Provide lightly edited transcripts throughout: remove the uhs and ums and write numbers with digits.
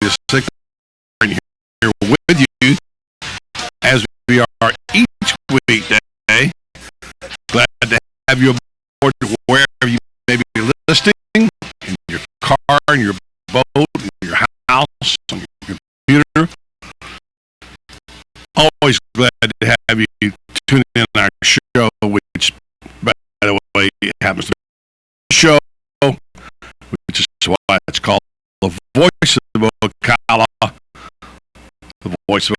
the sick here with you as we are each weekday. Glad to have you aboard wherever you may be listening, in your car, in your boat, in your house, on your computer. Always glad to have you tune in our show, which, by the way, happens to be a show, which is why it's called The Voice of Ocala. The voice of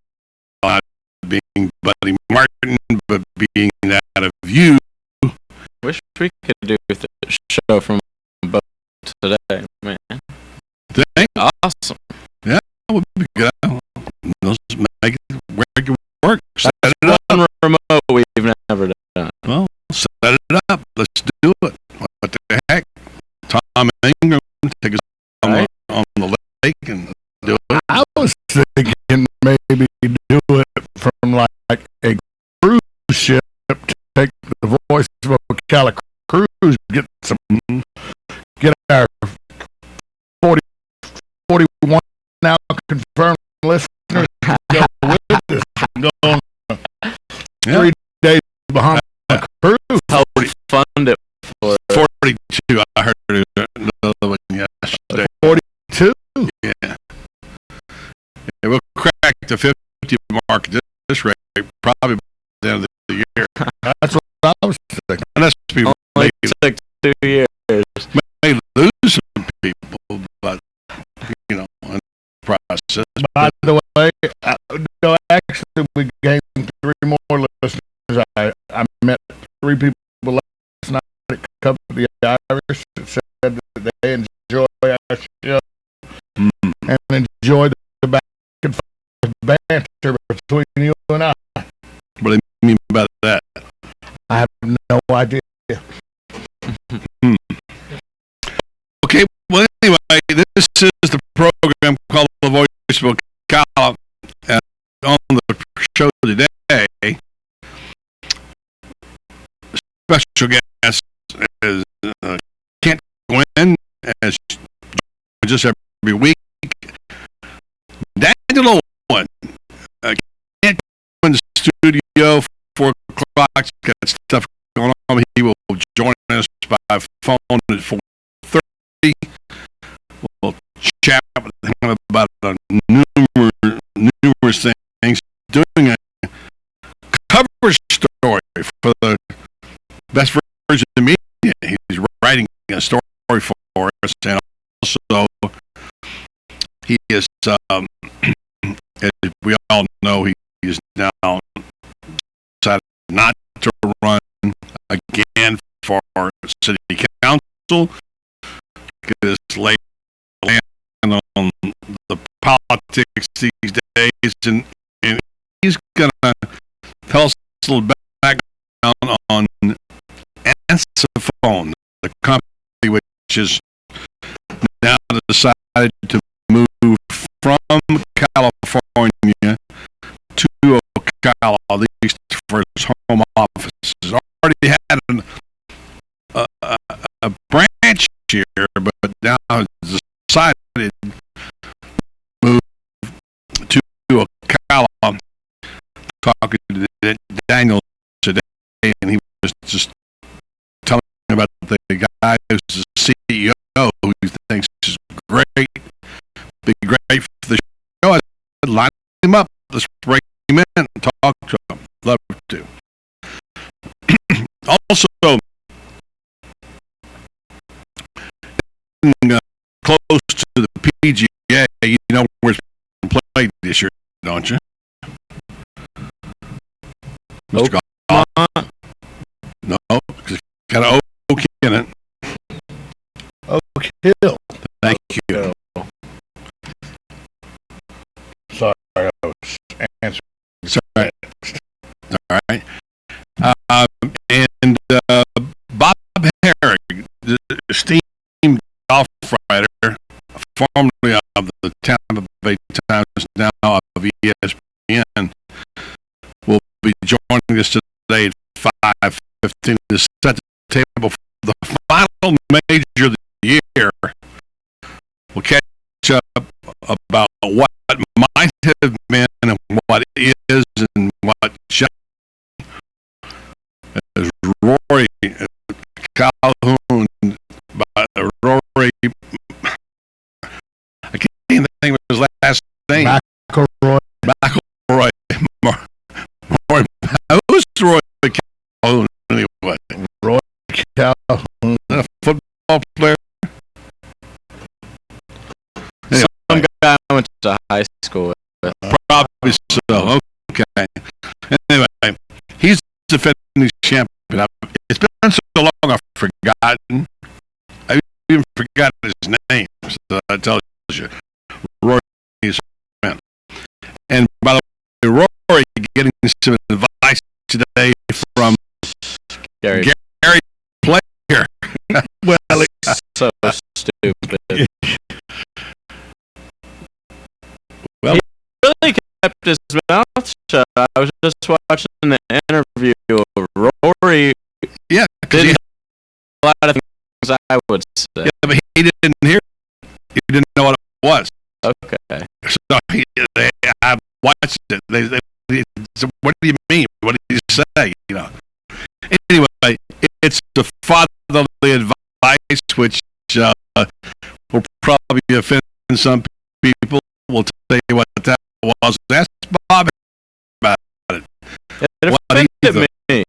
Ocala being Buddy Martin, but being that of you. Wish we could do the show from both today, man. Think? Awesome. Yeah, that would be good. Let's make it work. Set That's it up. one remote we've never done. Well, set it up. Let's do it. What the heck? Tom Ingram, take us Right. on the lake and do it. I was thinking maybe do it from like a cruise ship, take the Voice of Ocala cruise, get our 41 now confirmed listeners go with us. Go on 3 days behind the cruise. Help fund it for 42. I heard another one yesterday. 42. Yeah. We'll crack the 50 mark at this rate probably by the end of the year. That's what I was thinking. Unless we only took 2 years. may lose some people, but, in the process. By the way, no, actually, we gained 3 more listeners. I met 3 people last night at Company Irish that said that they enjoy our show and enjoy the back and forth banter between you and I. What do you mean by that? I have no idea. Okay, well, anyway, this is the program called The Voice of Ocala. And on the show today, special guest is Kent Gwynn, as just every week. Daniel Owen, Kent in the studio, 4 o'clock. He's got stuff going on. He will join us by phone at 4:30. We'll chat with him about numerous things. Doing a cover story for the Best Version of Media. He's writing a story for us, and also he is, as we all know, he is now decided not to run again for city council. Because late land on the politics these days, and he's gonna tell us a little background on Phone, the company which is now decided to move from California to Ocala, at least for its home office. It's already had a branch here, but now it's decided to move to Ocala. Talking to Daniel today, and he was just telling me about the guy who's the CEO, who he thinks is great, be great for the show. I said, line him up. Let's break him in and talk to him. Love to. Also, close to the PGA, you know where it's played this year, don't you? Mr. Golf? No, because it's got an Oak in it. Oak Hill. Thank you. Sorry, I was answering. It's all right. All right. And Bob Herrig, the esteemed golf writer, formerly of the Tampa Bay Times, now of ESPN, will be joining us today at 5:15 to set the table for the final major of the year. We'll catch up about might have been and what is and what is Rory Calhoun, but Rory, I can't even think of his last name. McElroy. McElroy. Roy, who's Roy Calhoun anyway? Roy Calhoun. A football player? Some guy I went to high school with. Probably so. Okay. Anyway, he's defending champion. It's been so long I've forgotten. I even forgot his name. So that tells you. Roy is man. And by the way, Rory getting some advice today from Gary Player. well, it's so stupid. Well, he really kept his mouth shut. I was just watching the interview of Rory. yeah, Did a lot of things I would say. yeah, but he didn't hear it. He didn't know what it was. Okay. So I watched it. They so what do you mean? What did you say? You know. Anyway, it's the fatherly advice, which will probably offend some people. We'll tell you what that was. That's Bob about it. It offended me.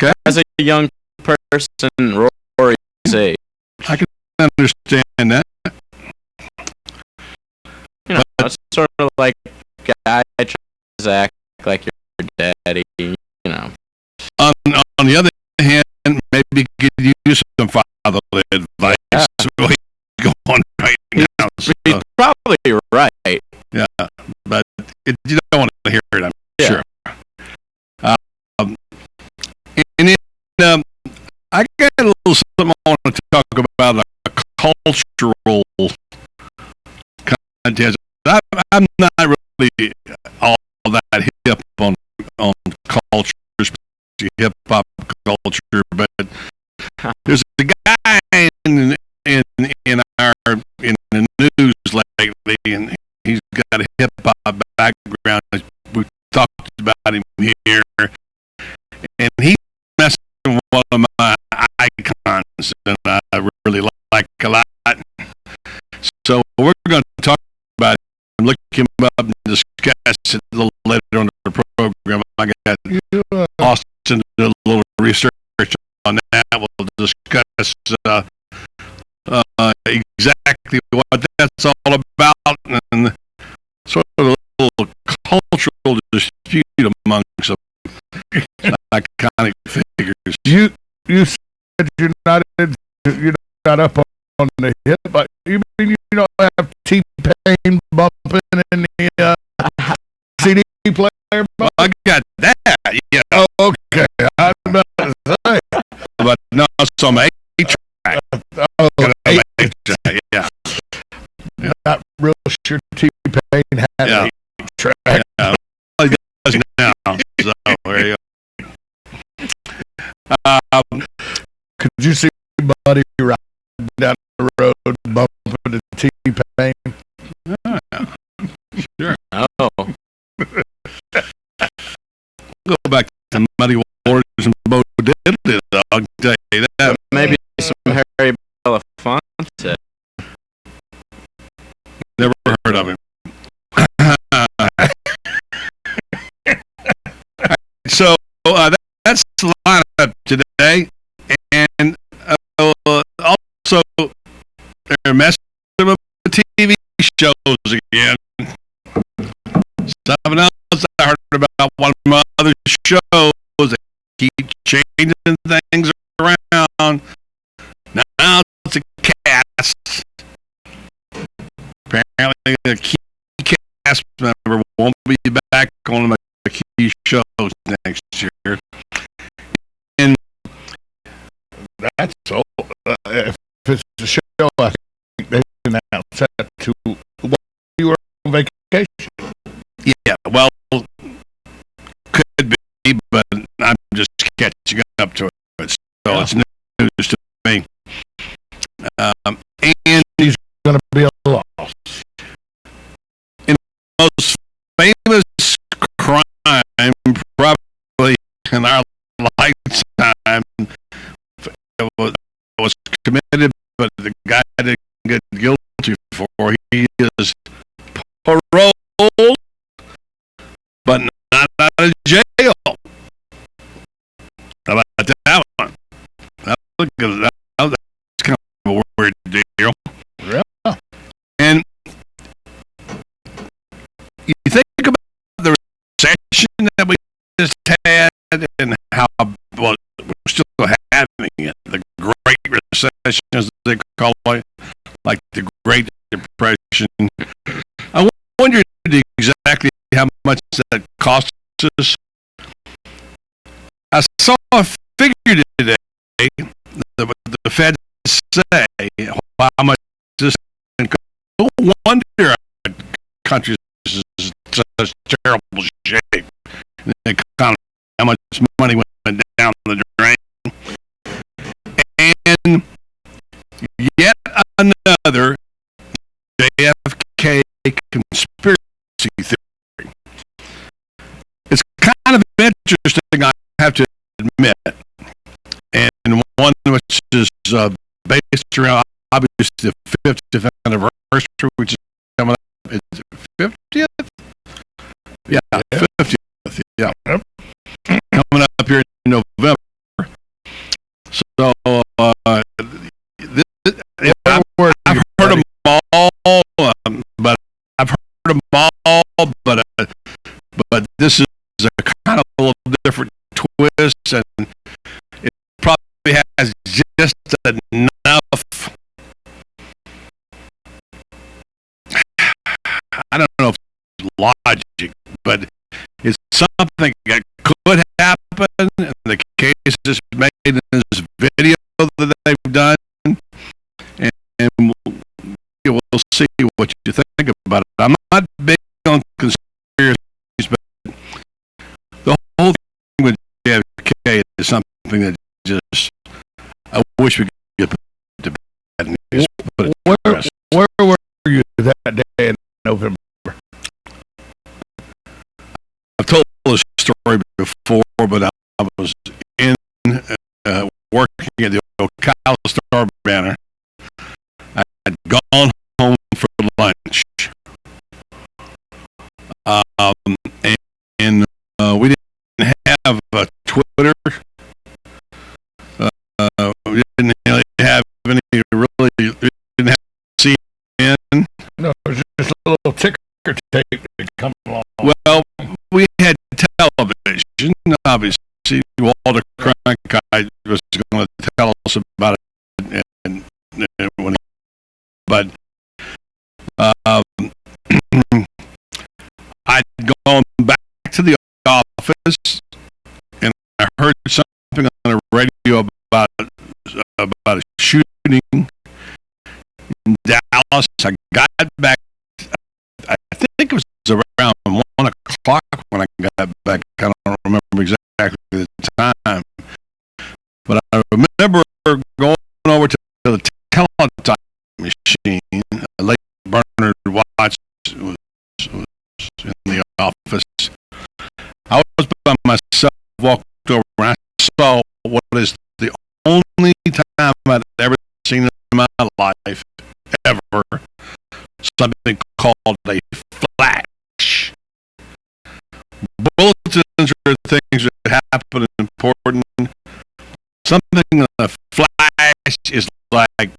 Okay. As a young person, Rory's age. I can understand that. You know, it's sort of like a guy tries to act like your daddy, you know. On the other hand, maybe you could use some fatherly advice. Yeah. Really going right now. He's probably right. Yeah, but you don't want to hear it, I'm sure. And then I got a little something I want to talk about, a cultural contest. I'm not really all that hip on culture, especially hip hop culture, but there's a guy in the news lately, and he's got a hip hop background. We talked about him here, and he's messing with one of my icons, and I really like a lot. So we're going to talk about him, look him up, and discuss it a little later on the program. I got Austin to do a little research on that. We'll discuss exactly what that's all about, and sort of a little cultural dispute among some iconic figures. You said you're not up on the hip, but you mean you don't have T-Pain bumping in the CD player? Well, I got that, yeah. Oh, okay. I was about to say. But no, some A-track. Oh, A-track, yeah. Not real sure T-Pain had Yeah. A-track. Yeah. Well, he does now, so there you go. Could you see Buddy riding down the road bumping the T-Pain? Sure. Oh. Go back to Muddy Waters and Bo Diddley, I'll tell you that. Maybe some Harry Belafonte. Never heard of him. So that's the lineup today, and also they're messing with the TV shows again. Something else I heard about one of my other shows. They keep changing things around. Now it's a cast. Apparently, a key cast member won't be back on the key shows next year. And That's all. If it's a show, I think they announced that to while you were on vacation. yeah, well, could be, but I'm just catching up to it. So it's news to me. And He's going to be a loss. but the guy didn't get guilty for. He is paroled, but not out of jail. How about that one? That's kind of a weird deal. Yeah. And you think about the recession that we just had and how, well, we're still having it. The Great Recession, as they call it, like the Great Depression. I wondered exactly how much that cost us. I saw a figure today, the Fed say how much this, no wonder our country is in such terrible shape. The economy, how much money went down the drain. And yet another JFK conspiracy theory. It's kind of interesting, I have to admit, and one which is based around obviously the 50th anniversary, which is coming up. Is it 50th? Yeah, 50th. Yeah, coming up here in November. So I've heard them all, but but this is a kind of a little different twist, and it probably has just enough. I don't know if it's logic, but it's something that could happen. And the case is made in this video that they've done, and we'll see what you think about it. I'm not big on conspiracies, but the whole thing with JFK is something that just I wish we could get to bed. Where were you that day in November? I've told this story before, but I was in working at the Ocala Star Banner. I had gone home for lunch, and we didn't have Twitter. We didn't really have any. We didn't have CNN. No, it was just a little ticker tape that come along. Well, we had television, obviously. Walter Cronkite was going to tell us about it, and when but I'd gone back to the office, and I heard something on the radio about a shooting in Dallas. I got back. I think it was around 1:00 when I got back. I don't remember exactly the time, but I remember going over to the teletype machine. Late Bernard Watts was in the office. I was by myself, walked over, and I saw what is the only time I'd ever seen in my life, ever, something called a flash. Bulletins are things that happen important. Something a flash is like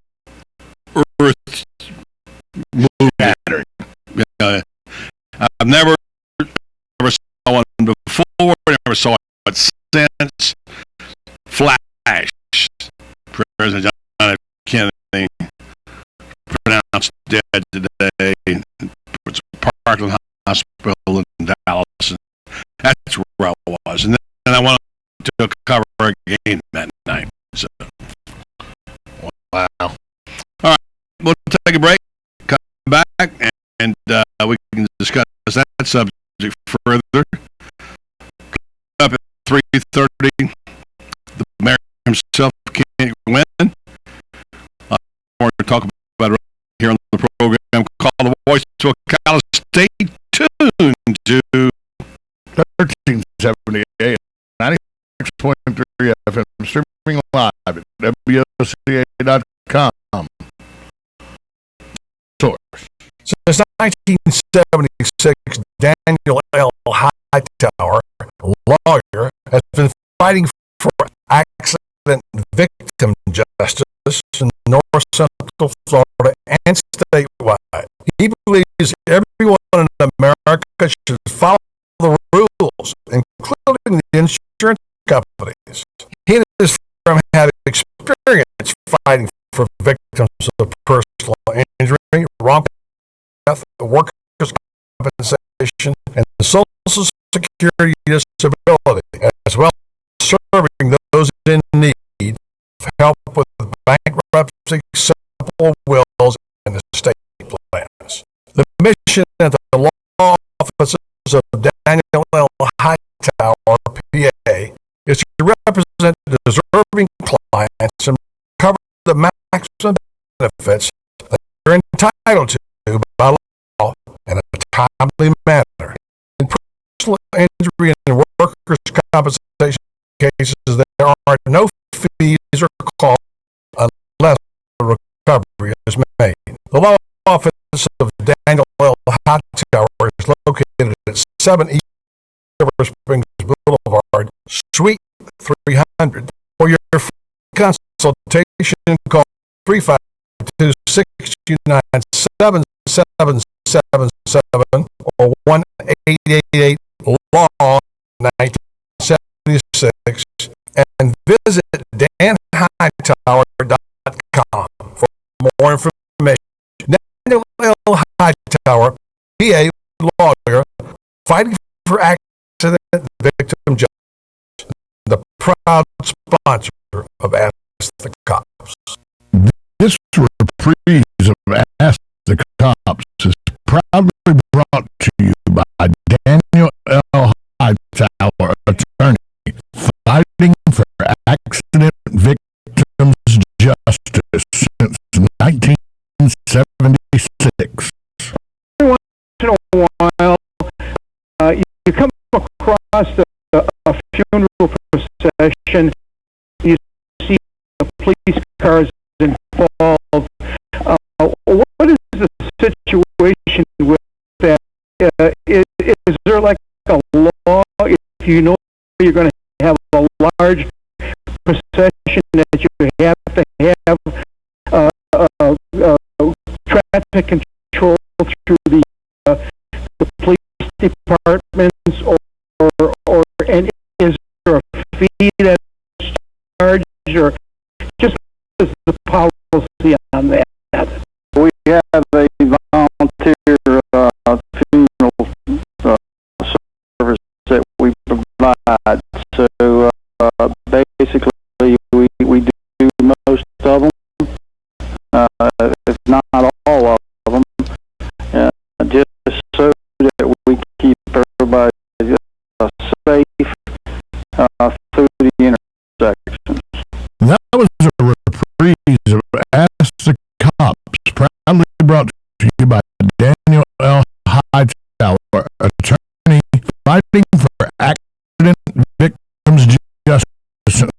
Earth moving. I've never saw one before. Never saw it since. Flash. President John F. Kennedy pronounced dead today. It's Parkland Hospital in Dallas. And that's where I was, and then I went to cover a game that night. So, wow. All right, we'll take a break, come back, and we can discuss that subject further. Up at 3:30, the mayor himself can't win. We're going to talk about it here on the program called The Voice of Ocala. Stay tuned to 1378 96.3 FM, streaming live at WOCA.com. 1976, Daniel L. Hightower, a lawyer, has been fighting for accident victim justice in North Central Florida and statewide. He believes everyone in America should follow the rules, including the insurance companies. He and his firm have experience fighting for victims of personal injury, wrongful death, workers' compensation, and Social Security disability, as well as serving those in need of help with bankruptcy, simple wills, and estate plans. The mission of the law offices of Daniel L. Hightower, PA, is to represent deserving clients and cover the maximum benefits that they're entitled to by law in a timely manner. In personal injury and workers' compensation cases, there are no fees or costs unless a recovery is made. The law office of Daniel L. Hightower is located at 7 East Silver Springs Boulevard, Suite 300. For your free consultation, call 352-629-7777 or 1-888-LAW-1976 and visit danhightower.com for more information. Daniel L. Hightower, PA lawyer, fighting for accident victim justice, the proud sponsor of Ask the Cops. This reprise of Ask the Cops is proudly brought to you by Daniel L. Hightower, attorney, fighting for accident victims justice since 1976. Every once in a while, you come across a funeral procession, you see the police cars involved. What is the situation with that? Is there like a law, if you know you're going to have a large procession, that you have to have traffic control through the police departments, and is there a fee that's charged, or just what is the policy on that? We have a volunteer funeral service that we provide. So basically, we do most of them, if not all of them, just so that we keep everybody safe through the intersections. That was a reprise of Ask the Cops, proudly brought to you by Daniel L. Hightower, attorney, fighting for accident victims justice since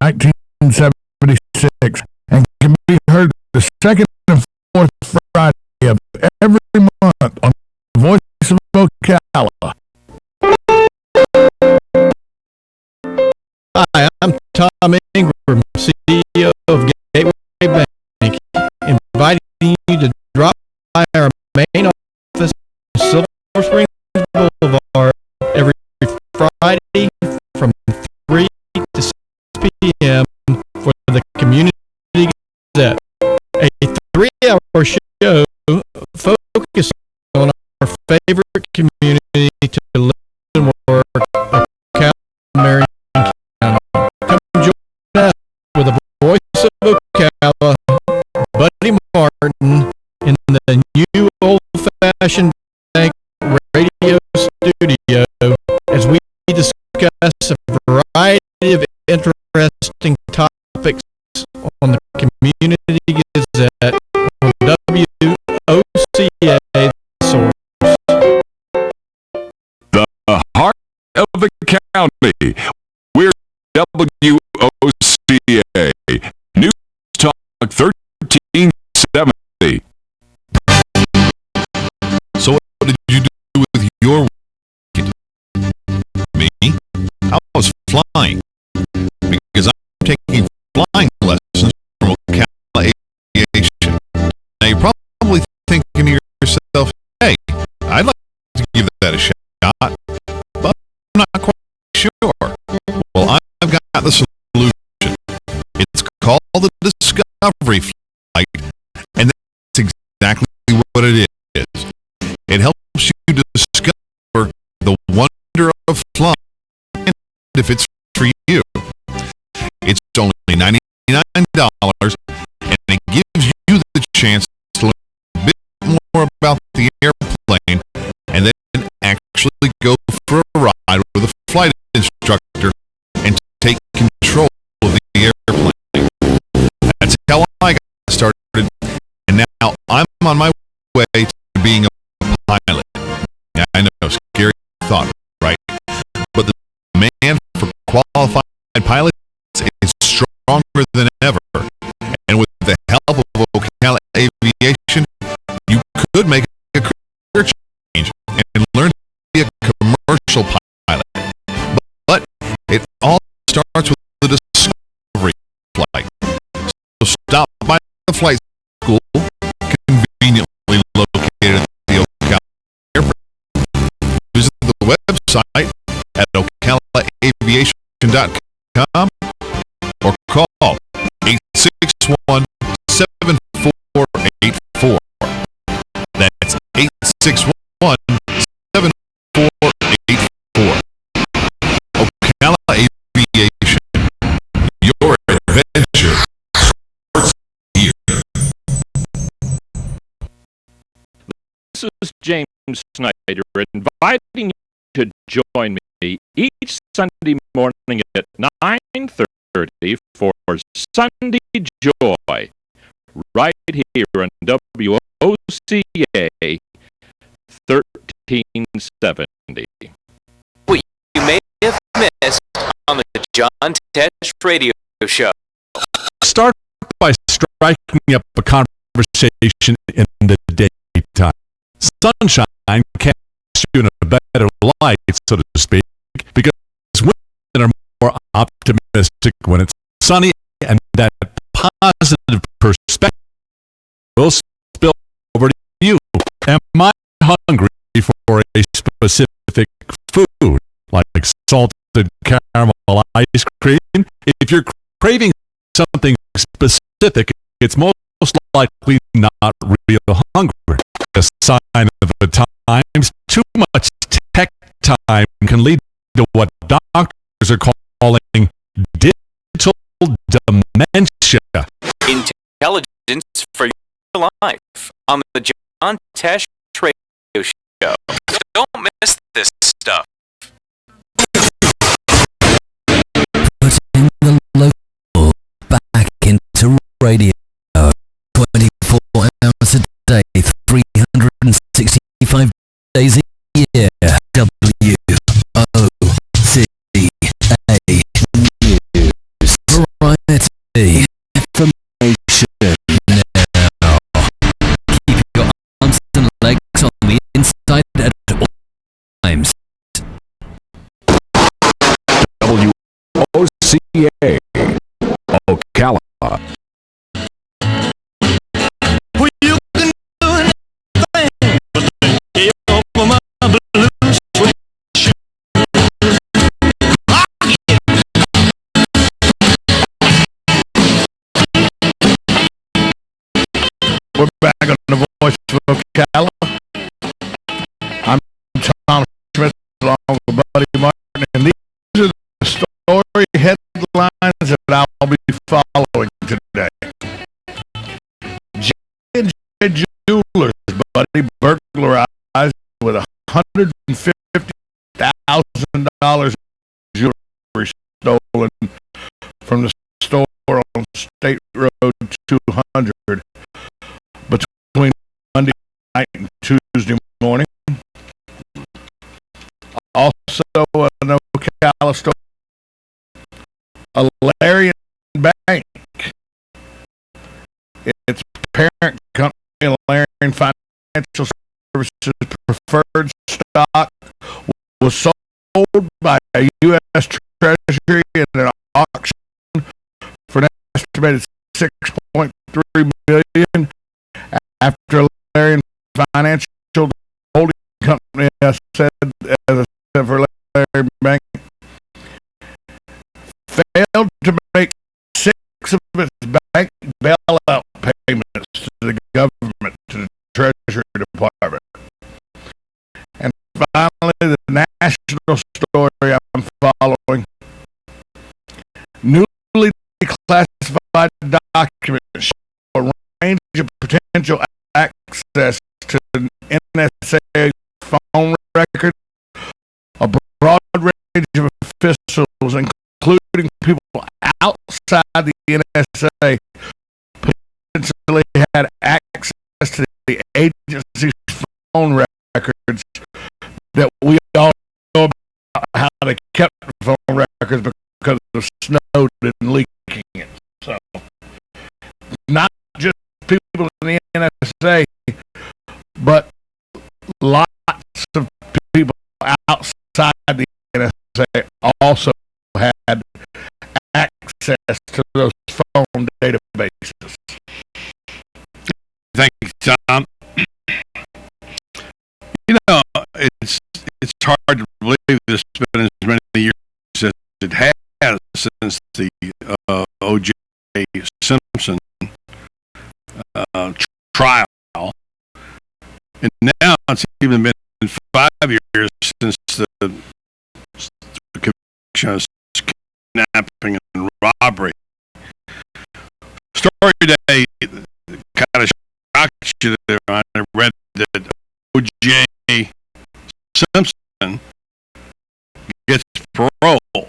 1976, and can be heard the second and fourth Friday of every month on the Voice of Ocala. Hi, I'm Tom Ingram, CEO of Gateway Bank, inviting you to drop by our main office in Silver Springs Boulevard every Friday from 3 to 6 p.m. for the Community Gazette, a 3-hour show focusing on our favorite community to live and work, Ocala, Marion County. Come join us with the Voice of Ocala, Buddy Martin, in the new old-fashioned bank radio studio as we discuss a variety of interesting topics on the Community Gazette on WOCA Source. The heart of the county. We're WOCA. News Talk 1370. the solution. It's called the Discovery Flight, and that's exactly what it is. It helps you discover the wonder of flying, and if it's for you. It's only $99, and it gives you the chance to learn a bit more about the airplane, and then actually go for a ride with a flight instructor and take control of the airplane. That's how I got started, and now I'm on my way to being a pilot. Yeah, I know, scary thought, right? But the demand for qualified pilots is stronger than ever, and with the help of Ocala Aviation, you could make a career change and learn to be a commercial pilot. But it all starts with the Discovery Flight. So stop by the flight school, conveniently located at the Ocala Airport. Visit the website at ocalaaviation.com or call 861-7484. That's 861-7484. Ocala Aviation. Your adventure starts here. This is James Snyder inviting you to join me each Sunday morning at 9:30 for Sunday Joy, right here on WOCA 1370. What you may have missed on the John Tesh Radio Show. Start by striking up a conversation in the daytime. Sunshine casts you in a better light, so to speak, because women are more optimistic when it's sunny, and that positive perspective will spill over to you. Am I hungry for a specific food, like salted caramel ice cream? If you're craving something specific, it's most likely not real hunger. A sign of the times. Too much tech time can lead to what doctors are calling digital dementia. Intelligence for your life on the John Tesh Radio Show. Don't miss this stuff. Putting the local back into radio 24 hours a day, 365 days a year. WOCA News. Variety information now. Keep your arms and legs on the inside at all times. WOCA Ocala. We're back on the Voice of Ocala. I'm Tom Smith, along with Buddy Martin, and these are the story headlines that I'll be following today. J&J Jewelers, Buddy, burglarized with $150,000 jewelry stolen from the store on State Road 200 between Monday night and Tuesday morning. Also, an Ocala store, a Larian Bank, its parent company, Larian Financial Services Preferred Stock, was sold by a U.S. Treasury in an auction for an estimated $6.3 million after Larian Financial Holding Company said for Larian Bank failed to make 6 of its bank bailout payments to the government, to the Treasury Department. And finally, the national story I'm following. Newly declassified documents show a range of potential access to NSA phone records, a broad range of officials, including people outside the NSA, potentially had access to the agency's phone records that we all know about how they kept the phone records because of Snowden leaking it. So, not just people in the NSA, but lots of people outside the NSA also had access to those phone databases. Thank you, Tom. You know, it's hard to believe it's been as many years as it has since the O.J. Simpson trial, and now it's even been 5 years since the conviction of kidnapping and robbery. Story today kind of shocked you there. I read that O.J. Simpson gets parole,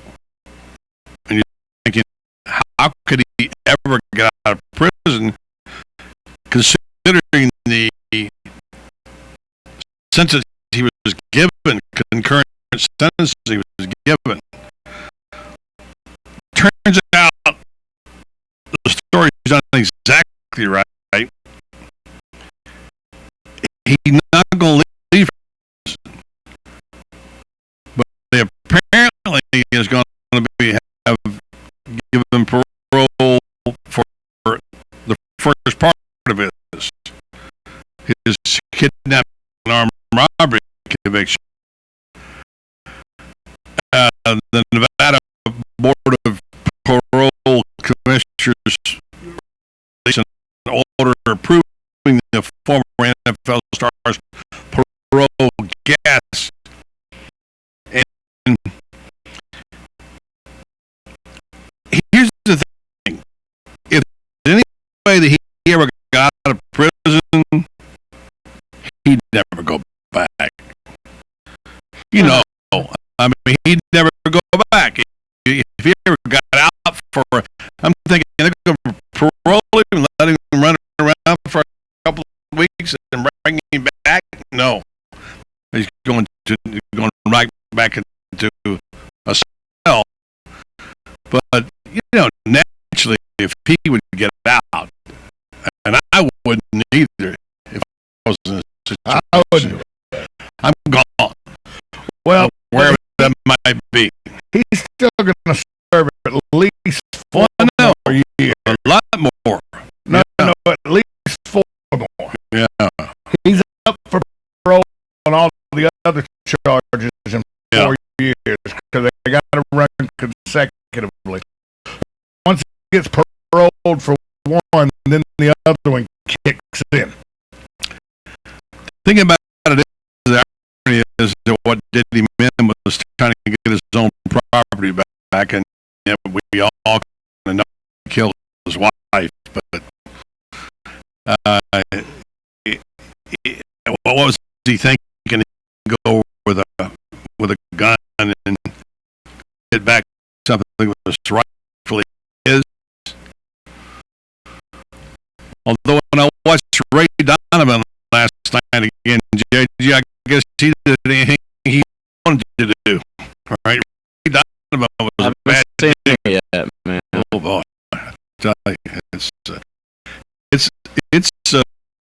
and you're thinking, how could he ever get out of prison, considering the sentence he was given, concurrent sentence he was given? Turns out the story's not exactly right. He's not going to leave prison, but they apparently is going to have given parole for the first part of his kidnapping and armed robbery conviction. The Nevada Board of Parole Commissioners released an order approving the former NFL star's parole gas. And here's the thing: if there's any way that he ever got out of prison, he'd never go back. You know, I mean, he'd never go back. If he ever got out for, I'm thinking they're going to parole him and let him run around for a couple of weeks and bring him back. No, he's going right back into a cell. But you know, naturally, if he would get out, and I wouldn't either if I was in a situation, I wouldn't. I'm gone. Well, wherever that might be. He's still going to serve at least 4 more years. A lot more. No, at least 4 more. Yeah. He's up for parole on all the other charges in 4 years because they got to run consecutively. Once he gets paroled for one, then the other one kicks in. Thinking about it, the irony is that what did him in was trying to get his own property back, and yet we all kind of know he killed his wife. But what was he thinking? He could go with a gun and get back something that was rightfully his. Although when I watched Ray Donovan last night again, JG, I guess he did anything he wanted to do. All right, Ray Donovan was a bad yet, man. Oh boy, I tell you, it's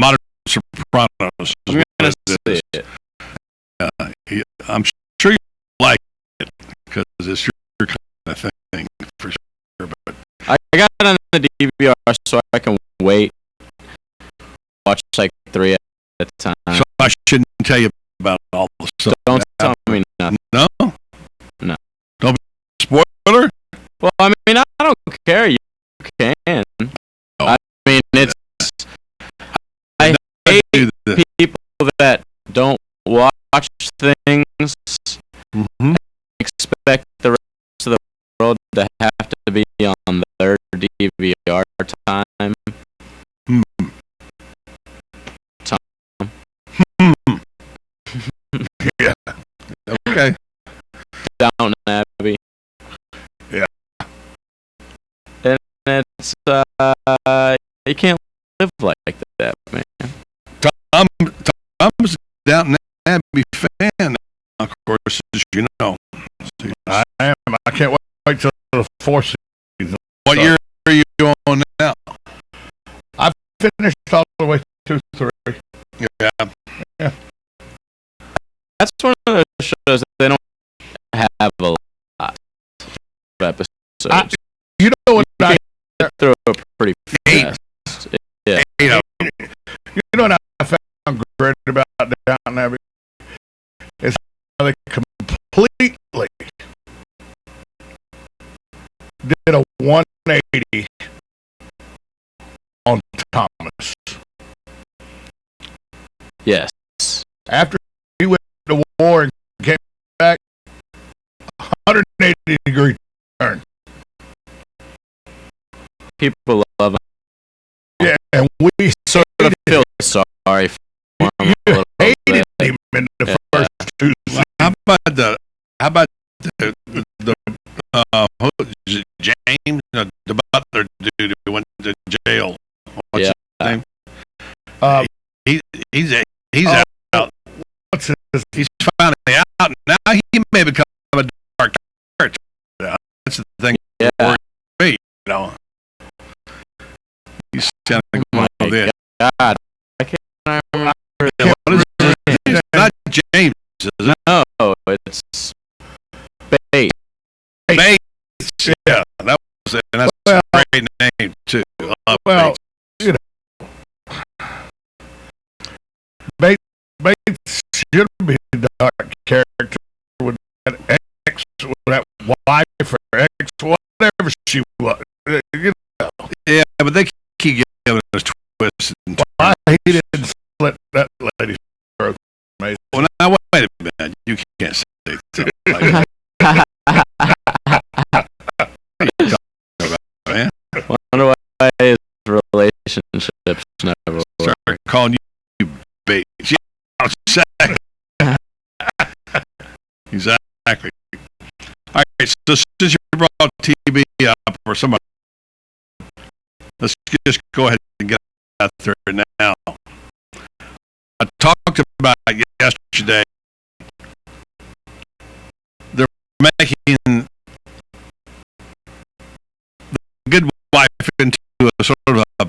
modern Sopranos. I'm gonna see it. I'm sure you like it because it's your kind of thing for sure. But I got it on the DVR so I can wait, watch like 3 at a time. So I shouldn't tell you about all the stuff. Don't tell me nothing. No. No. Don't be a spoiler. Well, I mean, I don't care, you can. I mean, it's. I hate people that don't watch things. Mm-hmm. Expect the rest of the world to have to be on their DVR time. Yeah. Okay. Down Abbey. Yeah. And it's you can't live like that, man. Tom's Downton Abbey fan, of course, as you know. I am. I can't wait till the fourth season. What year are you on now? I've finished all the way to 3. Yeah. Yeah. That's one of the shows that they don't have a lot of episodes. You know what? You can throw it pretty fast. Yeah. You know what I found great about Downton Abbey? Is how they completely did a 180 on Thomas. Yes. After he went to war and came back, 180-degree turn. People love him. Yeah, and we Sort of feel sorry for him a little hated bit. him in the first 2 seasons. How about the who is it, James, the butler dude who went to jail? What's his name? He's out. What's his? He's finally out. Now he may become a dark character. That's the thing. Yeah. For me, you know. He's sounding like one of this. God, I can't remember. What is his name? It's not James, is it? No, it's Bates. Bates. Yeah, that was it. And that's a great name too. I love Well, Bates. you know, Bates should be the dark character with that ex, with that wife or ex, whatever she was. You know, Yeah, but they keep giving us twists and why he didn't slit that lady's throat. Amazing. well, now wait a minute. You can't say something like that. Man. Wonder why his relationships never work. Sorry, calling you Bates. Yeah, exactly. Exactly. All right, so since you brought TV up or somebody, let's just go ahead and get out there now. I talked about it yesterday. They're making the good wife into a sort of a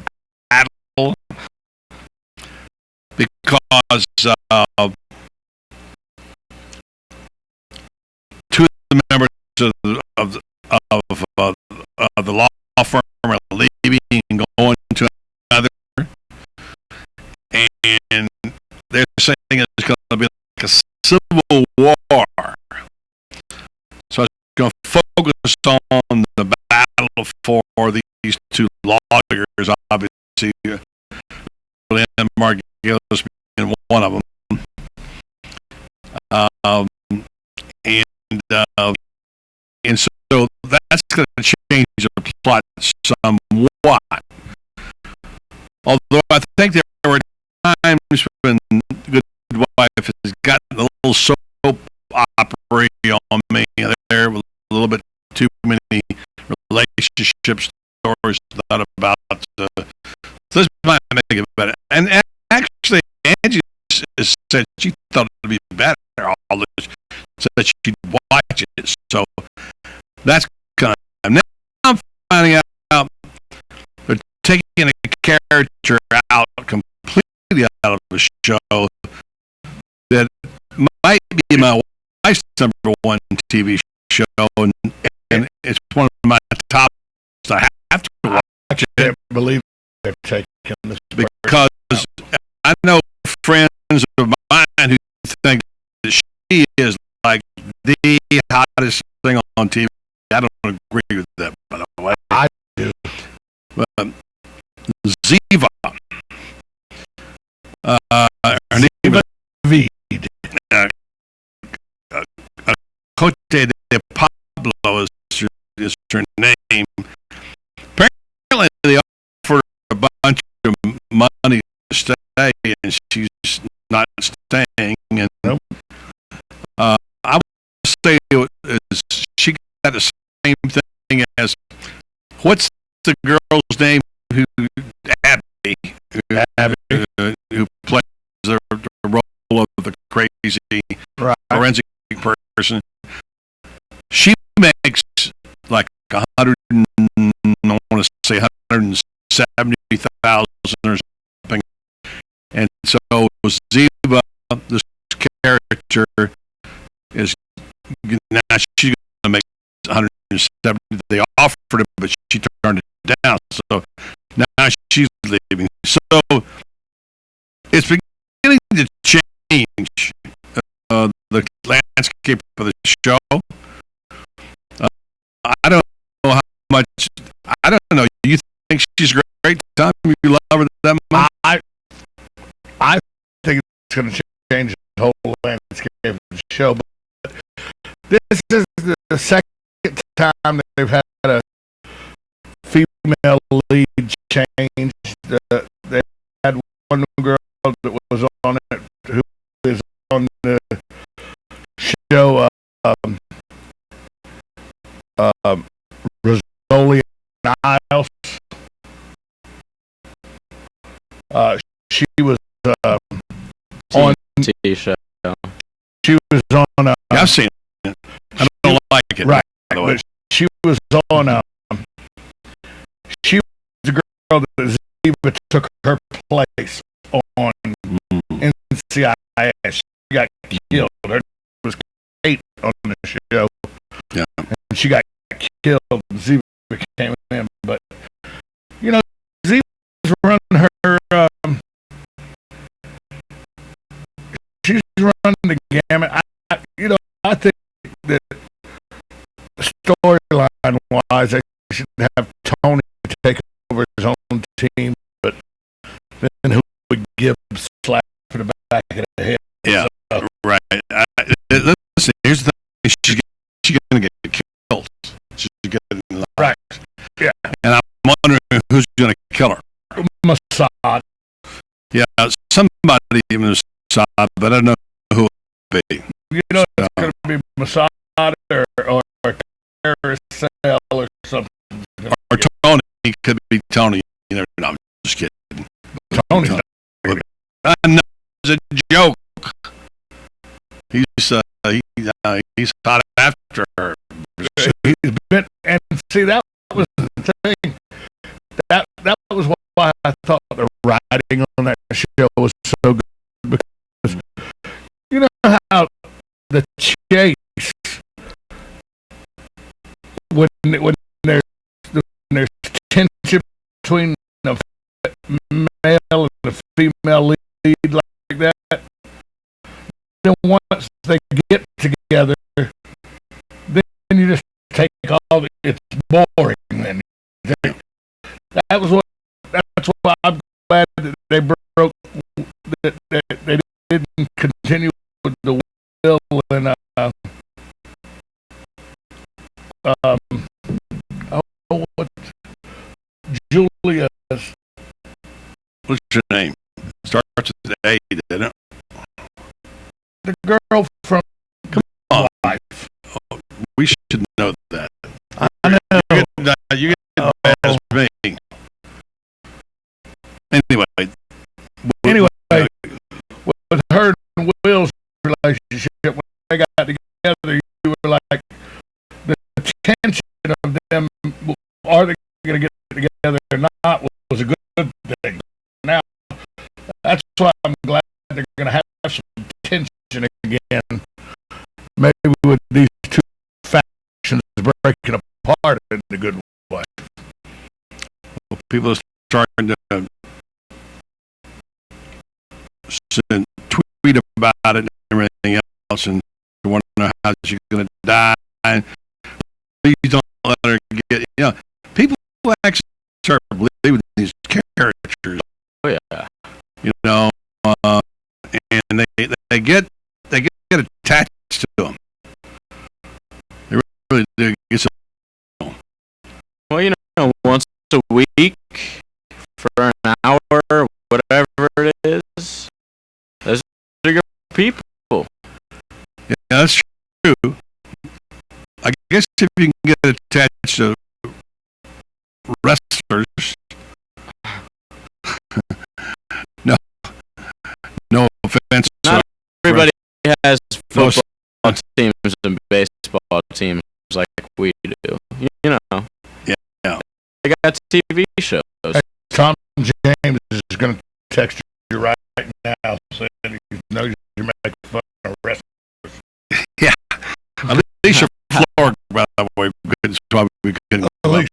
battle because two of the members of the law firm are leaving and going to another, and they're saying it's going to be like a civil war. So it's going to focus on the battle for these two lawyers, obviously, and Margillis being one of them. And so that's going to change the plot somewhat. Although I think there were times when the good wife has gotten a little soap opera on me there with a little bit too many relationship stories thought about. This might make it better. And actually, Angie said she thought it would be better. All this, said she'd watch it. So that's kind of. Now I'm finding out they're taking a character out completely out of the show that might be my wife's #1 TV show, and it's one of my top. I have to watch I can't believe they've taken this because I know friends of mine who think that she is like the hottest thing on TV. I don't agree with that, by the way. I Ziva. Her name is Cote de Pablo is her name. Apparently, they offered a bunch of money to stay, and she's not staying. And I would say she got the same thing as what's the girl's name who Abby who plays the role of the crazy forensic person. She makes like 100, I want to say 170,000 or something. And so Ziva, this character, is now she's going to make 170. They offered it, but she turned it down. So now she's leaving. So it's beginning to change the landscape of the show. I don't know how much. I don't know. You think she's great? Tom, you love her that much? I think it's going to change the whole landscape of the show. But this is the second time that they've had a female lead change. They had one girl that was on it who is on the show. Rizzoli Niles. She was on TV show. She was on. I've seen it. I don't like it. Right, but she was on. She was the girl that Ziva took her place on NCIS. She got killed. Her name was Kate on the show. Yeah, and she got killed. Ziva came in, but you know, Ziva was running her. She's running the gamut. I think that storyline wise, they should have Tony take over his own team, but then who would give slap for the back of the head? Yeah, right. Listen, here's the thing: she's going to get killed. She's getting right. Yeah, and I'm wondering who's going to kill her. Mossad. Yeah, somebody in Mossad, but I don't know who it would be. You know, it's going to be Mossad or terrorist cell or something. Or Tony. He could be Tony. You never know. I'm just kidding. Tony. I know it's a joke. He's hot after her. He's been, and see, that was the thing. That was why I thought the writing on that show was so good, because you know how the chase when there's tension between the male and the female lead like that. Then once they get together, then you just take all. It's boring. Then that's why I'm glad that they broke. That they didn't continue with the Will and what Julia's. What's your name? Starts with A, didn't it? The girl from Life. Oh, we should know that. I know. You get bad as me. Anyway, with her and Will's relationship, when they got together, you were like, the tension of them, are they going to get together or not, was a good thing. Now, that's why I'm glad they're going to have some tension again. Maybe with these two factions breaking apart in a good way. people are starting to tweet about it and everything else, and you want to know how she's going to die. And please don't let her get. People actually start believing know, and they get attached to them. They really do. Well, you know, once a week for an hour, whatever it is, those are your people. Yeah, that's true. I guess if you can get attached to wrestlers, no offense. Not everybody has football teams and baseball teams like we do. You know. Yeah. They got TV shows. Tom James is going to text you right now saying he knows you're making fun of wrestlers. Yeah. Alicia Florida, by the way, we couldn't. Alicia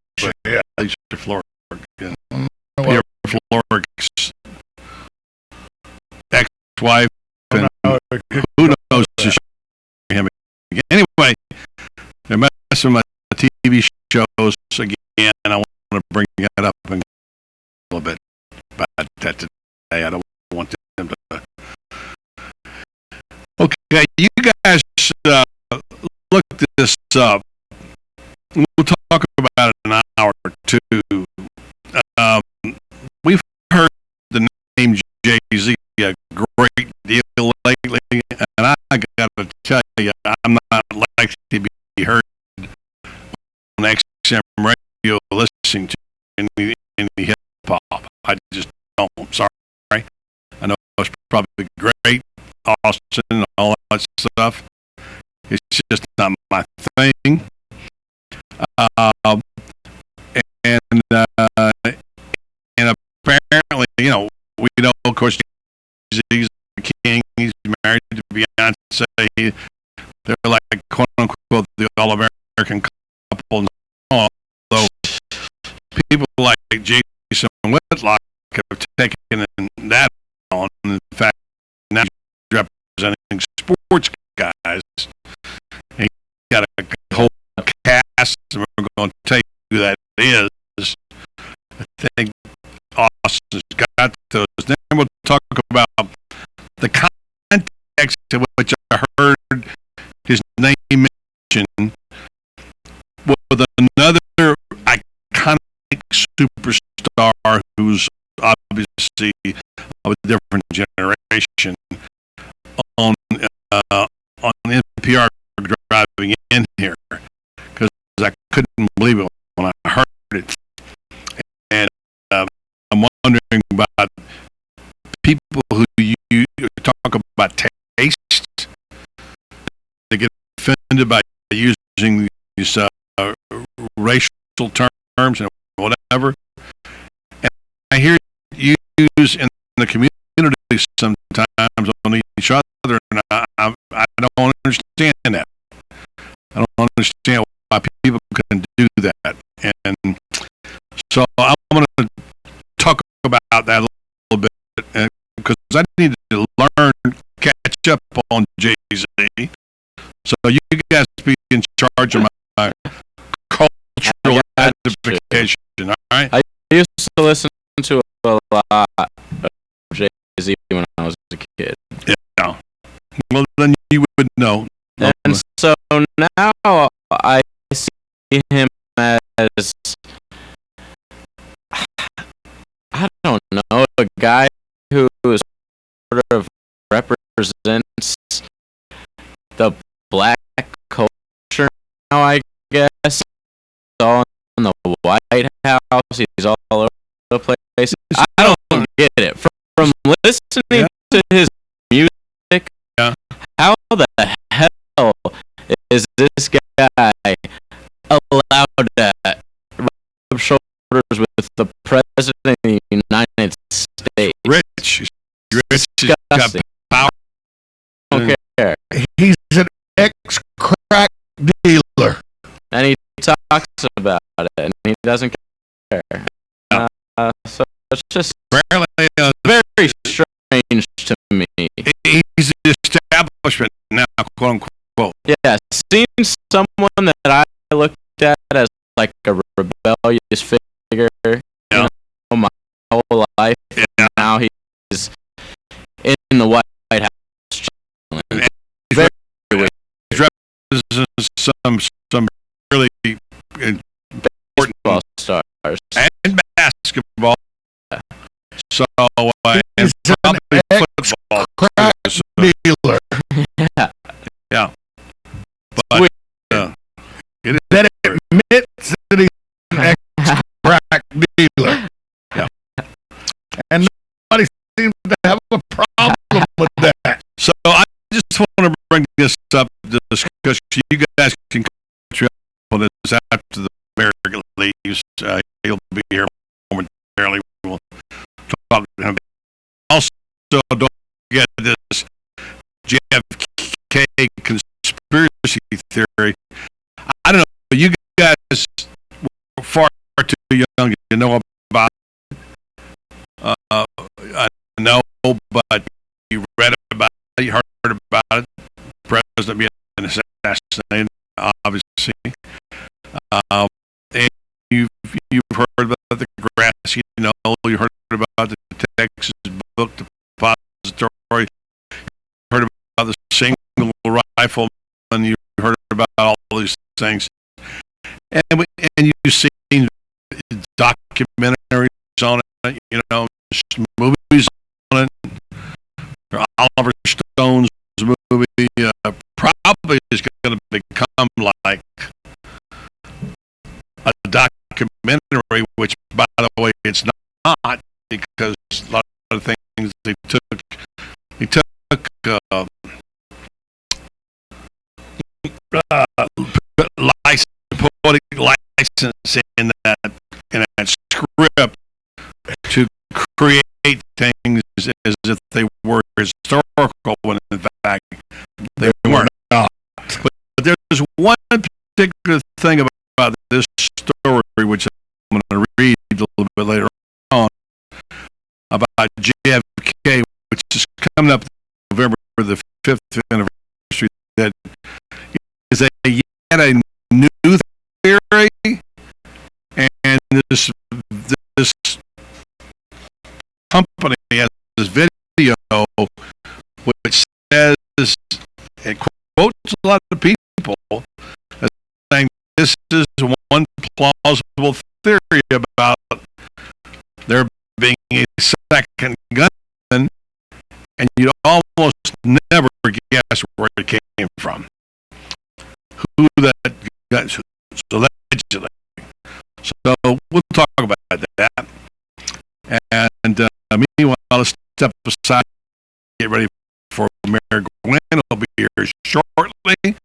Florida. Yeah. Peter Florrick's ex-wife, and who knows him. Anyway, they're messing with my TV shows again. I want to bring that up a little bit about that today. I don't want them to. Okay, you guys look this up. We'll talk about it in an hour or two. We've heard the name Jay-Z a great deal lately, and I got to tell you, I'm not likely to be heard on XM radio listening to any hip-hop. I just don't. Sorry. I know it's probably great, Austin, and all that stuff. It's just not my thing. And apparently, you know, we know, of course, he's the king. He's married to Beyonce. They're like, quote unquote, the all-American couple. Although people like Jason Whitlock have taken that on. In fact, now he's representing sports guys. He got a whole cast, and we're going to tell you who that is. I think Austin's got those. Then we'll talk about the context in which I heard his name mentioned with another iconic superstar who's obviously of a different generation on NPR driving in here, because I couldn't believe it when I heard it. And I'm wondering about people who you talk about taste. They get offended by using these racial terms and whatever. And I hear you use in the community sometimes on each other, and I don't understand that. I don't understand why people can do that. And so I'm going to talk about that a little bit, because I need to learn, catch up on Jay-Z. So you guys be in charge of my cultural identification, all right? I used to listen to a lot of Jay-Z when I was a kid. Yeah. Well, then you would know. And so now I see him as, I don't know, a guy who sort of represents the black culture now, I guess. He's all in the White House. He's all over the place. I don't get it. From listening to his music, how the hell is this guy allowed to rub shoulders with the president of the United States? Rich. He's got power. I don't care. He's an ex-crack dealer. And he talks about it, and he doesn't care. So it's just very strange to me. He's the establishment now, quote unquote. Yeah, seeing someone that I looked at as like a rebellious figure, you know, my whole life. Yeah. Now he's in the White House. He's representing some really important Baseball stars. and basketball. So and He's probably an football. crack So, dealer. yeah, but it is That admits that he's an ex-crack dealer. Yeah. And nobody seems to have a problem with that. So I just want to bring this up to discussion. You guys can contribute on this after the mayor leaves. He'll be here momentarily. We'll talk to him. Also, don't forget this JFK conspiracy theory. I don't know. You guys were far too young to know about it. I know, but you read about it, you heard about it. President being assassinated, obviously. And you've heard about the grass, you heard about the Texas Book Depository, you heard about the single rifle, and you heard about all these things. And you've seen documentaries on it, movies on it. Oliver Stone's movie probably is going to become like a documentary, which, by the way, it's not, because a lot of the things he took poetic license in that script to create things as if they were historical, when in fact they weren't. But there's one particular thing about this story, which I'm going to read a little bit later on, about JFK, which is coming up November the 5th anniversary, that is yet a new theory, and this company has this video which says, it quotes a lot of people as saying this is one plausible theory about there being a second gunman, and you'd almost never guess where it came from, who that gun, allegedly. So we'll talk about that. And meanwhile, let's step aside, get ready for Mayor Gwen. He'll be here shortly.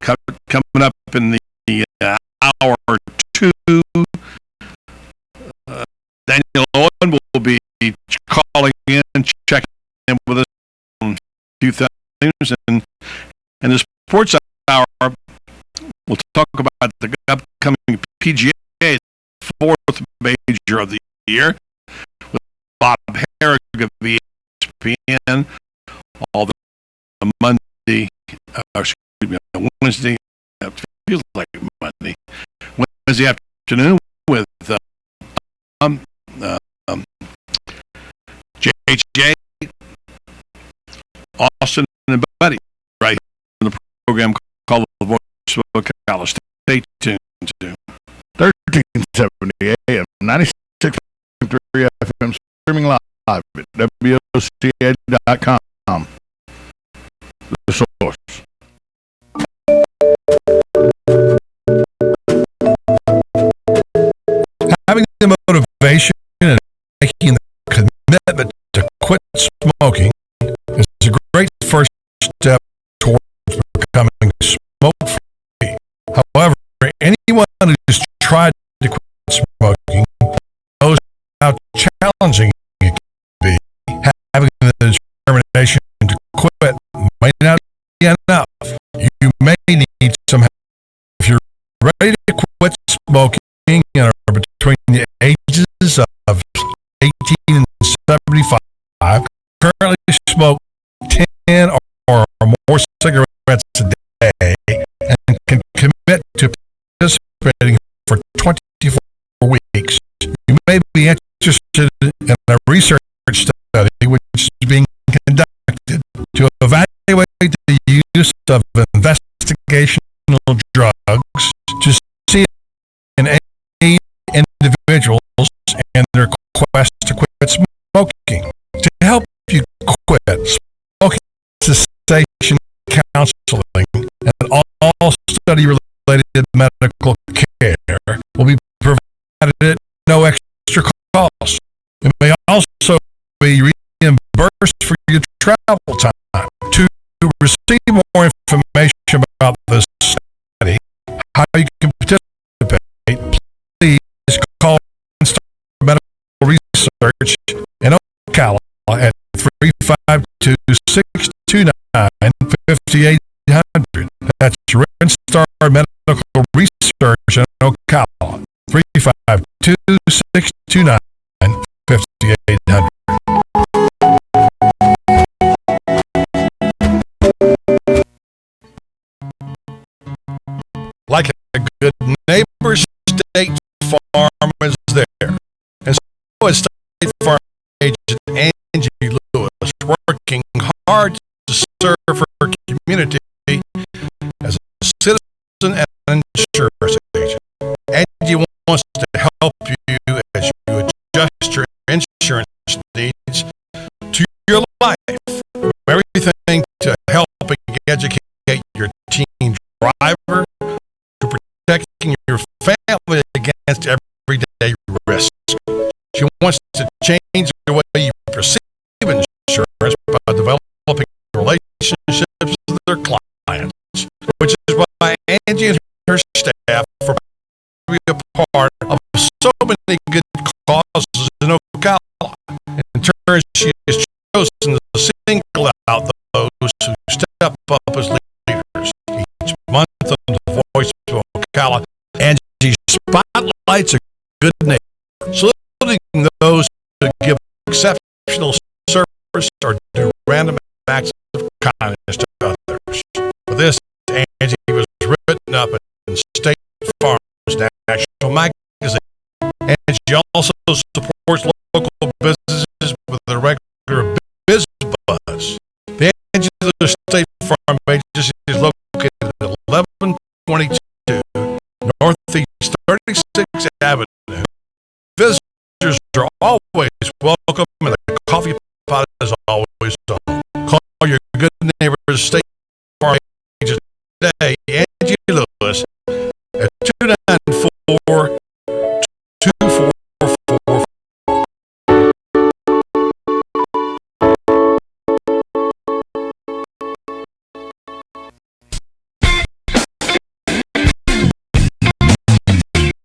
Coming up in the hour or two, Daniel Owen will be calling in, checking in with us on a few things. And in the sports hour, we'll talk about the upcoming PGA, fourth major of the year, with Bob Herrick of ESPN, all the Monday, Wednesday, feels like Monday, Wednesday afternoon with JJ, Austin, and Buddy, right here in the program called The Voice of Ocala. Stay tuned to 1370 AM, 96.3 FM, streaming live at WOCA.com. The source. Having the motivation and making the commitment to quit smoking is a great first step towards becoming smoke-free. However, anyone who's tried to quit smoking knows how challenging it can be. Having the determination to quit may not be enough. You may need some help. If you're ready to quit smoking and are between the ages of 18 and 75, currently smoke 10 or more cigarettes a day, and can commit to participating for 24 weeks, you may be interested in a research study which is being conducted use of investigational drugs to see in aid individuals in their quest to quit smoking. To help you quit smoking, cessation counseling and all study-related medical care will be provided at no extra cost. It may also be reimbursed for your travel time. To receive more information about this study, how you can participate, please call Medical Research in Ocala at 352-629-5800. That's Rinstar Medical Research in Ocala, 352-629-5800. Like a good neighbor, State Farm is there. And so is State Farm agent Angie Lewis, working hard to serve her community as a citizen and an insurance agent. Angie wants to help you as you adjust your insurance needs to your life. From everything to helping educate your teen driver, to protecting your family against everyday risks. She wants to change the way you perceive insurance by developing relationships with their clients, which is why Angie and her staff are be a part of so many good causes in Ocala. In turn, she has chosen to single out those who step up as leaders. Each month on the Voice of Ocala, Angie spotlights a good neighbor, saluting those who give exceptional service or do random acts of kindness to others. For this, Angie was written up in State Farm's National Magazine, and she also supports local businesses with a regular Biz Buzz. The Angie Lewis State Farm Agency is located at 1122 Northeast 36th Avenue. Visitors are always welcome, and the coffee pot is always on. Call your good neighbors State Farm agent today, Angie Lewis, at 294-2444.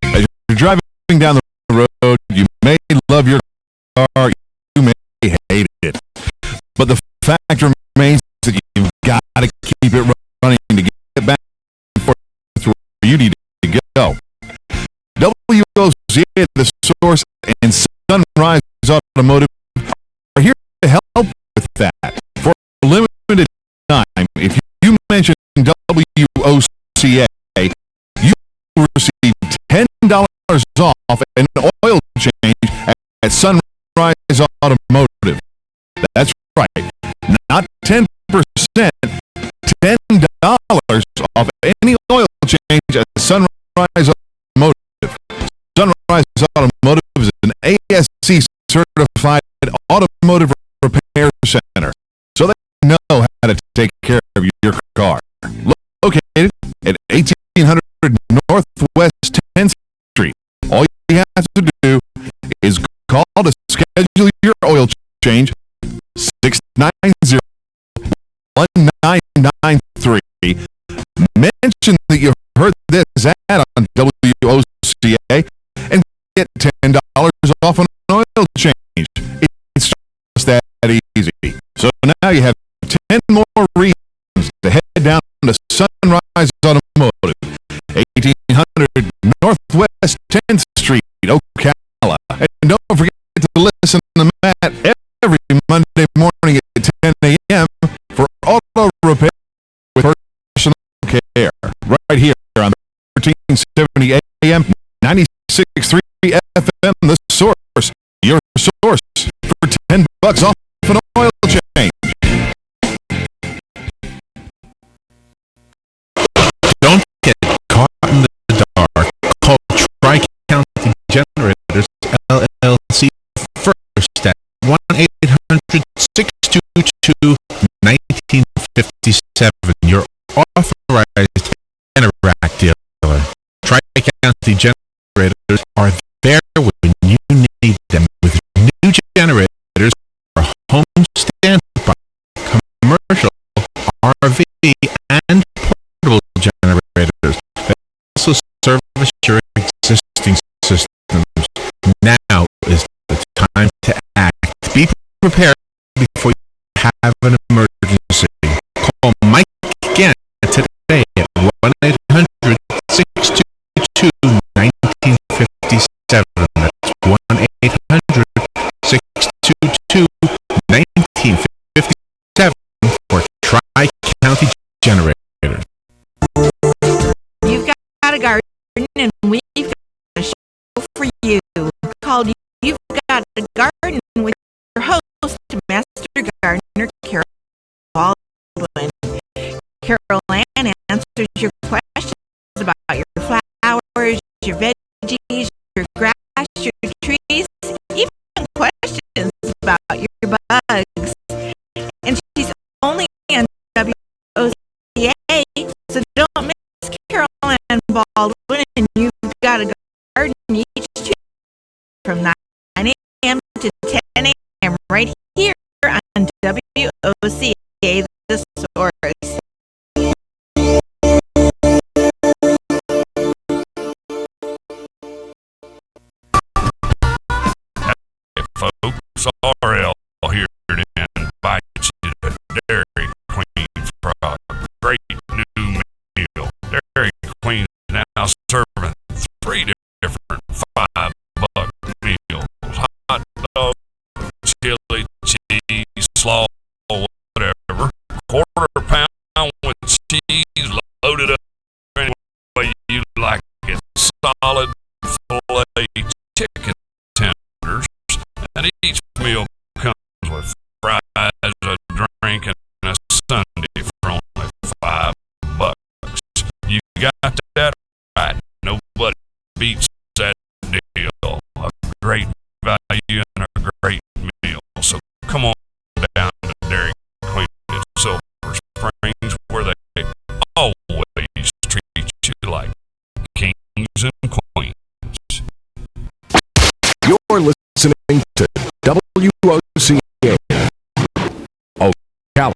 As you're driving down the road, you may love your car, you may hate it. But the fact remains that you've got to keep it running to get back and forth to where you need to go. WOCA, the Source, and Sunrise Automotive are here to help with that. For a limited time, if you mention WOCA, you will receive $10 off an oil change at Sunrise Automotive. That's right, not 10%, $10 off any oil change at Sunrise Automotive. Sunrise Automotive is an ASC certified automotive repair center, so they know how to take care of your car. Located at 1800 Northwest 10th Street. All you have to do is call to schedule your oil change, 690-1993. Mention that you heard this ad on WOCA and get $10 off an oil change. It's just that easy. So now you have 10 more reasons to head down to Sunrise Automotive, 1800 Northwest 10th Street, Ocala. And don't forget to listen to Matt every Monday morning at 10 a.m. for auto repair with personal care. Right here on 1370 a.m., 96.3 FM, The Source, your source for $10 off an oil change. stat 1-800-622-1957. Your authorized Generac dealer. Tri-County generators are there when you need them with new generators for home standby, commercial, RV, and portable generators. They also service your existing systems. Now is the time to act. Be prepared before you have an emergency. Call Mike again today at 1-800-622-1957. That's 1-800-622-1957 for Tri-County Generators. You've got a garden and we've got a show for you called You've Got a Garden with your host, Master Gardener Carol Baldwin. Carol Ann answers your questions about your flowers, your veggies, your grass, your trees, even questions about your bugs. And she's only on WOCA, so don't miss Carol Ann Baldwin and You've Got a Garden each Tuesday from 9 a.m. to 10 a.m. right here on WOCA, The Source. Folks, RL here to invite you to Dairy Queen for a great new meal. Dairy Queen is now serving 3 different $5 meals: hot dog, chili, cheese, slaw, whatever. £1/4 with cheese loaded up any way you like it. Solid filet chicken tenders. And each meal comes with fries, a drink, and a sundae for only $5. You got that right. Nobody beats that deal. A great value and a great meal. So come on down to Dairy Queen at Silver Springs, where they always treat you like kings and queens. You're listening to WOCA. Ocala.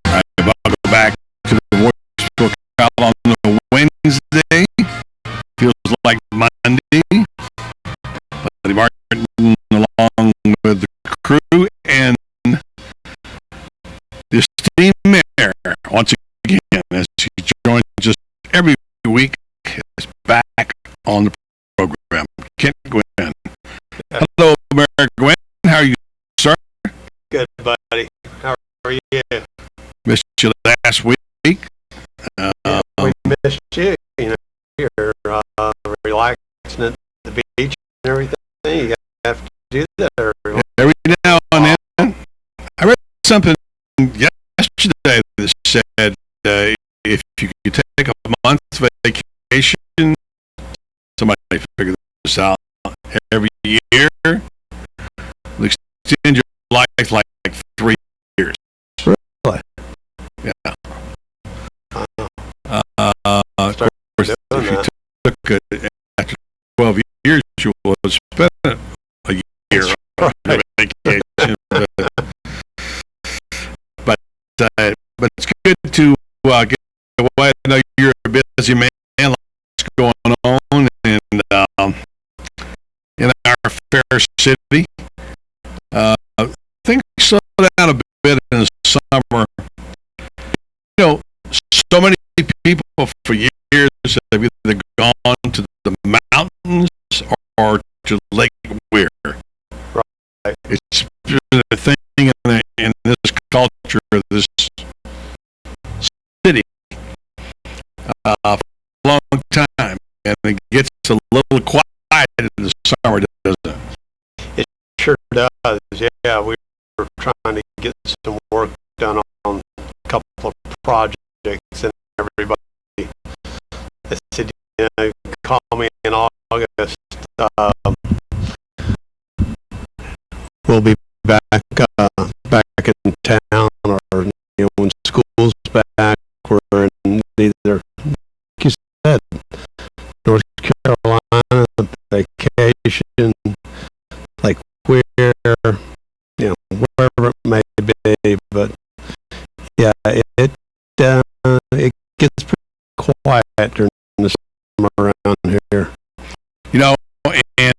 I'll go back to the voice on the Wednesday. Feels like Monday. Buddy Martin along with the crew and the esteemed mayor once again as he joins us every week is back on the program. Kent Gwynn. Hello, Mayor Gwynn. How are you, sir? Good, buddy. How are you? Missed you last week. We missed you. You know, you're relaxing at the beach and everything. You have to do that every now and then. I read something yesterday that said if you could take a month's vacation, somebody figured this out, every year, extend your life like 3 years. Really? Yeah. Of course, if you took it after 12 years, you would spend a year on vacation. But it's good to get away. I know you're a busy man. What's going on in our fair city? Things slow down a bit in the summer. You know, so many people for years have either gone to the mountains or to Lake Weir. Right. It's been a thing in this culture, this city, for a long time. and it gets a little quiet in the summer, doesn't it? It sure does. Yeah, we were trying to get some work done on a couple of projects, and everybody said, you know, call me in August. We'll be back in town, or when school's back. We're in either, like you said, North Carolina vacation, like where, wherever it may be. But yeah, it gets pretty quiet during the summer around here.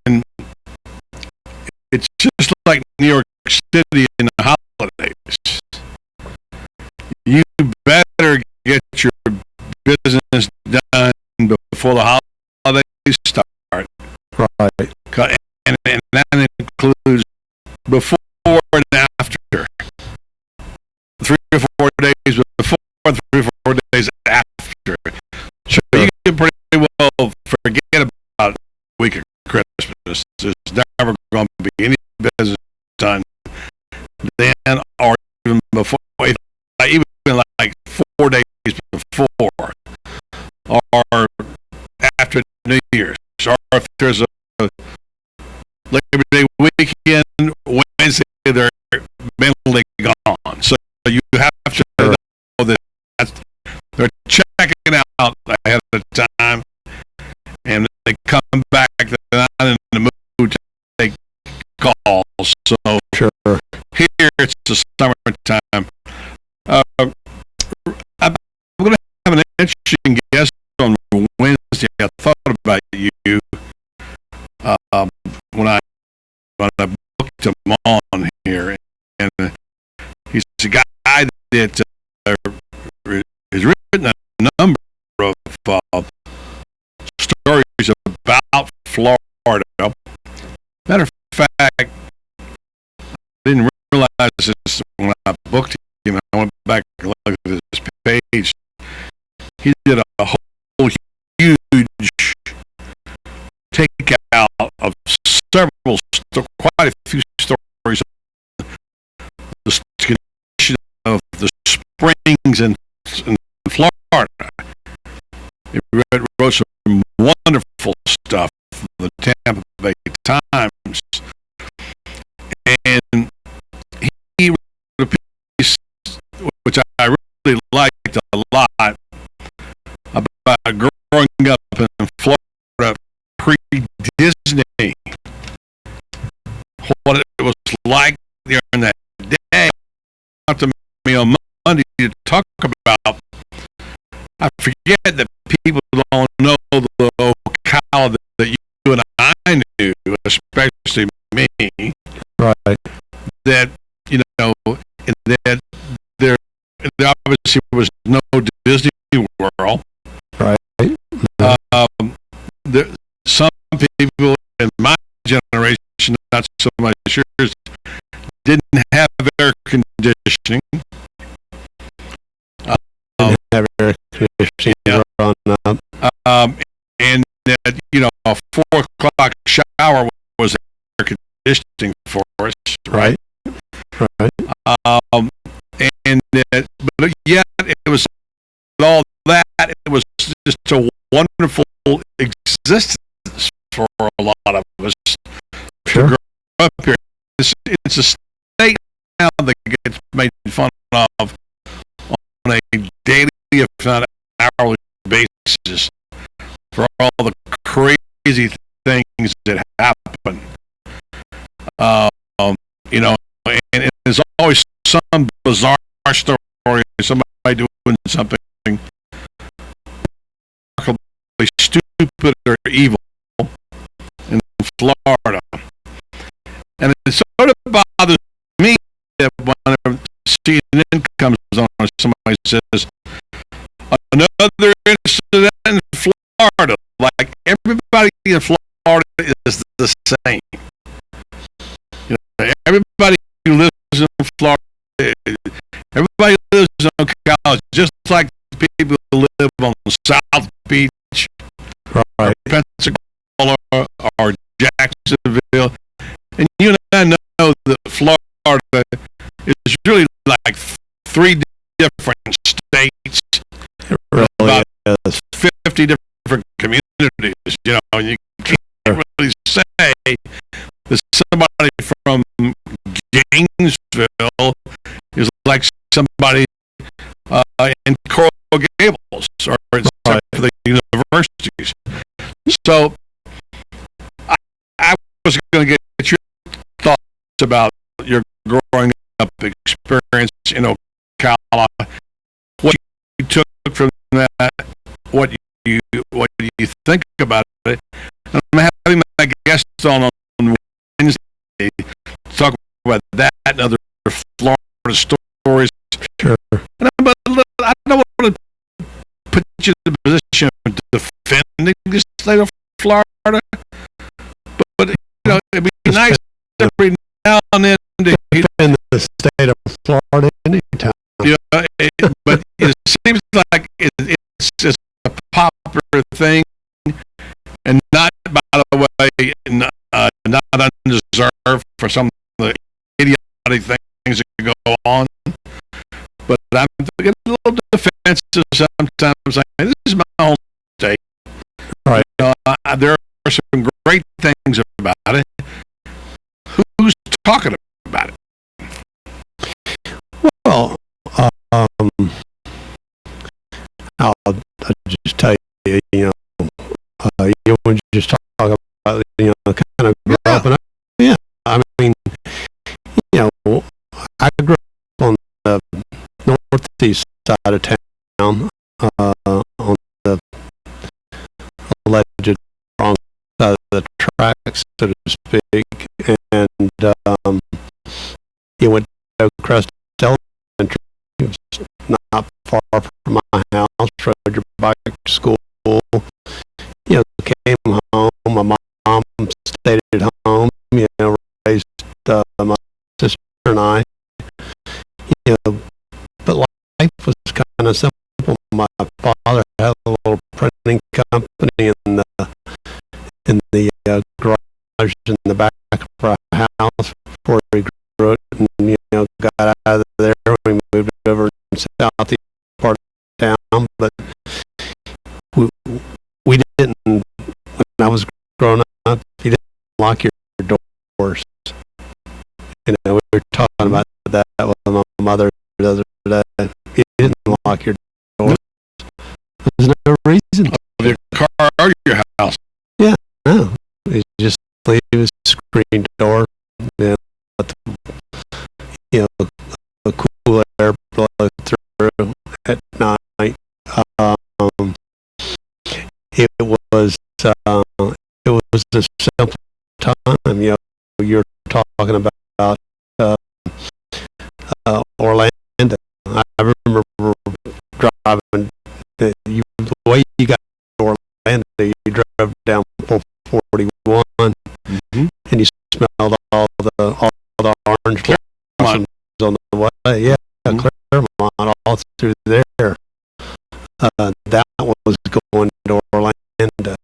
And it's just like New York City in the holidays. You better get your business done before the holidays start. Right. And that includes before and after. 3 or 4 days before, 3 or 4 days after. So you can pretty well forget about a week of Christmas. There's never going to be any business done then, or even before, even like 4 days before, or after New Year's, or if there's a Labor Day weekend, Wednesday, they're mentally gone. So you have to know that they're checking out ahead of time, and they come back, they're not in the mood to take calls. So here it's the summertime. I'm going to have an interesting guest on Wednesday. I thought about you when I booked him on here, and he's a guy that has written a number of stories about Florida. Matter of fact, I didn't realize this when I booked him. I went back and looked at his page. He did a whole huge takeout of quite a few stories of the condition of the springs in Florida. He wrote some wonderful stuff for the Tampa Bay Times, and he wrote a piece which I really liked a lot about growing up in Florida pre-Disney. What it was like during that day. Talked to me on Monday to talk about. I forget that people don't know the ocala that you and I knew, especially me. Right. That that there obviously was no Disney World. Right. Some people in my generation, not so much yours, didn't have air conditioning. Didn't have air conditioning growing up. And that, a 4 o'clock shower was air conditioning for us, right? Right. And that, but yet it was all that. It was just a wonderful existence for a lot of us. Sure. To grow up here. It's a state now that gets made fun of on a daily, if not hourly basis, for all the crazy things that happen. And there's always some bizarre story, somebody doing something remarkably stupid or evil in Florida. And it sort of bothers me that whenever CNN comes on, somebody says, another incident in Florida, like everybody in Florida is the same. Everybody who lives in Florida, everybody lives on college, just like the people who live on South Beach, right, Pensacola or Jacksonville, and you and I know that Florida is really like 3 different states, Really about is. 50 different communities. You know, and you can't really say that somebody from Gainesville is like somebody in Coral Gables, or except for the universities. So I was going to get your thoughts about your growing up experience in Ocala, what you took from that, what you think about it. I'm having my guest on Wednesday to talk about that and other Florida stories. Sure. But I don't want to put you in the position of defending the state of Florida, but you know, it'd be nice every now and then to defend the state of Florida anytime. Yeah, but it seems like it's just a popular thing, and not, by the way, not undeserved for some of the idiotic things that go on. But I'm getting a little defensive sometimes, saying, this is my home state. Right. There are some great things about it. Who's talking about it? Well, I'll just tell you, you would just talk about, kind of growing up. Yeah, I mean, I grew up on the northeast side of town, on the alleged wrong side of the tracks, so to speak, and you went to Crest Elementary. It was not far from my house. Rode your bike to school. Came home. My mom stayed at home. Raised my sister and I. But life was kind of simple. My father had a little printing company in the garage in the back of our house before he grew it, and got out of there. We moved over in southeast part of town, but we didn't. When I was growing up, you didn't lock your doors. We were talking about that with my mother the other day. You didn't lock your doors. There's no reason. Of your car or your house? Yeah, no. You just leave a screen door. Let the cool air blow through at night. It was a simple time. You're talking about Orlando. I remember driving. The way you got to Orlando, you drove down 441, and you smelled all the orange blossoms on the way. Yeah, Claremont, all through there. That was going to Orlando.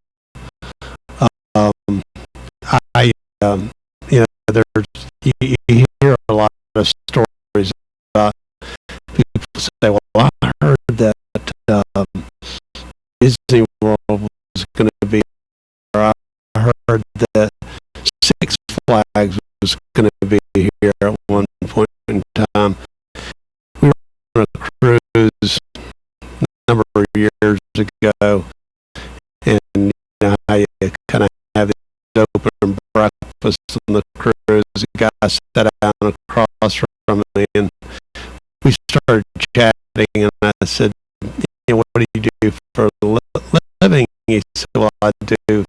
You hear a lot of stories about people say, well, I heard that Disney World was going to be, or I heard that Six Flags was going to be here at one point in time. We were on a cruise a number of years ago, and how you kind of have these open breakfasts on the cruise. The guy sat down across from me, and we started chatting, and I said, what do you do for a living? He said, well, I do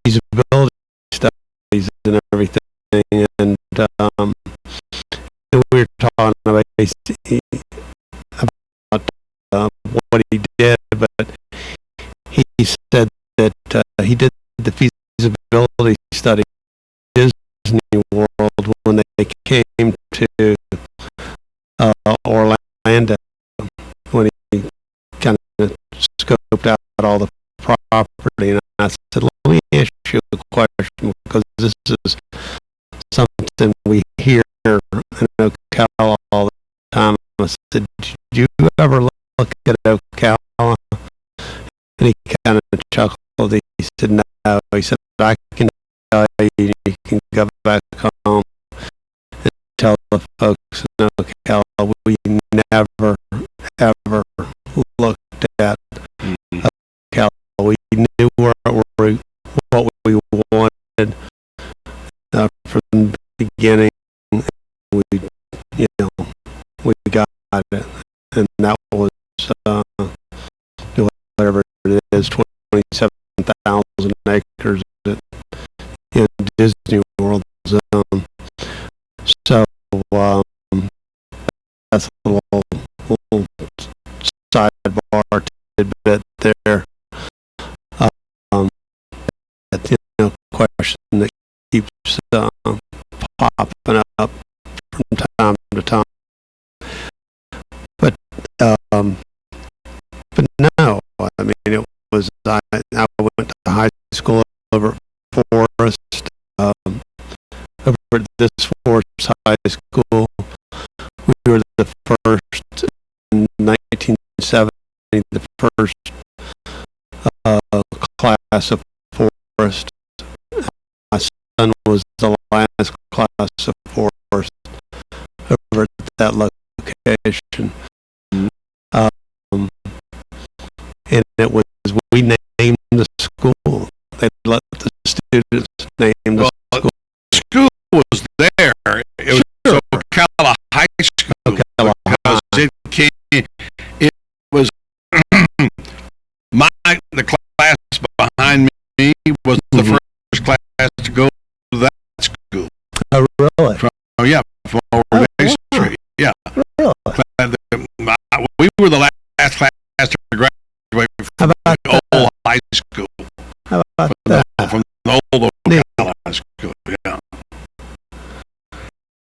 feasibility studies and everything, and we were talking about what he did, but he said that he did the feasibility study at Disney World when they came to Orlando, when he kind of scoped out all the property, and I said, let me ask you a question, because this is something we hear in Ocala all the time. I said, did you ever look at Ocala? And he kind of chuckled. He said, no. He said, I can tell you, you can go back home and tell the folks in Ocala we never, ever looked at Ocala. We knew what we wanted from the beginning. We got it, and that was whatever it is, 27,000 acres in Disney World zone. So that's a little sidebar tidbit there. Question that keeps popping up from time to time. But no, I mean, it was, I went to high school over at Forest, over at this Forest High School. We were the first, in 1970, the first class of Forest. My son was the last class of Forest over at that location. And it was, we named the school. They let the students name the school. School was there. It was Ocala High School. Ocala because High. It was the class behind me was the first class to go to that school. Oh, really? From over Main Street. Yeah. Really? We were the last class to graduate from the old high school. How about that? From the old Ocala High School, yeah.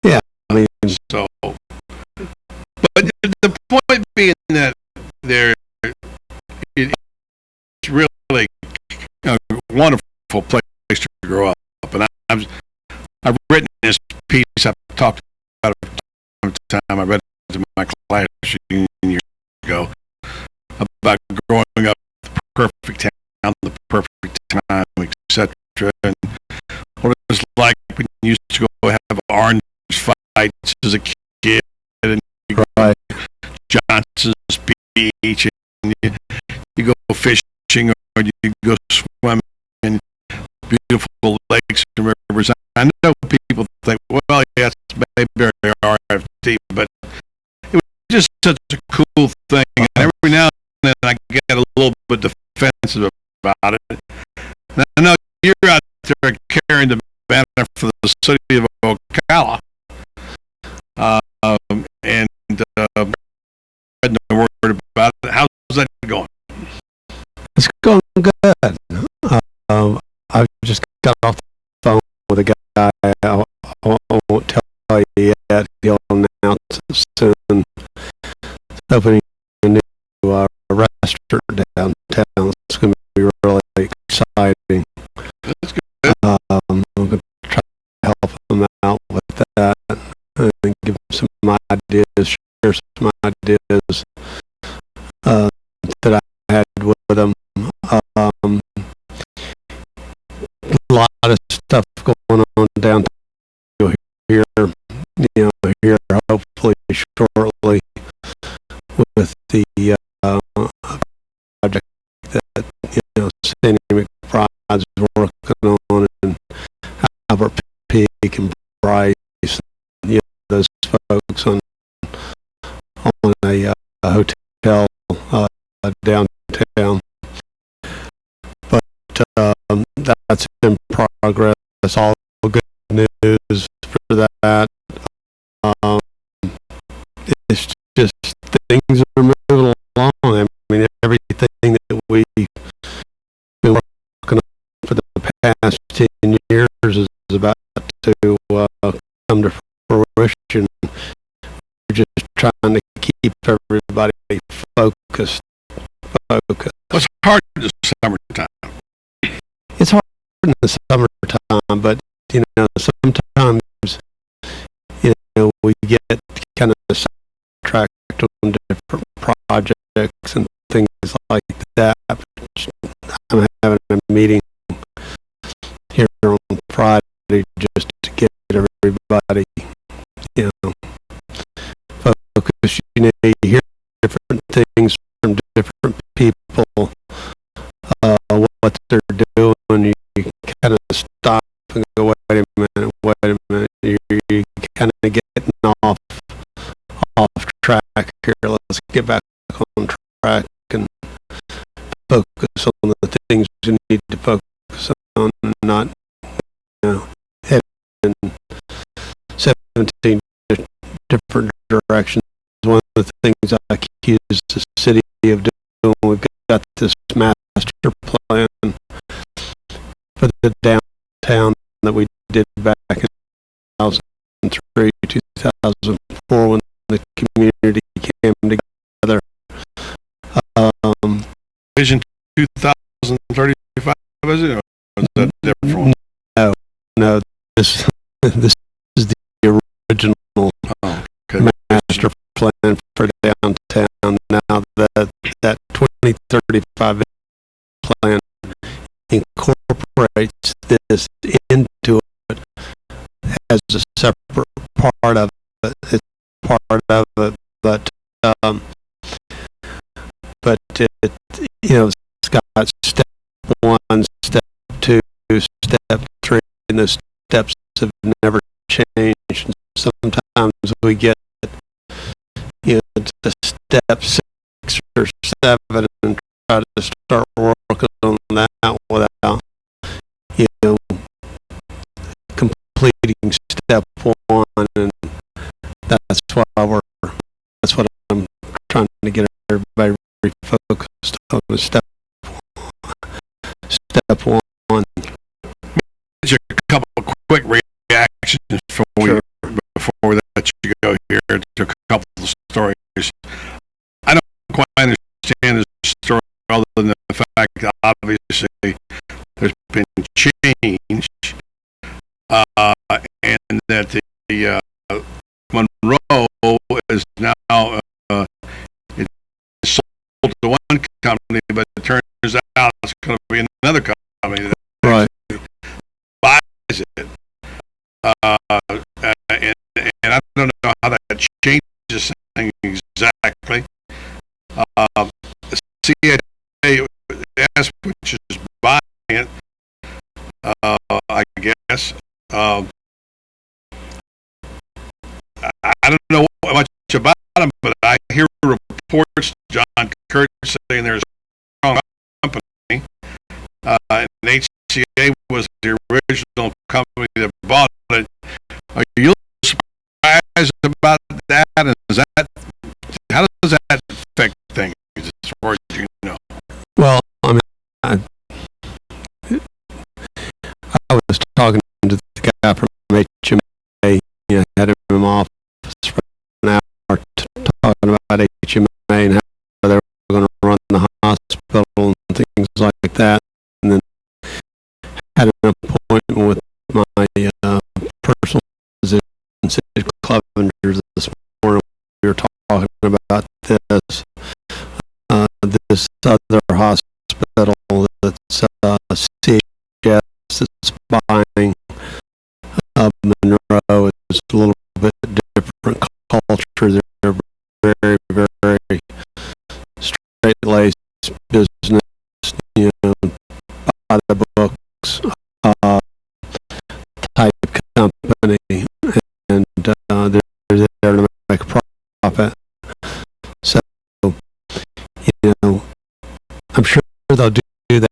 Yeah, I mean, so, but the point being that it's really a wonderful place to grow up. And I've written this piece, I've talked about it from time. I read it to my class years ago about growing up the perfect town, the perfect time, etc. And what it was like when you used to go have orange fights as a kid, and you go to Johnson's Beach, and you go fishing, or you go swimming in beautiful lakes and rivers. I know people think, well, yes, maybe RFT, but it was just such a cool thing. And every now and then I get a little bit defensive about it. And I know you're out there carrying the banner for the city of Ocala, and spreading the word about it. How's that going? It's going good. I've just got off the phone with a guy. I won't tell you yet. He'll announce it soon. It's opening a new restaurant downtown. It's going to be really exciting. That's good. I'm going to try to help him out with that and give him some ideas, share some ideas that I had with him. A lot of stuff going on downtown here, here hopefully shortly with the project that Sandy McBride's working on, and Albert Peak and Bryce, those folks on a hotel downtown. But that's in progress. That's all good news for that. It's just things are moving along. I mean, everything that we've been working on for the past 10 years is about to come to fruition. We're just trying to keep everybody focused. It's hard in the summertime. the summertime, but sometimes we get kind of sidetracked on different projects and things like that. I'm having a meeting here on Friday just to get everybody, focused. You hear different things from different people, what they're doing. You kind of stop and go, wait a minute. You're kind of getting off track here. Let's get back on track and focus on the things you need to focus on, and not head in 17 different directions. One of the things I accuse the city of doing, we've got this master plan for the downtown that we did back in 2003, 2004, when the community came together. Vision 2035, is it? Or is that different? No. This is the original master plan for downtown. Now that 2035 plan incorporates this into it as a separate part of it. It's part of it, but it's got step 1, step 2, step 3, and the steps have never changed. Sometimes we get to step 6 or 7 and try to start working on that without completing step 1, and that's what I'm trying to get everybody refocused on. Step 1. Just a couple of quick reactions before we let you go here to a couple of stories. I don't quite understand this story other than the fact that obviously there's been change, and that the Monroe is now it's sold to one company, but it turns out it's going to be another company that buys it. And I don't know how that changes things exactly. CAS, which is buying it, I guess. I don't know much about them, but I hear reports, John Kurt saying there's a strong company, and HCA was the original company that bought it. Are you surprised about that? And how does that affect things as far as you know? Well, I was talking to the guy from HMA. Had him in my office for an hour talking about HMA and how they were going to run the hospital and things like that. And then had an appointment with my personal physician, Sid Clevenger, this morning. We were talking about this other hospital that's CHS that's buying Monroe. Is a little bit different culture. They're very, very straight-laced business, by the books type company, and they're there to make a profit. So, I'm sure they'll do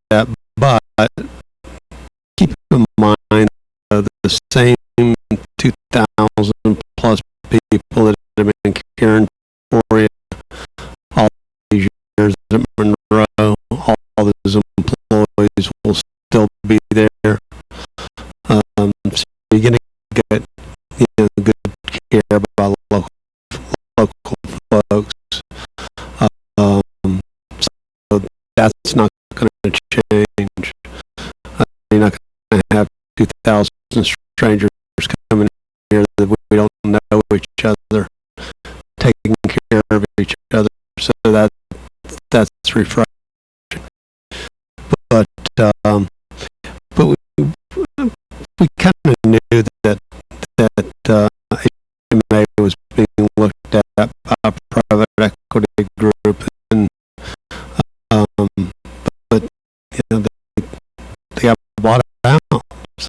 that, but keep in mind the same 2,000 plus people that have been caring for you all these years at Monroe. All those employees will still be there. So you're going to get good care by local folks. So that's not going to change. You're not going to that's refreshing. But we kind of knew that HMA was being looked at by a private equity group, and but you know they got bought out.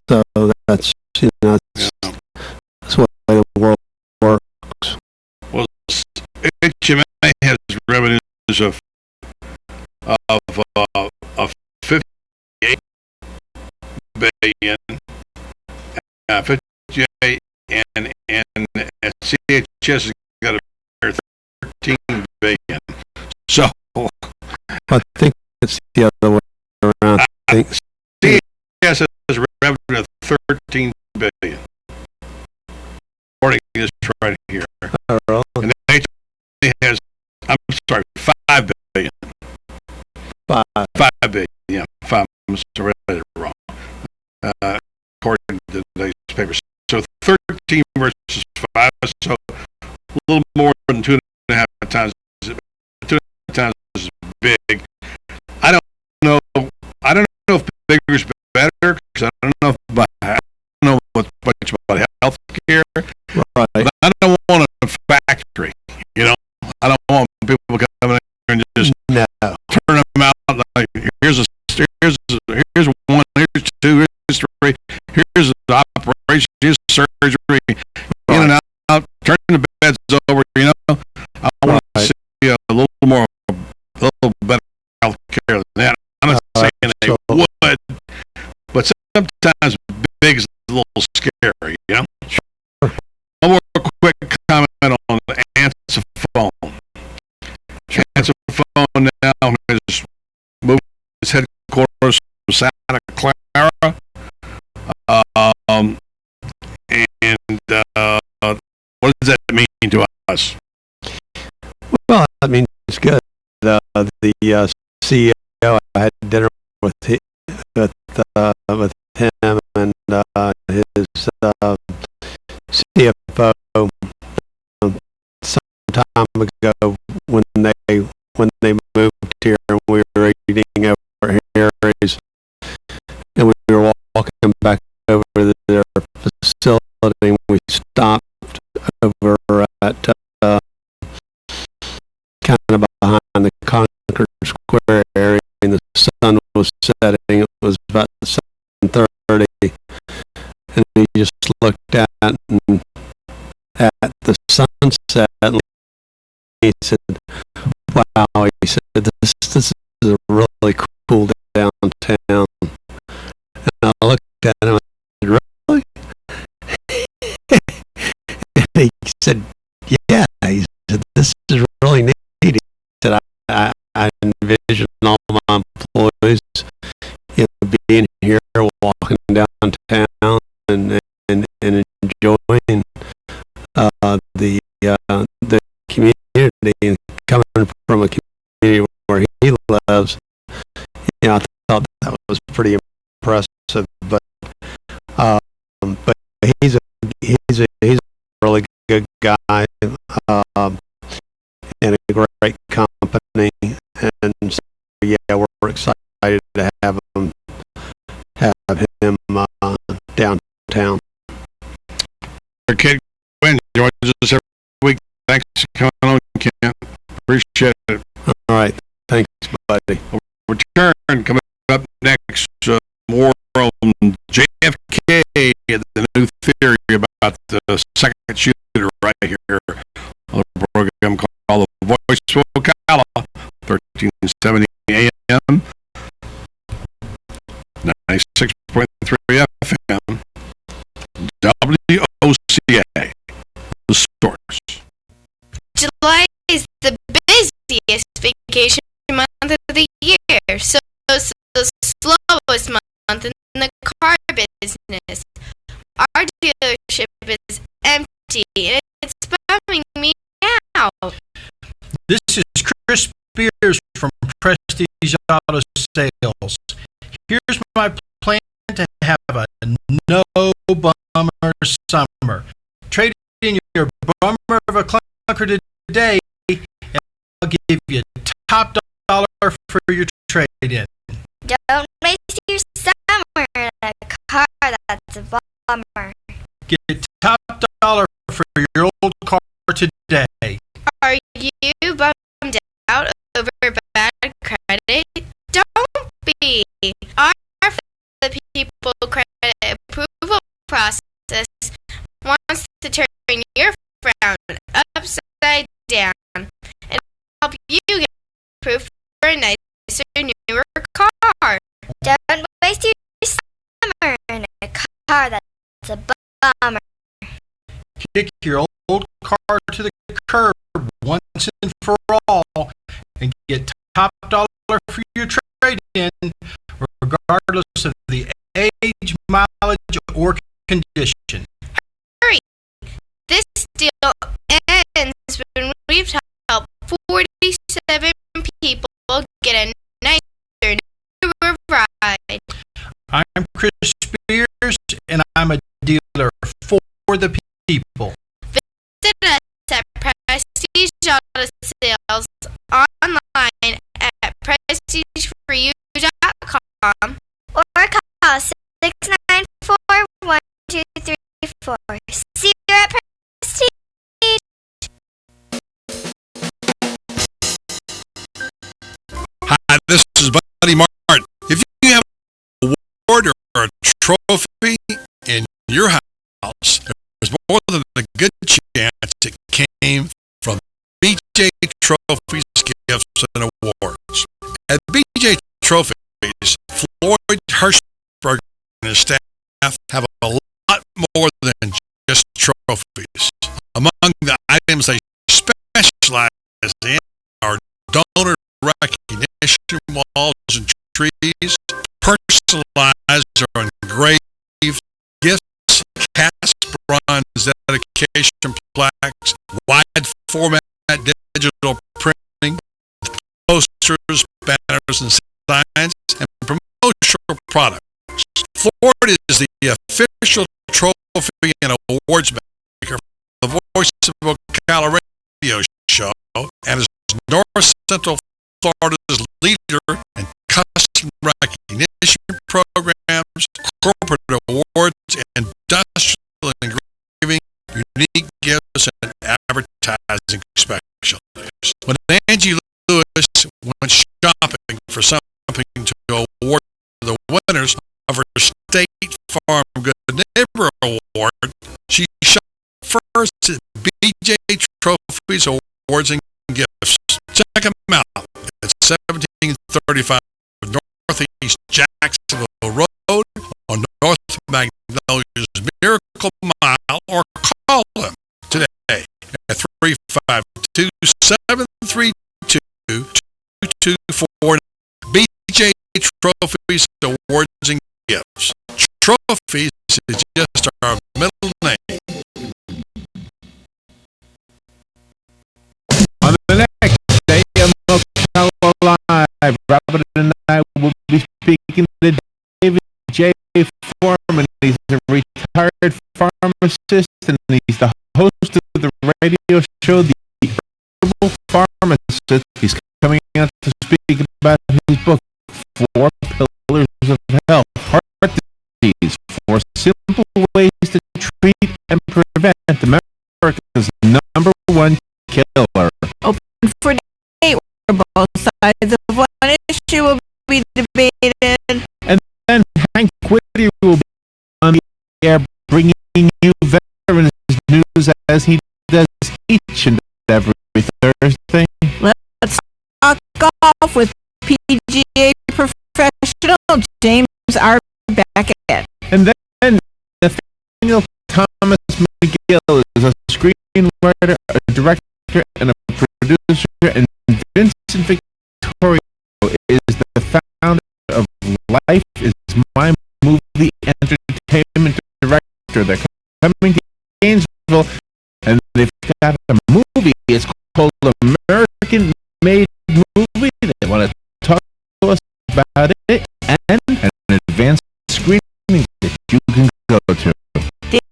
So that's that's what the world works. Well, HMA has revenues of 58 billion, 58, and CHS has got a 13 billion. So I think it's the other way around. I think CHS has revenue of 13 billion. According to this right here. And HMA has, I'm sorry, 5 billion. 5 billion, yeah, 5, I'm read it wrong. According to today's paper. So 13 versus 5, so a little more than 2.5 times. 2.5 times is big. I don't know if bigger is better, because I don't know much about healthcare. Right. But I don't want a factory, you know. I don't want people coming in and just turn them out like here's 1, here's 2, here's 3, here's the operation, here's surgery, in and out, turn the beds over, you know. I want to see a little better health care than that. I'm not saying they would, but sometimes big is a little scary, you know. One more quick comment on the answer phone. Answer phone now has moved its headquarters from Santa Clara. What does that mean to us? Well, I mean, it's good. The CEO, I had dinner with him and his CFO some time ago when they moved here, and we were eating over Harry's, and we were walking back over their facility, and we stopped over at kind of behind the Concord Square area, and the sun was setting. It was about 7:30, and he just looked at the sunset, and he said, "Wow," he said, "this is a really cool downtown." And I looked at him and I said, "Really?" And he said, "Yeah." He said, "This is really neat." He said, I envision all my employees, you know, being here, walking downtown, and enjoying the community, and coming from a community where he lives. You know, I thought that was pretty impressive. But he's a really good guy, and a great company, and so yeah, we're excited to have him downtown. Kid Quinn joins us every week. Thanks for coming on, Kent. Appreciate it. All right, thanks, buddy. Return coming up next. More on JFK, the new theory about the second shooter right here on the program called The Voice of Ocala, 1370 AM, 96.3 FM, WOCA, the source. July is the busiest vacation month of the year, so it's the slowest month in the car business. Our dealership is empty, and it's bumming me out. This is Chris Spears from Prestige Auto Sales. Here's my plan to have a no-bummer summer. Trade in your bummer of a clunker today, and I'll give you top for your trade-in. Don't waste your summer in a car that's a bummer. Get top dollar for your old car today. Are you bummed out over bad credit? Don't be. Our the people credit approval process wants to turn your frown upside down and help you get approved for a nicer, newer car. Don't waste your summer in a car that's a bummer. Kick your old car to the curb once and for all and get top dollar for your trade-in, regardless of the age, mileage, or condition. Hurry! This deal ends when we've helped 47 people get a nicer, newer ride. I'm Chris Spears, and I'm a dealer for the people. Visit us at Prestige Auto Sales online at prestigeforyou.com or call 694-1234. See you at Prestige. Hi, this is Buddy Martin. If you have an award or a trophy in your house, there's more than a good chance it came from BJ Trophies, Gifts, and Awards. At BJ Trophies, Floyd Hirschberg and his staff have a lot more than just trophies. Among the items they specialize in are donor recognition walls and trees, personalized or engraved gifts, cast bronze dedication plaques, wide format digital printing, posters, banners, and signs, and promotional products. Ford is the official trophy and awards maker for the Voice of Ocala radio show and is North Central Florida's leader in custom recognition programs, corporate awards, industrial engraving, unique gifts, and advertising specialties. When Angie Lewis went shopping for something to award the winners of her State Farm Good Neighbor Award, she shopped first at BJ Trophies Awards and Gifts. Check them out at 1735 Northeast Jacksonville Road on North Magnolia's Miracle Mile, or call them today at 352-732-2249. BJ Trophies Awards and Gifts. Trophies is just our middle name. On the next day of Ocala Live, Robert and I will be speaking to David J. Foreman. He's a retired pharmacist, and he's the host of the radio show, The Herbal Pharmacist. He's coming out to speak about his book, 4 Pillars of Health, Heart Disease, 4 Simple Ways to Treat and Prevent America's #1 killer. Open for debate where both sides of one issue will be debated. And then Hank Whitty will be on the air bringing you veterans news as he does each and every Thursday. Let's talk golf with PGA professional James R. Beckett. And then Nathaniel Thomas McGill is a screenwriter, a director, and a producer, and Vincent Victorio is the founder of Life is My Movie Entertainment Director. They're coming to Gainesville, and they've got a movie. It's called American Made Movie. They want to talk to us about it and an advanced screening that you can go to.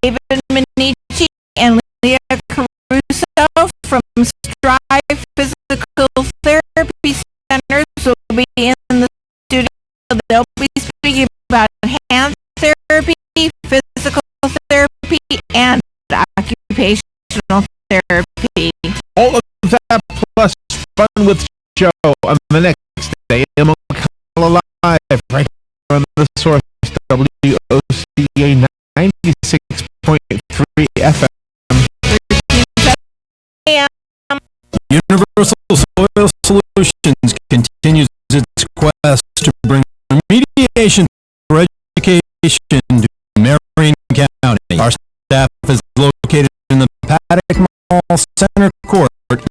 David Minichi and Leah Caruso from Strive Physical Therapy Centers will Run with Joe on the next day in Ocala Live, right here on the Source, WOCA 96.3 FM. Universal Soil Solutions continues its quest to bring remediation for education to Marion County. Our staff is located in the Paddock Mall Center Court, ready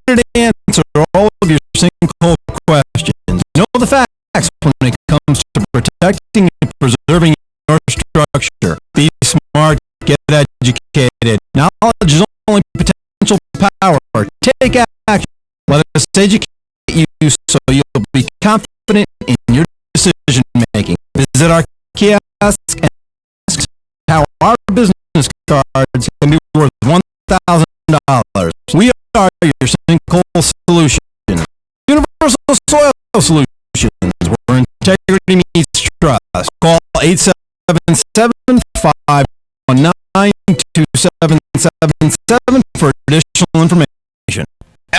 to answer all of your sinkhole questions. Know the facts when it comes to protecting and preserving your structure. Be smart, get educated. Knowledge is only potential power. Take action. Let us educate you so you'll be confident in your decision making. Visit our kiosk and ask how our business cards can be worth $1,000. We are your sinkhole solution. Universal Soil Solutions, where integrity meets trust. Call 877-519-2777 for additional information.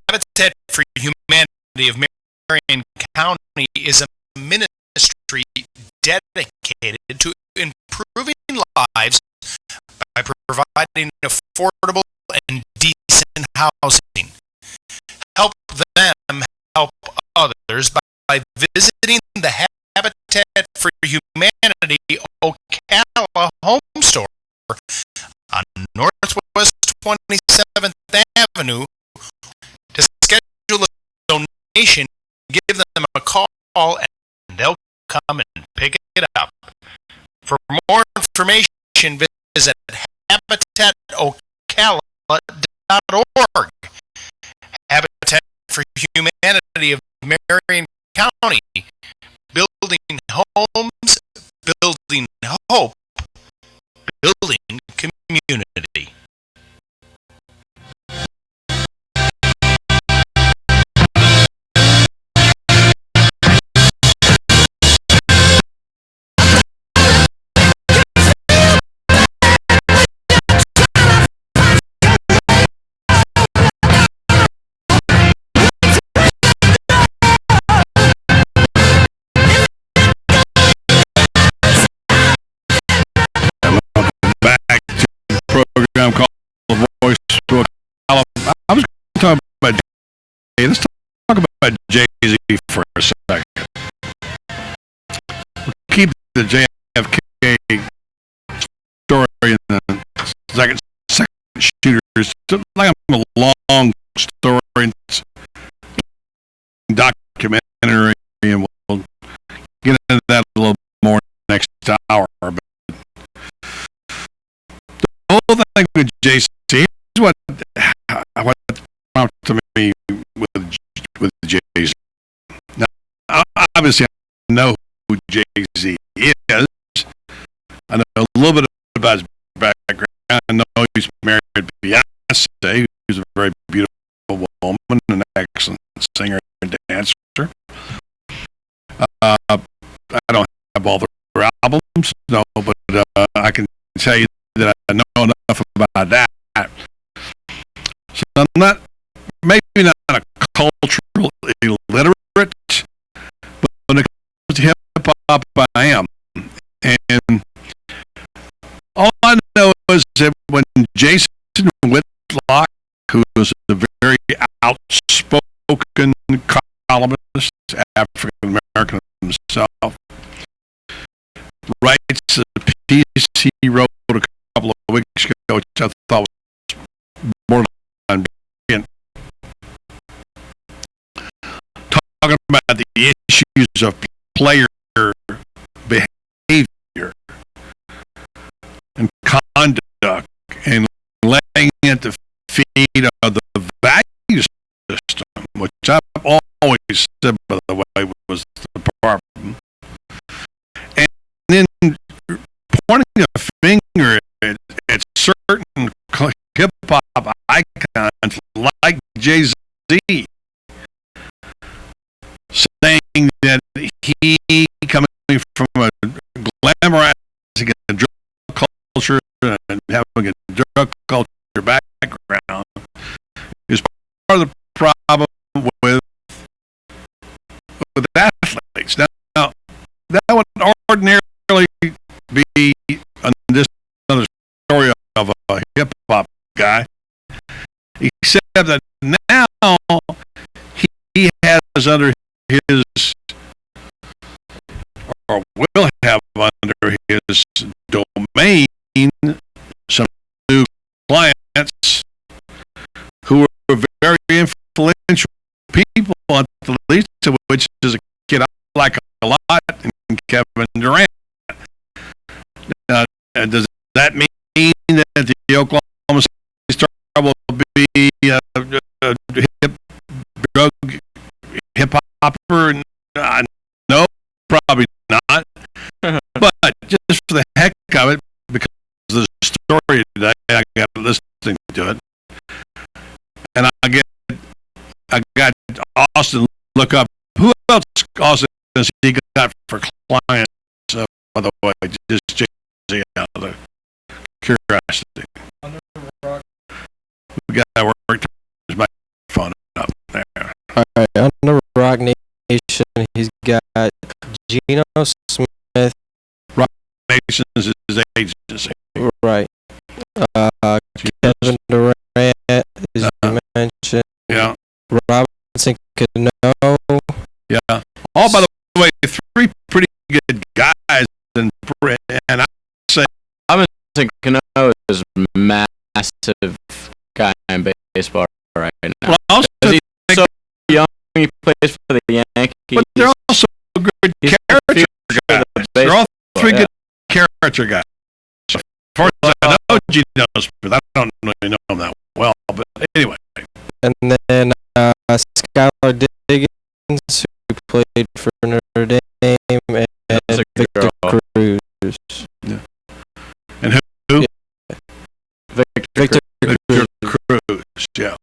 Habitat for Humanity of Marion County is a ministry dedicated to improving lives by providing affordable and decent housing. Help them help others by visiting the Habitat for Humanity Ocala home store on Northwest 27th Avenue. To schedule a donation, give them a call and they'll come and pick it up. For more information, visit habitatocala.org. Habitat for Humanity of Marion County, building homes, building hope, building community. Program called The Voice to Ocala. I was going to talk about Jay. Let's talk about Jay-Z for a second. We'll keep the JFK story in the second shooters. Like a long story, documentary, and we'll get into that a little more next hour. But the whole thing with JC is what prompted me with Jay-Z. Now, obviously, I know who Jay-Z is. I know a little bit about his background. I know he's married to Beyonce, who's a very beautiful woman, an excellent singer and dancer. I don't have all their albums, no, but I can tell you that I know enough about that. So I'm not, maybe not a cultural illiterate, but when it comes to hip-hop, I am. And all I know is that when Jason Whitlock, who was a very outspoken columnist, African-American himself, writes a piece he wrote a couple of weeks ago, which I thought was borderline brilliant, talking about the issues of player behavior and conduct and laying at the feet of the value system, which I've always said, by the way, was the problem. And then pointing a finger at certain hip-hop icons like Jay-Z, saying that he, coming from a glamorizing a drug culture and having a drug culture background, is part of the problem with be this another story of a hip hop guy, except that now he has under his, or will have under his domain, some new clients who are very influential people, not the least of which is a kid I like a lot, and Kevin Durant. Does that mean that the Oklahoma City Star will be a hip hopper? No, probably not. But just for the heck of it, because of the story today, I got listening to it, and I got Austin look up who else Austin has he got for clients. By the way, just out of the curiosity. We got to work his microphone up there. All right, on the Rock Nation, he's got Geno Smith. Rock Nation is his agency. Right. Kevin Durant, as you mentioned. Yeah. Robinson Cano. Yeah. All, by the way, three pretty good guys, and I say Robinson Cano is a massive guy in baseball right now. Well, also he's so young, he plays for the Yankees. But they're also good character guys. They're all three good character guys. So, as far as I know, Geno Smith, I don't really know him that well, but anyway. And then Skylar Diggins, who played for Notre Dame, and Victor Cruz. Yeah. And who? Yeah. Victor Cruz. Yeah.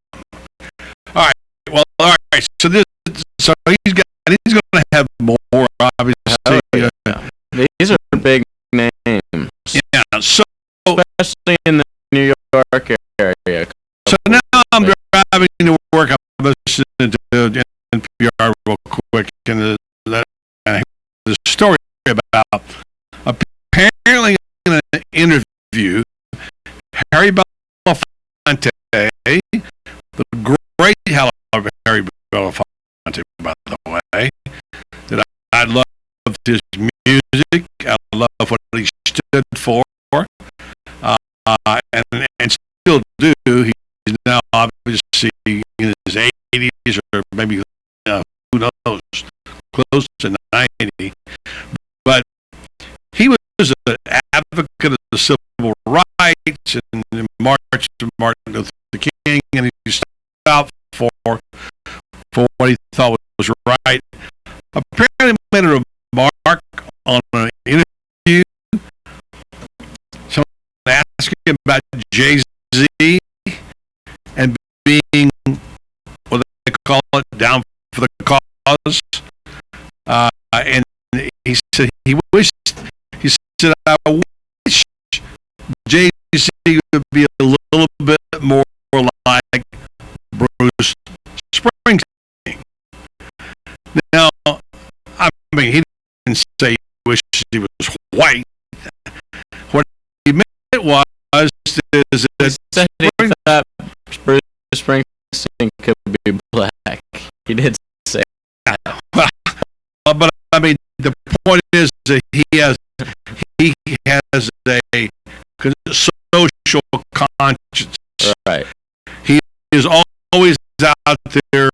All right. Well, all right. So he's going to have more, obviously. These are big names. Yeah. So especially in the New York area. So now I'm driving to work. I'm listening to NPR real quick, and the story about apparently in an interview, Harry Belafonte, the great Harry Belafonte, by the way, that I loved his music, I love what he stood for, and still do. He's now obviously in his 80s, or maybe who knows, close to 90. But he was an advocate of the civil rights and marched to Martin Luther King, and he stood out for what he thought was right. Apparently made a remark on an interview. Someone asked him about Jay-Z and being, what they call it, down for the cause. And he said he said, I wish Jay-Z would be a little bit more like Bruce Springsteen. Now, I mean, he didn't say he wished he was white. What he meant was is that he thought Bruce Springsteen could be black. He did say that. But I mean, the point is that he has a social conscience. Right. He is always out there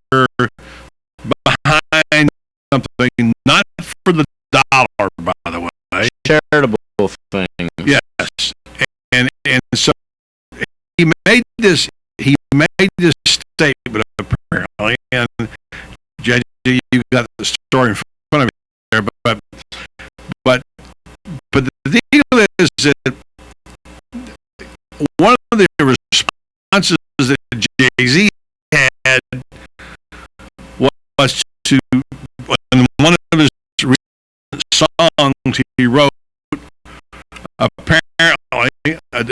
behind something, not for the dollar, by the way. Charitable thing. Yes. And so he made this statement apparently, and JJ, you got the story in front of you there, but the deal is that one of the responses that Jay-Z had was to, in one of his recent songs he wrote, apparently a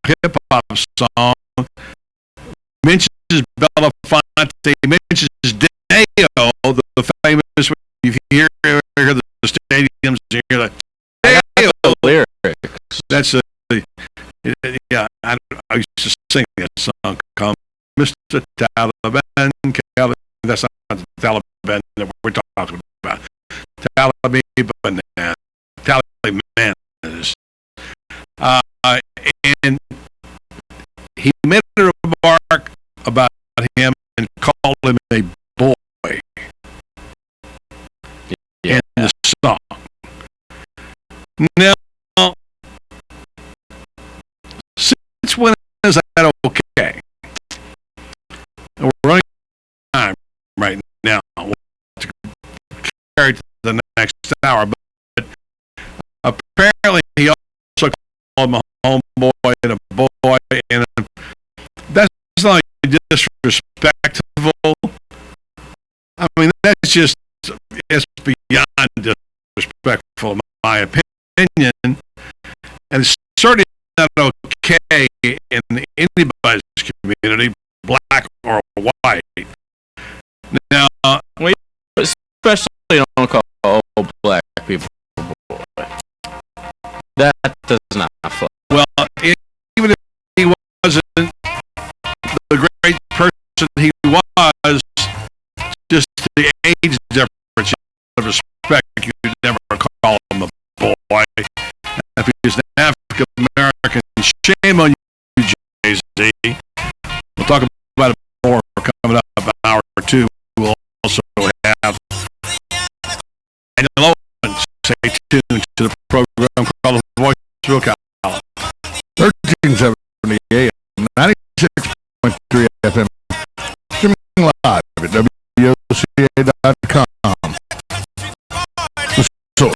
hip-hop song, mentions Belafonte, mentions Deo, the famous, if you hear the stadiums, you hear like, the lyrics. That's the yeah. I used to sing that song called Mr. Taliban. That's not the Taliban that we're talking about. Taliban, Taliban is. And he made a remark about him and called him a boy in the song. Now, since when is that okay? We're running out of time right now. We'll have to carry it to the next hour, but apparently he also called him a homeboy and a boy, and that's not disrespectful. I mean, that's just, it's beyond disrespectful in my opinion, and it's certainly not okay in anybody's community, black or white. Now, we especially don't call all black people boy. That does not fly. Well, even if he wasn't the great person he was, just the age difference of respect, you never call him a boy. If he's an African American, shame on you, Jay-Z. We'll talk about it more coming up an hour or two. We'll also have and stay tuned to the program called The Voice of Ocala. 1378, 96.3 FM. Streaming live at WOCA.com. So,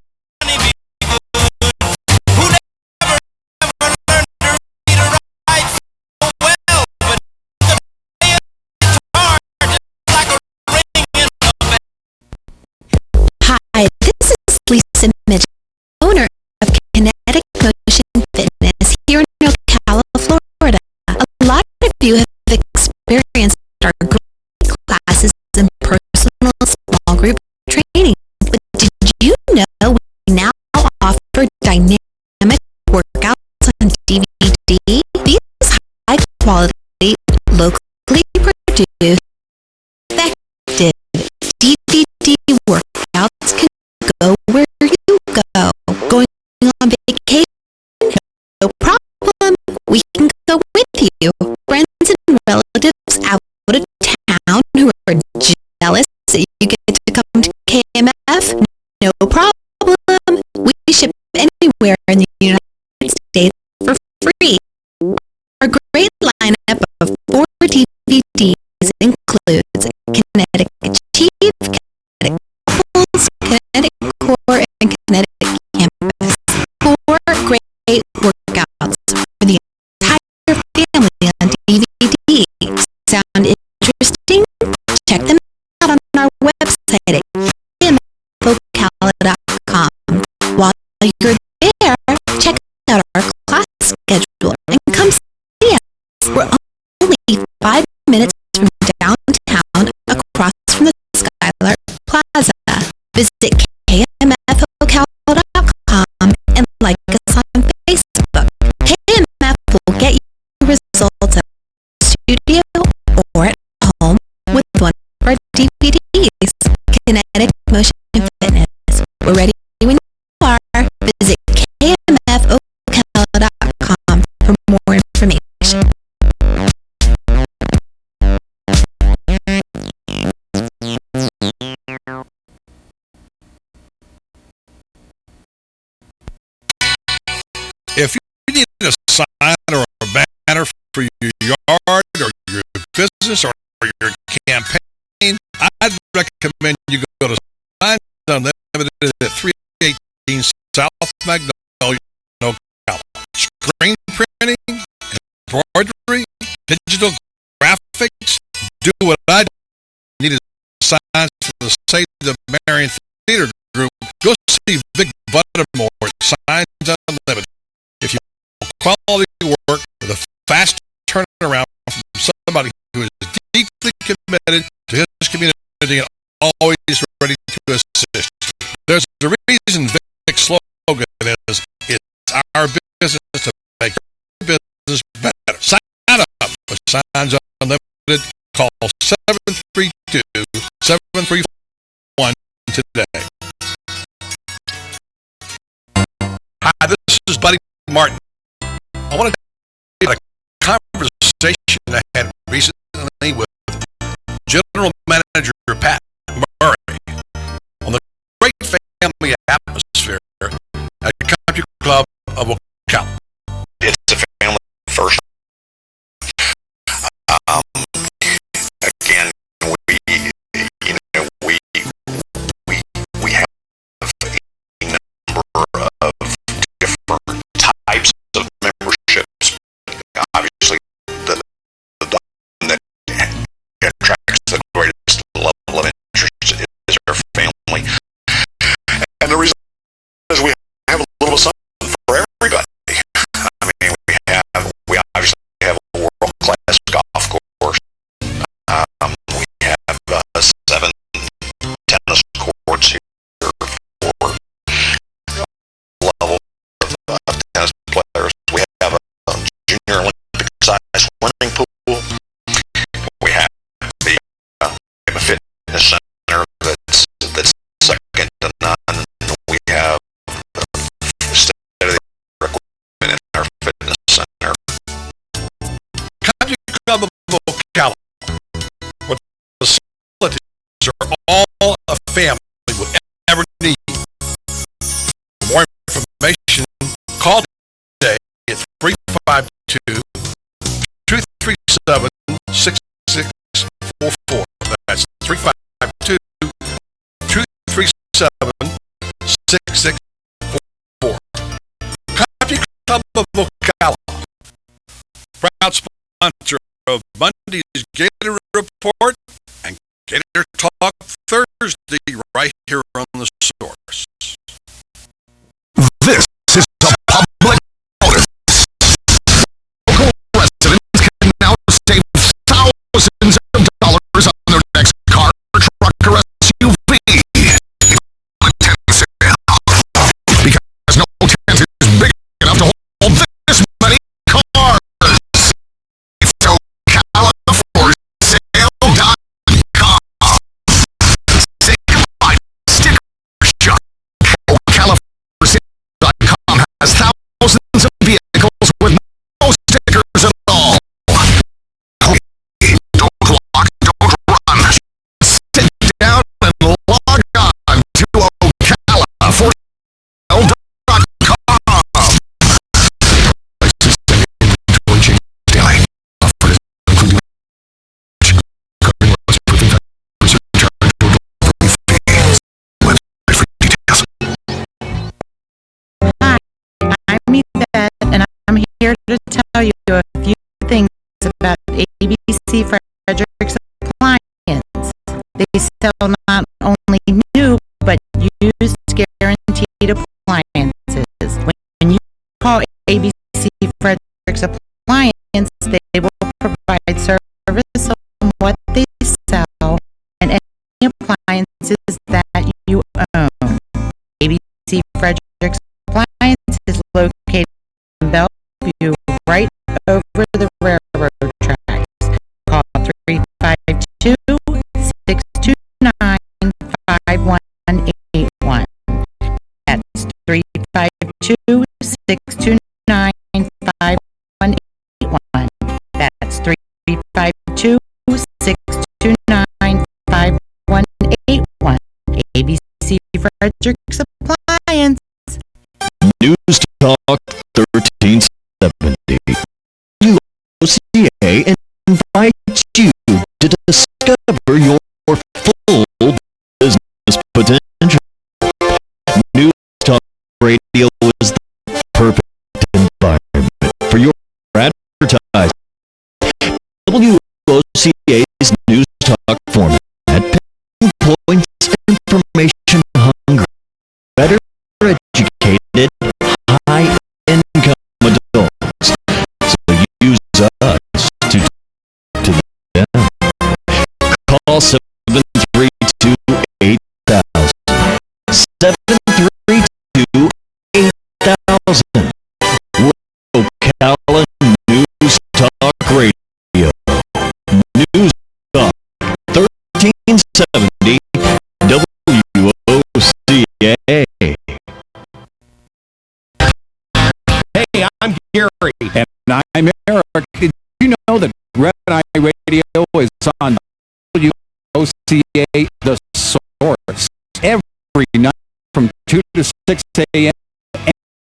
Hi, this is Lisa Mitchell, owner of Kinetic Motion Fitness here in Ocala, Florida. A lot of you have experienced our great classes in personal small group training. But did you know we now offer dynamic workouts on DVD? These high quality, locally produced, effective DVD workouts can go where you go. Going on vacation? No problem. We can go with you. Friends and relatives out of town who are jealous that you get to come to KMF? No problem. We ship anywhere in the United States for free. Our great lineup of 4 DVDs includes Kinetic Achieve, Kinetic Pulse, Kinetic Core, and Kinetic Campus. 4 great workouts for the entire family on DVD. Sound interesting? Check them out on our website at ocala.com. While you're there, check out our class schedule and come see us. We're only 5 minutes from downtown across from the Skylar Plaza. Visit kmfocala.com and like us on Facebook. KMF will get you results at the studio or at home with one of our DVDs. Kinetic Motion Fitness. We're ready when you are. Visit kmfocala.com for more information. if you need a sign or a banner for your yard or your business or your campaign, I'd recommend you go to Signs Unlimited at 318 South Magnolia, Ocala. Screen printing, embroidery, digital graphics, do what I do. Needed signs for the Save the Marion Theater Group. Go see Vic Buttermore at Signs Unlimited. If you want quality work with a fast turnaround from somebody who is deeply committed to his community and always ready to assist. There's a reason Vic's slogan is Call 732-7341 today. Hi, this is Buddy Martin. I want to tell you about a conversation I had recently with General Manager Pat Murray on the great family atmosphere at Country Club of Ocala. It's a family first. Again, we have a number of different types of memberships. Obviously, the one that attracts the greatest level of interest is our family. And the reason is we have a little something for everybody. I mean, we obviously have a world-class golf course. We have 7 tennis courts here for level of tennis players. We have a junior Olympic-sized swimming pool. We have a fitness center that's second to none. We have state-of-the-art equipment in our fitness center. Country Club of Ocala, where the facilities are all a family would ever need. For more information, call today at 352-237-6644. That's 352-237-6644. Country Club of Ocala, proud sponsor of Monday's Gator Report and Gator Talk Thursday right here on the Source. This is a public notice. Local residents can now save thousands of dollars on their next car, truck, or SUV. Because no tent is big enough to hold this many cars. It's ocala for sale.com. Say goodbye to sticker shock. Ocala for sale.com has thousands of vehicles with no stickers at all. Don't walk, don't run. Sit down and log on to ocala for sale.com. Places and inventory change daily. Offers including covering less proving factors or charge or delivery fees. Website for details. Hi, I'm Yvette, and I'm here to tell you a few things about ABC Frederick's Appliance. They sell not only new, but used guaranteed appliances. When you call ABC Frederick's Appliance, they will provide service on what they sell and any appliances that you own. ABC Frederick's Appliance is located in Bellevue, right over the railroad tracks. Call 352-629-5181. That's 352-629-5181. That's 352-629-5181. ABC Frederick's Appliance. News Talk 1370. WOCA invites you to discover your full business potential. News Talk Radio is the perfect environment for your advertising. WOCA's News Talk format pinpoints information hungry, better educated, high-income adults. So use us to them. Call 732-8000. 732-8000. Ocala News Talk Radio. News I'm Gary. And I'm Eric. Did you know that Red Eye Radio is on WOCA The Source every night from 2 to 6 a.m.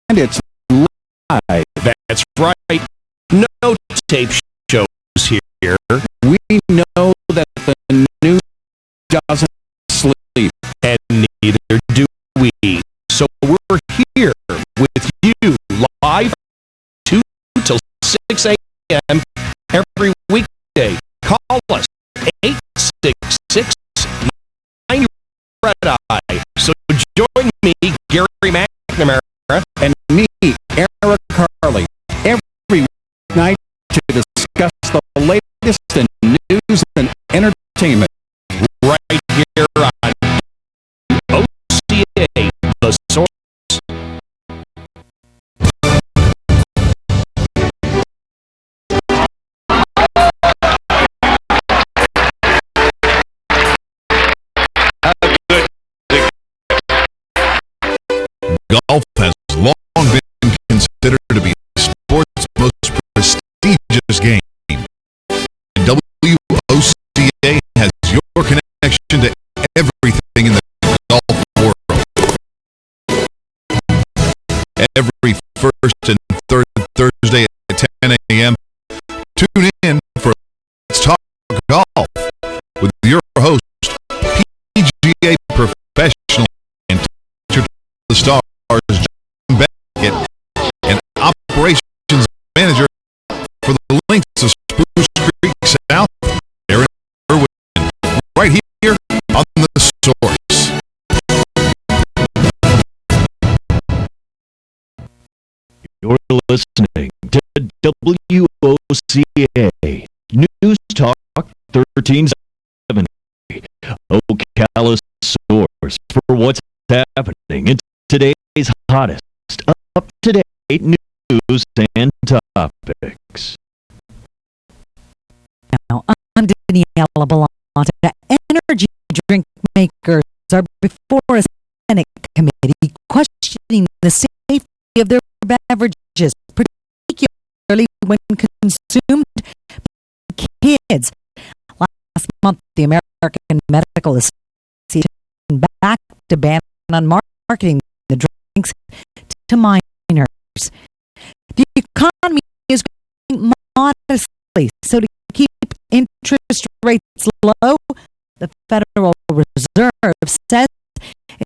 and it's live. That's right. No tape shows here. We know that the news doesn't sleep, and neither do we. So we're here with you live 2 till 6 a.m. every weekday. Call us 866-9 Red Eye. So join me, Gary McNamara, and me, Eric Carley, every night to discuss the latest in news and entertainment right here on OCA, The Source. Golf has long been considered to be sport's most prestigious game. And WOCA has your connection to everything in the golf world. Every first and third Thursday at 10 a.m., tune in for Let's Talk Golf with your host, PGA professional and teacher to the stars, John Beckett, and operations manager for the Links of Spruce Creek South, Aaron Irwin, right here on The Source. You're listening to WOCA News Talk 1370, Ocala source for what's happening in today's hottest, up-to-date news and topics. Now, I'm Daniela Belanta. Energy drink makers are before a Senate committee questioning the safety of their beverages, particularly when consumed by kids. Last month, the American Medical Association backed a ban on marketing the drinks to minors. The economy is growing modestly, so to keep interest rates low, the Federal Reserve says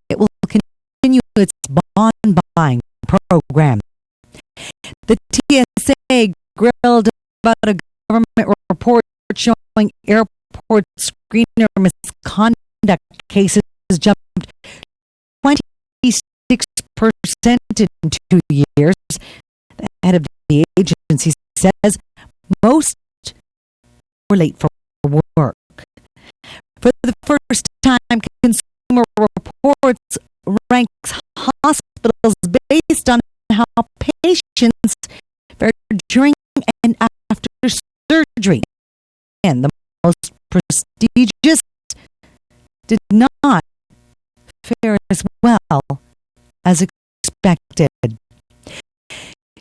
it will continue its bond buying program. The TSA grilled about a government report showing airport screener misconduct cases jumped 26% in 2 years. The head of the agency says most were late for work. For the first time, Consumer Reports ranks hospitals based on how patients fare during and after surgery. And the most prestigious did not fare as well as expected.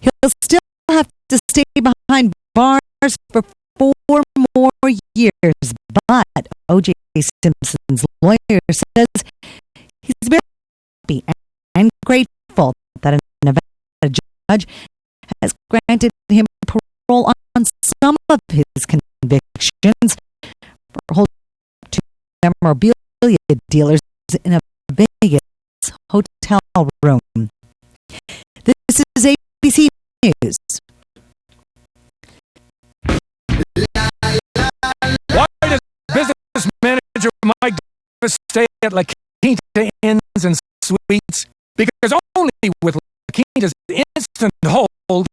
He'll still have to stay behind bars for 4 more years, but O.J. Simpson's lawyer says he's very happy and grateful that a Nevada judge has granted him parole on some of his convictions for holding two memorabilia dealers in a Vegas hotel room. This is ABC News. Why does business manager Mike Davis stay at La Quinta Inns and Suites? Because only with La Quinta's instant hold,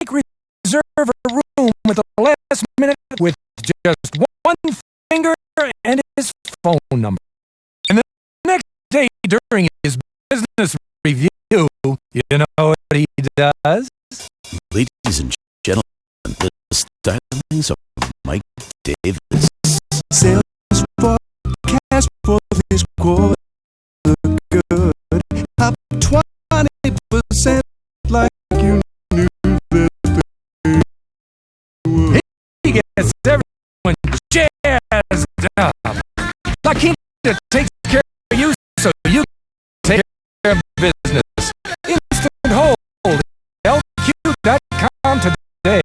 Mike reserve a room with the last minute with just one finger and his phone number. And the next day during his business review, you know what he does? Ladies and gentlemen, the stylings of Mike Davis. Sales forecast for this quarter good. Up 20% like you knew. gets everyone jazzed up. Like he takes care of you so you take care of business. Instant hold. LQ.com today.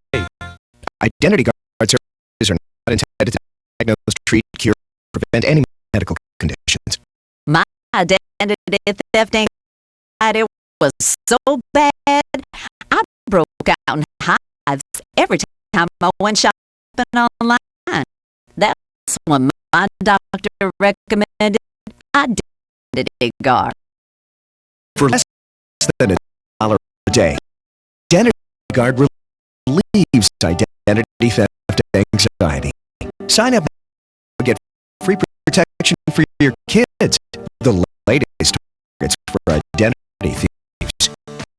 Identity card services are not intended to diagnose, treat, cure, or prevent any medical conditions. My identity theft anxiety was so bad, I broke out in hives every time I went shopping online. That's when my doctor recommended Identity Guard. For less than $1 a day, Identity Guard relieves identity theft anxiety. Sign up and get free protection for your kids. The latest targets for identity thieves.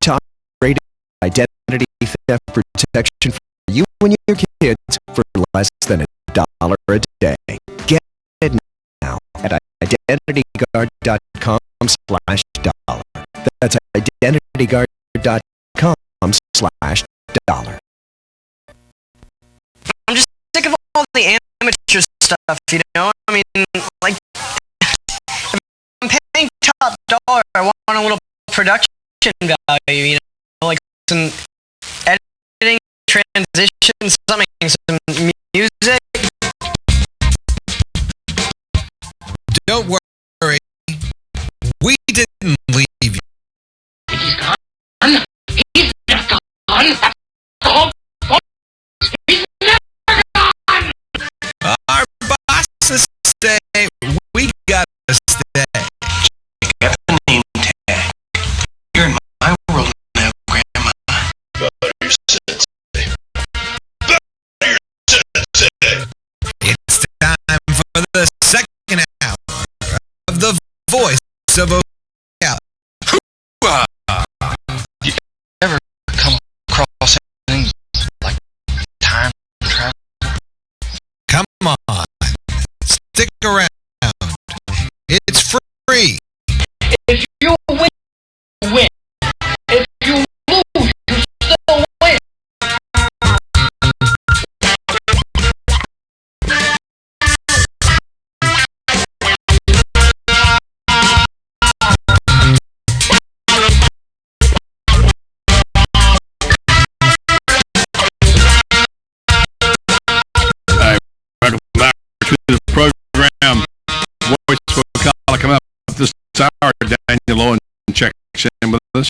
Top-rated identity theft protection for you and your kids for less than $1 a day. Get it now at identityguard.com/dollar. That's identityguard.com/dollar. I'm just sick of all the amateur stuff, you know? I mean, like, if I'm paying top dollar, I want a little production value, you know? Like some editing, transitions, something, some music. Don't worry. We didn't leave you. He's gone. He's just gone. Oh, he's never gone. Our bosses stay. We gotta stay. Pick up the name tag. You're in my world now, Grandma. Butter sensei. Butter sensei. It's time for the second hour of the voice of ocala. You ever come across anything like time travel? Come on. Stick around. It's free. If you win, win. If you lose, you still win. Welcome back to the program. Voice of ocala coming up this hour. Daniel Owen checks in with us.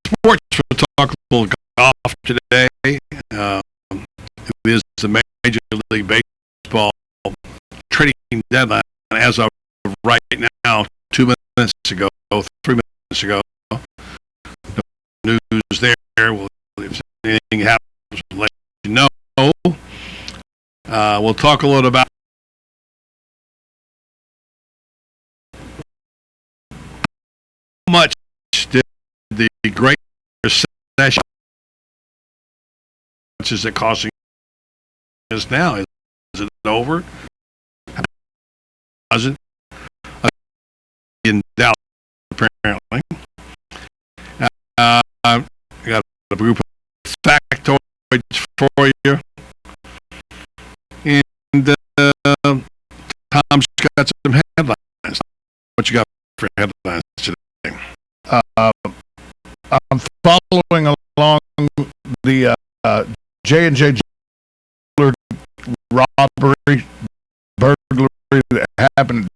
Sports, we'll talk a little golf today. It is the Major League Baseball trading deadline as of right now, 2 minutes ago, 3 minutes ago. No news there. Well, if anything happens, we'll let you know. We'll talk a little about how much did the Great Recession, how much is it costing us now? Is it over? Doesn't in Dallas apparently. I got a group of factoids for you. And Tom's got some headlines. What you got for headlines today? I'm following along the J&J Jeweler robbery, burglary that happened at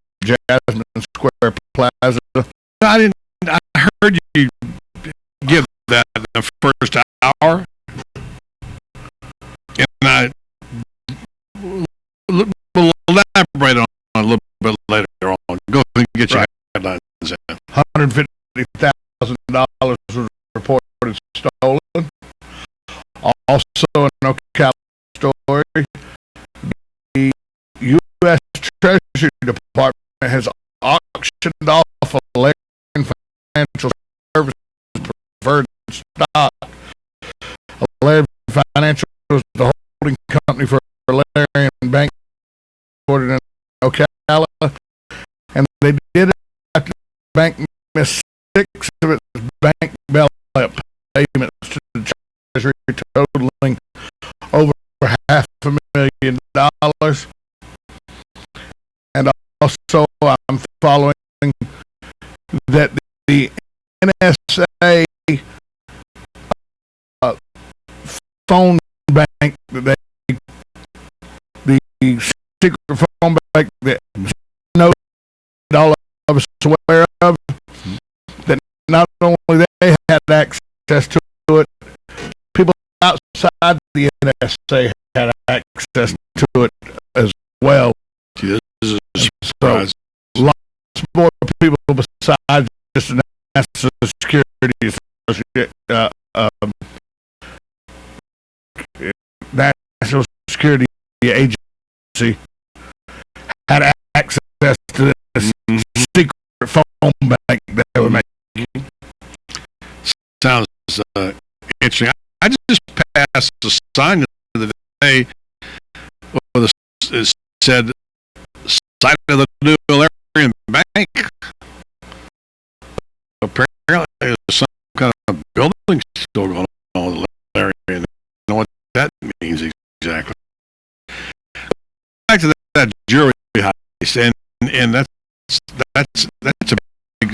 Jasmine Square Plaza. I heard you give that in the first hour, and I will elaborate on it a little bit later on. Go ahead and get your headlines in. $150,000 was reported stolen. Also, an ocala story. The U.S. Treasury Department has auctioned off Alarian Financial Services preferred stock. Alarian Financial is the holding company for Alarian Bank, recorded in Ocala, and they did it after the bank missed 6 of its bank bailout payments to the Treasury, totaling And also, I'm following that the NSA phone bank that the secret phone bank that knows all of us aware of, that not only they had access to it, people outside the NSA had access to it as well. This is a surprise. So, lots more people besides just the National Security National Security Agency had access to this secret phone bank that they were making. Sounds interesting. I just passed a sign the other day with it said site of the new Valerian Bank. Apparently, there's some kind of building still going on with Valerian. I don't know what that means exactly. Back to that jewelry heist, and that's a big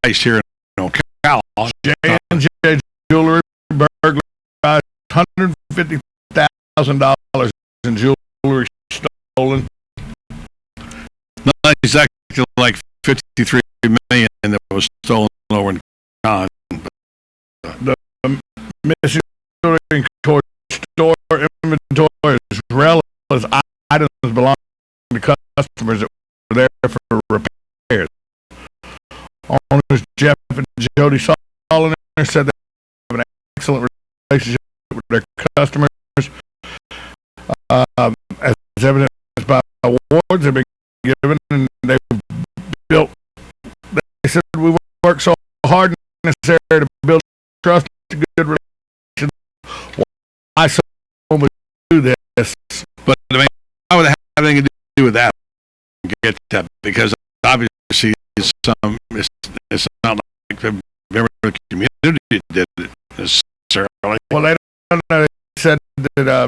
heist here in Ocala. J&J Jewelry burglary, $150,000 in jewelry stolen. Not exactly like 53 million that was stolen over in Con. The missing jewelry in store inventory as well as items belonging to customers that were there for repairs. Owners Jeff and Jody Soliner said they have an excellent relationship with their customers, as evidenced by awards they've been given, and they've built. They said we worked so hard in this area to build trust, a good relationship. Why someone would do this? But I mean, how would it have anything to do with that? Get that, because obviously it's not like the community did it necessarily. Well, they don't know. They said that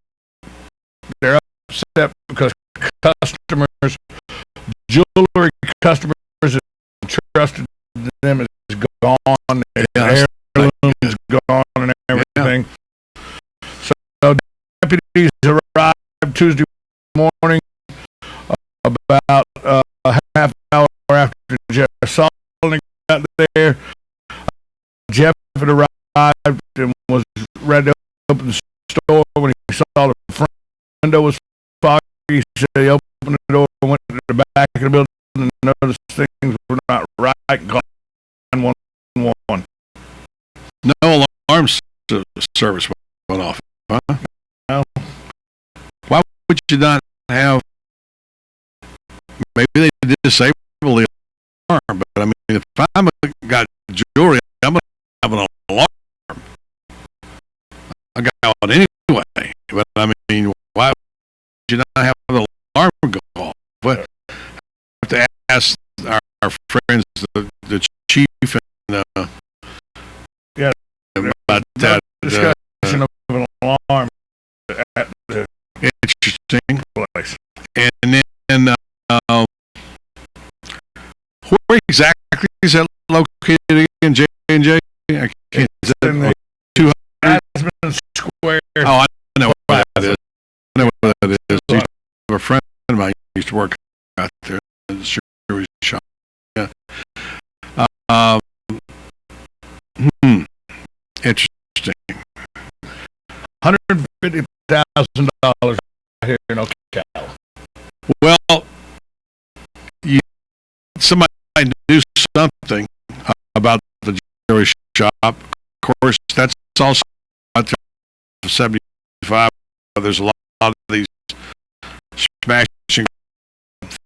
they're upset because customers, jewelry customers that trusted them is gone, their heirloom is gone, and everything. So deputies arrived Tuesday morning about a half hour after Jeff Solomon got there. Jeff had arrived and was ready to open the store when he saw the front window was foggy. He said he opened the door and went to the back of the building and noticed things were not right and called 911. No alarm service went off, huh? No. Why would you not have? Maybe they disable the alarm, but I mean, if I'm got jewelry, I'm gonna have an alarm. I got out anyway, but I mean, why would you not have the alarm go off? But I have to ask our friends, the chief, and yeah, about that discussion of an alarm at the interesting place. And then, where exactly is that located in J&J? I can't. Is that 200? Aspen Square. Oh, I know where that is. I know where that is. A friend of mine used to work out there in the jewelry shop. Yeah. Interesting. $150,000 here in Ocala. Well, somebody do something about the jewelry shop. Of course, that's also out there 75. There's a lot of these smashing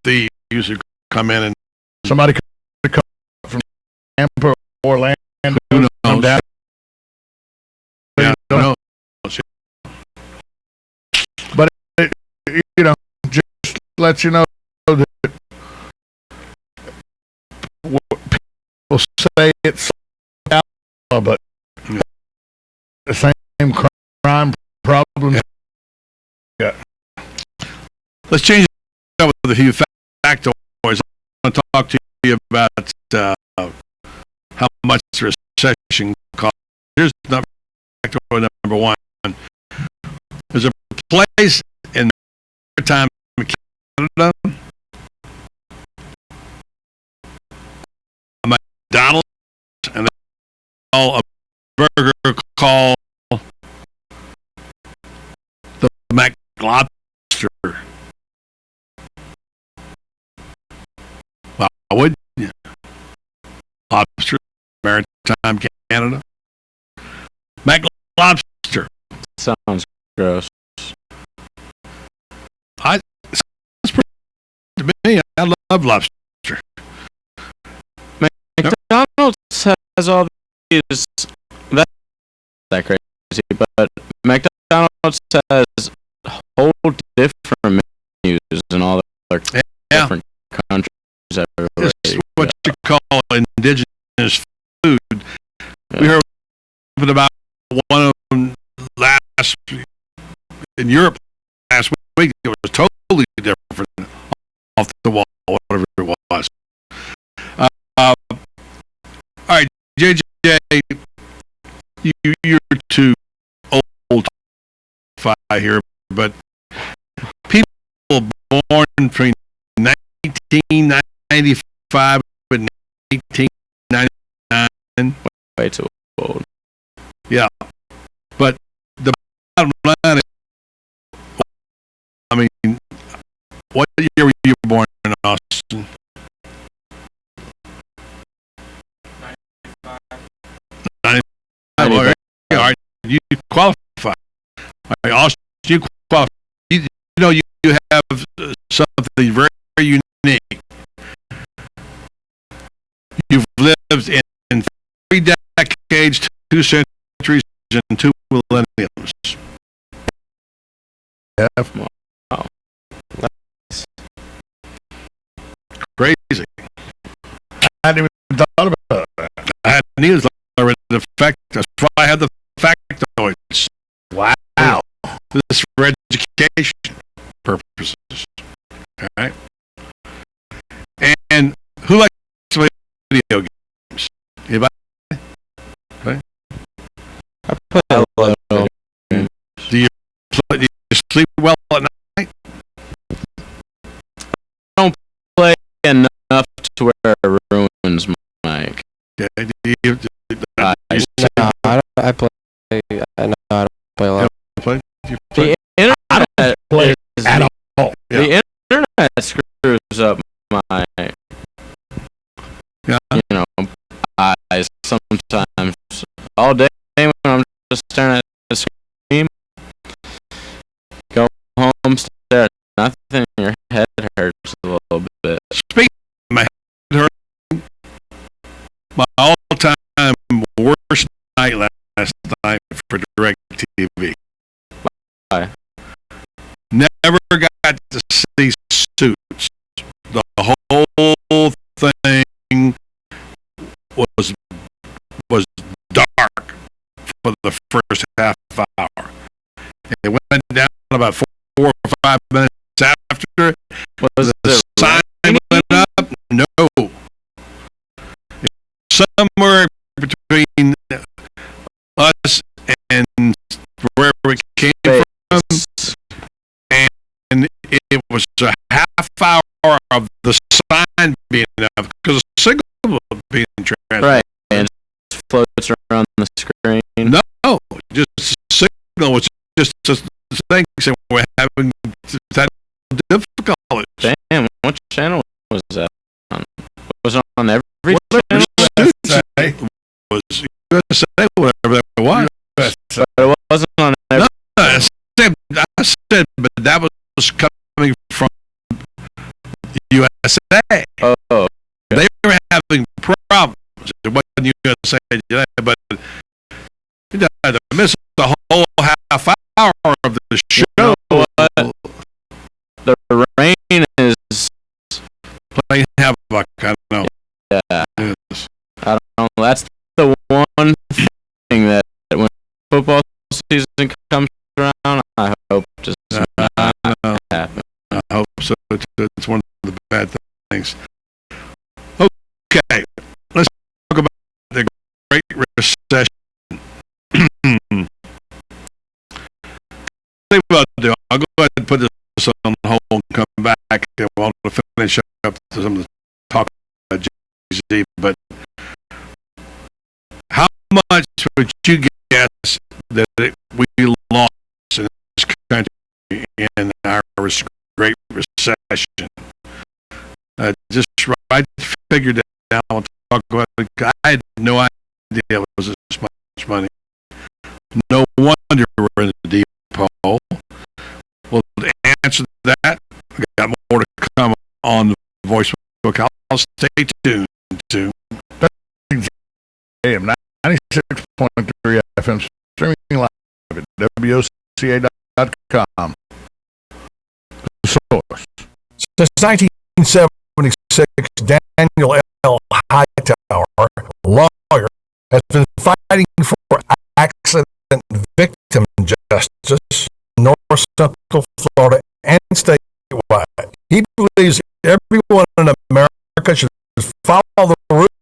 thieves who come in and somebody could come from Tampa or Orlando. Who knows? Down. Yeah, who knows? But it, just let you know that people say it's but the same crime problem. Yeah. let's change it up with a few factoids. I want to talk to you about how much the recession cost. Here's factoid number one. There's a place in maritime Canada, a McDonald's, and they call a burger called the McLobster. Why wouldn't you? Lobster, maritime Canada. McLobster. Sounds gross. Sounds pretty to me. I love lobster. McDonald's has all these. That's that crazy, but McDonald's has whole different menus in all their different countries. It's what you call indigenous food. We heard about one of them last in Europe last week. It was totally different, off the wall, whatever it was. All right, JJ, you're too old to fight here, but people born between 1995 and 1899. Way too old. Yeah, but the bottom line is, I mean, what year were you born in Austin? 95. All right, you qualify. All right, Austin, you qualify. You know, you have something very unique. You've lived in 3 decades, 2 centuries, and 2 millenniums. Wow. Nice. Crazy. I hadn't even thought about that. I hadn't either thought of the fact. That's why I have the factoids. Wow. This is for education purposes. All right. And who likes to play video games? Anybody? Okay. I play a lot of games. Do you sleep well at night? I don't play enough to where it ruins my. Yeah, I play. I don't play a lot. The internet play at all. The internet screws up my. Yeah. You know, eyes sometimes all day when I'm just staring at the screen. Go home, stare at nothing. Your head hurts a little bit. Speaking of my head hurt, my all-time worst night last night for DirecTV. Why? Never got to see Suits. The whole thing was dark for the first half hour. It went down about 4 or 5 minutes after. Was the sign went up? No. Somewhere between us and where we came from, and it was a half hour of the sign being up because the signal was being transmitted. Right, and it floats around the screen. No, just the signal was just things that we're having that difficult. Damn, what channel was that on? Was it on every channel? Was USA, whatever that was. But it wasn't on every. No, I said, but that was coming from USA. Oh, okay. They were having problems. It wasn't USA today, but you know, to miss the whole half hour of the show. You know what? The rain is playing havoc. I don't know. Yeah. Yes. I don't know. That's the one thing that when football season comes around, I hope does not happen. I hope So it's one of the bad things. Okay, let's talk about the Great Recession. I'll go ahead and put this on hold and come back and we'll finish up some of the talk about Jay-Z. But how much would you guess that we lost in this country in our Great Recession? Just write the figure down. I'll talk about it. I had no idea it was this much money. No wonder we're in the deep hole. Well, to answer that, I got more to come on the Voice of Ocala. I'll stay tuned to AM 96.3 FM, streaming live at WOCA.com. Source. Since 1976, Daniel L. Hightower, lawyer, has been fighting for accident victim justice in North Central Florida and statewide. He believes everyone in America should follow the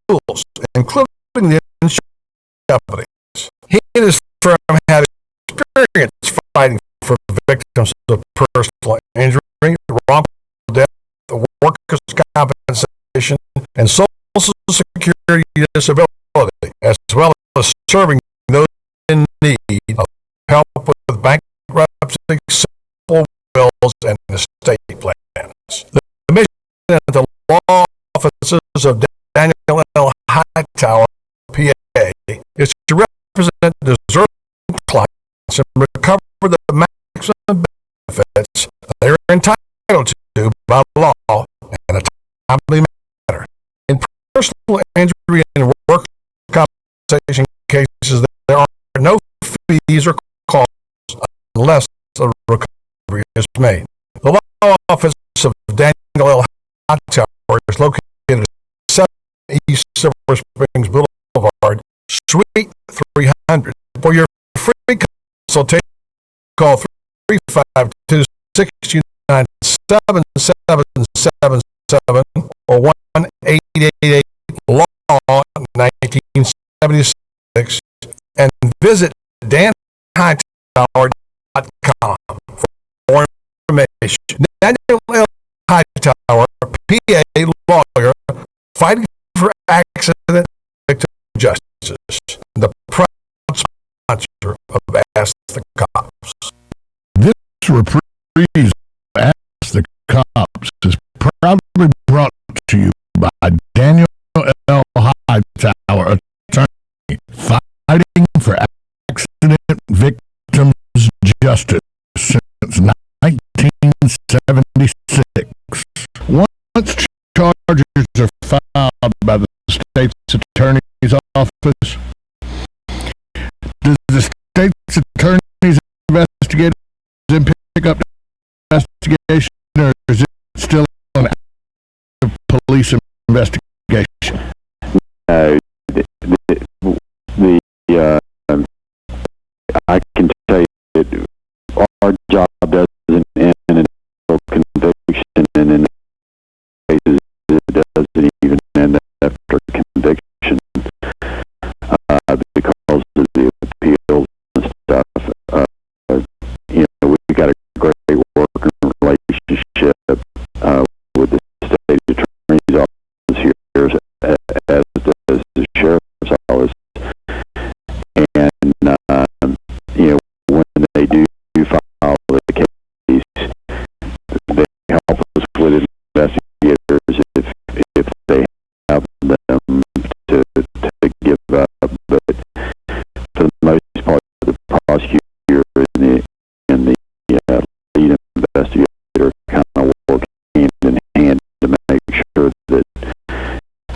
rules, including the insurance companies. He and his firm have experience fighting for victims of personal injury, wrongful death, workers' compensation, and Social Security disability, as well as serving those in need of help with bankruptcy, simple wills, and estate plans. The mission of the law offices of Daniel L. Hightower, PA, is to represent deserving clients and recover the maximum benefits they are entitled to by law in a timely manner. In personal injury and work compensation cases, there are no fees or costs unless the recovery is made. The law office of Daniel L. Hightower is located at 7 East Silver Springs Boulevard, Suite 300. For your free consultation, call 352-629-7777 or 1-888-LAW-1976 and visit danhightower.com for more information. Daniel L. Hightower, PA lawyer, fighting for accident victim justice, the proud sponsor of Ask the Cops. This reprise of Ask the Cops is proudly brought to you by Daniel L. Hightower, attorney, fighting for accident victims justice since 1976. Once charges are filed by the state's attorney's office, does the state's attorney's investigators then pick up the investigation, or is it still an active police investigation? I can tell you that our job doesn't end in a conviction, and in cases it doesn't even end after conviction because of the appeals and stuff. We got a great working relationship with the state attorney's office here, as does the sheriff's office. And when they do file the case, they help us with investigators if they have them to give up. But for the most part, the prosecutor and the lead investigator kind of work hand in hand to make sure that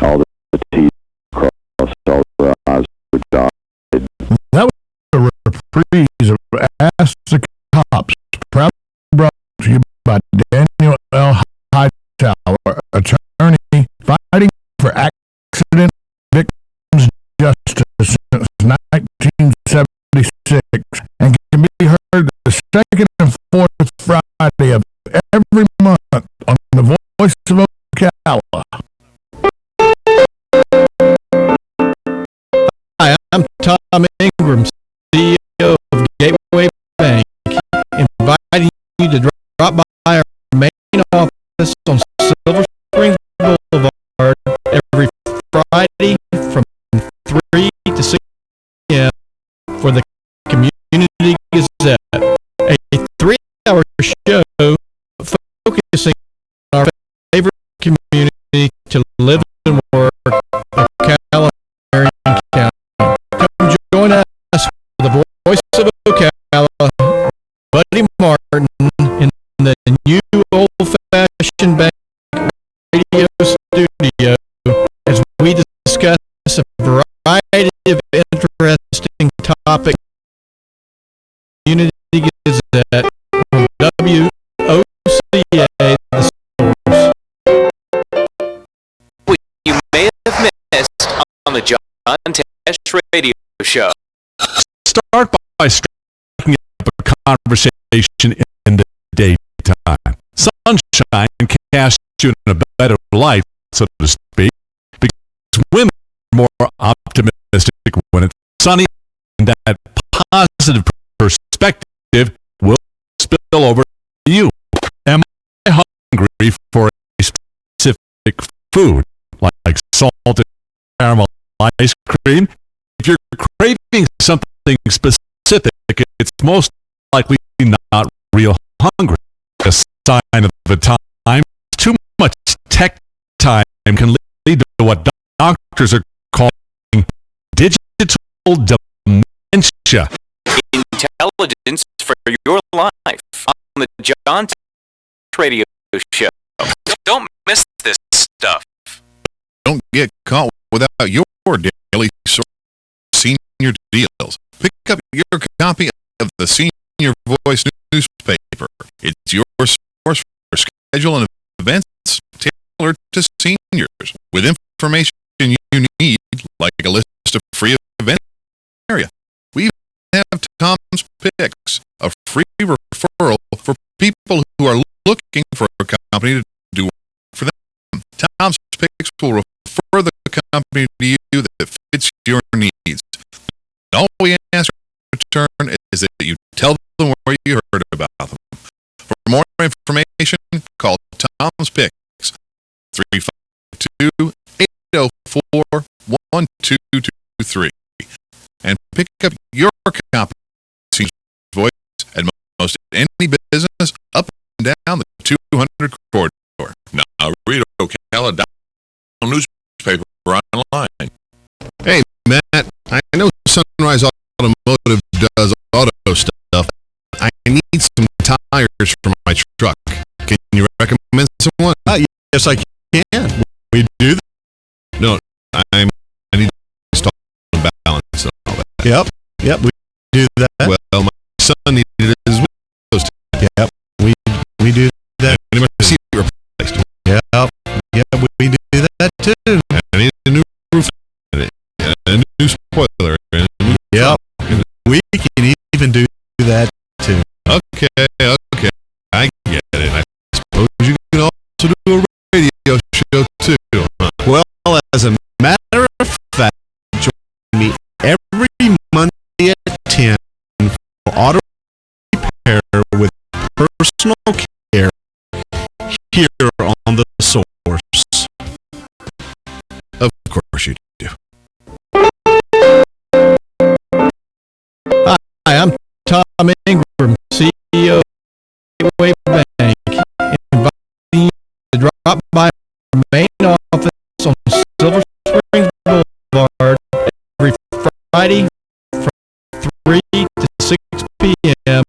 all the T's crossed, all the I's were dotted. That was a reprise of Ask the Cops, proudly brought to you by Daniel L. Hightower, attorney, fighting for accident victims justice since 1976, and can be heard the second and fourth Friday of every month voice of Ocala. Hi, I'm Tom Ingram, CEO of Gateway Bank, inviting you to drop by our main office on Silver Springs Boulevard every Friday from 3 to 6 p.m. for the Community Gazette, a 3-hour show focusing on our favorite community to live and work, Ocala, Marion County. Come join us for the voice of Ocala, Buddy Martin, in the new old-fashioned bank radio studio as we discuss a variety of interesting topics. Community Gazette on WOCA, the source. You may have missed on the John Tesh Radio Show. Start by striking up a conversation in the daytime. Sunshine casts you in a better light, so to speak, because women are more optimistic when it's sunny, and that positive perspective will spill over to you. Am I hungry for a specific food, like salted caramel ice cream? If you're craving something specific, it's most likely not real hungry. A sign of the time. Too much tech time can lead to what doctors are calling digital dementia. Intelligence for your life on the John Tesh Radio Show. Don't miss this stuff. Don't get caught without your daily source of senior deals. Pick up your copy of the Senior Voice newspaper. It's your source for schedule and events tailored to seniors, with information you need, like a list of free events in the area. We have Tom's Picks, a free referral for people who are looking for a company to do work for them. Tom's Picks will refer the company to you that fits your needs. All we ask in return is that you tell them where you heard about them. For more information, call Tom's Picks, 352-804-1223, and pick up your copy of Senior Voice at most any business up and down the 200 corridor. Now read Ocala newspaper online. Hey, Matt, I know Sunrise Automotive does auto stuff. I need some tires for my truck. Can you recommend someone? Yes, I can. We do that? No, I need to install the balance and all that. Yep, we do that. Well, my son needed it as well. Yep, we do that. I need my seat replaced. Yep, we do that too. I need a new roof and a new spoiler. Yep, we can even do that too. Okay, I get it. I suppose you can also do a radio show too. Well, as a matter of fact, join me every Monday at 10 for auto repair with personal care here on the source. Of course you do. Hi, I'm Tom Ingram, CEO of Gateway Bank, inviting you to drop by our main office on Silver Springs Boulevard every Friday from 3 to 6 p.m.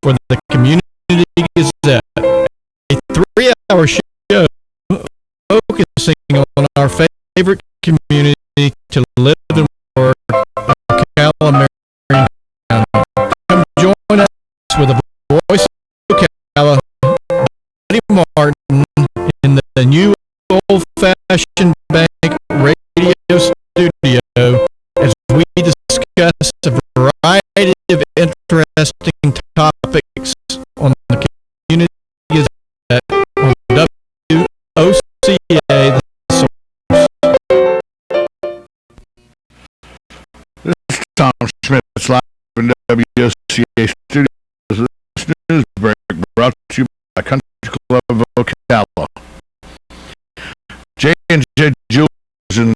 for the Community Gazette, a 3-hour show focusing on our favorite community to live and work, Ocala, Marion County. Come join us with the voice of Ocala, Buddy Martin, in the new old-fashioned bank radio studio as we discuss a variety of interesting topics on the Community Gazette on live in WCA Studios. This news break brought to you by Country Club of Ocala. J&J Jewelers in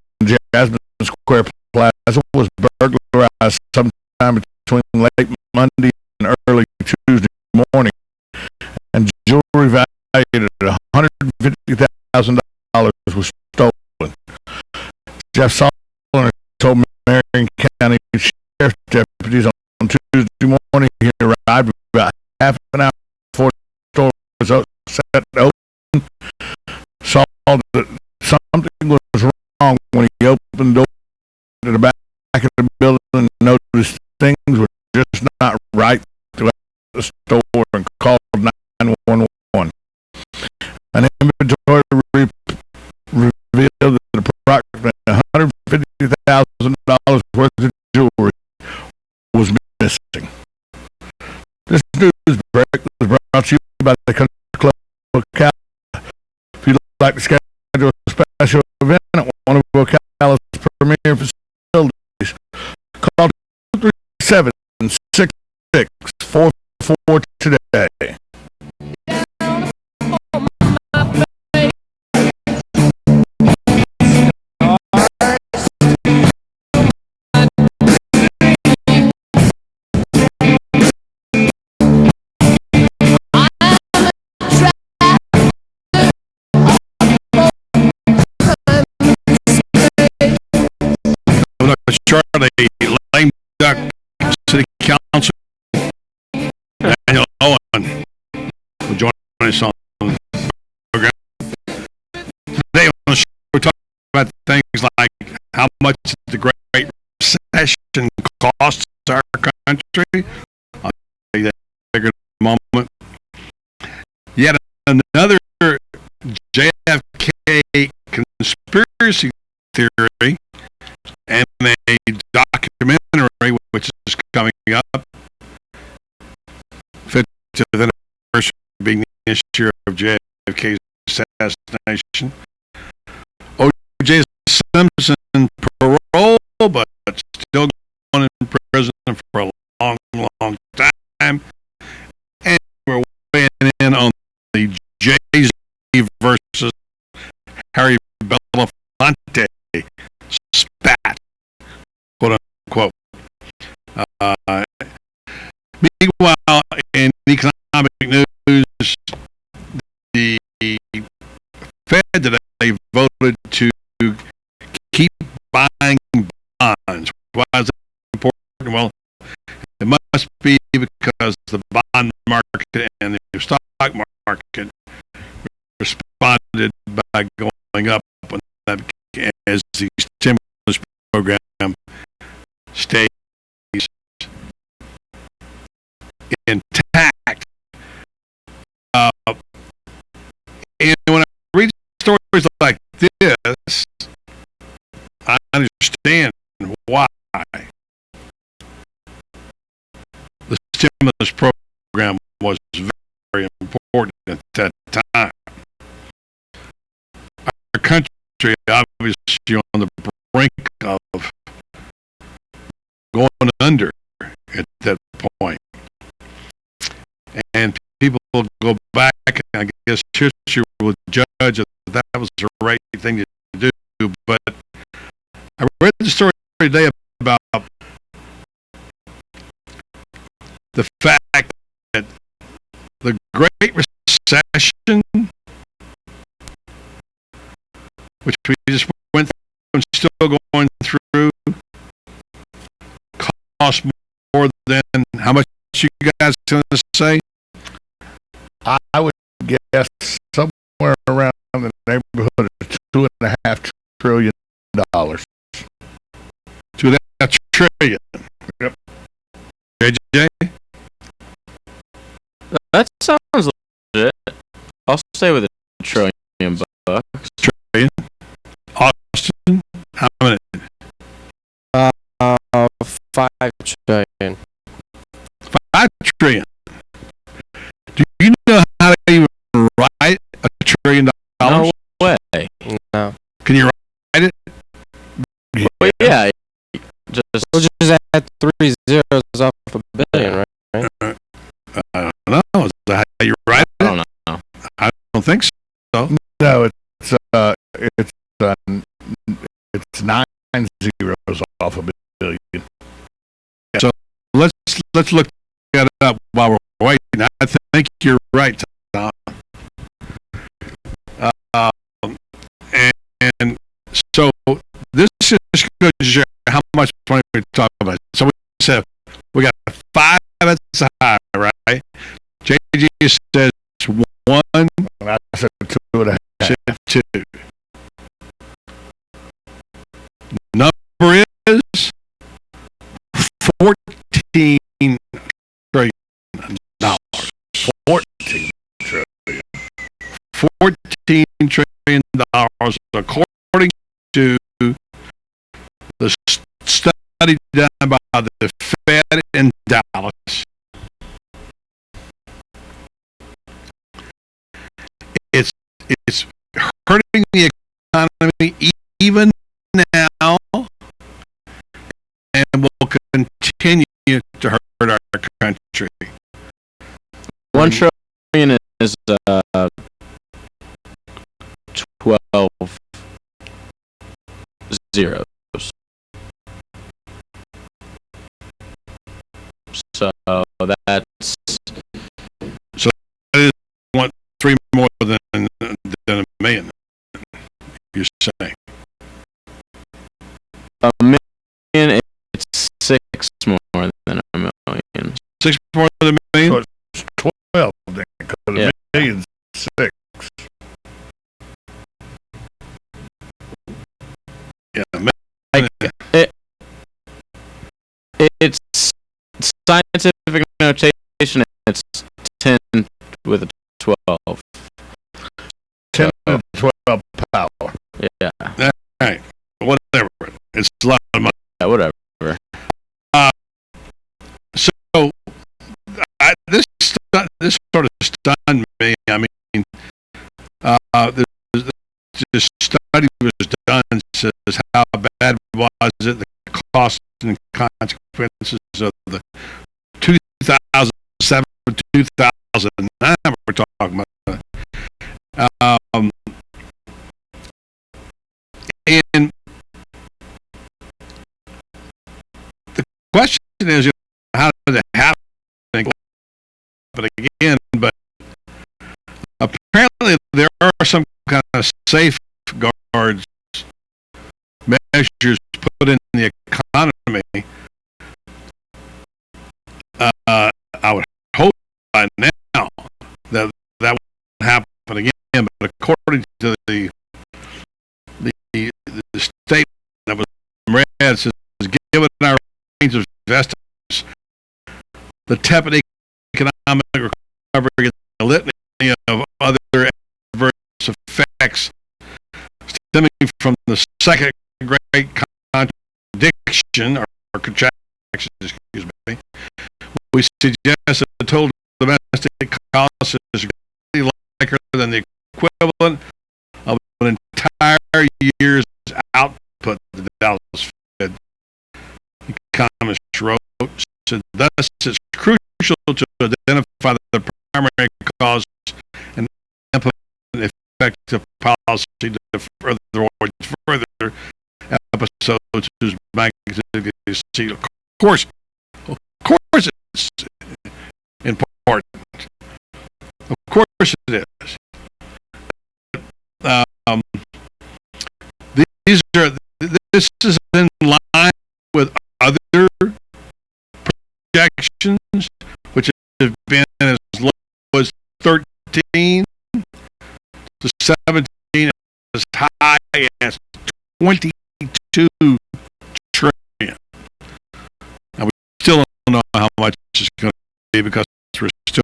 Jasmine Square Plaza was burglarized sometime between late Monday and early Tuesday morning, and jewelry valued at $150,000 was stolen. Jeff Solomon told Marion County Sheriff's deputies on Tuesday morning he arrived about half an hour before the store was set open, saw that something was wrong when he opened the door to the back of the building and noticed things were just not right throughout the store and called 911. An inventory revealed that approximately $150,000 worth of jewelry was missing. This news break was brought to you by the Country Club of Ocala. If you'd like to schedule a special event at one of Ocala's premier facilities, call 237-6644 today. Charlie, lame duck, city council, Daniel Owen will join us on the program. Today on the show, we're talking about things like how much the Great Recession costs our country. I'll tell you that in a moment. Yet another JFK conspiracy theory and a documentary which is coming up fit to the anniversary being the issue of JFK's assassination. O.J. Simpson parole, but still going in prison for a long, long time. And we're weighing in on the Jay-Z versus Harry Belafonte spat, quote unquote. Meanwhile, in economic news, the Fed today voted to keep buying bonds. Why is that important? Well, it must be because the bond market and the stock market responded by going up as the stimulus program stays intact. And when I read stories like this, I understand why the stimulus program was very important at that time. Our country obviously on the brink of going under at that point. And people will go back, and I guess history will judge that that was the right thing to do. But I read the story today about the fact that the Great Recession, which we just went through and still going through, cost more than how much you guys going to say? I would guess somewhere around the neighborhood of $2.5 trillion. $2.5 trillion. Yep. JJ? That sounds legit. I'll stay with $1 trillion bucks. Trillion. Austin, how many? 5 trillion. 5 trillion. Do you know how to even write $1 trillion? No way. No. Can you write it? Well, yeah. We'll just add 3 zeros off a billion, right? I don't know. Is that how you write it? I don't know. I don't think so. No, it's 9 zeros off a billion. So let's look that up while we're waiting. I think you're right, Tom. And so this is good to show how much money we're talking about. So we said we got 5 at the high, right? JG says 1. I said 2.5. Said 2. Number is 14 trillion dollars. 14 trillion. 14 trillion dollars, according to the study done by the Fed in Dallas. It's hurting the economy even now, and will continue to hurt our country. 1 trillion is 12 zeros. So that's so that is 3 more than a million. You're saying a million. It's 6 more than a million. 6 more than a million. So it's 12 then, because a million's 6. Yeah, it's scientific notation. It's 10 with a 12. 10 to 12 power. Yeah. All right. Whatever. It's a lot of money. Yeah, whatever. So this sort of stunned me. I mean, this study was done, says how bad was it, the cost and consequences of the 2007 2009 we're talking about. And the question is, how did it happen? But again, apparently there are some kind of safeguards measures put in the economy. I would hope by now that won't happen again. But according to the statement that was read, it says, given our range of estimates, the tepid economic recovery and the litany of other adverse effects stemming from the second great contradiction or contraction, excuse me, we suggest that the total domestic cost is greatly larger than the equivalent of an entire year's output, the Dallas Fed economist wrote. So thus, it's crucial to identify the primary cause and implement effective policy to further episodes whose magnitude is seen. Of course, it's important. Of course, it is. This is in line with other projections, which have been as low as 13 to 17, as high as 22 trillion. Now, we still don't know how much it's going to be because we're still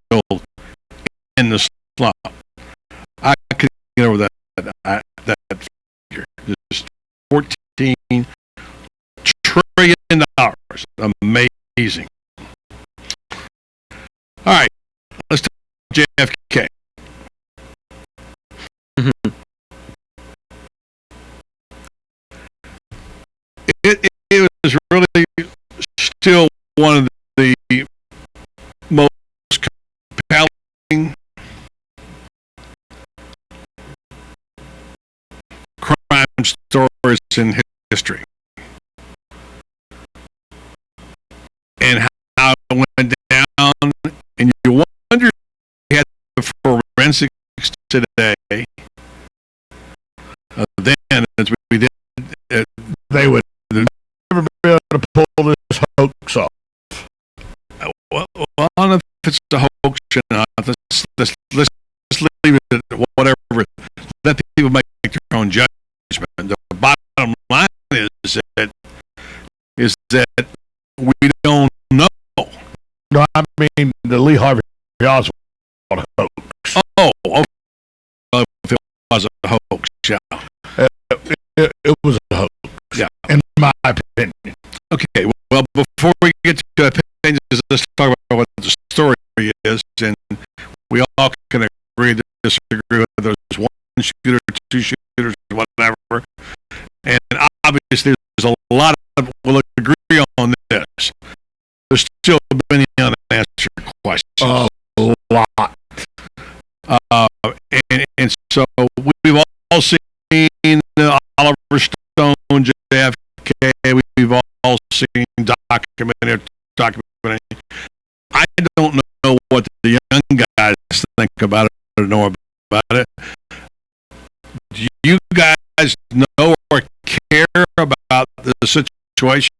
in the slump. I can get over that figure. Just 14 trillion dollars. Amazing. All right, let's talk about JFK. It was really still one of the most compelling crime stories in history. And how it went down, and you wonder if we had the forensics today. Then, as we did, they would never be able to pull this hoax off. Well, I don't know if it's a hoax or not. Let's leave it at whatever. Let people make their own judgment. The bottom line is that we don't know. No, I mean the Lee Harvey Oswald hoax. Oh, if it was a hoax, yeah. It was a hoax, yeah, in my opinion. Okay, well, before we get to opinions, let's talk about what the story is, and we all can agree to disagree whether there's one shooter, two shooters, whatever. And obviously, there's a lot of we'll agree on this. There's still many unanswered questions. A lot. And so we've all seen Oliver Stone, JFK. We've all seen documentary. I don't know what the young guys think about it or know about it. Do you guys know or care about the situation?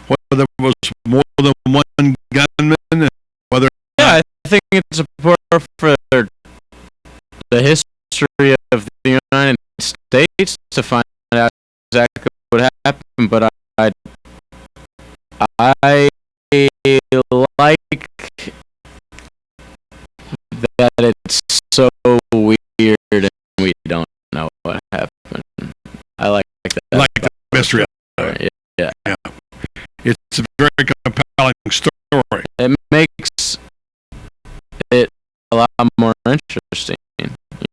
Whether it was more than one gunman, and whether I think it's important for the history of the United States to find out exactly what happened, but I like that it's so weird and we don't know what happened. I like that. Like the mystery. Yeah. It's a very compelling story. It makes it a lot more interesting.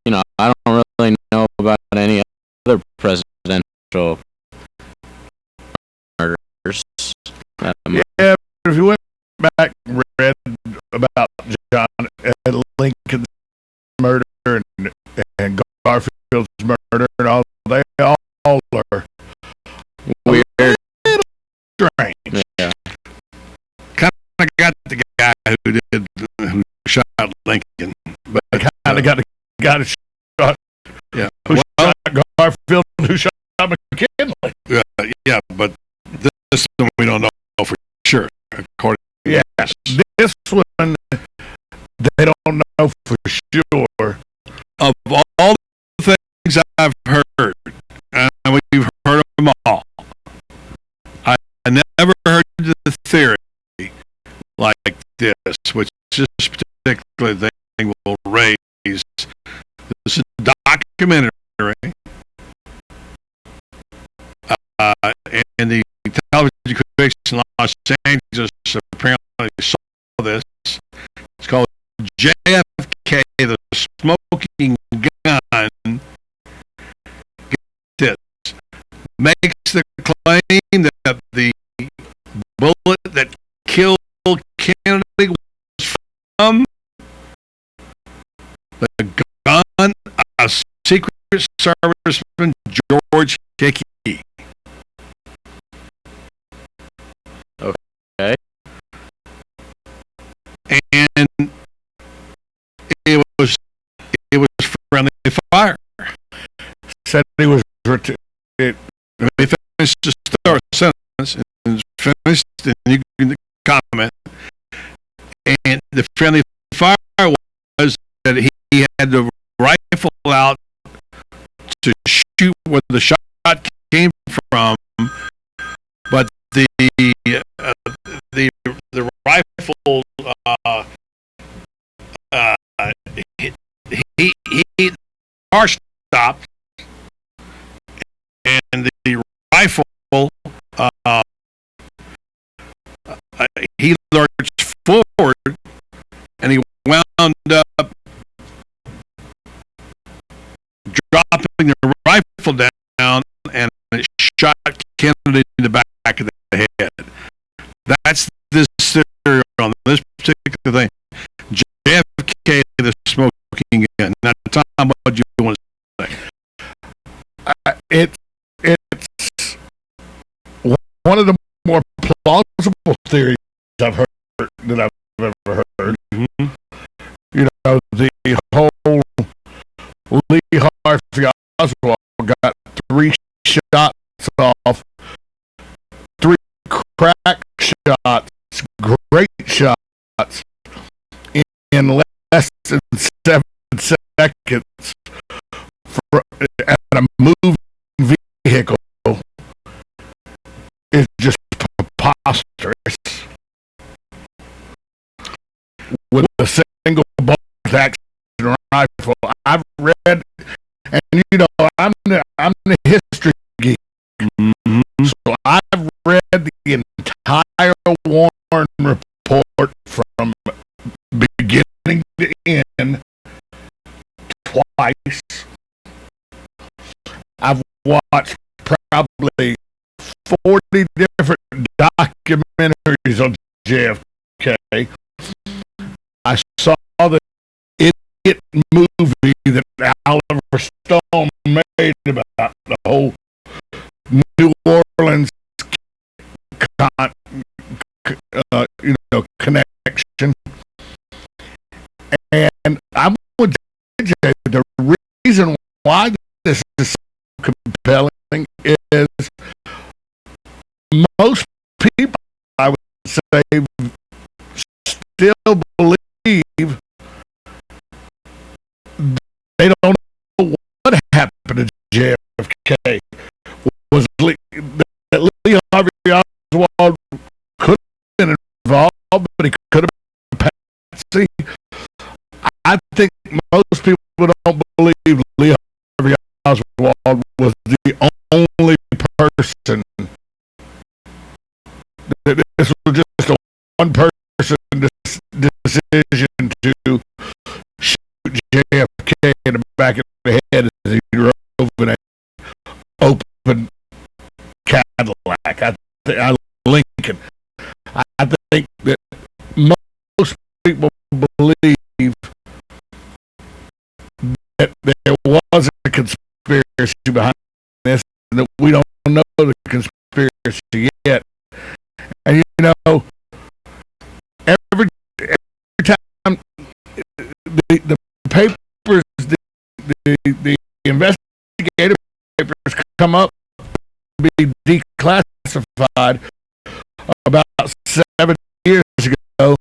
You know, I don't really know about any other presidential murders. Yeah, but if you went back and read about John Lincoln's murder and Garfield's murder and all, they all are weird, strange. Yeah. Kind of got the guy who shot Lincoln, but kind of got the guy who shot. Yeah, who shot Garfield, who shot McKinley. Yeah, but this one we don't know for sure. According to yes, this one they don't know for sure. Of all the things I've heard, and we've heard them all, I never heard the theory like this, which this particular thing will raise. This is a documentary, and the television critics in Los Angeles apparently saw this. It's called JFK, the Smoking Gun. Get this. Makes the claim that the bullet that killed Kennedy was from the gun of Secret Serviceman George Hickey. Okay. And it was friendly fire. Said he was. They finished the story sentence and finished, and you can comment. And the friendly fire was that he had the rifle out to shoot where the shot came from, but the rifle he car stopped, and the rifle he lurched forward, and he wound up dropping the rifle down, and it shot Kennedy in the back of the head. That's the thing. JFK, the smoking gun. Now, Tom, what do you want to say? It's one of the more plausible theories I've heard that I've ever heard. Mm-hmm. You know, the whole Lee Harvey Oswald got 3 shots off, 3 crack shots, great shots in less than 7 seconds at a moving vehicle is just preposterous. With a single bolt action rifle, I've read, and you know, I'm the history geek, so I've read the entire Warren report from beginning to end twice. I've watched probably 40 different documentaries on JFK. I saw the idiot movie that Oliver Stone made about the whole New Orleans connection. And I would say the reason why this is so compelling is most people, I would say, still believe they don't know what happened to JFK. Was that Lee Harvey Oswald could have been involved, but he could have been patsy. I think most people don't believe Lee Harvey Oswald was the only person. That this was just a one-person decision to shoot JFK in the back of the head as he drove in an open Cadillac. Lincoln. I think that most people believe that there was a conspiracy behind this, and that we don't know the conspiracy yet. And you know, every time the papers, the investigative papers come up to be declassified about 7 years ago,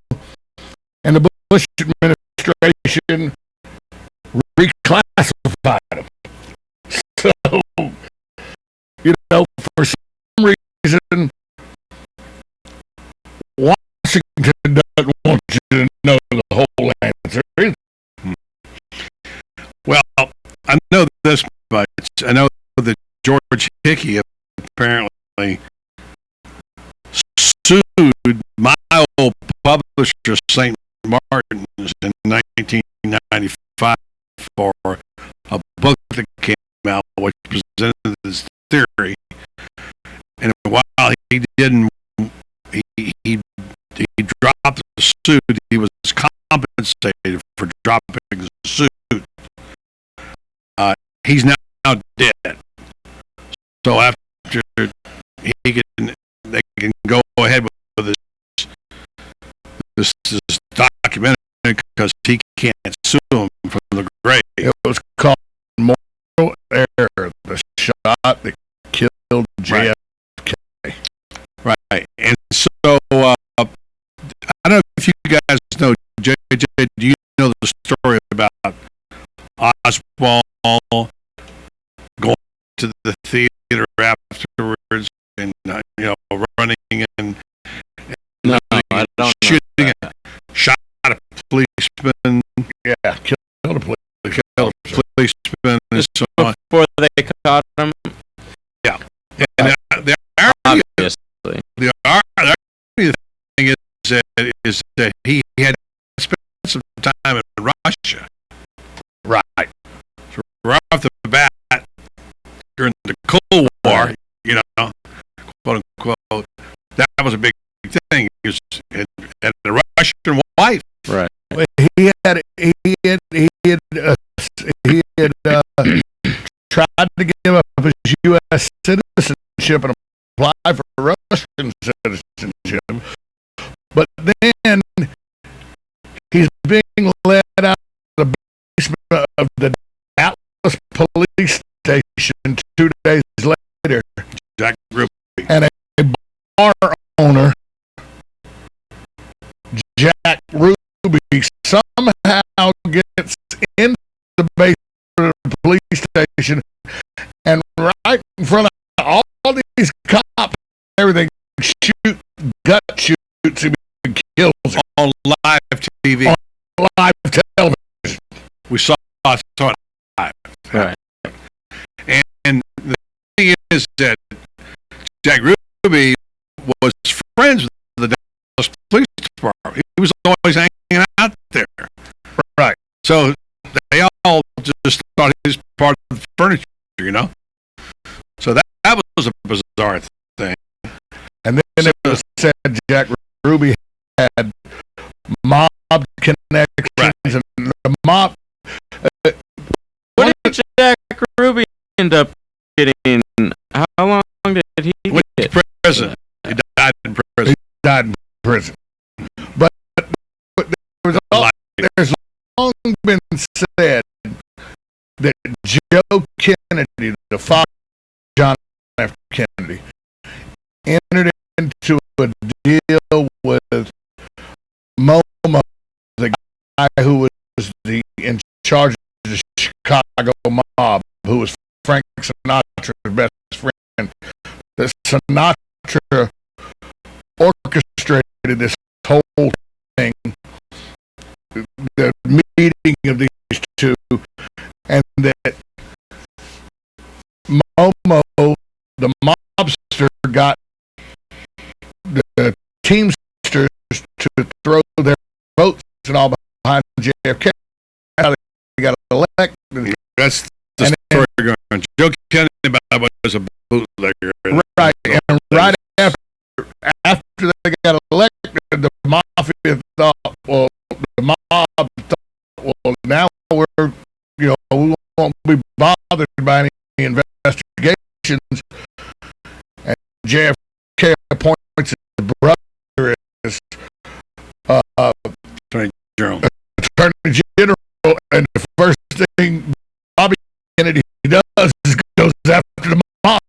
and the Bush administration reclassified them. So, you know, for some reason, Washington doesn't want you to know the whole answer either. Well, I know this much. I know that George Hickey apparently sued my old publisher, St. Martin's, in 1995 for a book that came out which presented this theory. And while he didn't, he dropped the suit. He was compensated for dropping the suit. He's now dead. So after they can go ahead with this documentary because he can't sue him from the grave. It was called Moral Error, the shot that killed JFK. Right. And so, I don't know if you guys know, JJ, do you know the story about Oswald going to the theater afterwards and, running and no, I don't shooting shot a policeman. Yeah, killed a policeman and so on. Before they caught him. Yeah. And obviously. The thing is that he had spent some time in Russia. Right. So right off the bat, during the Cold War, quote unquote, that was a big thing. He had a Russian wife. had tried to give up his U.S. citizenship and apply for Russian citizenship, but then he's being led out of the basement of the Dallas police station 2 days later. Jack Ruby. And a bar owner, Jack Ruby, somehow gets into the basement of the police station, and right in front of all these cops, everything, gut shoots him and kills him. On live TV. On live television. We saw it live. Right. And the thing is that Jack Ruby was friends with the Dallas Police Department. He was always hanging out there. Right. So they all just thought he was part of the furniture, you know? So that was a bizarre thing. And then it was said Jack Ruby had mob connections, right. And the mob. What did Jack Ruby end up getting? How long did he get? Prison. He died in prison. He died in prison. But there's long been said that Joe Kennedy, the father of John F. Kennedy, entered into a deal with Momo, the guy who was in charge of the Chicago mob, who was Frank Sinatra's best friend. That Sinatra orchestrated this whole thing, the meeting of these two, and that Momo, the mobster, got the Teamsters to throw their votes and all behind JFK. How they got elected. That's the story going. Joe Kennedy was a bootlegger. Right, and right after they got elected, the mafia thought, well, the mob thought, well, now we won't be bothered by any investigations. And JFK appoints his brother as Attorney General, and the first thing Bobby Kennedy does is goes after the mob.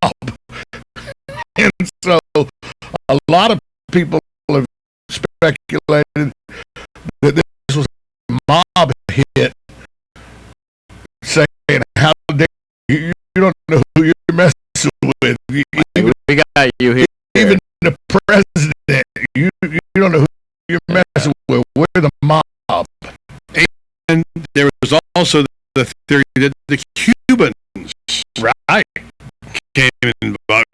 And so a lot of people have speculated that this was a mob hit, saying, how dare you don't know who you're messing with. We got you here. Even the president, you don't know who you're messing with. We're the mob. And there was also the theory that the Cubans right got involved,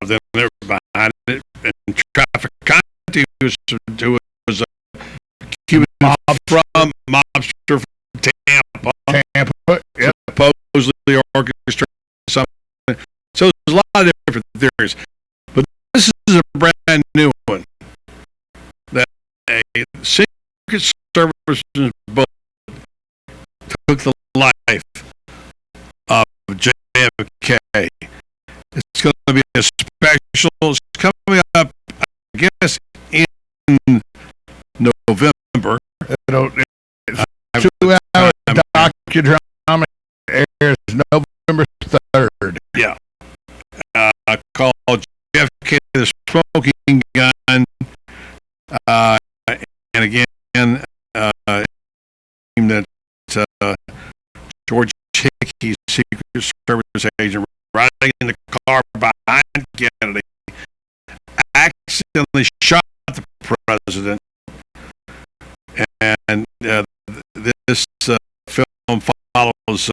and they were behind it. And Trafficante was a Cuban from mobster from Tampa. Yep. Supposedly orchestrated something. So there's a lot of different theories, but this is a brand new one. That a Secret Service book took the life of JFK. It's going to be a special. It's coming up, I guess, in November. It's 2-hour docudrama, airs November 3rd. Yeah. Called JFK the Smoking Gun. And again, that George Hickey, Secret Service agent, riding in the car behind Kennedy, accidentally shot the president. And this film follows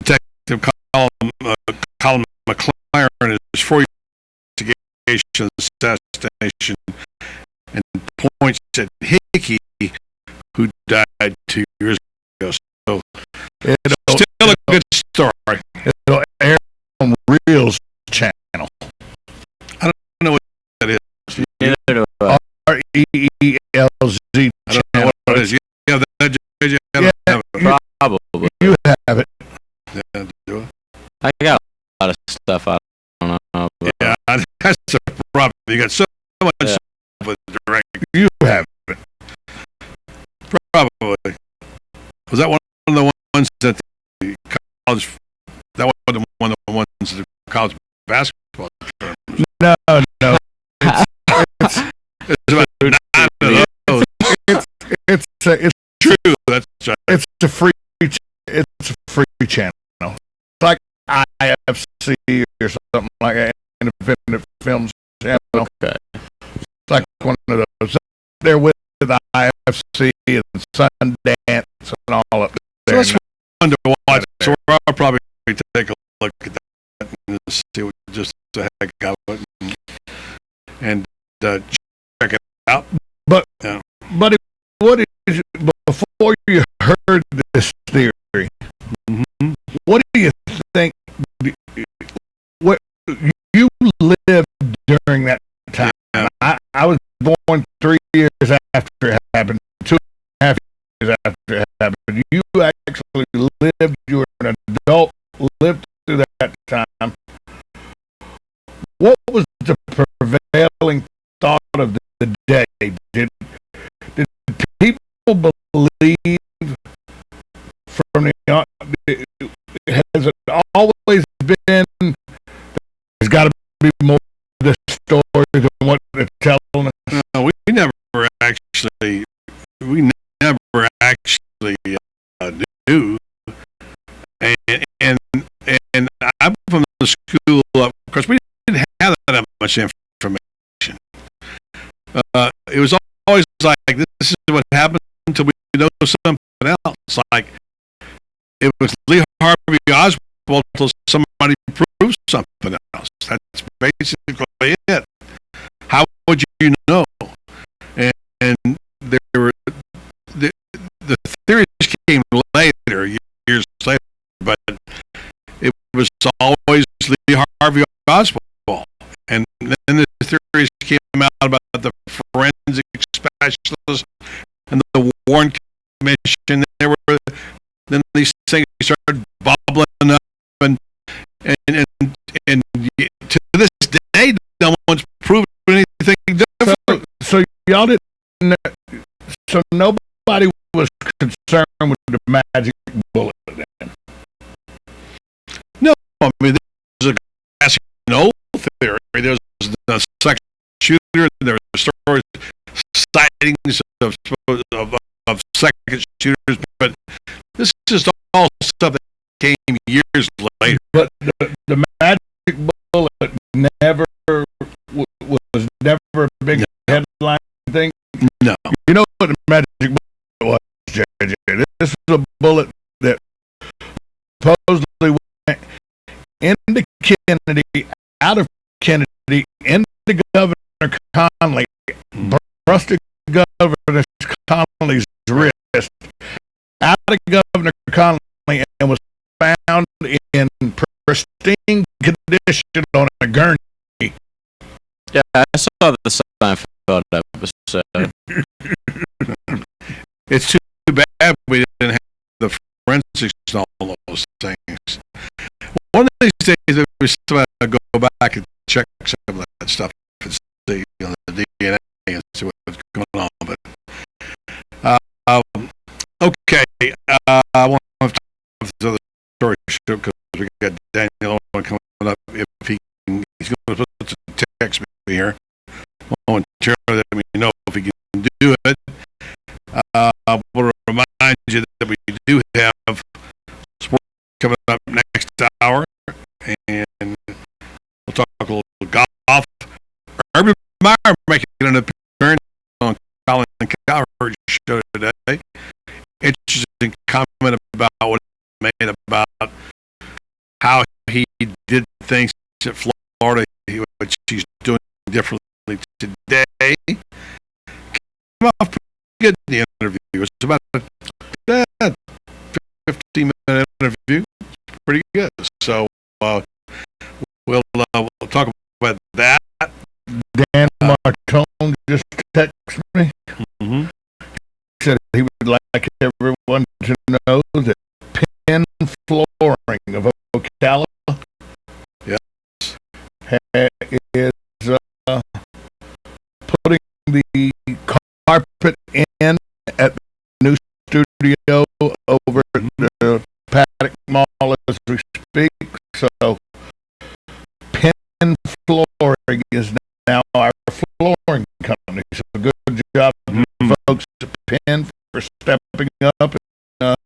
Detective Colin McLaren and his 4 investigation assassination, and points at Hickey, who died 2 years ago. So, still a good story. It'll air on Reel's channel. I don't know what that is. REELZ. have that, JJ? I Yeah, don't have it. Probably. You have it. Yeah, do it. I got a lot of stuff I don't know. But Yeah, that's the problem. You got so much Yeah. stuff with direct. You have it. Probably. Was that one of the ones that the college? That was one of the ones that the college basketball. No, no. It's about 9 of those. It's True. That's right. it's a free channel. It's like IFC or something like that. Independent Films Channel. okay. It's like one of those. They're with the IFC and Sundance and all up So there. that's fun to watch. So I'll probably take a look at that and see what just the heck of it and check it out. But Yeah. but what is before you heard this theory? Mm-hmm. What do you think? What you lived during that time? Yeah. I was born 3 years after it happened, 2.5 years after it happened. You actually lived. You were an adult, lived through that time. What was the prevailing thought of the day? Did people believe from the has it always been there's got to be more to this story than what they're telling us? No, we never actually knew, and I'm from the school. Of course, we didn't have that much information. It was always like this is what happened until we know something else. Like it was Lee Harvey Oswald until somebody proves something else. That's basically it. How would you know? And there were the theories came later, years later, but it was always Lee Harvey Oswald. And then the theories came out about the forensic specialists and the Warren Commission. Then these things started bubbling up, and to this day, no one's proven anything different. So y'all didn't. So nobody was concerned with the magic bullet then. No, I mean there's a classic no theory. There's the second shooter. There were stories, sightings of second shooters, but this is all stuff that came years later. But the magic bullet never was never a big headline thing. No. You know what the magic bullet was, JJ? This was a bullet that supposedly went into Kennedy, out of Kennedy, into Governor Connolly, busted Governor Connolly's wrist, out of Governor Connolly, and was found in pristine condition on a gurney. Yeah, I saw the Seinfeld episode. It's too bad we didn't have the forensics and all those things. One of these days, we still have to go back and check some of that stuff and see the DNA and see what's going on. But okay, I want to have this other story because we got Daniel Owen coming up. If he's going to put some text me here momentarily, let me know if he can do it. I want to remind you that we do have sports coming up next hour, and we'll talk a little golf. Urban Meyer making an appearance on Colin Cowherd's show today. Interesting comment about what he made about how he did things at Florida, which he's doing differently today. Came off pretty good in the interview. It was about a 15-minute interview. Pretty good. So we'll talk about that. Dan Martone just texted me. Mm-hmm. He said he would like like everyone to know that pin flooring of Ocala is putting the carpet in at the new studio over at the Paddock Mall as we speak. So pin flooring is now our flooring company. So good job to the folks at Pin for stepping up and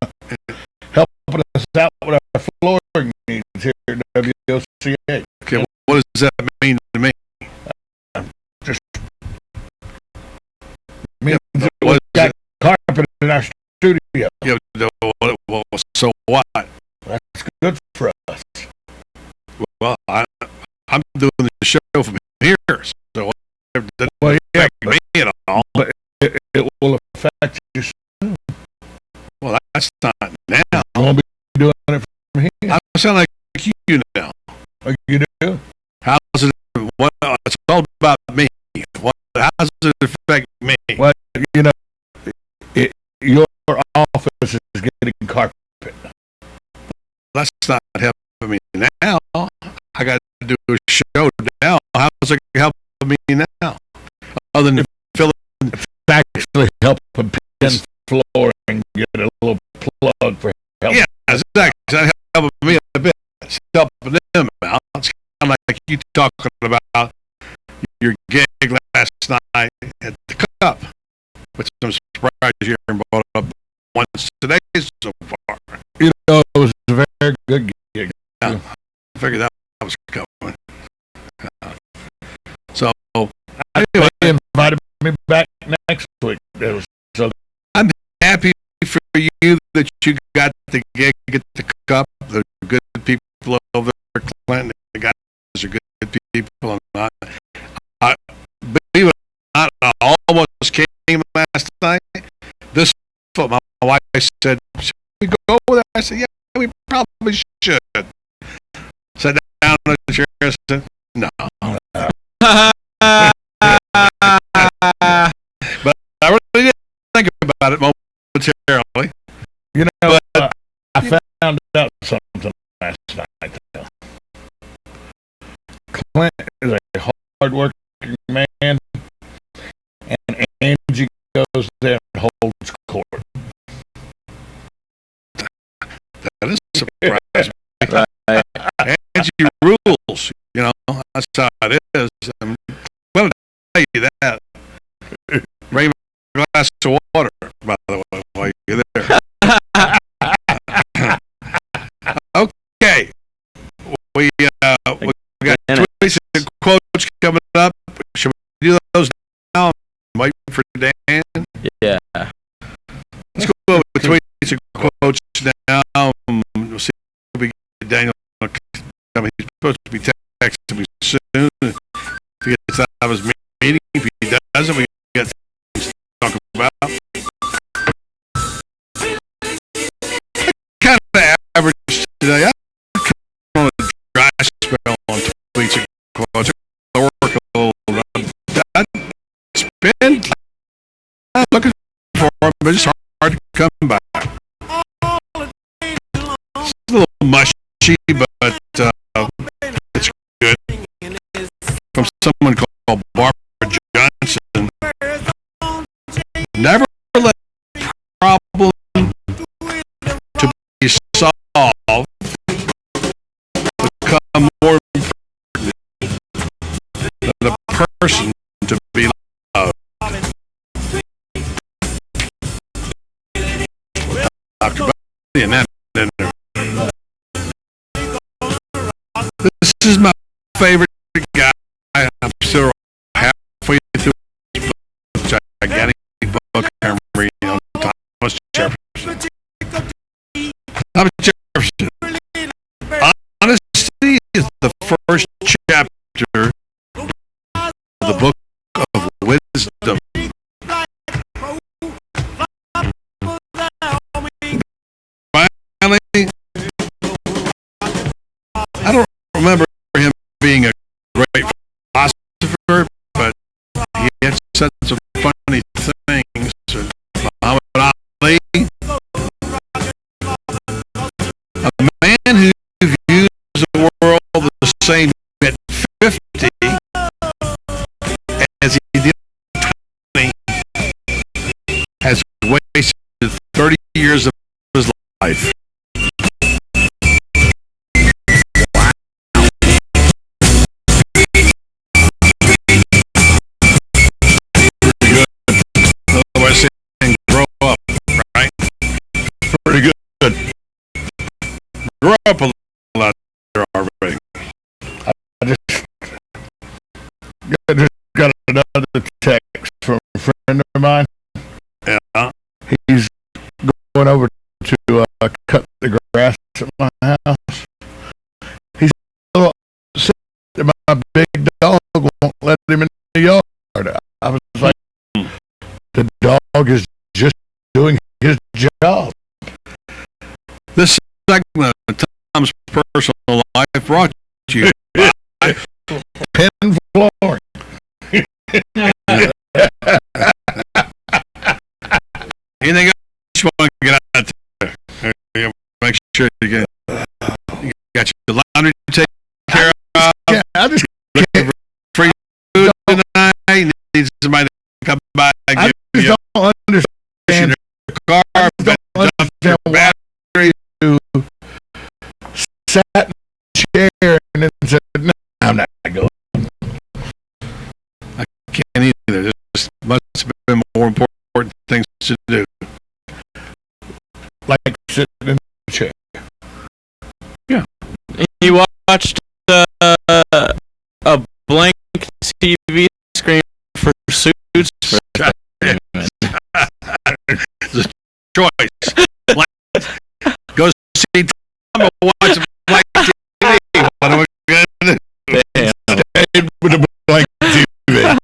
helping us out with our flooring needs here at WOCA. Okay, what does that mean to me? Just means that we got carpet in our studio. Yeah, so what? That's good for us. Well, I'm doing the show from here, so it doesn't yeah, affect me at all. But it will affect you soon. Well, that's not now. I won't be doing it from here. I sound like you now. Oh, you do? How's it? What? It's all about me. How does it affect me? Well, you know, your office is getting carpet. That's not helping me now. I got to do a show now. How's it helping me now? Other than filling, it's actually helping Pin flooring get a little plug for help. Yeah, exactly. That's helping me a bit. It's helping them out. It's kind of like you talking about your gig last night at the Cup, which I'm surprised you haven't brought up once today so far. You know, it was a very good gig. Yeah, I figured that was coming. So, anyway, they invited me back next week. So I'm happy for you that you got the gig at the Cup. They're good people over there, Clinton. The guys are good people. And I believe it or not, I almost came last night. This what my wife said, should we go over there? I said, yeah, we probably should. Sat down on the chair and said, no. But I really didn't think about it momentarily. You know, I found out something last night. Clint is a hard-working man, and Angie goes there and holds court. That is surprising. Angie rules, you know, that's how it is. I'm going to tell you that. Bring me a glass of water, by the way, while you're there. Okay. We got tweets and quotes coming up. Should we do those now? Wait for Dan? Yeah. Let's go over tweets and quotes now. We'll see if we get Daniel. I mean, he's supposed to be texting me soon. If he gets out of his meeting, if he doesn't, we get things to talk about. Kind of average today. I'm on a dry spell on tweets and quotes. I work a little. It's been looking for him, but it's hard to come by. It's a little mushy, but it's good. From someone called Barbara Johnson. Never let a problem to be solved become more important than a person to be loved. Dr. Bailey and that. This is my favorite guy. I'm still halfway through this book, gigantic book I'm reading on Thomas Jefferson. Thomas Jefferson. Honesty is the first chapter of the book of wisdom. Finally, I don't remember him years of his life. Pretty good. Otherwise, saying grow up, right? Pretty good. Grow up a little out there already. I just got another text from a friend of mine. Yeah. He's going over to cut the grass at my house. He's a little upset that my big dog won't let him in the yard. I was like, the dog is just doing his job. This segment of Tom's Personal Life brought to you by Pen flooring. Anything else you want to get out there? Make sure you got your laundry to take care of. Yeah, I just looking for free food tonight. Need somebody to come by and I give just you don't understand your car, don't understand why you sat in the chair and then said, "No, I'm not going." I can't either. There's must have been more important things to do. Like sitting in the chair. Yeah. You watched a blank TV screen for Suits for a second. The choice. Go see Tom or watch Black TV. What are we going to do? Stayed with the blank TV.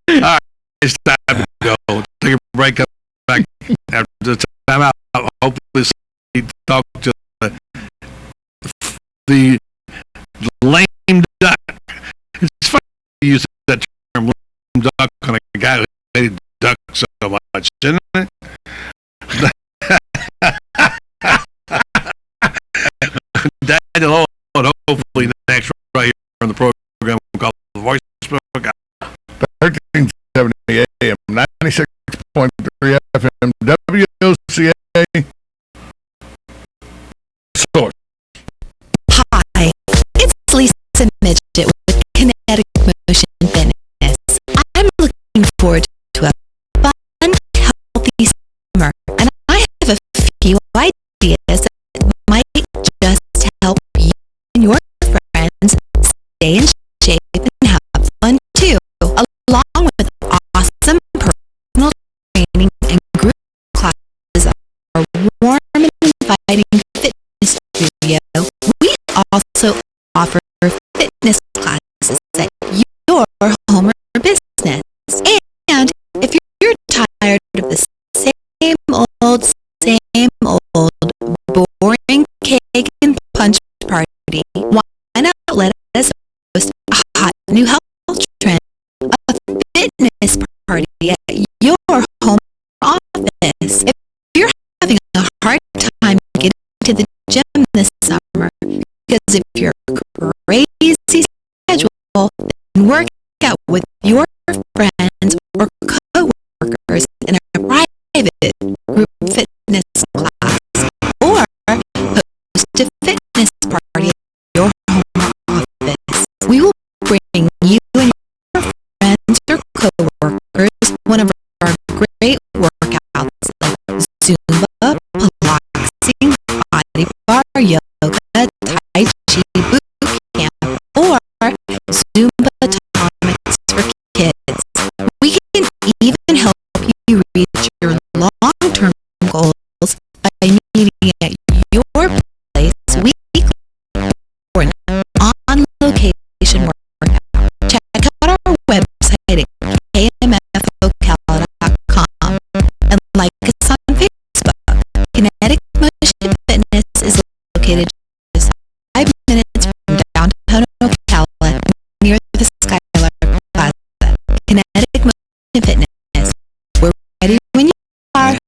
All right, it's time to go. Take a break up back after the time out. Hopefully, talk to the lame duck. It's funny to use that term, lame duck, on a guy who hated duck so much, isn't it? Daniel Owen, hopefully next right here on the program called The Voice of Spoken. 1370 AM, 96.3 FM, WOCA. Source. Hi, it's Lisa Midget with Kinetic Motion Fitness. I'm looking forward to a fun, healthy summer, and I have a few ideas that might just help you and your friends stay in shape and have fun too, along with awesome personal training and group classes. Our warm and inviting fitness studio. We also offer fitness classes at your home or business. And if you're tired of the same old boring cake and punch party, why not let us host a hot new health trend, a fitness party at your home or office. If you're having a hard time getting to the gym this summer, because if your crazy schedule, then work out with your friends or co-workers in a private group fitness class, or host a fitness party at your home or office. We will bring you and your friends or co-workers one of our great workouts like Zumba, Pilates, body bar, yoga, Tai Chi boot camp, or Zumba Atomics for kids. We can even help you reach your long-term goals by meeting at your place weekly for an on-location workout. Check out our website at kmfocala.com and like us on Facebook. Kinetic Motion Fitness is located just 5 minutes from downtown Ocala near the Skylar Plaza. Kinetic Motion Fitness. We're ready when you are.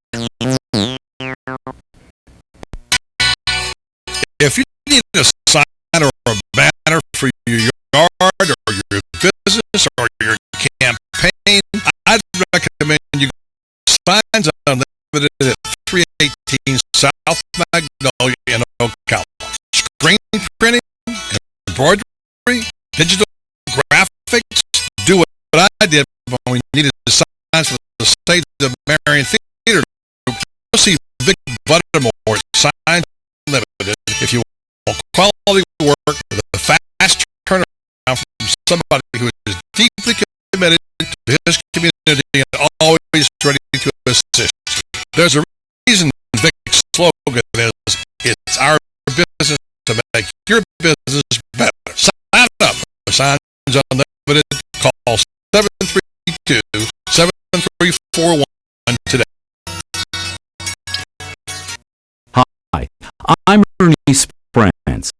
If you need a sign or a banner for your yard or your business or your campaign, I'd recommend you Signs unlimited at 318 South Magnolia in Ocala. Screen printing, embroidery, digital graphics. Do what I did when we needed signs for the State of Marion Theater. Go see Vic Buttermore, Signs Unlimited. If you want quality work with a fast turnaround from somebody who is deeply committed to his community and always ready to assist. There's a reason Vic's slogan is, it's our business to make your business better. Sign up for Signs Unlimited. Call 732-7341 today. Hi, I'm Ernie Sprance.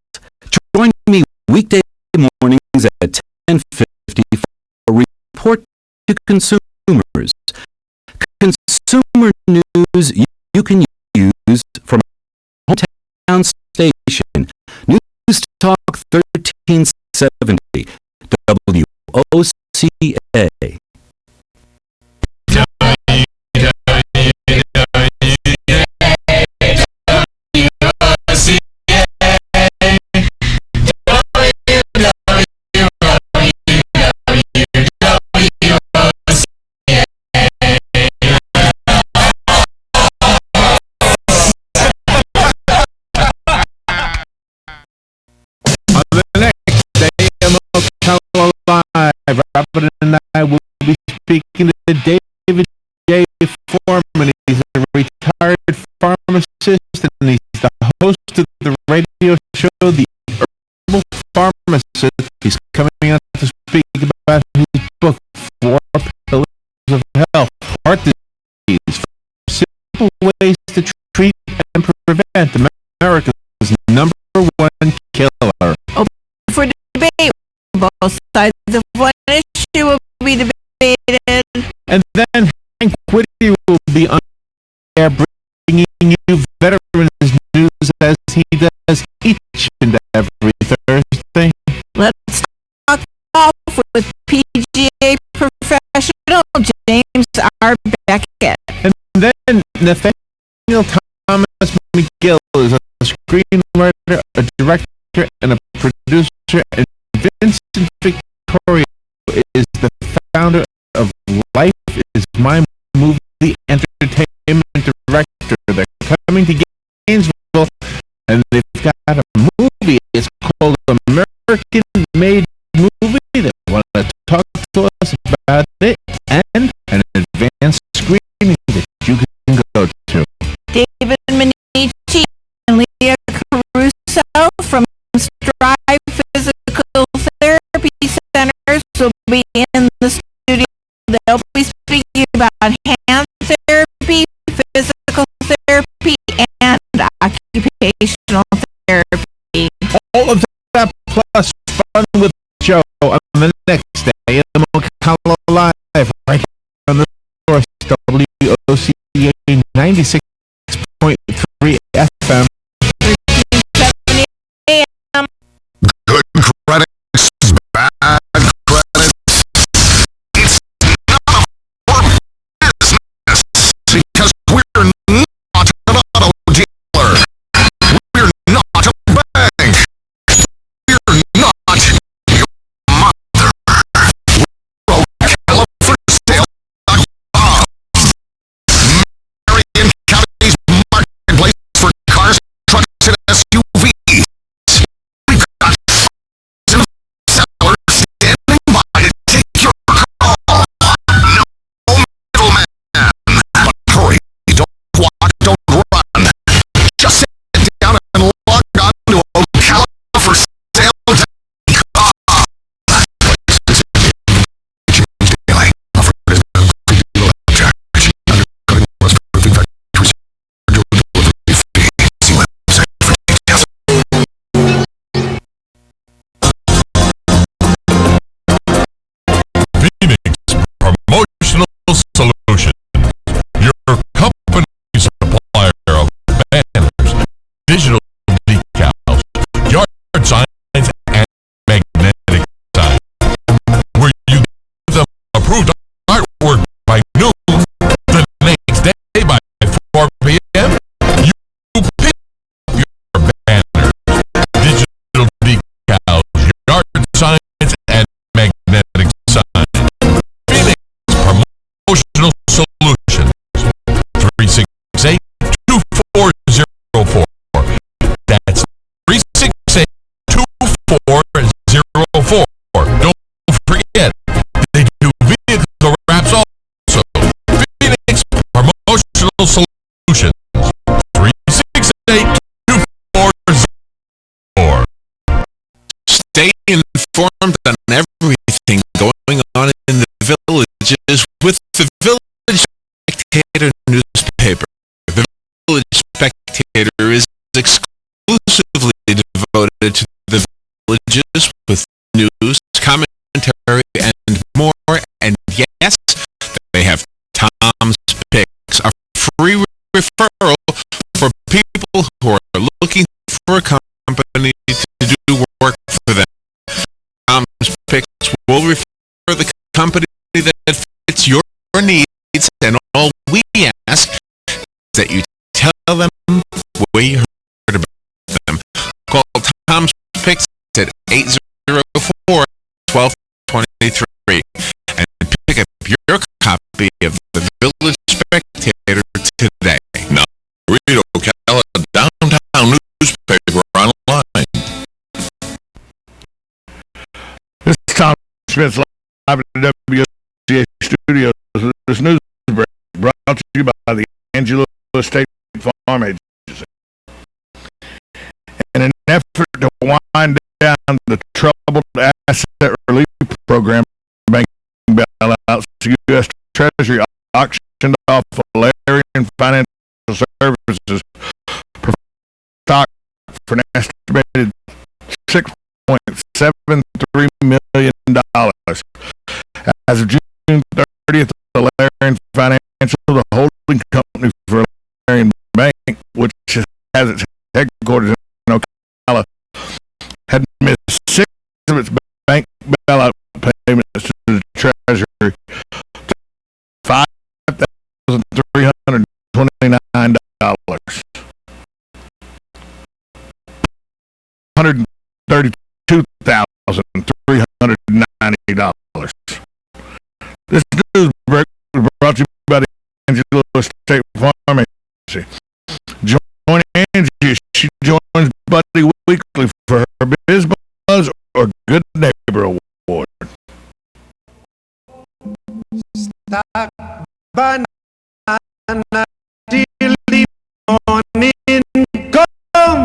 Join me weekday mornings at 10:50 for a report to consumers. Consumer news you can use from hometown station. News Talk 1370 WOCA. Robert and I will be speaking to David J. Foreman. He's a retired pharmacist and he's the host of the radio show, The Herbal Pharmacist. He's coming out to speak about his book, 4 Pillars of Health, Heart Disease, Simple Ways to Treat and Prevent America's #1 killer. For debate, both sides of one issue will be debated. And then Hank Whitty will be on air bringing you veterans news as he does each and every Thursday. Let's talk off with PGA professional James R. Beckett. And then Nathaniel Thomas McGill is a screenwriter, a director, and a producer, and Vincent Victoria is the founder of Life is My Movie Entertainment Director. They're coming to Gainesville, and they've got a movie. It's called American Made Movie. They want to talk to us about it and an advanced screening that you can go to. David Minichi and Leah Caruso from Strive Physical Therapy Centers will be in the studio. They'll be speaking about hand therapy, physical therapy, and occupational therapy. All of that plus fun with Joe on the next day in Ocala Live, right here on the source, WOCA 96.3 FM. 1370 AM. Good credits, bad credits. It's none of our business because we're not an auto dealer. We're not a bank. We're not your mother. We're OcalaForSale.com. Marion County anything going on in the villages with the Village Spectator newspaper. The Village Spectator is exclusively devoted to the villages with news, commentary, and more. And yes, they have Tom's Picks, a free referral for people who are looking for a company to do work for them. Tom's Picks will refer the company that fits your needs, and all we ask is that you tell them where you heard about them. Call Tom's Picks at 804-1223 and pick up your copy of the Village Spectator today. Now, read Ocala Downtown newspaper online. This is Tom Smith live at the WCA Studios. This news break brought to you by the Angelo State Farm Agency. In an effort to wind down the troubled asset relief program, banking bailouts, the U.S. Treasury auctioned off Valerian Financial Services stock for an estimated $6.73 million. As of June 30th, Valerian Financial, the holding company for Valerian Bank, which has its headquarters in Ocala, had missed 6 of its bank bailout payments to the Treasury, $5,329. $132,390. This news break was brought to you by the Angelo State Farm Agency. Join Angie as she joins Buddy weekly for her Biz Buzz or Good Neighbor Award. Stock banana daily morning come.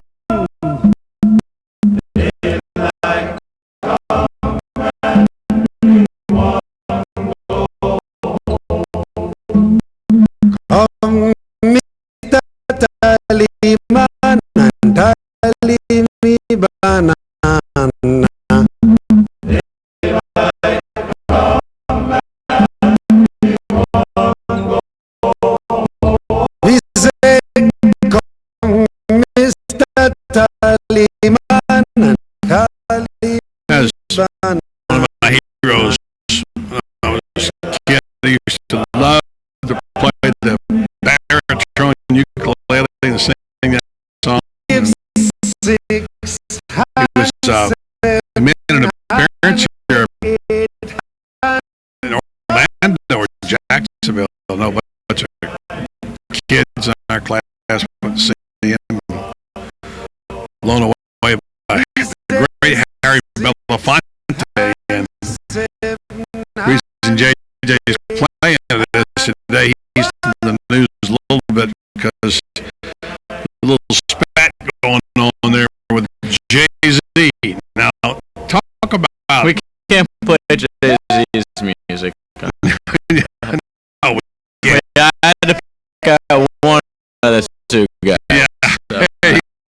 Mr. Taliman and Talimi banana. We say, come, Mr. Taliman and Talimi banana. One of my heroes, when I was a kid, I used to love to play the baritone ukulele and sing that song. He was made an appearance here in Orlando or Jacksonville. No, a bunch of kids in our class went to see him. Blown away by the great Harry Belafonte, and the reason JJ's playing this today, he's in the news a little bit because a little spat going on there with Jay-Z. Now, talk about... We can't play Jay-Z's music. No, yeah, I had to pick out one of the two guys. Yeah. So,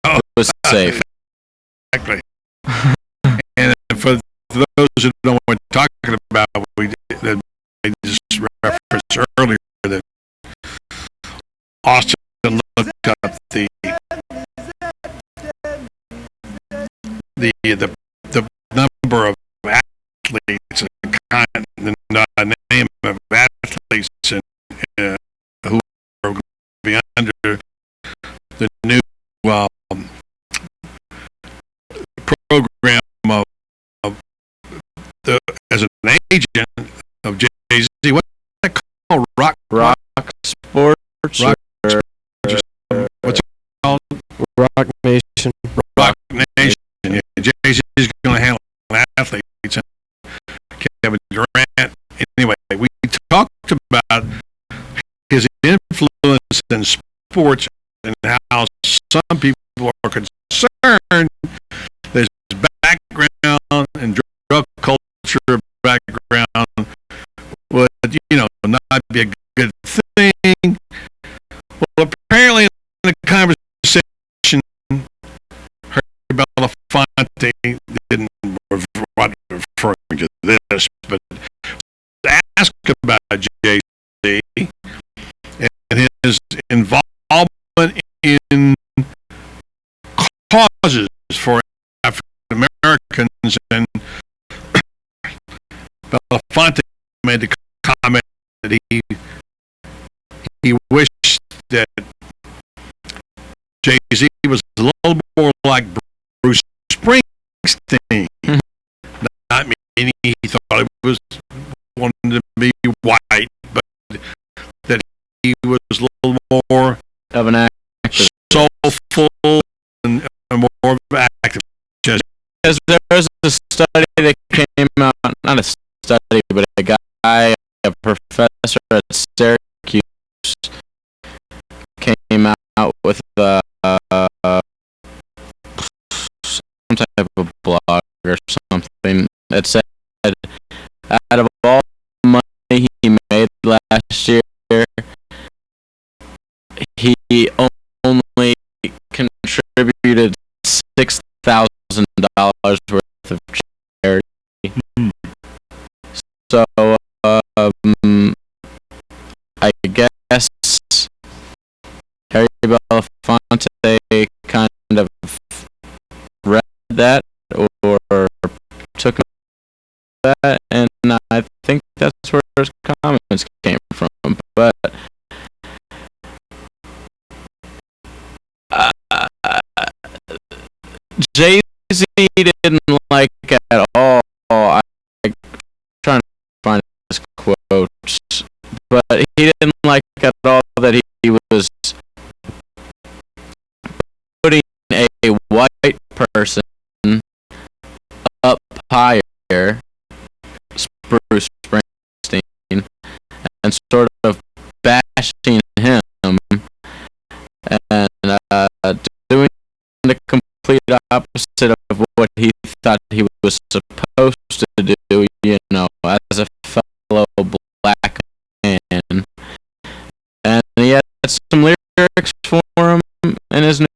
it was safe. Exactly. And for those who don't know what we're talking about, I just referenced earlier that Austin looked up the number of athletes and the name of athletes who are going to be under the new program of as an agent of Jay-Z. What's that called? Rock Sports. What's it called? Rock Nation. Rock Nation. Yeah, Jay-Z's going to handle athletes. And Kevin Durant. Anyway, we talked about his influence in sports and how some people are concerned that his background and drug culture might be a good thing. Well, apparently in the conversation, Harry Belafonte didn't referring to this, but ask about Jay-Z and his involvement in causes for African Americans, and Belafonte made the comment that he wished that Jay-Z was a little more like Bruce Springsteen. Not meaning he thought it was wanted to be white, but that he was a little more of an actor, soulful and more of an active. Because there was a study that came out, not a study, but a guy, a professor at Syracuse, came out with some type of blog or something that said, out of all the money he made last year, he only contributed $6,000 worth of charity. So, I guess Harry Belafonte kind of read that or took that, and I think that's where his comments came from. But Jay-Z didn't like at all. I'm trying to find his quotes, but he didn't like at all that he was putting a white person up higher, Bruce Springsteen, and sort of bashing him and doing the complete opposite of what he thought he was supposed to do, you know, as a fellow black man. And he had some lyrics for him in his new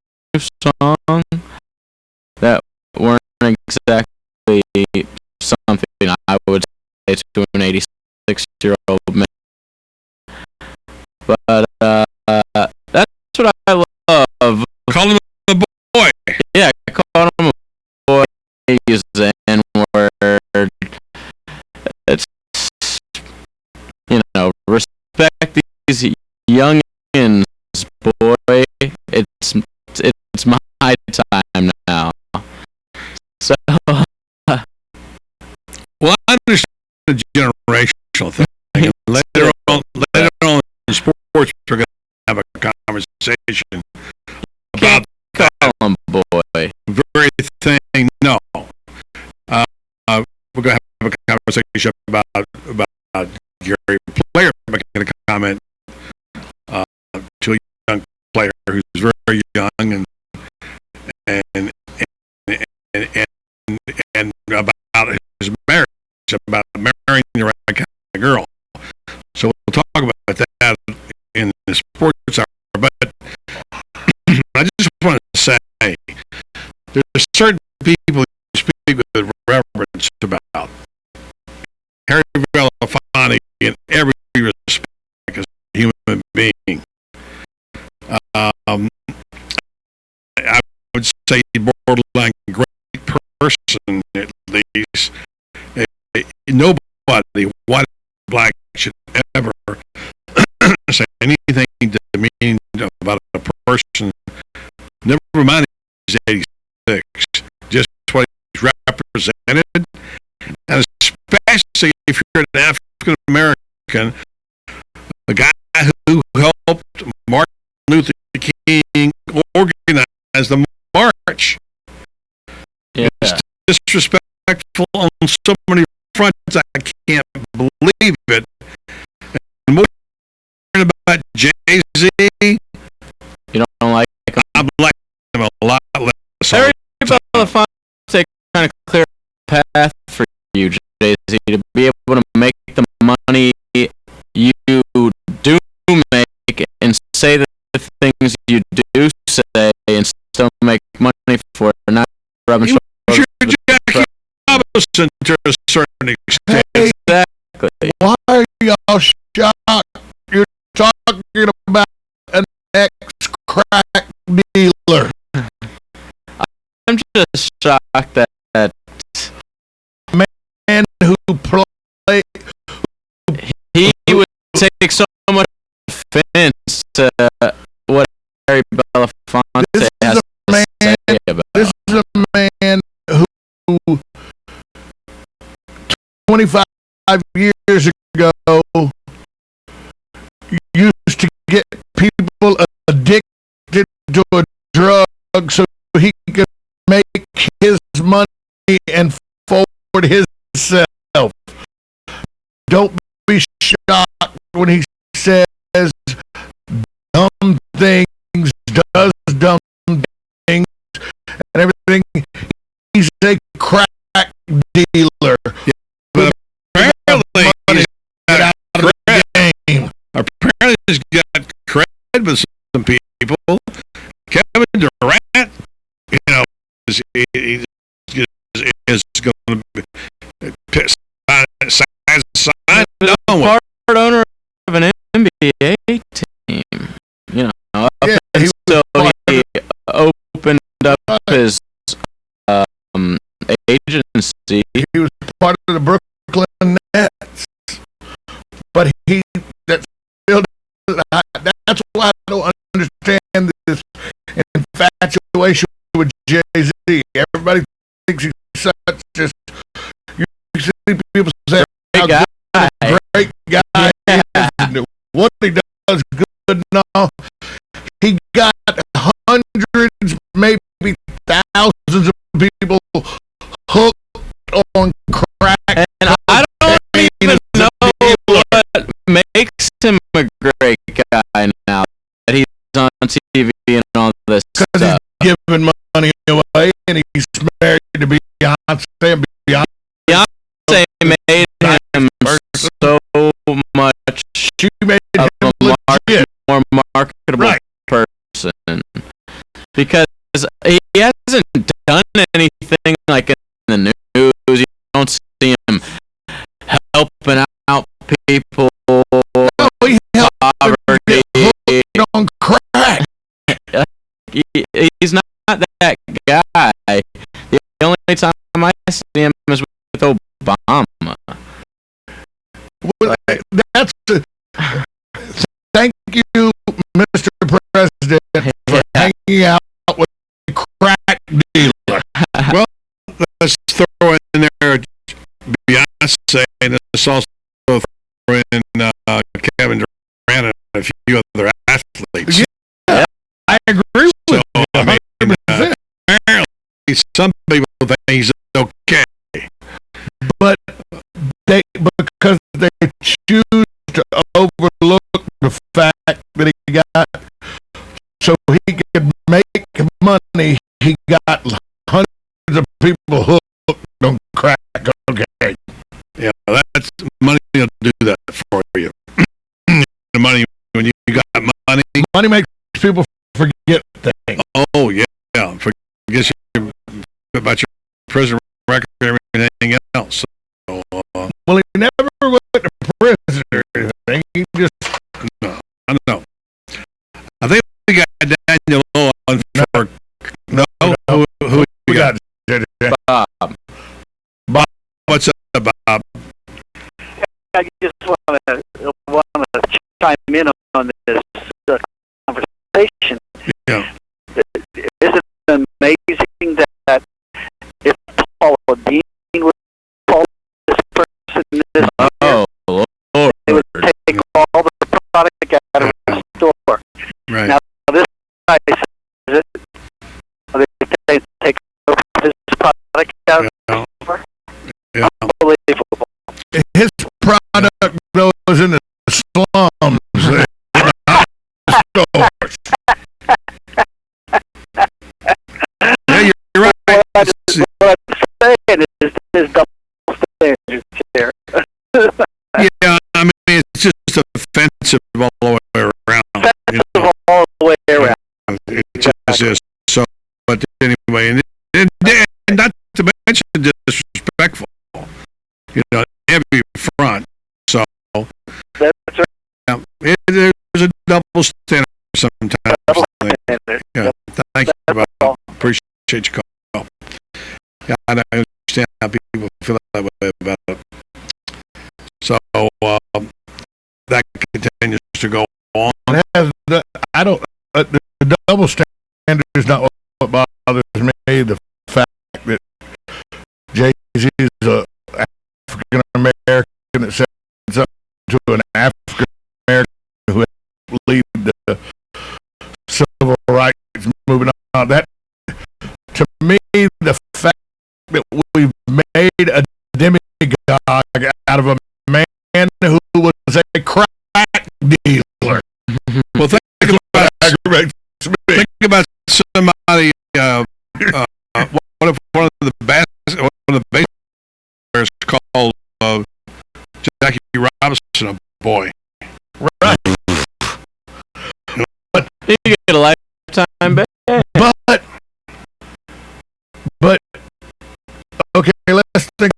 song that weren't exactly something I would say to an 86-year-old man. But that's what I love. Call him a boy. Yeah, call him a boy. Use the N-word. It's, you know, respect these youngins, boy. It's my time now. So, well, I understand the generational thing. Later on in sports, we're going to have a conversation about call him boy. Very thing. No, we're going to have a conversation about Gary Player making a comment to a young player who's very young and about his marriage, about marrying the right kind of girl. So we'll talk about that in the sports hour. But I just want to say there's certain people you speak with reverence about. Harry Belafonte, in every respect, as a human being. I would say borderline great person, at least. Nobody, white or black, should ever say anything demeaning about a person. Never mind he's 86. Just what he's represented. And especially if you're an African American, a guy who helped Martin Luther King organize the march. Yeah. It's disrespectful on so many fronts, I can't believe it. And more about Jay-Z, you don't like him? I like him a lot less. Harry Belafonte kind of clear a path for you, Jay-Z, to be able to make the money you innocent to a certain extent. Hey, Exactly. why are y'all shocked? You're talking about an ex-crack dealer. I'm just shocked that Man who played. he would take so much offense to what Harry Belafonte This has is a to say man. about. This is a man who 25 years ago used to get people addicted to a drug so he could make his money and forward himself. Don't be shocked when he says dumb things, does dumb things, and everything. He's a crack dealer. But apparently he's got game. Apparently he's got cred with some people. Kevin Durant, you know, is going to sign Part owner of an NBA team. You know, up until he opened up his agency. He was part of the Brooklyn Nets, but that's why I don't understand this infatuation with Jay-Z. Everybody thinks he's such just. You see people say how great guy he is, and what he does good and all. He got hundreds, maybe thousands of people hooked on crack. And I don't even know what makes him a great guy now that he's on TV and all this stuff. He's giving money away, and he's married to Beyonce. Beyonce made him so much she made of him a more marketable person because he hasn't done anything like in the news. You don't see him helping out people. He helped poverty. Get hooked on crack. He's not that guy. The only time I see him is with Obama. Well, that's thank you, Mr. President, for hanging out with a crack dealer. Well, let's throw in there Beyonce, and let's also throw in Kevin Durant and a few other athletes. Yeah, I agree with you. I mean, apparently some people think he's okay. But because they choose to overlook the fact that he got, so he could make money, he got hundreds of people hooked on crack. Okay. Yeah, that's money will do that for you. The money, when you got money. Money makes people forget things. Oh, yeah. Forget about your prison record and everything else. So, well, he never went to prison or anything. He just... No, I don't know. I think we got Daniel on for... No, who we got? Bob, what's up, Bob? I just want to chime in on this conversation. Yeah. Isn't it amazing that if Paula Dean would call this person this year, they would take all the product out of the store. Right. Now, this guy says they take his product out of the store. Yeah. Unbelievable. His product goes in the slums. Yeah, you're right. What I'm saying is there's double standards here. Yeah, I mean, it's just offensive all the way around. Offensive all the way around. It just is. So, but anyway, and not to mention disrespectful. heavy front. So That's right. there's a double standard sometimes. Double standard. Yeah, thank you. Appreciate your call. Yeah, I understand how people feel that way about it. So that continues to go on. I don't. The double standard is not what bothers me. The fact that Jay-Z is a African American that said something to an African American who helped lead the civil rights movement on. That, to me, the fact that we've made a demigod out of a man who was a crack dealer. Well, think about somebody. One of the bass players called Jackie Robinson a boy. Right. But you get a lifetime ban. But okay, let's think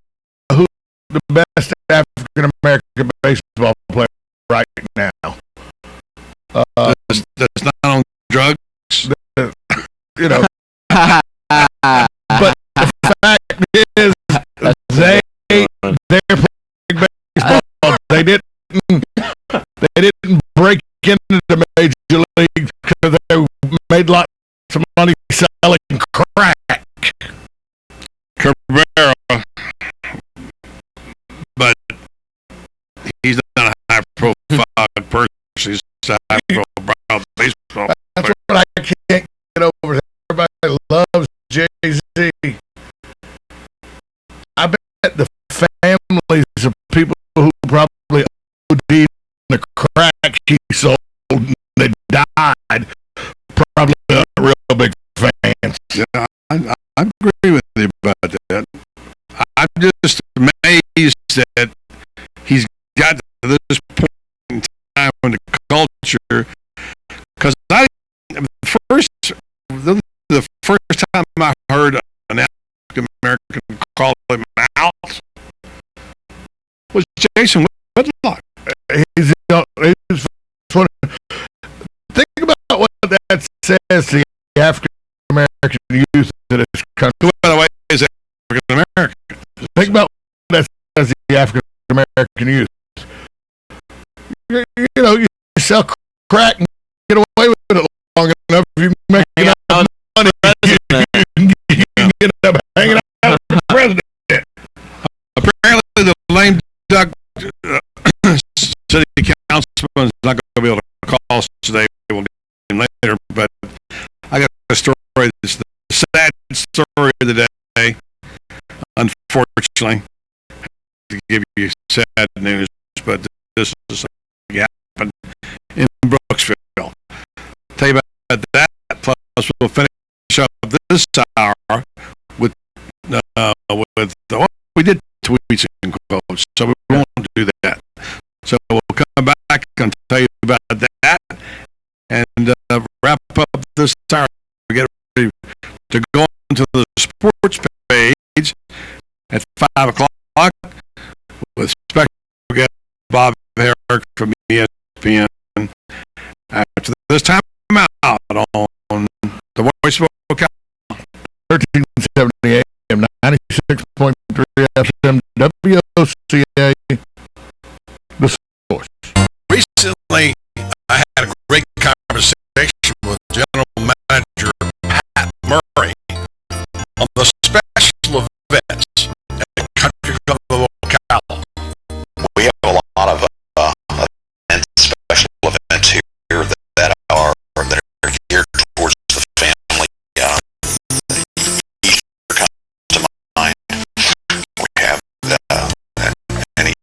who the best African American baseball player right now. That's not on drugs. You know. But the fact is, they're playing baseball. They didn't break into the major leagues because they made lots of money selling crack. Cabrera, but he's not a high-profile person. He's a high-profile baseball player. That's what I can't get over. Everybody loves Jay-Z. I bet the families of people who probably OD'd the crack he sold and they died probably not real big fans. Yeah, I agree with you about that. I'm just amazed that he's got to this point in time in the culture. Because the first time I heard an African American call him out was Jason Whitlock. He's think about what that says to the African American youth in this country. Who, by the way, is African American. Think about what that says to the African American youth. You know, you sell crack and get away with it long enough. If you make enough money, you can get up hanging out with the president. Apparently, the lame duck city councilman is not going to be able to call us today. We'll get him later. But I got a story. It's the sad story of the day. Unfortunately, to give you sad news, but this is something happened in Brooksville. Tell you about that. Plus, we'll finish up this hour with what we did tweets and quotes, so we won't do that. So we'll come back and tell you about that and wrap up this hour. We get ready to go into the sports page at 5 o'clock with special guest Bob Herrick from ESPN. After this time out on the Voice of Ocala. 1370 AM, 96.3 FM, WOCA, The Source. Recently, I had a great conversation with General Manager Pat Murray on the special events at Country Club of Ocala. We have a lot of events, special events here that are geared towards the family. Easter comes to mind. We have any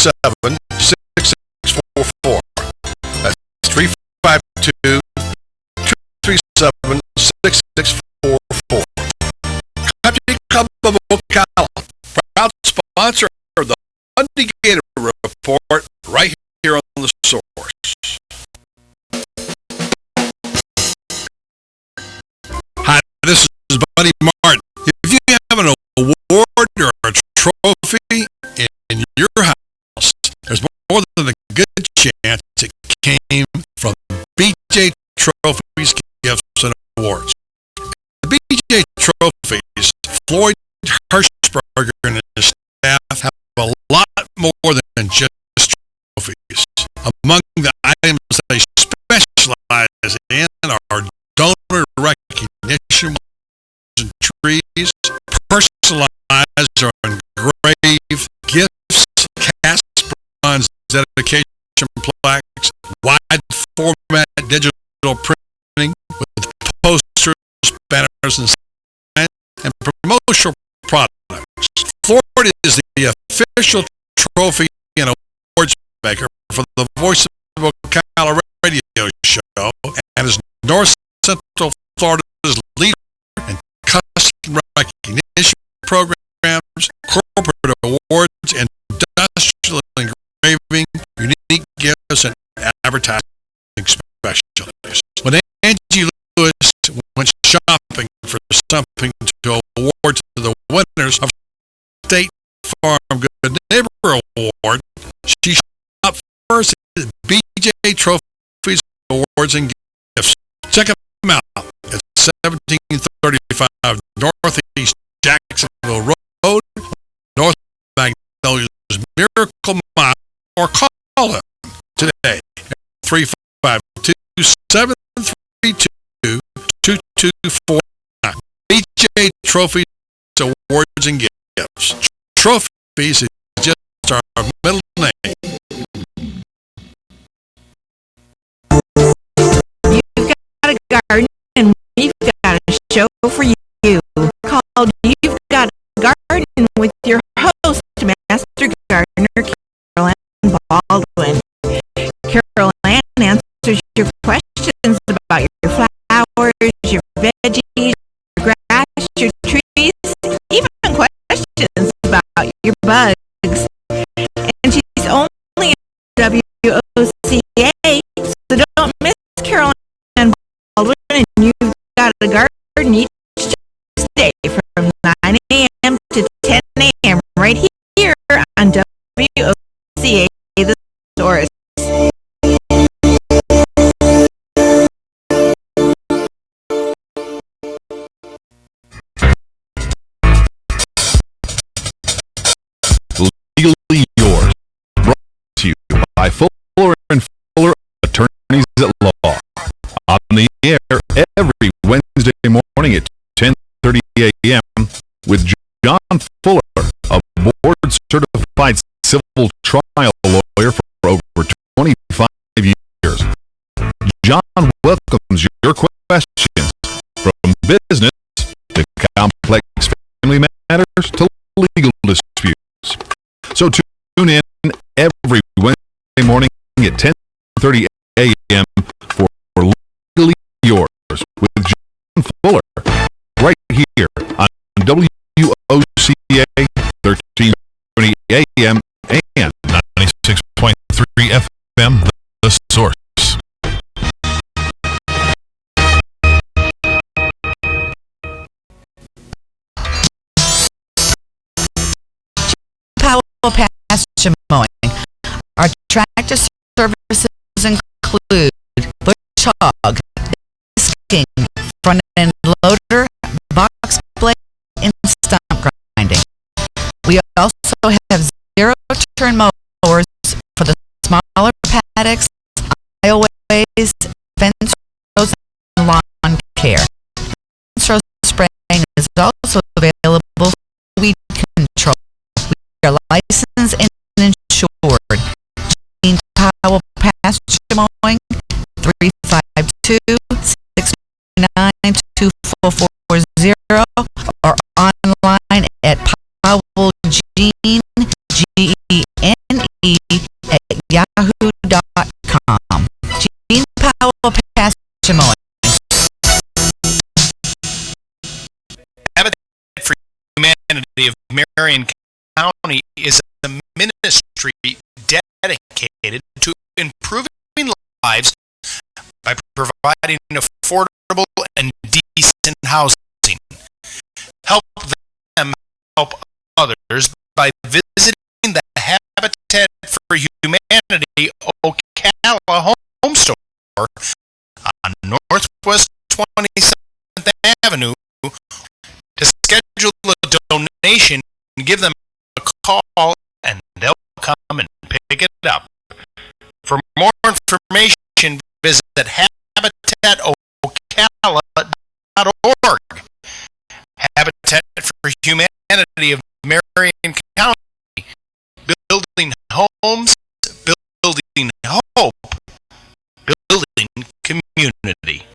352-237-6644. That's 352-237-6644. Country Club of Ocala, proud sponsor of the Monday Gator Report, right here on the Source. Hi, this is Buddy Martin. If you have an award or a trophy in your house, there's more than a good chance it came from BJ Trophies, Gifts, and Awards. The BJ Trophies, Floyd Hirschberger and his staff have a lot more than just trophies. Among the items they specialize in are donor recognition and trees, personalized or engraved gifts, cast bronze dedication plaques, wide format digital printing with posters, banners, and signs, and promotional products. Florida is the official trophy and awards maker for the Voice of Ocala radio show and is North Central Florida's leader in custom recognition programs, corporate awards, industrial engraving, unique gifts, and advertising specialties. When Angie Lewis went shopping for something to award to the winners of State Farm Good Neighbor Award, she shopped first at BJ Trophies, Awards, and Gifts. Check them out at 1735 Northeast Jacksonville Road, North Magnolia's Miracle Mile, or call them today at 352-732-2249. BJ Trophies, Awards, and Gifts. Trophies is just our middle name. You've got a garden and we've got a show for you called You've Got a Garden with your host, Master Gardener Carol Ann Baldwin. Carol Ann answers your questions about your flowers, your veggies, your grass, your trees, even questions about your bugs. And she's only in WOCA, so don't miss Carol Ann Baldwin and You've Got a Garden each Tuesday from 9 a.m. to 10 a.m. right here on WOCA, the Source. Legally Yours, brought to you by Fuller and Fuller Attorneys at Law. On the air every Wednesday morning at 10:30 a.m. with John Fuller, a board-certified civil trial lawyer for over 25 years. John welcomes your questions from business to complex family matters to legal disputes. So tune in every Wednesday morning at 10:30 a.m. for Legally Yours with John Fuller, right here on WOCA 1370 a.m. and 96.3 FM, The Source. Powell pasture mowing. Our tractor services include bush hog, disking, front end loader, box blade, and stump grinding. We also have zero-turn mowers for the smaller paddocks, aisleways, fence rows, and lawn care. Fence row spraying is also available for weed control. We are licensed and insured. Gene Powell Pasture Mowing, 352-629-2440, or online at powellgene, GENE, Marion County is a ministry dedicated to improving lives by providing affordable and decent housing. Help them help others by visiting the Habitat for Humanity Ocala Home Store on Northwest 27th Avenue to schedule a donation and give them a call, and they'll come and pick it up. For more information, visit habitatocala.org. Habitat for Humanity of Marion County, building homes, building hope, building community.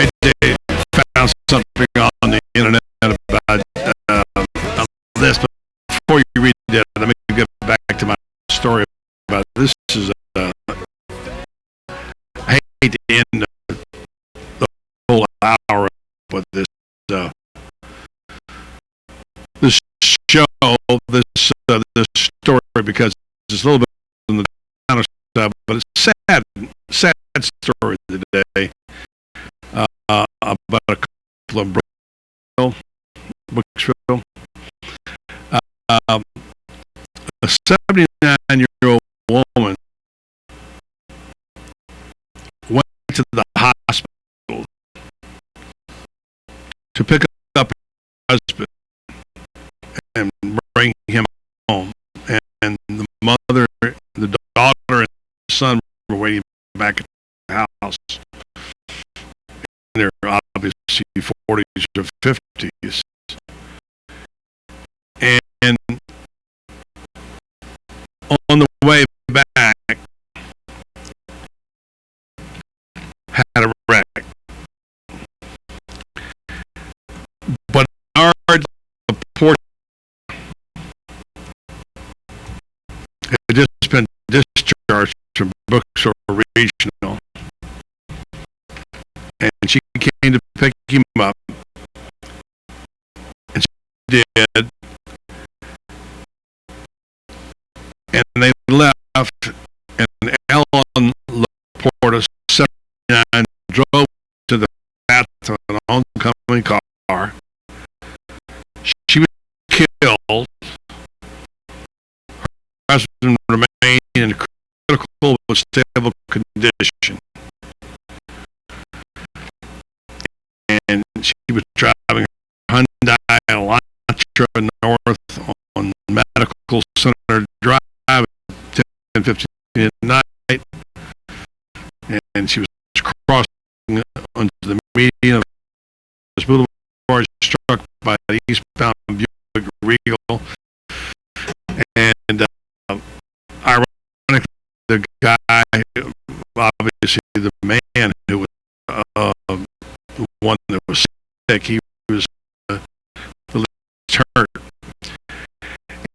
They found something on the internet about this, but before you read that, let me get back to my story about this. Is I hate to end the whole hour with this this show, this story, because it's a little bit in the kind of stuff, but it's sad story today. About a couple of Brooksville. A 79-year-old woman went to the hospital to pick up her husband and bring him home. And the mother, the daughter, and the son were waiting back at the house. They're obviously 40s or 50s. And on the way back, had a wreck. But the porch had just been discharged from Brooksville Regional. And she came to pick him up, and she did, and they left, and Ellen Laporta, 79, drove to the bathroom in an oncoming car. She was killed. Her husband remained in critical but stable condition. And she was driving her Hyundai Elantra north on Medical Center Drive at 10:15 at night, and she was crossing onto the median of this boulevard, struck by the eastbound Buick Regal, and ironically, the guy, obviously the man who was the one that was sick, he was the least hurt.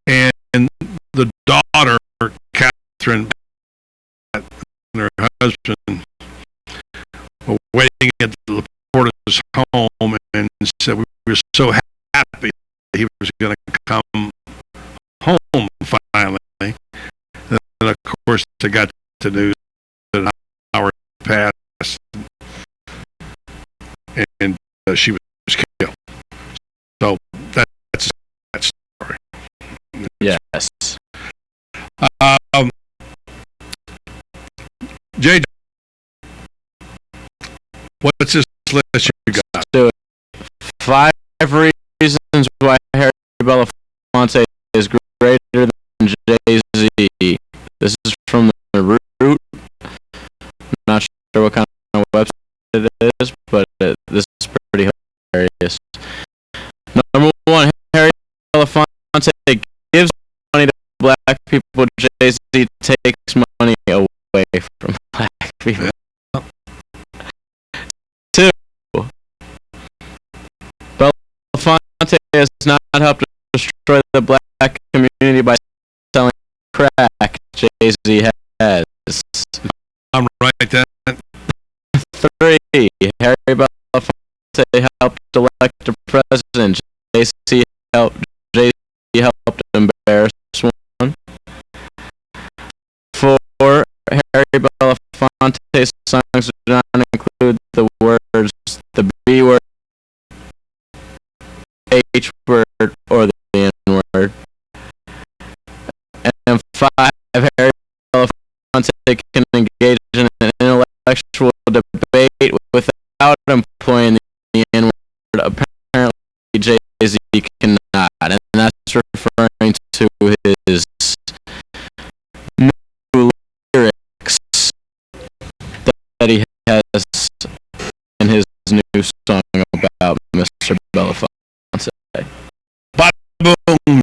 And the daughter, Catherine, and her husband were waiting at the Laporta's home and said, we were so happy that he was going to come home finally. And of course, they got the news that an hour passed, and she was killed. So that's that story. Yes. JJ, what's this list you got? So, 5 reasons why Harry Belafonte is greater than Jay-Z. This is from the Root it is, but this is pretty hilarious. Number one, Harry Belafonte gives money to black people. Jay-Z takes money away from black people. Two, Belafonte has not helped destroy the black community by selling crack. Jay-Z has. I'm right then. 3, Harry Belafonte helped elect a president. Jay-Z helped embarrass one. 4, Harry Belafonte's songs do not include the words, the B word, H word, or the N word. And 5, Harry Belafonte can engage in an intellectual debate without employing the N word. Apparently, Jay-Z cannot, and that's referring to his new lyrics that he has in his new song about Mr. Belafonte. Bada boom!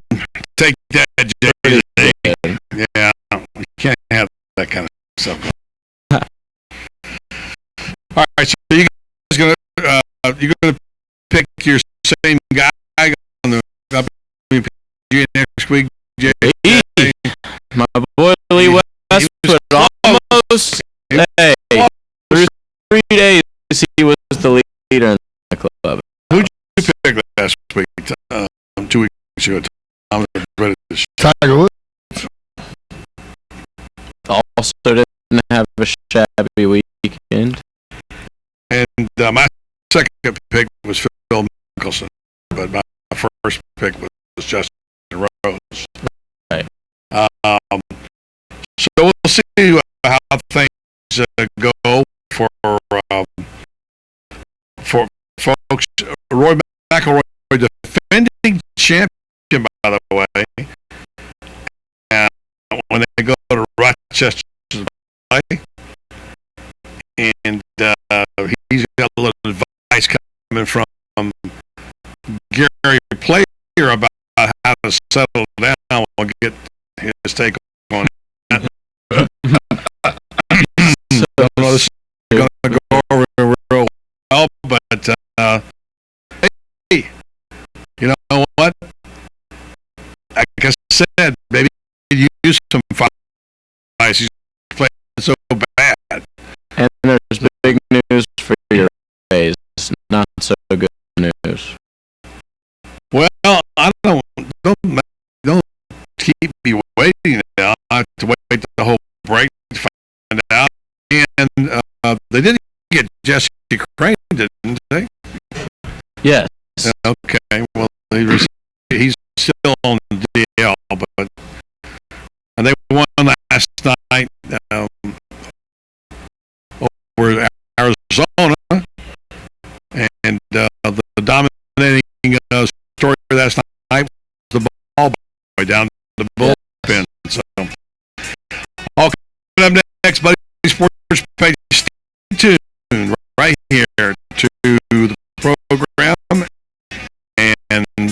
Take that, Jay-Z. Yeah, you can't have that kind of stuff. All right, so you guys you're gonna pick your same guy on the next week, Jay. My boy Lee Westwood almost. Hey, through 3 days he was the leader in the club. Who'd you pick last week? 2 weeks ago. I'm ready to Tiger Woods. Also didn't have a shabby weekend. And my second pick was Phil Mickelson, but my first pick was Justin Rose. Right. So we'll see how things go for folks. Roy McIlroy, defending champion, by the way. When they go to Rochester to play, and he's got a little advice coming from Gary Player about how to settle down. We'll get his take on that. Don't know this is going to go over real well, but hey, you know what? Like I said, maybe you use some advice. He's playing so bad. And there's big news for your Rays. Not so good news. Well, I don't keep me waiting now. I have to wait the whole break to find out. And they didn't get Jesse Crain, didn't they? Yes. Okay. Well, he's still on the DL, but and they won last night over Arizona, and the dominating story last night was the ball boy down the bullpen. So, all coming up next, Buddy Sports Page. Stay tuned right here to the program, and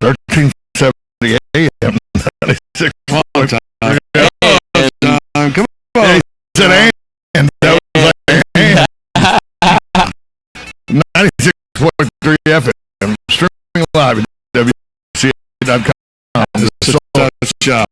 1370 AM 96. Come on. And that was like 96.3 FM. Streaming live at WCA.com. This is job.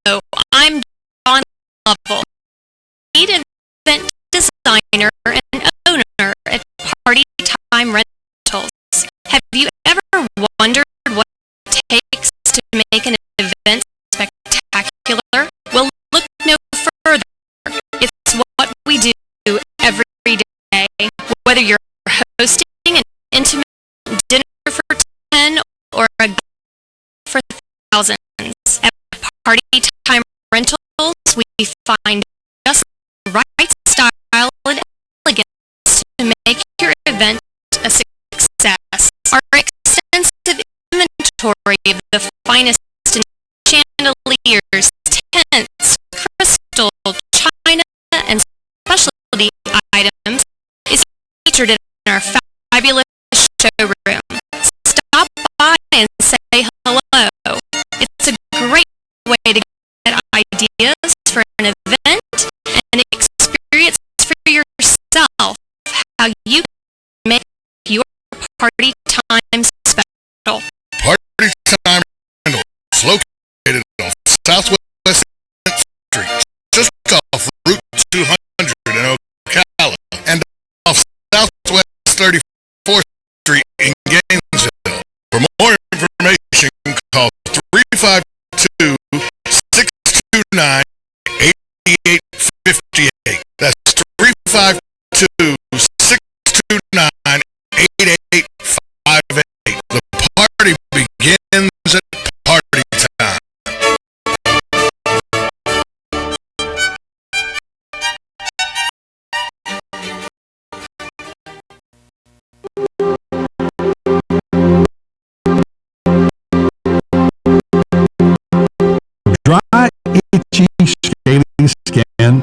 Hello, I'm John Lovell, lead event designer and owner at Party Time make an event spectacular? Well, look no further. It's what we do every day, whether you're hosting an intimate dinner for 10 or a gala for thousands. At Party Time Rentals, we find just the right style and elegance to make your event a success. Our extensive inventory of the finest in chandeliers, tents, crystal, china, and specialty items is featured in our fabulous showroom. Stop by and say hello. It's a great way to get ideas for an event and experience for yourself how you can make your party time special. Party Time Rental is located on Southwest Street, just off Route 200 in Ocala, and off Southwest 34th Street in Gainesville. For more information, call 352-629-8858. That's 352-629-8858. The party begins at party time. Dry, itchy, scaly skin.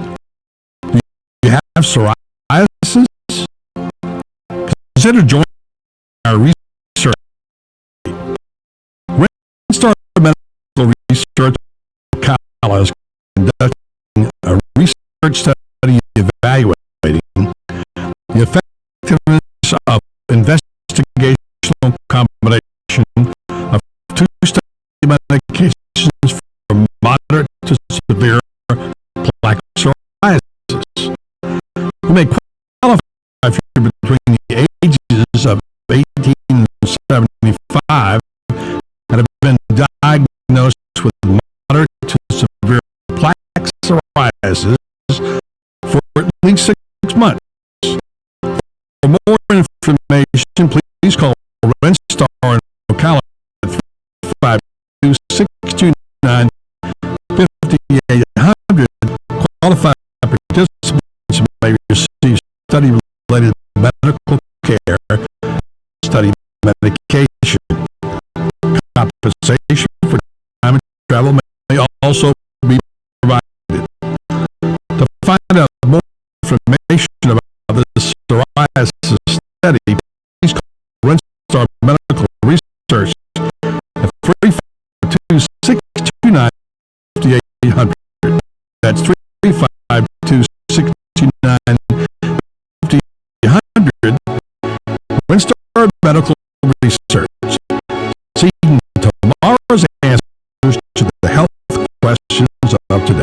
Do you have psoriasis? Consider joining our research. Rainstar Medical Research Ocala is conducting a research study evaluating the effectiveness of investigational combination of two study medications for moderate to severe plaque psoriasis. You may qualify if you're between the ages of 18 and 75 and have been diagnosed with moderate to severe plaque psoriasis for at least 6 months. For more information, please call Rainstar in Ocala at 352-629-5800. Qualified participants may receive study-related medical care, study medication. Compensation for time and travel may also be provided. To find out more information about this psoriasis study, please call Rainstar Medical Research at 352-629-5800. That's 352-629-5800. Rainstar Medical Research, seeking tomorrow's answers to the health questions of today.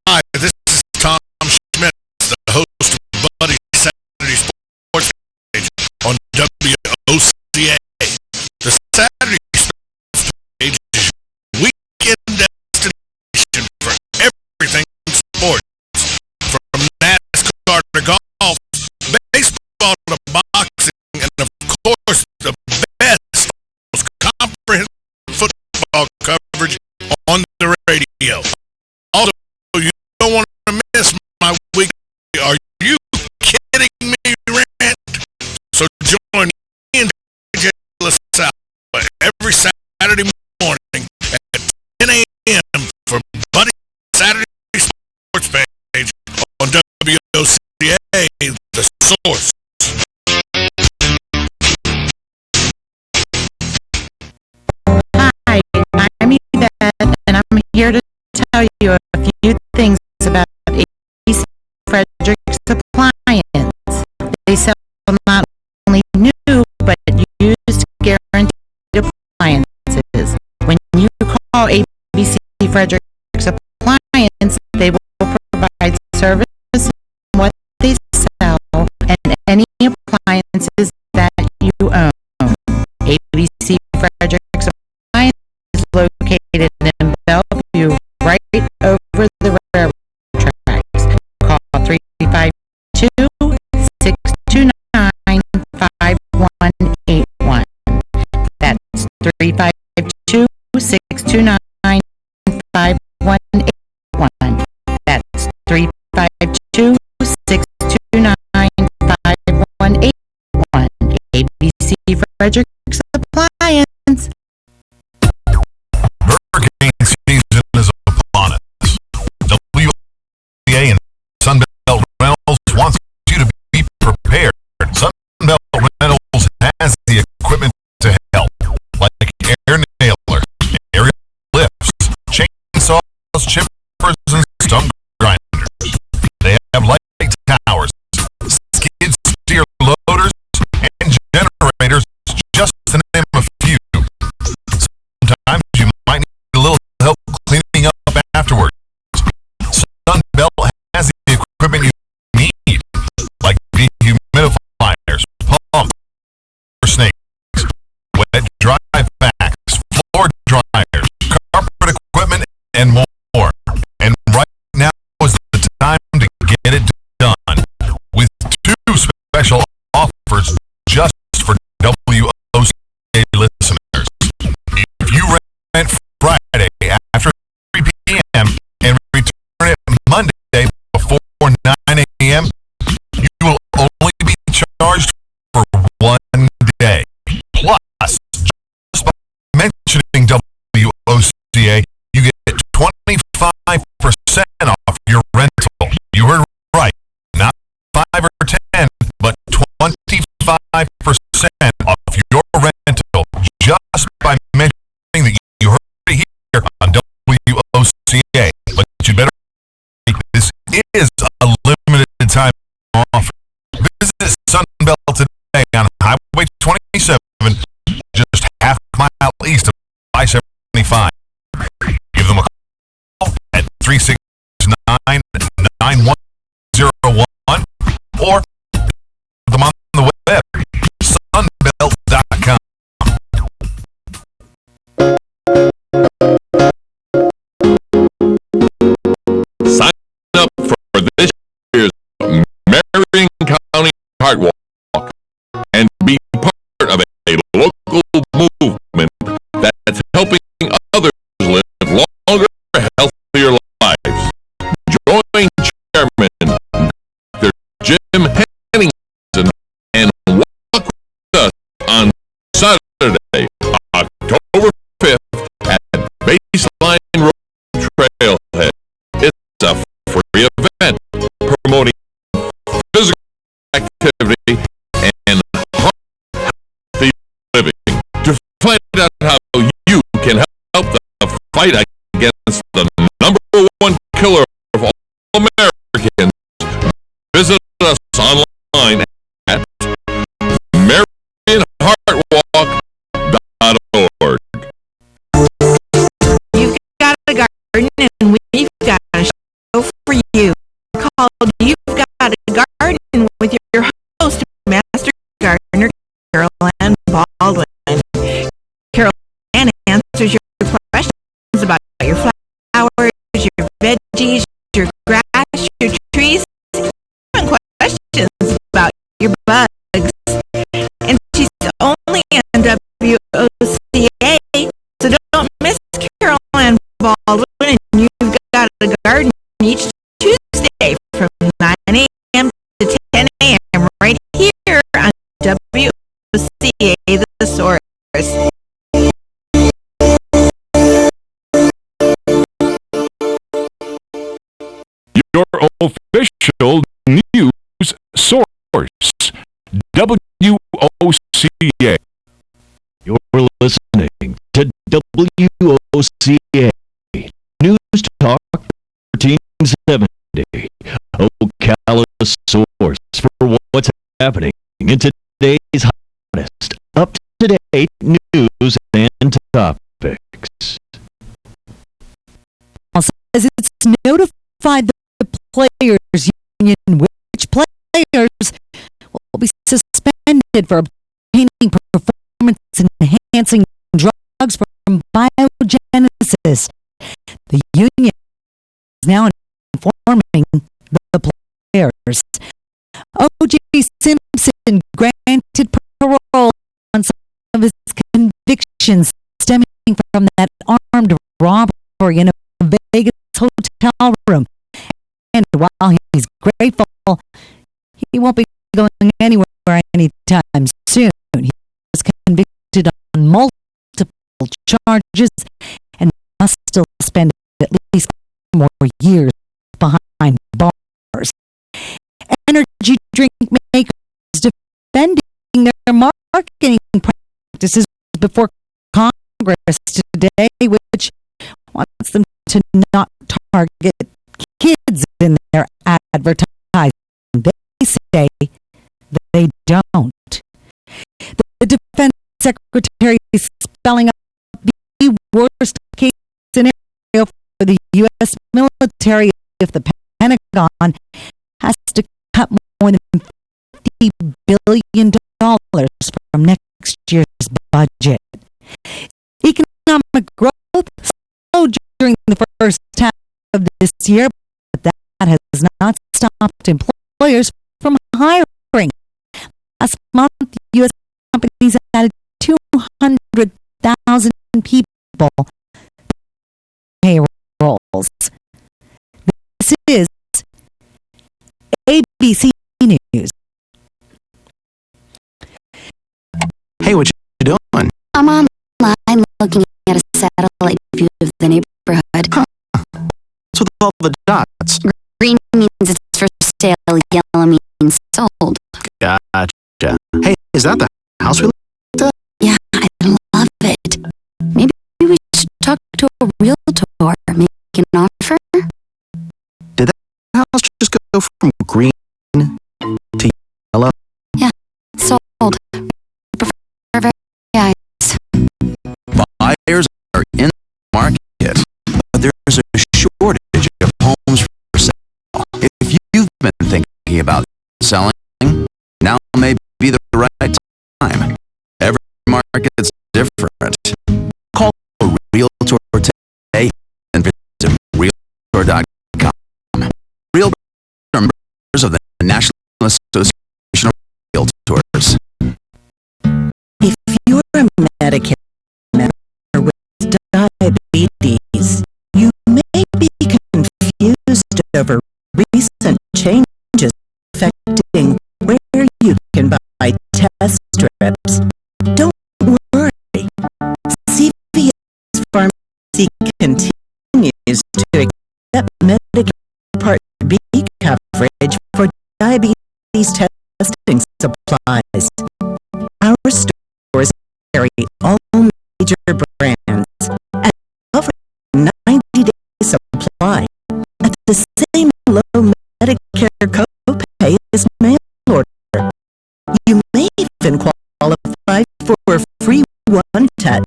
Hi, this is Tom Schmidt, the host of Buddy Saturday Sports Page on WOCA. The Saturday Sports Page is your weekend destination for everything sports, from NASCAR to golf, baseball to boxing, and of course the best, most comprehensive football coverage on the radio. Also, you don't want to miss my weekly Are You Kidding Me rant. So join me and JJ LaSalle every Saturday morning at 10 a.m. for Buddy Saturday Sports Page on WOCA, The Source. Hi, I'm Yvette, and I'm here to tell you a few things about ABC Frederick's Appliance. They sell not only new, but used guaranteed appliances. When you call ABC Frederick's Appliance, appliances that you own. ABC Fredericks Appliance is located in Bellevue, right over the railroad tracks. Call 352-629-5181. That's 352-629-5181. That's 352-629-5181. ABC Fredericks Appliance. Hurricane season is upon us. WCA and Sunbelt Rentals wants you to be prepared. Sunbelt Rentals has the equipment to help, like air nailers, aerial lifts, chainsaws, chippers, and stump grinders. They have light towers, skid steer loaders, and generators, just to name a few. Sometimes you might need a little help cleaning up afterwards. Sunbelt has the equipment you need, like dehumidifiers, pumps, snakes, wet dry vacs, floor dryers, carpet equipment, and more. And right now is the time to get it done with two special offers just for WOCA listeners. If you rent Friday after 3 p.m. and return it Monday before 9 a.m., you will only be charged for 1 day. Plus, just by mentioning WOCA, you get 25% off your rental. You heard right. Not 5 or 10, but 25% off your rental just by mentioning that you heard it here on WOCA. But you better, this is a limited time offer. Visit Sunbelt today on Highway 27, just half a mile east of I-75. Give them a call at 369-9101 or them on the web, sunbelt.com. Sign up for this year's Marion County Heart Walk and be part of a local movement that's helping others live longer, healthier lives. Join Chairman Dr. Jim Henningsen and walk with us on Saturday, October 5th at Baseline Road Trailhead. It's a free event promoting physical activity and healthy living. To find out how you can help the fight against the #1 killer of all Americans, visit us online at MarionHeartWalk.org. You've got a garden and we've got a show for you called You've Got a Garden with your host, Master Gardener Carol Ann Baldwin. Carol Ann answers your questions about your flowers, your veggies, your grass, your trees, even questions about your bugs. And she's only on WOCA, so don't miss Carol Ann Baldwin. And You've Got a Garden each Tuesday from 9 a.m. to 10 a.m. right here on WOCA, The Source. Your official news source, WOCA. You're listening to WOCA News Talk 1370, Ocala's source for what's happening in today's hottest, up-to-date news and topics. Says it's notified the players union which players will be suspended for obtaining performance-enhancing drugs from biogenesis. The union is now informing the players. O.J. Simpson granted parole on some of his convictions stemming from that armed robbery in a Vegas hotel room. And while he's grateful, he won't be going anywhere anytime soon. He was convicted on multiple charges and must still spend at least 4 more years behind bars. Energy drink makers defending their marketing practices before Congress today, which wants them to not target kids in their advertising. They say they don't. The defense secretary is spelling out the worst case scenario for the U.S. military if the Pentagon has to cut more than $50 billion from next year's budget. Economic growth slowed during the first half of this year, but that has not stopped employers from hiring. Last month, U.S. companies added 200,000 people to payrolls. This is ABC News. Hey, what you doing? I'm online looking at a satellite view of the neighborhood. Huh. What's with all the dots? Green means it's for sale, yellow means sold. Gotcha. Hey, is that the house we looked at? Yeah, I love it. Maybe we should talk to a realtor, make an offer. Did that house just go from green to yellow? Yeah, sold. Prefer very eyes. Buyers are in the market, but there's a shortage of homes for sale. If you've been thinking about selling, now may be the right time. Every market's different. Call a realtor today and visit realtor.com. Realtor members of the National Association of Realtors. If you're a Medicare member with diabetes, you may be confused over recent changes affecting where you can buy test strips. Don't worry. CVS Pharmacy continues to accept Medicare Part B coverage for diabetes testing supplies. Our stores carry all major brands and offer 90-day supply at the same low Medicare copay as mail order. You may even qualify for a free one-touch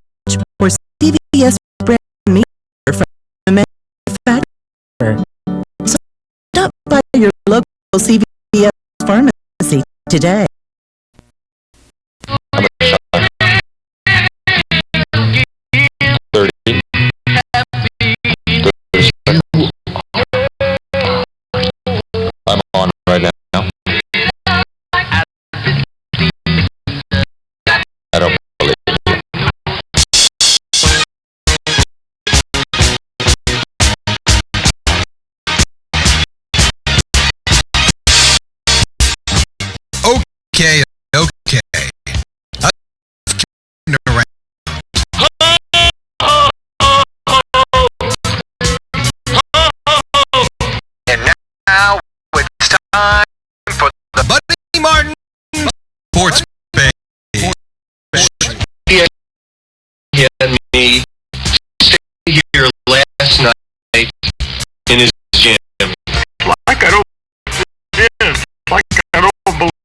or CVS brand meter from the manufacturer. So stop by your local CVS pharmacy today. I'm on right now. I don't believe you. Okay. And now it's time for the Buddy Martin Sports Page. And me stay here last night in his gym. Like I don't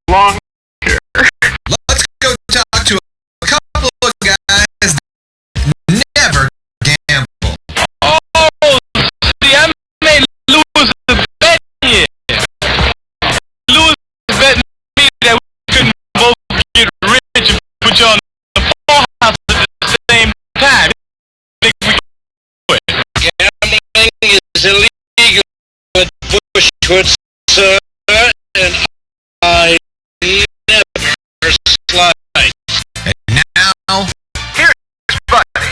belong here. Let's go talk to a couple of guys that never gamble. Oh, see, I may lose the bet here. Lose the bet means that we couldn't both get good, sir, and I never slide. And now, here's Buddy.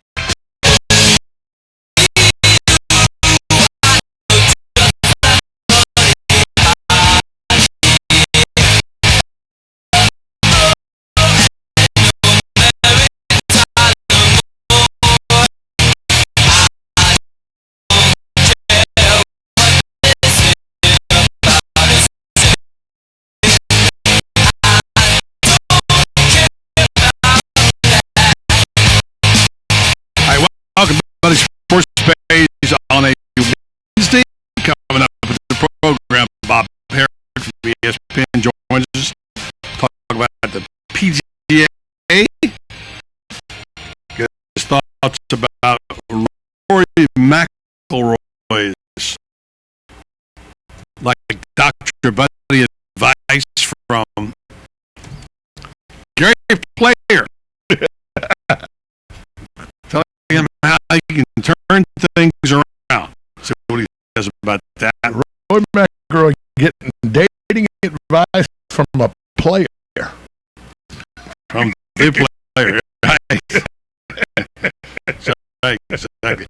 Welcome to Sports Page on a Wednesday. Coming up with the program, Bob Herrick from ESPN joins us. Talk about the PGA. Get his thoughts about Rory McIlroy's like Dr. Buddy advice from Gary Player. Him how he can turn things around. See what he says about that. Roy McIlroy getting dating advice from a player. From the player, right? So, right, exactly.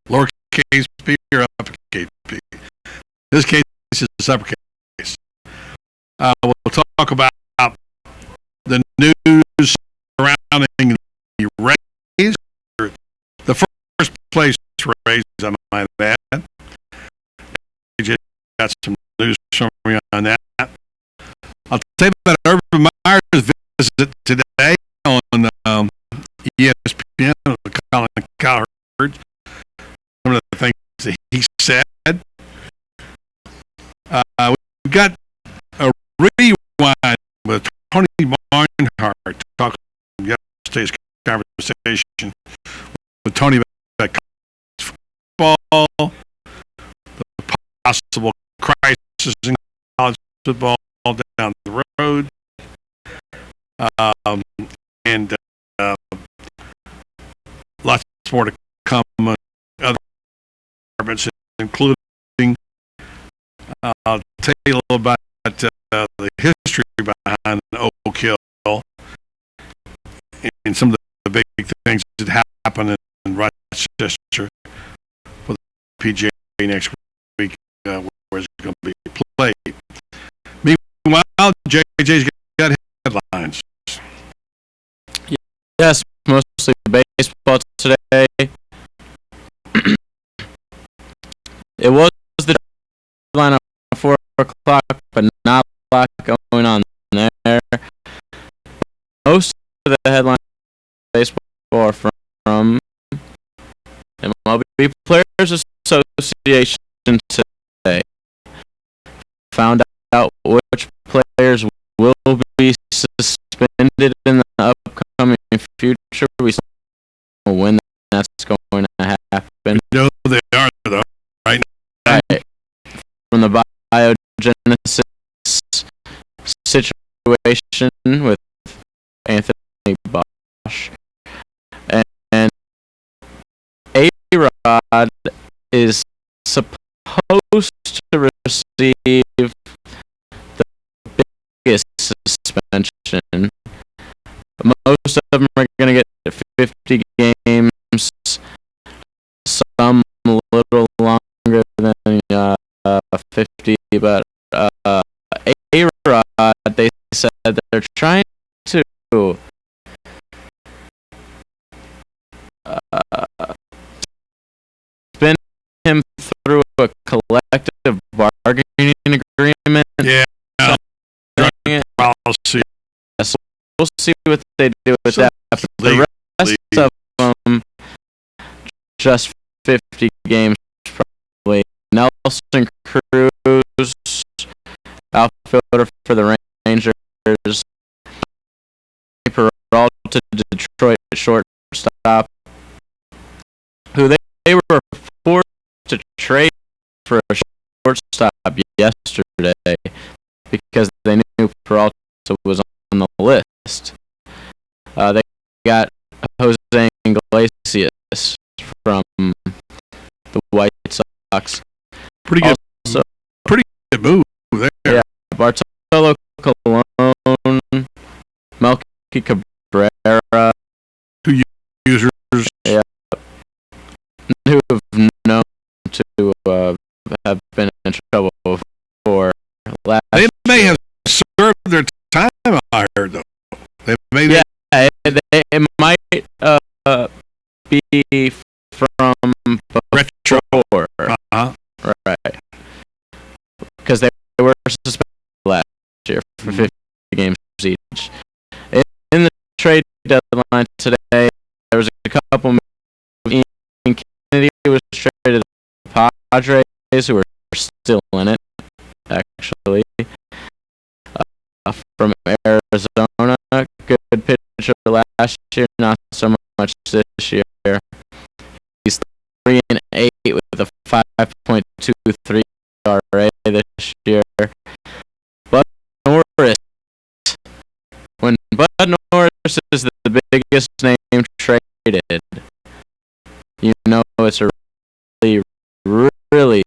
Lowercase p or uppercase p. This case is a separate case. We'll talk about the news surrounding the race. The first place race, I might add. AJ got some news from me on that. I'll tell you about Urban Meyer's visit today on ESPN with Colin Cowherd. Some of the things that he said. We got a rewind with Tony Barnhart talking about yesterday's conversation with Tony about football, the possible crisis in college football down the road, and lots more to come. Other departments, including I'll tell you a little about the history behind Oak Hill and some of the big things that happened in Rochester for the PGA next week, where it's going to be played. Meanwhile, JJ's got headlines. Yes, mostly baseball today. It was the deadline at 4 o'clock, but not a lot going on there. Most of the headlines baseball are from MLB Players Association today. Found out which players will be suspended in the upcoming future. We don't know when that's going to happen. You know they are, though, right? Right. From the biogenesis situation with Anthony Bosch. And A-Rod is supposed to receive the biggest suspension. Most of them are going to get 50 games, some a little longer than 50, but A-Rod, they said that they're trying to spin him through a collective bargaining agreement. Yeah. Policy. So we'll see what they do with that. The rest of them, just 50 games probably. Nelson Cruz, outfielder for the Rangers. Peralta, Detroit shortstop, who they were forced to trade for a shortstop yesterday because they knew Peralta was on the list. They got Jose Iglesias from the White Sox. Pretty good. Also, pretty good move. Colon, Melky Cabrera, Two users. yeah, who have known to have been in trouble before. They may have served their time, I heard, though. They may it might be from retro. before. Right. Because they were suspended last year for 50 games each. In the trade deadline today, there was a couple moves. Ian Kennedy was traded to the Padres, who were still in it, actually. From Arizona, good pitcher last year, not so much this year. He's 3-8 with a 5.23 ERA this year. Bud Norris, when Bud Norris is the biggest name traded, you know it's a really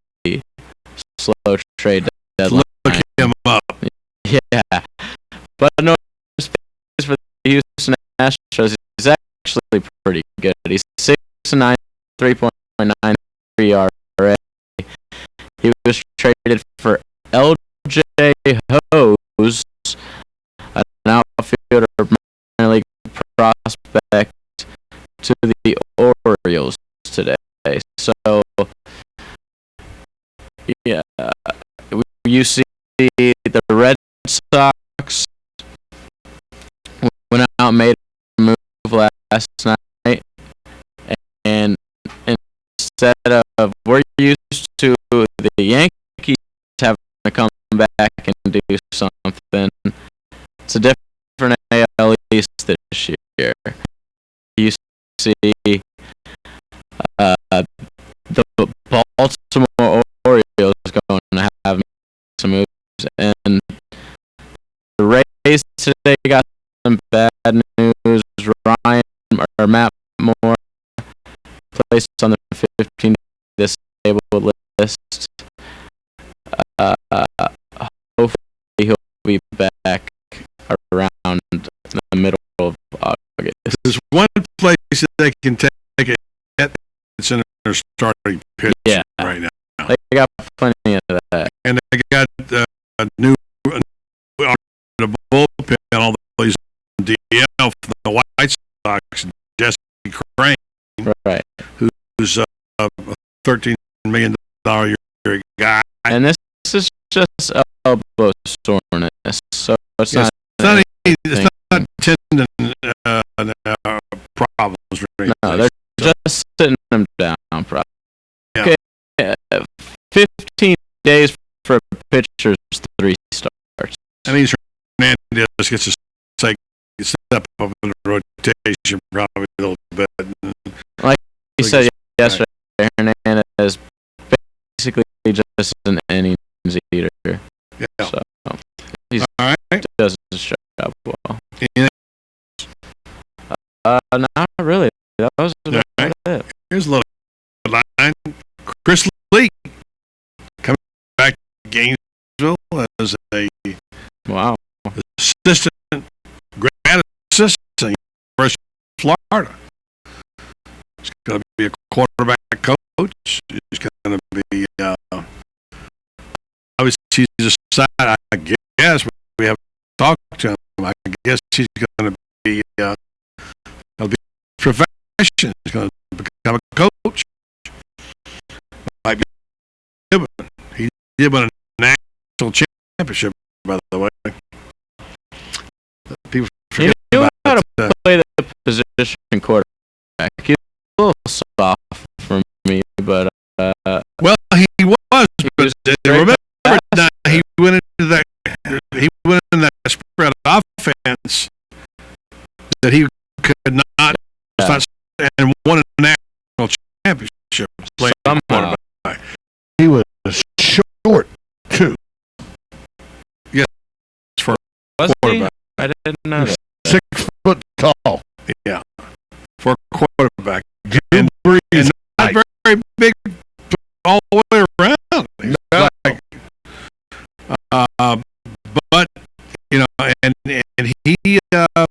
slow trade deadline. Look him up. Yeah. Bud Norris plays for the Houston Astros. He's actually pretty good. He's 6'9", 3.93 ERA. He was traded for LJ Hose, an outfielder minor league prospect, to the Orioles today. So, yeah, you see the Red Sox went out and made a move last night, and instead of, we're used to the Yankees having to come back and do something, it's a different AL East this year. You see the Baltimore Orioles going to have some moves, and the Rays today got some bad news. Matt Moore placed on the 15 disabled list. Hopefully he'll be back around the middle of August. There's one place that they can take a hit. It's in their starting pitch right now. They got plenty of that. And they got a new the bullpen, all these DL from the White Sox, Jesse Crane, right? Who's a $13 million a year guy. And this is just elbow soreness, so it's not. It's not tendon problems. No, they're just sitting them down. Probably. Yeah. Okay, 15 days for a pitcher's 3 starts. That means Hernandez gets a step up in the rotation probably a little bit. Like you said yesterday, Hernandez basically just an innings eater. Yeah. So he's all right. Does his job well. Anything? Not really. That was about it. Here's a little line. Chris Lee coming back to Gainesville as a assistant, grad assistant at the University of Florida. He's going to be a quarterback coach. He's going to be obviously he's a side. I guess we haven't talked to him. I guess he's going to be a profession. He's going to become a coach. Might be given. He did win a national championship, by the way. People forget you about got to it. play the position quarterback. He's a little soft for me, but well, he was. But remember, he went into that. He went in that spread offense that he could not. And won a national championship playing quarterback. He was short too. Yes, for was quarterback. I didn't know that. 6 foot tall. Yeah, for a quarterback. And not very big all the way around. He's like, but you know, and he got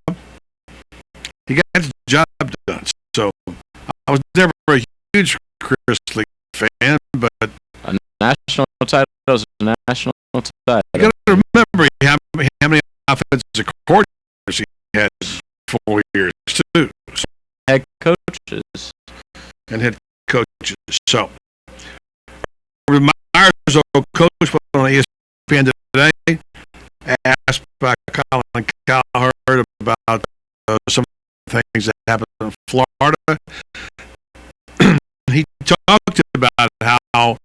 the job done. So I was never a huge Chris Lee fan, but a national title is a national title. You got to remember how many offensive coordinators he had 4 years too. So, head coaches. So, Myers, old coach, on ESPN today, asked by Colin Cowherd about some things that happened in Florida. He talked about how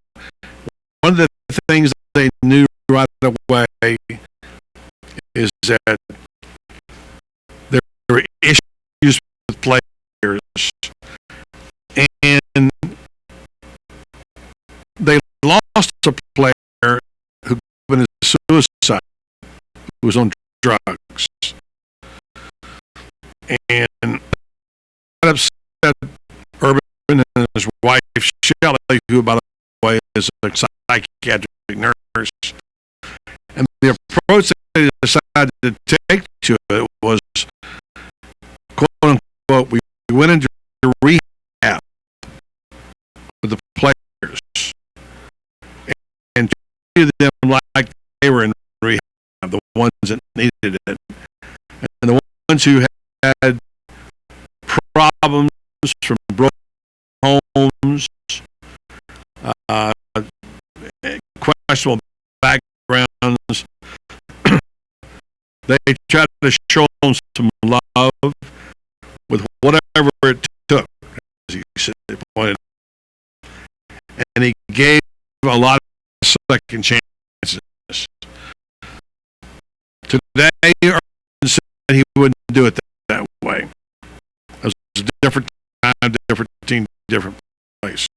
one of the things they knew right away is that there were issues with players, and they lost a player who committed suicide, who was on drugs, and that upset Urban and his wife Shelley, who, by the way, is a psychiatric nurse. And the approach they decided to take to it was, quote unquote, we went into rehab with the players and treated them like they were in rehab, the ones that needed it. And the ones who had problems from broken homes, questionable backgrounds, they tried to show them some love with whatever it took, as he said, pointed out. And he gave a lot of second chances. Today, Urban said he wouldn't do it that way. It was a different time, different team, different place.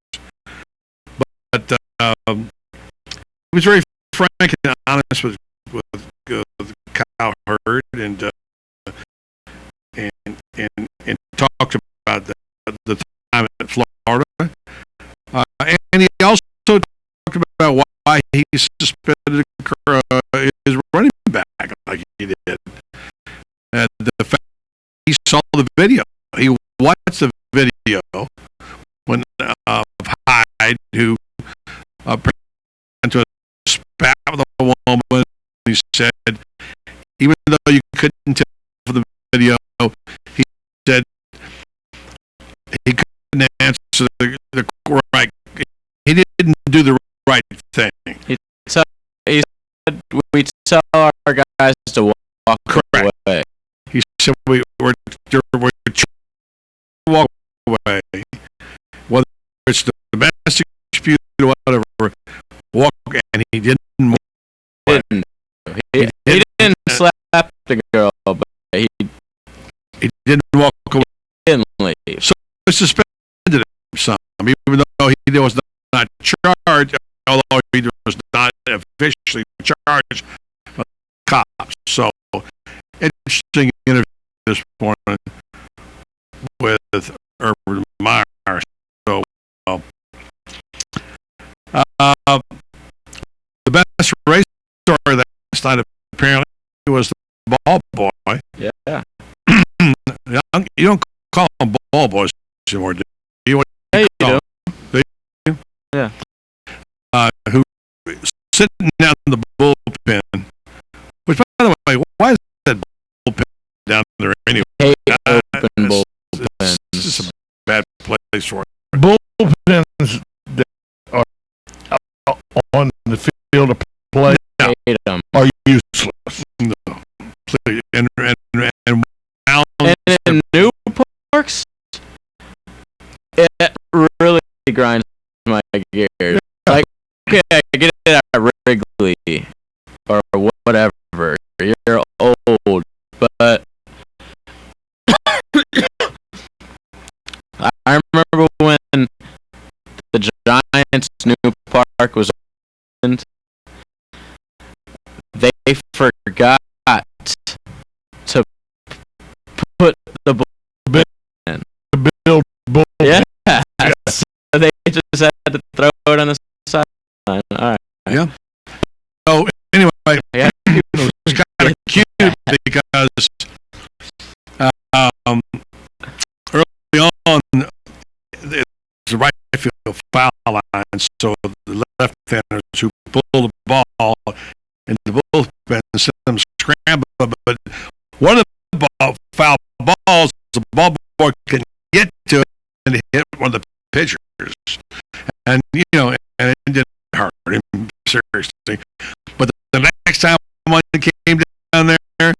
But he was very frank and honest with Cowherd, and talked about the time at Florida, and he also talked about why he suspended his running back like he did, and the fact he saw the video, he watched the video when of Hyde, who to a spat with a woman. He said, even though you couldn't tell from the video, he said he couldn't answer the right. He didn't do the right thing. He said we tell our guys to walk away. He said we're walk away, whether it's the domestic dispute or whatever. Walk, and he didn't. He didn't slap the girl, but he didn't walk away. He didn't leave. So he suspended him some, even though he was not charged, although he was not officially charged by the cops. So interesting interview this morning with Urban Myers. So the best race story last night apparently was the ball boy. Yeah. You don't call them ball boys anymore, do you? What do you call do. Them? Yeah. Who sitting down in the bullpen, which, by the way, why is that bullpen down there anyway? Hey, open bullpens. This is a bad place for it. Bullpens that are on the field of play are useless. No, please. And in new parks, it really grinds my gears. Yeah. Like, okay, I get it at Wrigley or whatever. You're old, but I remember when the Giants' new park was opened, they forgot to put the bullpen in. Build bullpen. Yeah. So they just had to throw it on the sideline. All right. Yeah. So anyway, yeah, it was kind of cute so the left-handers who pull the ball in the bullpen instead of them scrambling. But one of the foul balls, the ball boy can get to it and hit one of the pitchers. And, and it didn't hurt him seriously. But the next time one came down there,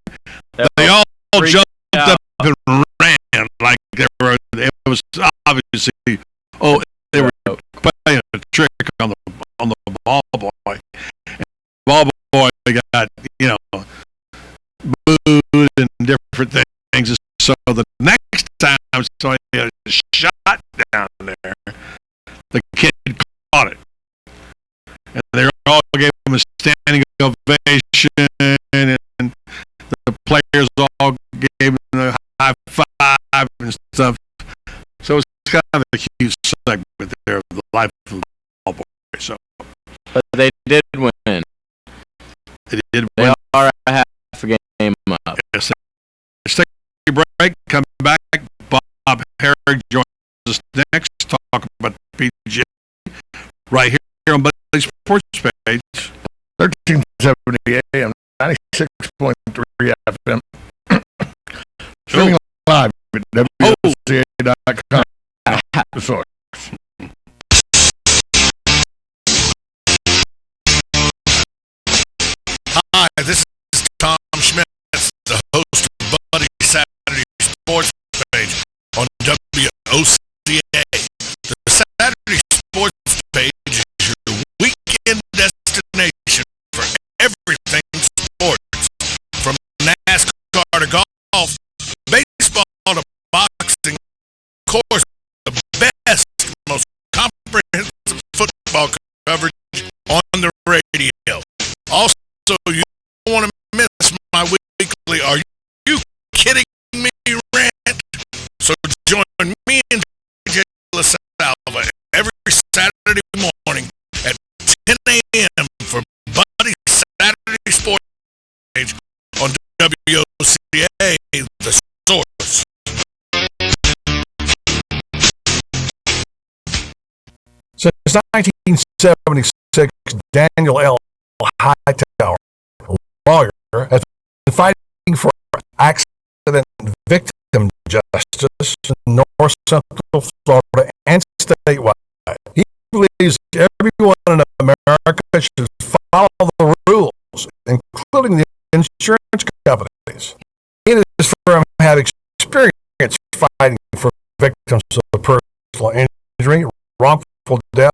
they all jumped up and ran like it was obviously, they were playing a trick on the ball boy. And the ball boy got, booed and different things. So the next time somebody had a shot down there, the kid caught it. And they all gave him a standing ovation, and the players all gave him a high five and stuff. So it's kind of a huge segment there of the life of the ball boy. So, but they did win. They did they win. Are a half a game up. Yes. Let's take a break. Come back. Bob Herrick joins us next. Talk about the PGA right here on Buddy Sports Page. 1370 AM, 96.3 FM. Streaming live at WCA.com. The source. Hi, this is Tom Schmitz, the host of Buddy Saturday Sports Page on WOCA. The Saturday Sports Page is your weekend destination for everything sports, from NASCAR to golf, baseball to boxing. Of course, the best, most comprehensive football coverage on the radio. Also, you don't want to miss my weekly Are You Kidding Me rant? So join me and J. LaSalva every Saturday morning at 10 a.m. for Buddy Saturday Sports Page on WOCA, the source. Since 1976, Daniel L. Hightower, a lawyer, has been fighting for accident victim justice in North Central Florida and statewide. He believes everyone in America should follow the rules, including the insurance companies. He and his firm have experience fighting for victims of personal injury, wrongful death,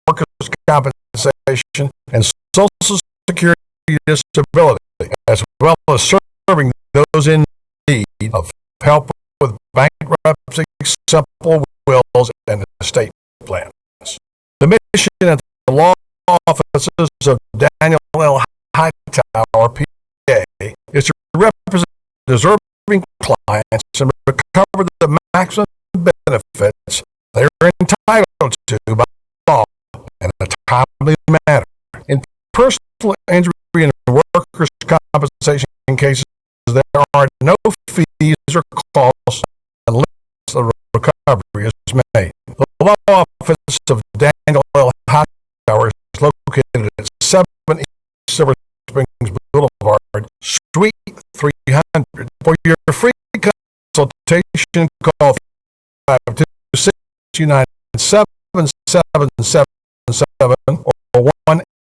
workers' compensation, and Social Security disability, as well as serving those in need of help with bankruptcy, simple wills, and estate plans. The mission at the law offices of Daniel L. Hightower, PA, is to represent deserving clients and recover the maximum benefits they are entitled to by law in a timely manner. In personal injury and workers' compensation cases, there are no fees or costs unless the recovery is made. The law office of Daniel L. Hightower is located at 7 East Silver Springs Boulevard, Suite 300. For your free consultation, call 526-297-7777 or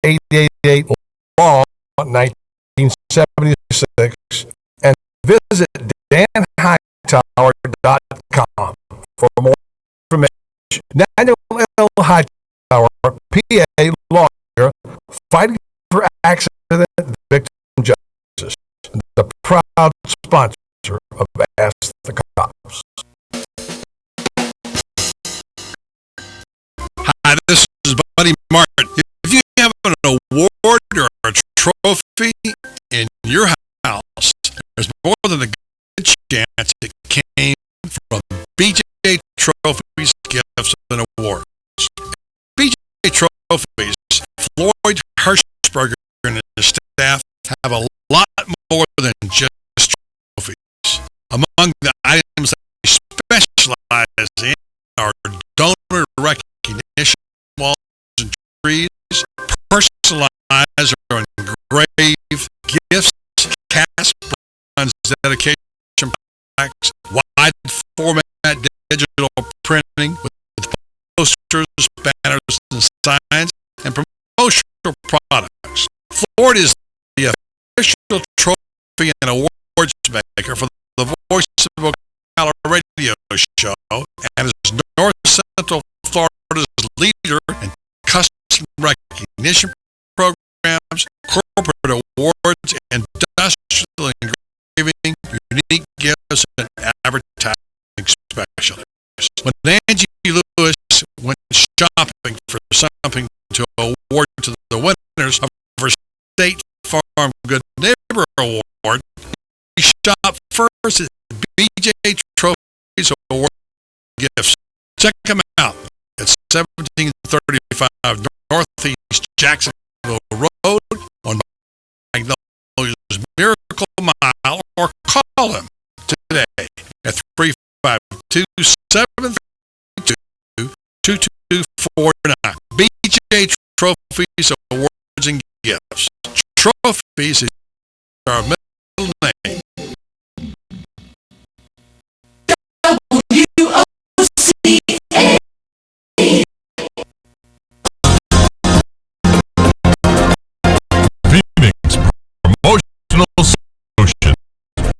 1-888-LAW 1976 and visit danhightower.com for more information. Daniel L. Hightower, PA lawyer, fighting for accident victim justice, the proud sponsor of Ask the Cops. Hi, this is Buddy Martin. If you have an award or a trophy in your house, there's more than a good chance it came from BJ Trophies, Gifts, and Awards. BJ Trophies, Floyd Hirschberger and his staff have a lot more than just trophies. Among the items they specialize in are donor recognition engraved gifts, cast bronze dedication plaques, wide format digital printing with posters, banners, and signs, and promotional products. Ford is the official trophy and awards maker for the Voice of Ocala radio show and is North Central Florida's leader in custom recognition programs, corporate awards, industrial engraving, unique gifts, and advertising specialists. When Angie Lewis went shopping for something to award to the winners of her State Farm Good Neighbor Award, she shopped first at BJ Trophies Award Gifts. Check them out at 1735 Northeast Jacksonville Road on Magnolia's Miracle Mile, or call them today at 352-732-2249. BJ Trophies Awards and Gifts. Trophies is our middle name. Phoenix Promotional Solutions,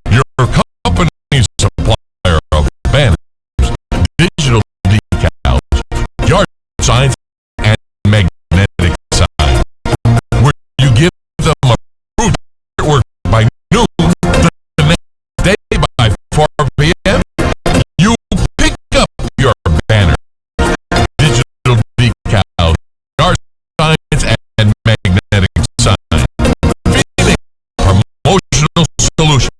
your company's supplier of banners, digital decals, yard signs, and magnetic signs. Where you give them approved artwork by noon, the next day by 4 p.m., you pick up your banner, digital decals, yard signs, and magnetic signs. Phoenix Promotional Solutions,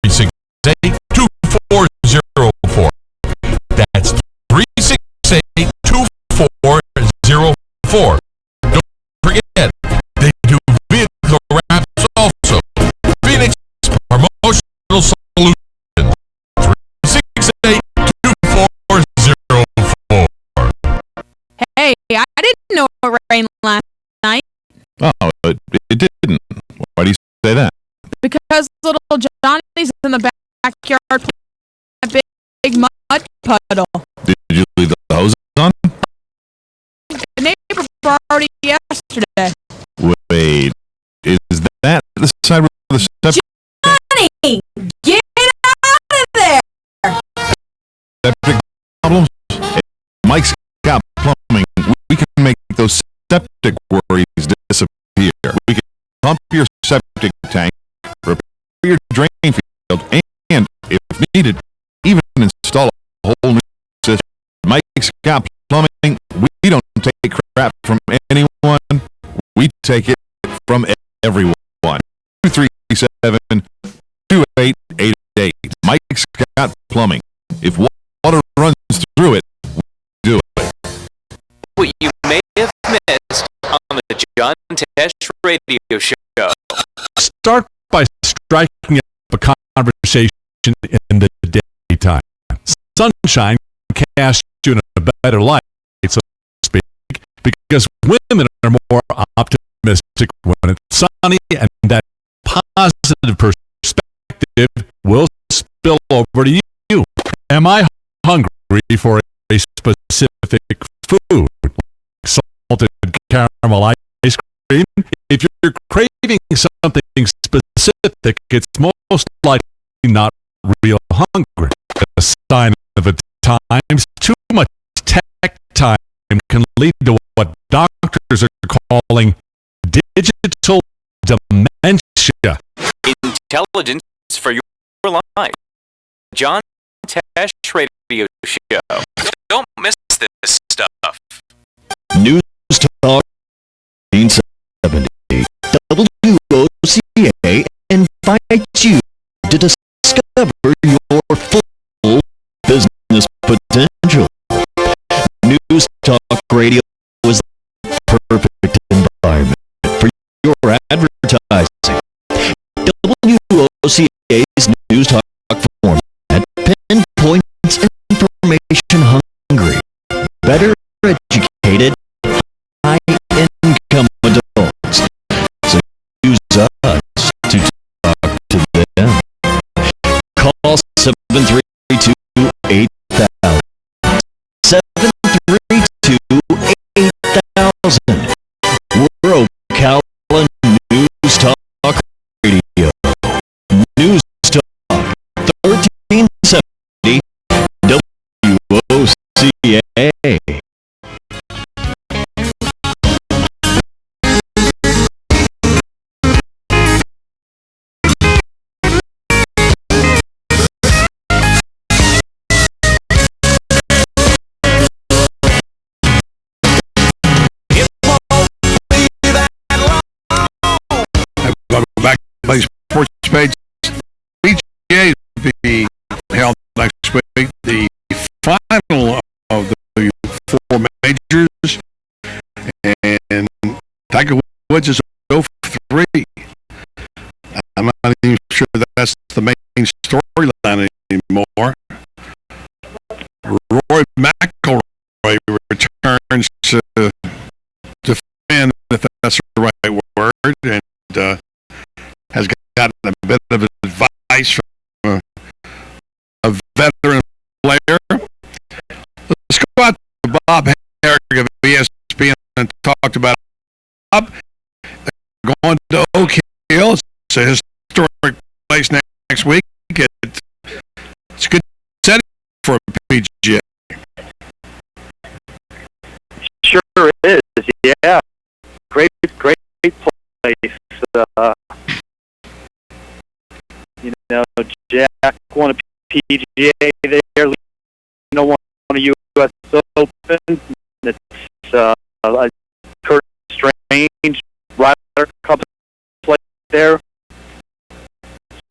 368-2404. That's 368-2404. Don't forget, they do vehicle wraps also. Phoenix Promotional Solutions, 368-2404. Hey, I didn't know it rained last night Oh, it didn't. Why do you say that? because little Johnny's in the backyard playing a big mud puddle. Did you leave the hose on? The neighbor already yesterday. Wait, is that the side where the septic Johnny, get out of there! problems? Mike's got plumbing. We can make those septic worries disappear. We can pump your septic tank, repair your drain field, and, if needed, even install a whole new system. Mike's got plumbing. We don't take crap from anyone. We take it from everyone. 237-2888. Mike's got plumbing. If water runs through it, we do it. What you may have missed on the John Tesh radio show. Start by striking up a conversation in the daytime. Sunshine casts you in a better light, so to speak, because women are more optimistic when it's sunny, and that positive perspective will spill over to you. Am I hungry for a specific food, like salted caramel ice cream? If you're craving something specific, it's most likely not real hungry. A sign of the times. Too much tech time can lead to what doctors are calling digital dementia. Intelligence for your life. John Tesh radio show. Don't miss this stuff. News Talk 1970. WOCA invites you to discover your full business potential. News Talk Radio is the perfect environment for your advertising. WOCA's News Talk format pinpoints information hungry, better educated, high-income adults. So Woods is 0-3. I'm not even sure that's the main storyline anymore. Roy McIlroy returns to defend, if that's the right word, and has gotten a bit of advice from a veteran player. Let's go out to Bob Herrick of ESPN and talked about Bob going to Oak Hill. It's a historic place next week. It's a good setting for a PGA. Sure is, yeah. Great place. Jack won a PGA there. Won a U.S. Open. It's Kurt Strange, Ryder Cup play there.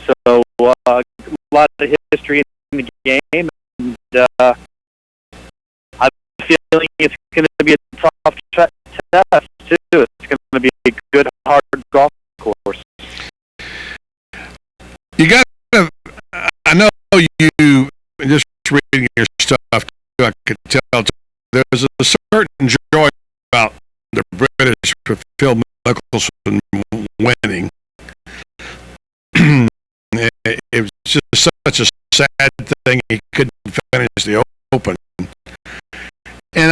So a lot of history in the game, and I have a feeling it's going to be a tough test too. It's going to be a good, hard golf course. You got to. I know you just reading your stuff. I could tell there's a certain joy about the British with Phil Mickelson winning. It was just such a sad thing he couldn't finish the Open. And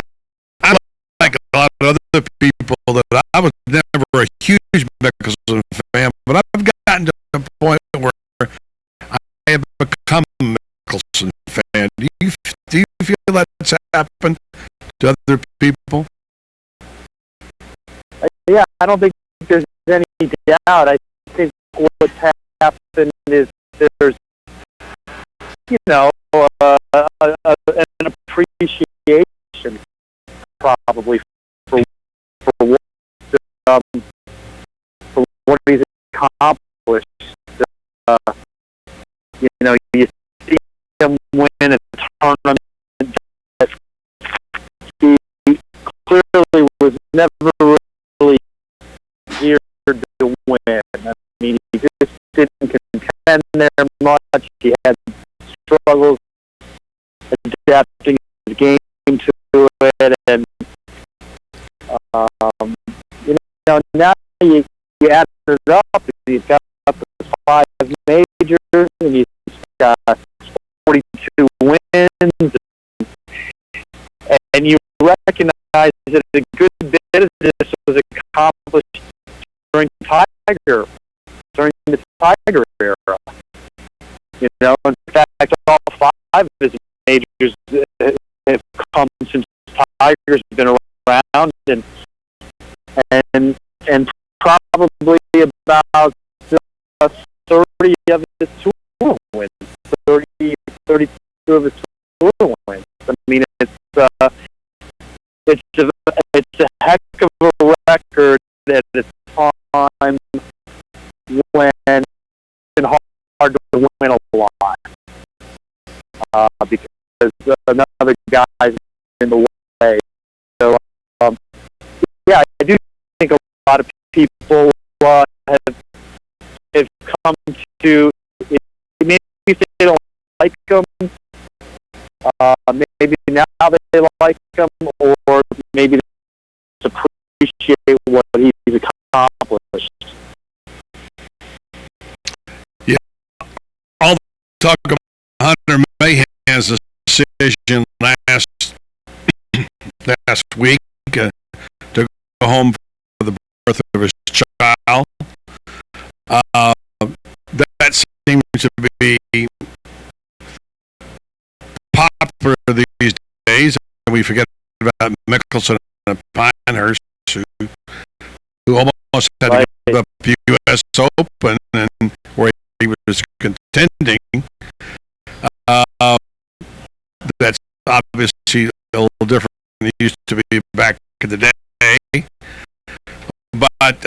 I like a lot of other people that I was never a huge Mickelson fan, but I've gotten to the point where I have become a Mickelson fan. Do you feel that's happened to other people? Yeah, I don't think there's any doubt. I think what's happened is there's, an appreciation probably for what he's accomplished. You see him win a tournament that he clearly was never really geared to win. I mean, he just didn't contend there much. He had struggles adapting his game to it, and now you add it up. He's got the 5 majors, and he's got 42 wins, and you recognize that a good bit of this was accomplished during the Tiger era. In fact, all 5 of his majors have come since Tiger's been around, and probably about 30 of his tour wins, 32 of his tour wins. I mean, it's a heck of a record at a time when it's been hard to win a lot, because another guy's in the way. So, yeah, I do think a lot of people have come to, maybe if they don't like him, maybe now they like him, or maybe they appreciate what he's accomplished. Yeah, all the talk about Hunter Mayhem's decision last week to go home for the birth of his child. That seems to be popular these days. We forget about Mickelson and Pinehurst, who almost had to give up the U.S. Open, and where he was contending. That's obviously a little different than it used to be back in the day. But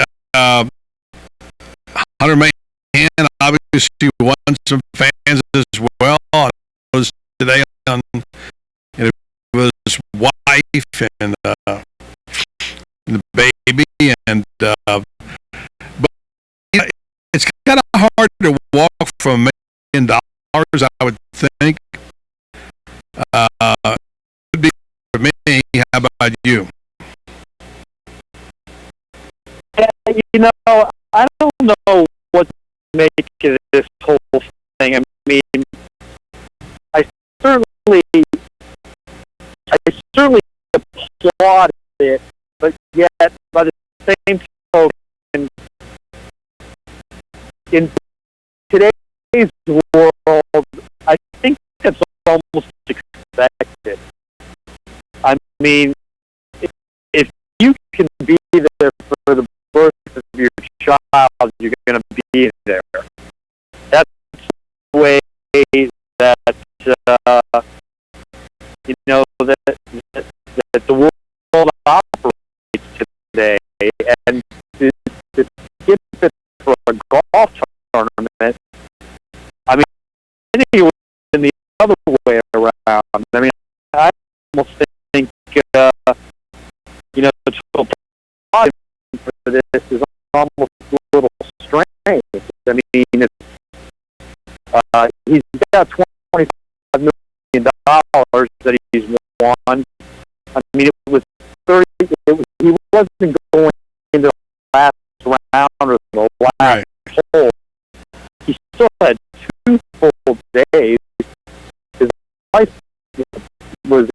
Hunter Mayhem obviously won some fans as well. I was today on his wife and the baby, and hard to walk from $1 million, I would think. Would be for me. How about you? You know, I don't know what to make of this whole thing. I mean, I certainly applaud it, but yet, by the same token, in today's world, I think that's almost expected. I mean, if you can be there for the birth of your child, you're going to be there. That's the way that you know that the world operates today, and to get it for a golf tournament, I mean, I think it was in the other way around. I mean, I almost think you know, to apply for this is almost a little strange. I mean, it's, he's got $25 million that he's won. I mean, it was 30. He wasn't going into the last round or the last hole. He still had 2 full days. His wife was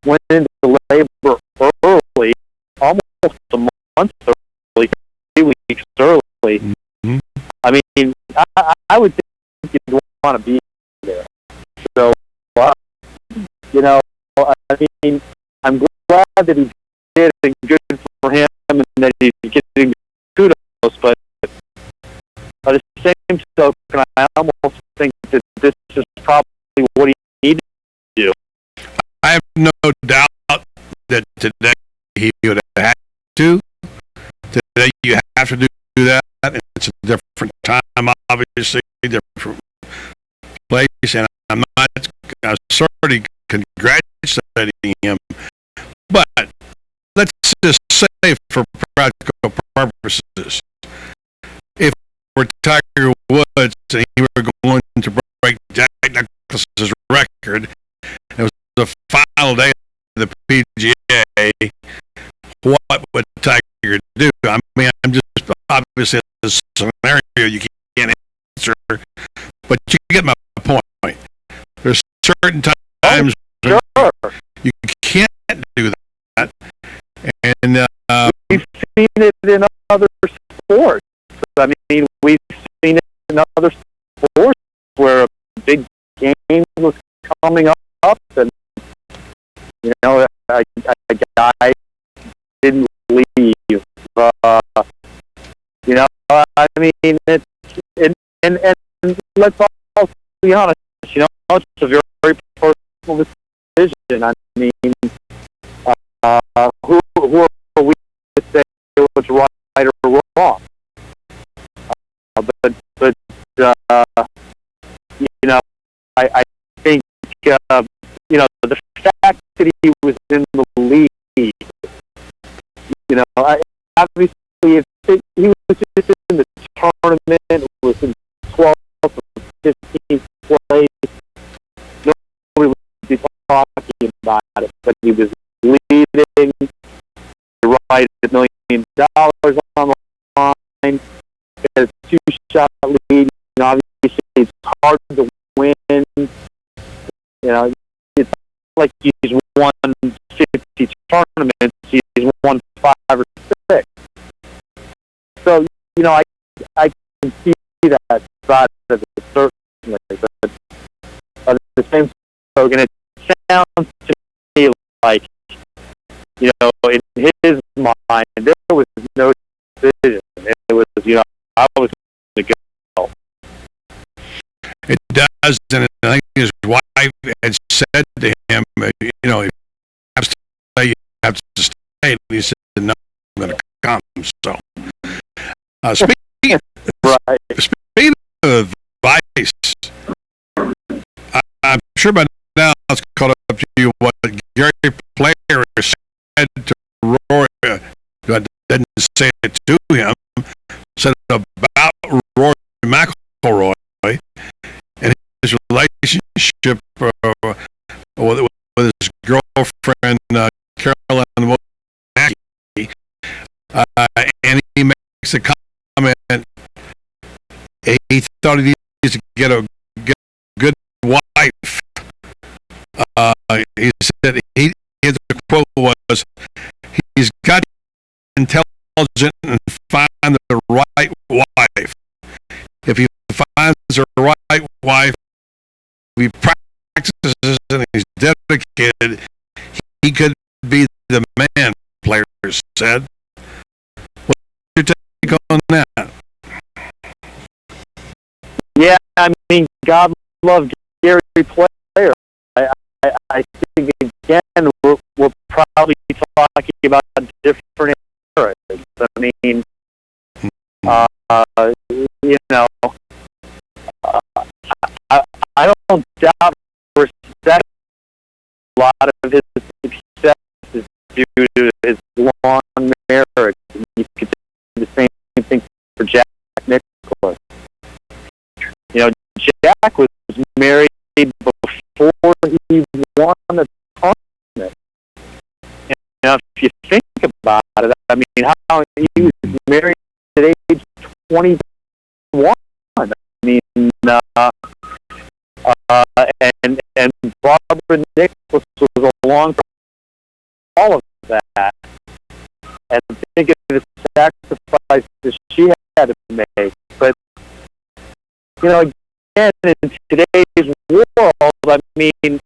went into labor early, almost a month early, 3 weeks early. Mm-hmm. I mean, I would think you'd want to be there. So, you know, I mean, I'm glad that he did it, and good for him, and that he's getting kudos, but by the same token, I almost think that this is probably what he needed to do. I have no doubt that today he would have had to. Today you have to do that. It's a different time, obviously, different place, and I'm certainly congratulating him. But let's just say, for practical purposes, if we're Tiger Woods and he were going to break Jack Nicklaus's record, it was the final day of the PGA, what would Tiger do? I mean, I'm just, obviously, it's a scenario you can't answer, but you get my point. There's certain times when you can't do that, and we've seen it in other sports. I mean, we've seen it in other sports where a big game was coming up, and you know, a guy didn't leave. You know, I mean, it's and let's all be honest. You know, it's a very, very personal decision. I mean, who are we to say what's right or wrong? But you know, I think you know, the fact that he was in the league, you know, obviously if he was just in the tournament, was in 12th or 15th place, nobody would be talking about it. But he was leading, you're right, $1 million on the line, has a 2-shot lead. Obviously, it's hard to win. You know, it's like he's won 50 tournaments. He's won 5 or 6. So, you know, I can see that side of it, certainly. But at the same token, it sounds to me like, you know, in his mind, there was no decision. It was, you know, I was going to go. It does, and I think his wife had said to him, you know, if you have to stay, you have to stay. And he said, no, I'm going to come. So, speaking of advice, I'm sure by now it's caught up to you what Gary Player said to Rory, didn't say it to him, said about Rory McIlroy and his relationship with his girlfriend Carolyn Wozniacki, and he makes a comment. He thought he needs to get a good wife. He said his quote was, "He's got intelligent and find the right wife. If he finds the right wife, if he practices and he's dedicated, he could be the man," players said. What's your take on that? Yeah, I mean, God loved Gary Player. I think, again, we're probably talking about different eras. I mean, you know, I don't doubt for a second a lot of his success is due to his long marriage. You could do the same thing for Jack Nicklaus. You know, Jack was married before he won a tournament. And now, if you think about it, I mean, how he was married at age 21. I mean, and Barbara Nicklaus was along for all of that. And think of the sacrifices she had to make. But, you know, again, in today's world, I mean, it's,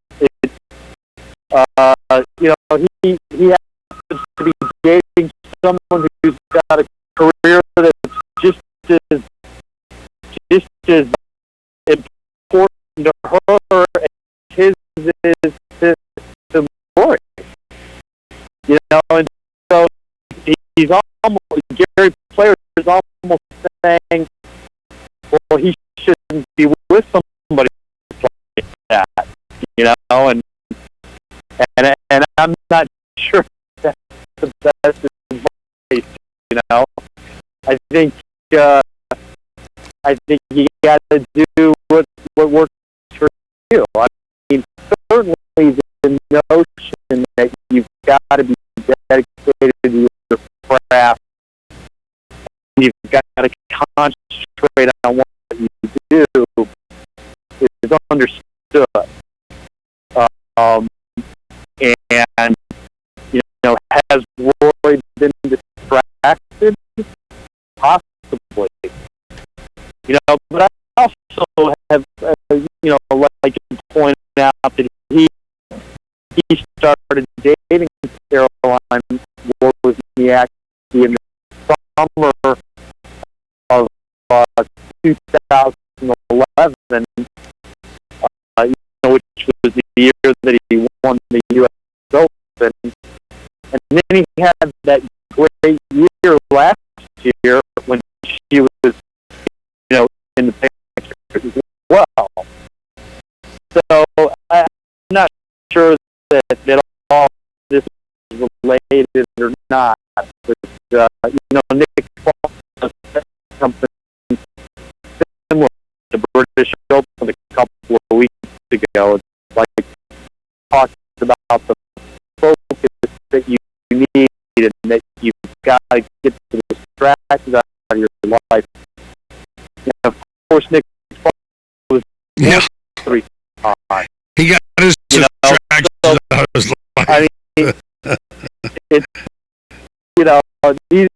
you know, he happens to be dating someone who's got a career that's just as important to her as his is to Rory. You know, and so he's almost, Gary Player is almost saying, well, he shouldn't be with somebody like that, you know, and I'm not sure that's the best advice, you know. I think you got to do what works for you. I mean, certainly the notion that you've got to be dedicated to your craft, you've got to concentrate on what you do, is understood. And, you know, has Roy been distracted? Possibly. You know, but I also have, you know, like you pointed out, that he started dating Caroline Wozniacki in the summer of 2011, you know, which was the year that he won the U.S. Open. And then he had that great year last year when she was, you know, in the picture as well. So I'm not sure that all this is related or not. But, you know, Nick Paul said something similar to British Open a couple of weeks ago. It's like talking about the focus that you need and that you've got to get the distractions out of your life. And of course, Nick Paul was 3 times. He got his distractions out of his life. I mean, it's, you know, these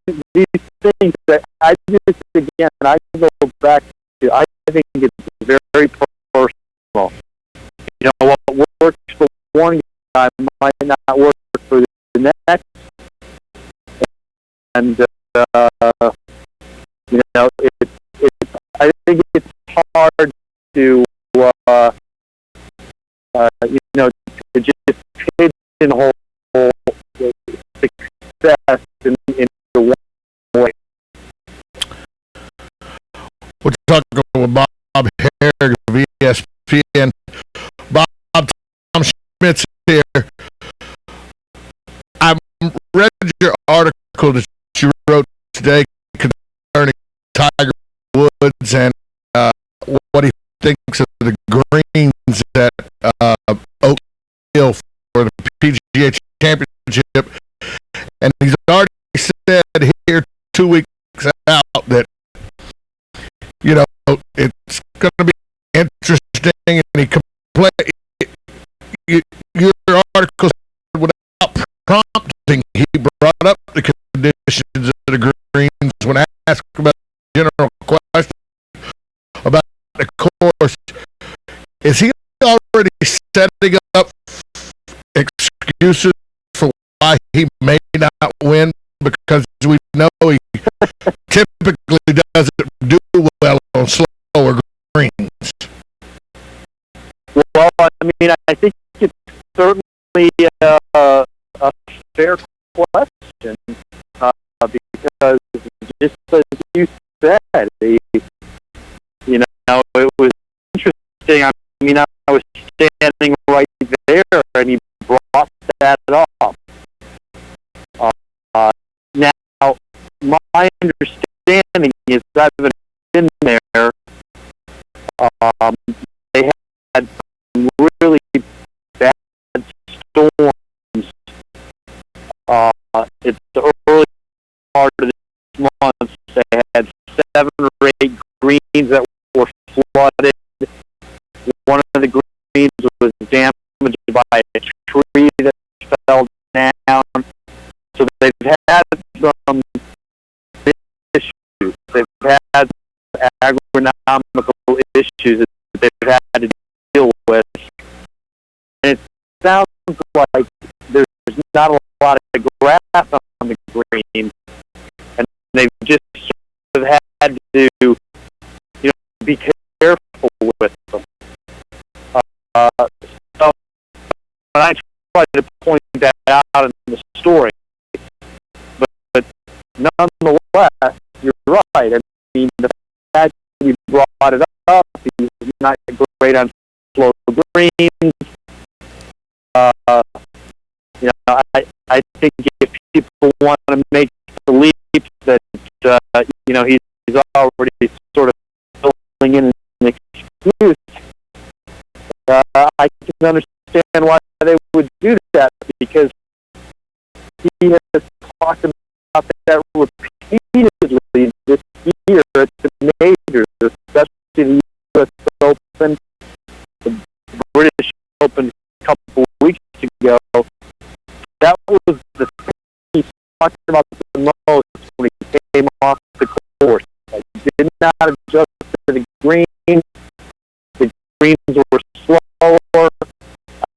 things that I just, again, I go back to, I think it's very personal. You know, what works for one guy might not work for the next. And, you know, I think it's hard to, you know, to just pigeonhole success in one way. We're talking with Bob Harig of ESPN. Bob, Tom Schmidt's here. I read your article that you wrote today concerning Tiger Woods and what he thinks of the greens at Oak Hill for the PGA Championship, and he's already said here 2 weeks out that it's going to be interesting, and he can play. Your article said without prompting, he brought up the conditions of the greens when asked about the general question about the course. Is he already setting up excuses for why he may not win? Because we know he typically doesn't do well on slower greens. Well, I mean, I think it's certainly a fair question because, just as you said, it was interesting. I mean, I was standing right there, and he brought that up. Now, my understanding is that I've been there. They had some really bad storms. It's the early part of this month. They had 7 or 8 greens that were flooded. One of the greens was damaged by a tree that fell down. So they've had some issues. They've had agronomical issues that they've had to deal with. And it sounds like there's not a lot of grass on the green, and they've just sort of had to, be careful with them. So when I try to point that out in the story, but nonetheless, you're right. I mean, the fact that you brought it up, he's not great on slow greens. I think if people want to make the leap that he's already sort of filling in an excuse, I can understand why they would do that, because he has talked about that repeatedly this year at the majors, especially the U.S. Open, the British Open a couple of weeks ago. That was the thing he talked about the most when he came off the course. I did not adjust to the green. The greens were slower.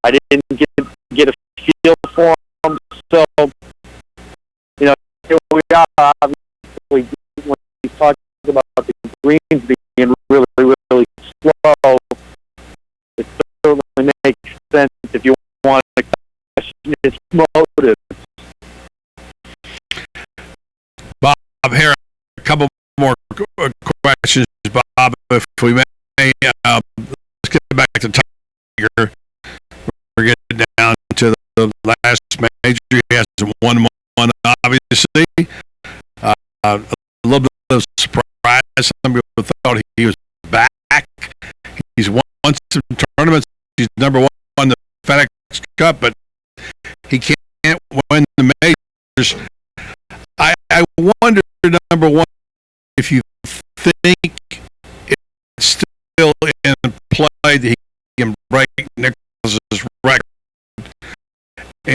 I didn't get a feel for them. So, here we are. Obviously, when he's talking about the greens being really, really slow, it certainly makes sense if you want to question his motive. Bob, here a couple more questions, Bob, if we may. Let's get back to Tiger. We're getting down to the last major. He hasn't won one, obviously. A little bit of surprise. Some people thought he was back. He's won some tournaments. He's number 1 on the FedEx Cup, but he can't win the majors. I wonder, number 1, if you think it's still in play that he can break Nicklaus's record.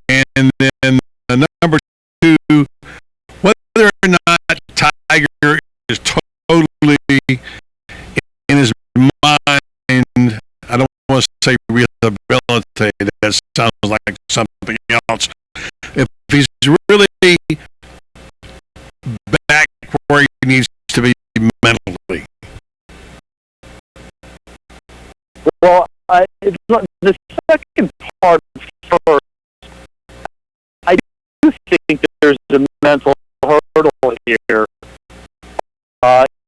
And then number 2, whether or not Tiger is totally in his mind, I don't want to say rehabilitated, that sounds like something else. If he's really back where he needs to be mentally. Well, the second part first, I do think there's a mental hurdle here.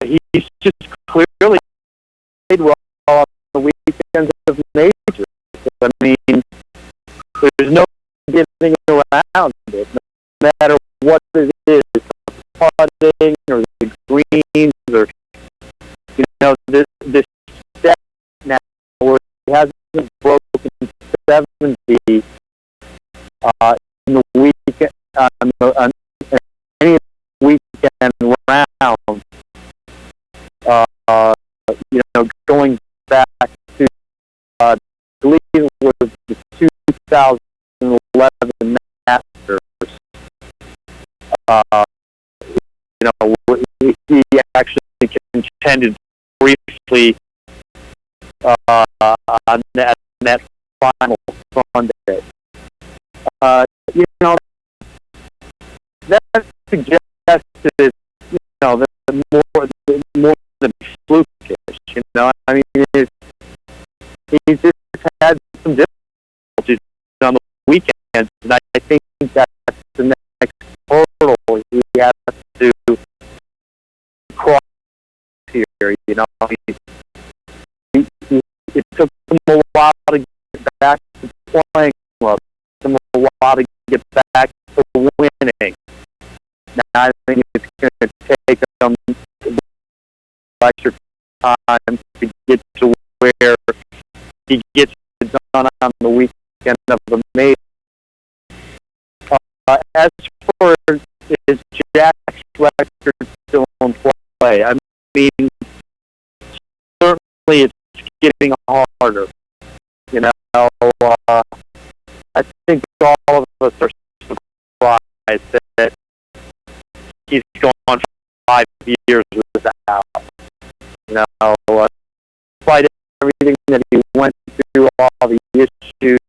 He's just clearly played well on the weekends of majors. I mean, there's no getting around it. No matter what it is, the putting or the greens or this stat now where he hasn't broken 70 in the weekend, on any weekend round, going back to, I believe it was the 2011 Masters. He actually contended briefly on that final Sunday. That suggests that more than flukish. I mean, he just had some difficulties on the weekends, and I think that's the next hurdle he has to cross here. It took him a while to get back to playing club. It took him a while to get back to winning. Now I think it's going to take him extra time to get to where he gets it done on the weekend of the major. As for is Jack's record still in play? I mean, certainly it's getting harder. I think all of us are surprised that he's gone for 5 years without. Despite everything that he went through, all the issues,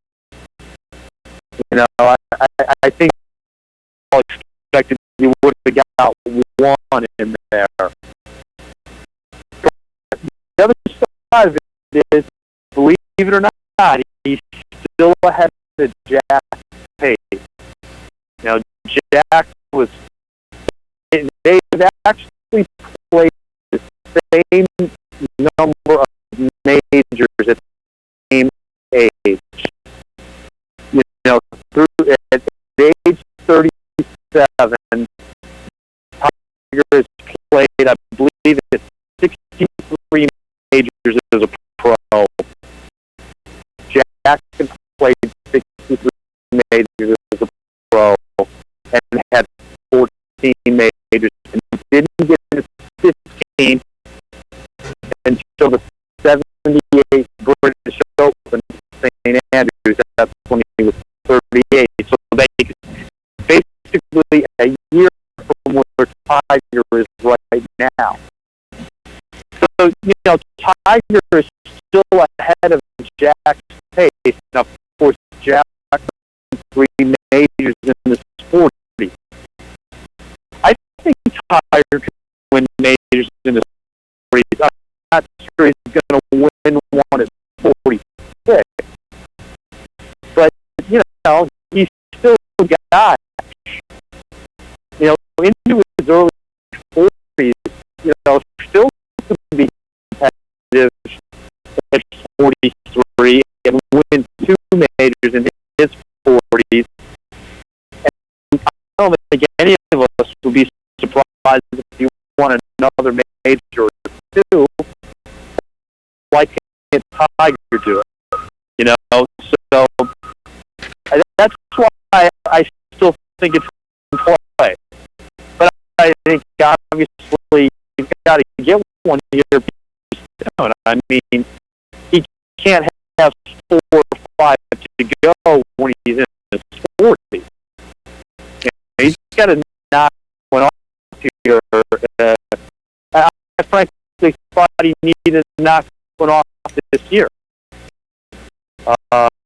I think all expected he would have got one in there. But the other side of it is, believe it or not, he's still ahead of Jack pace. Jack was, they've actually played the same number of majors at the same age. Through at age 37, Tiger has played, I believe it's 63 majors as a pro. Jack played 63 majors as a pro and had 14 majors, and didn't get his 15 until the 78 British Open St. Andrews. That's when he was 38. So they basically a year from where Tiger is right now. So, Tiger is still ahead of Jack's pace. Now, of course, Jack won 3 majors in the 40s. I think Tiger could win majors in the 40s. I'm not sure he's going to win one at 46. But, he's still a guy. Into his early 40s, still to be competitive at 43 and win 2 majors in his 40s. And I don't think any of us would be surprised if he won another major or 2. Why can't Tiger do it? So that's why I still think it's in play. But I think obviously you've got to get one year soon. I mean, he can't have 4 or 5 to go when he's in his 40s. He's got to knock one off here. I frankly thought he needed to knock one off this year.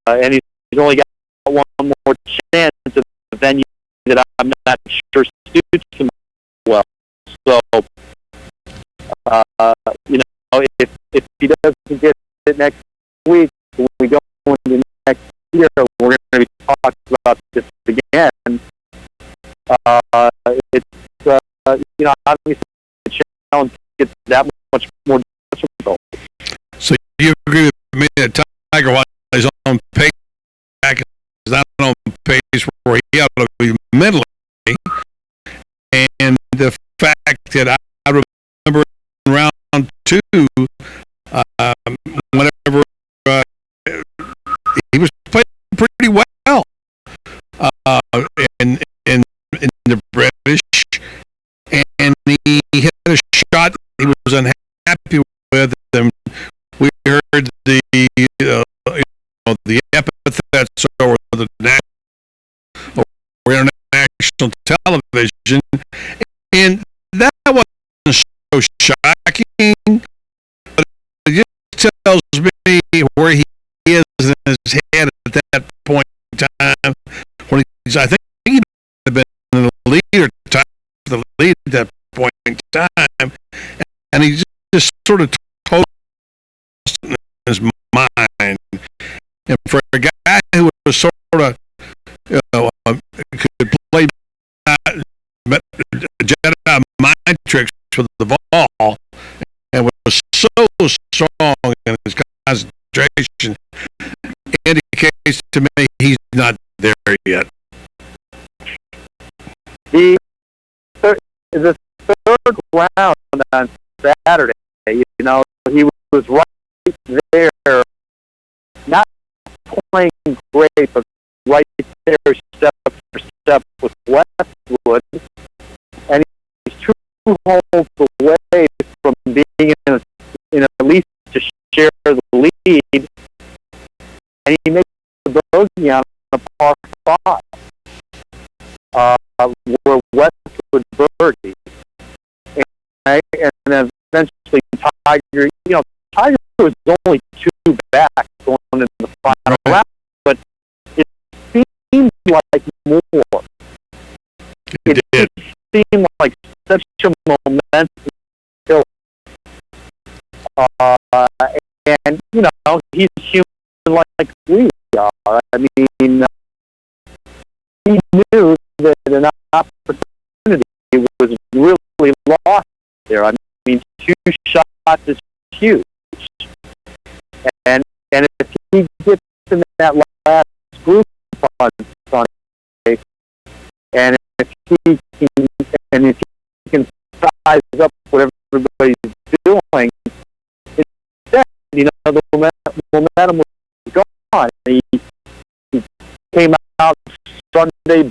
And he's only got one more chance at the venue that I'm not sure suits him well. So, if he doesn't get it next week, when we go into next year, we're going to be talking about this again. Obviously the challenge gets that much more difficult. So you agree with me that Tiger, while he's on pace, is not on pace where he ought to be mentally, and the fact that I remember in round 2 unhappy with, and we heard the the epithets over the national or international television, and that wasn't so shocking. But it just tells me where he is in his head at that point in time. When I think he would have been in the lead at that point in time, and he just sort of told in his mind. And for a guy who was sort of could play Jedi mind tricks with the ball and was so strong in his concentration, indicates to me he's not there yet. The third round on Saturday, he was right there, not playing great, but right there step for step with Westwood, and he's 2 holes away from being in at least to share the lead, and he makes the bogey on a par 5, where Westwood birdie, and then eventually Tiger, Tiger was only 2 back going into the final round, but it seemed like more. It did. Seemed like such a momentum killer. And, he's human like we are. I mean, he knew that an opportunity was really lost there. I mean, 2 shots is huge. And if he gets in that last group on Sunday, and if he can size up what everybody's doing, instead, the momentum was gone. He came out Sunday,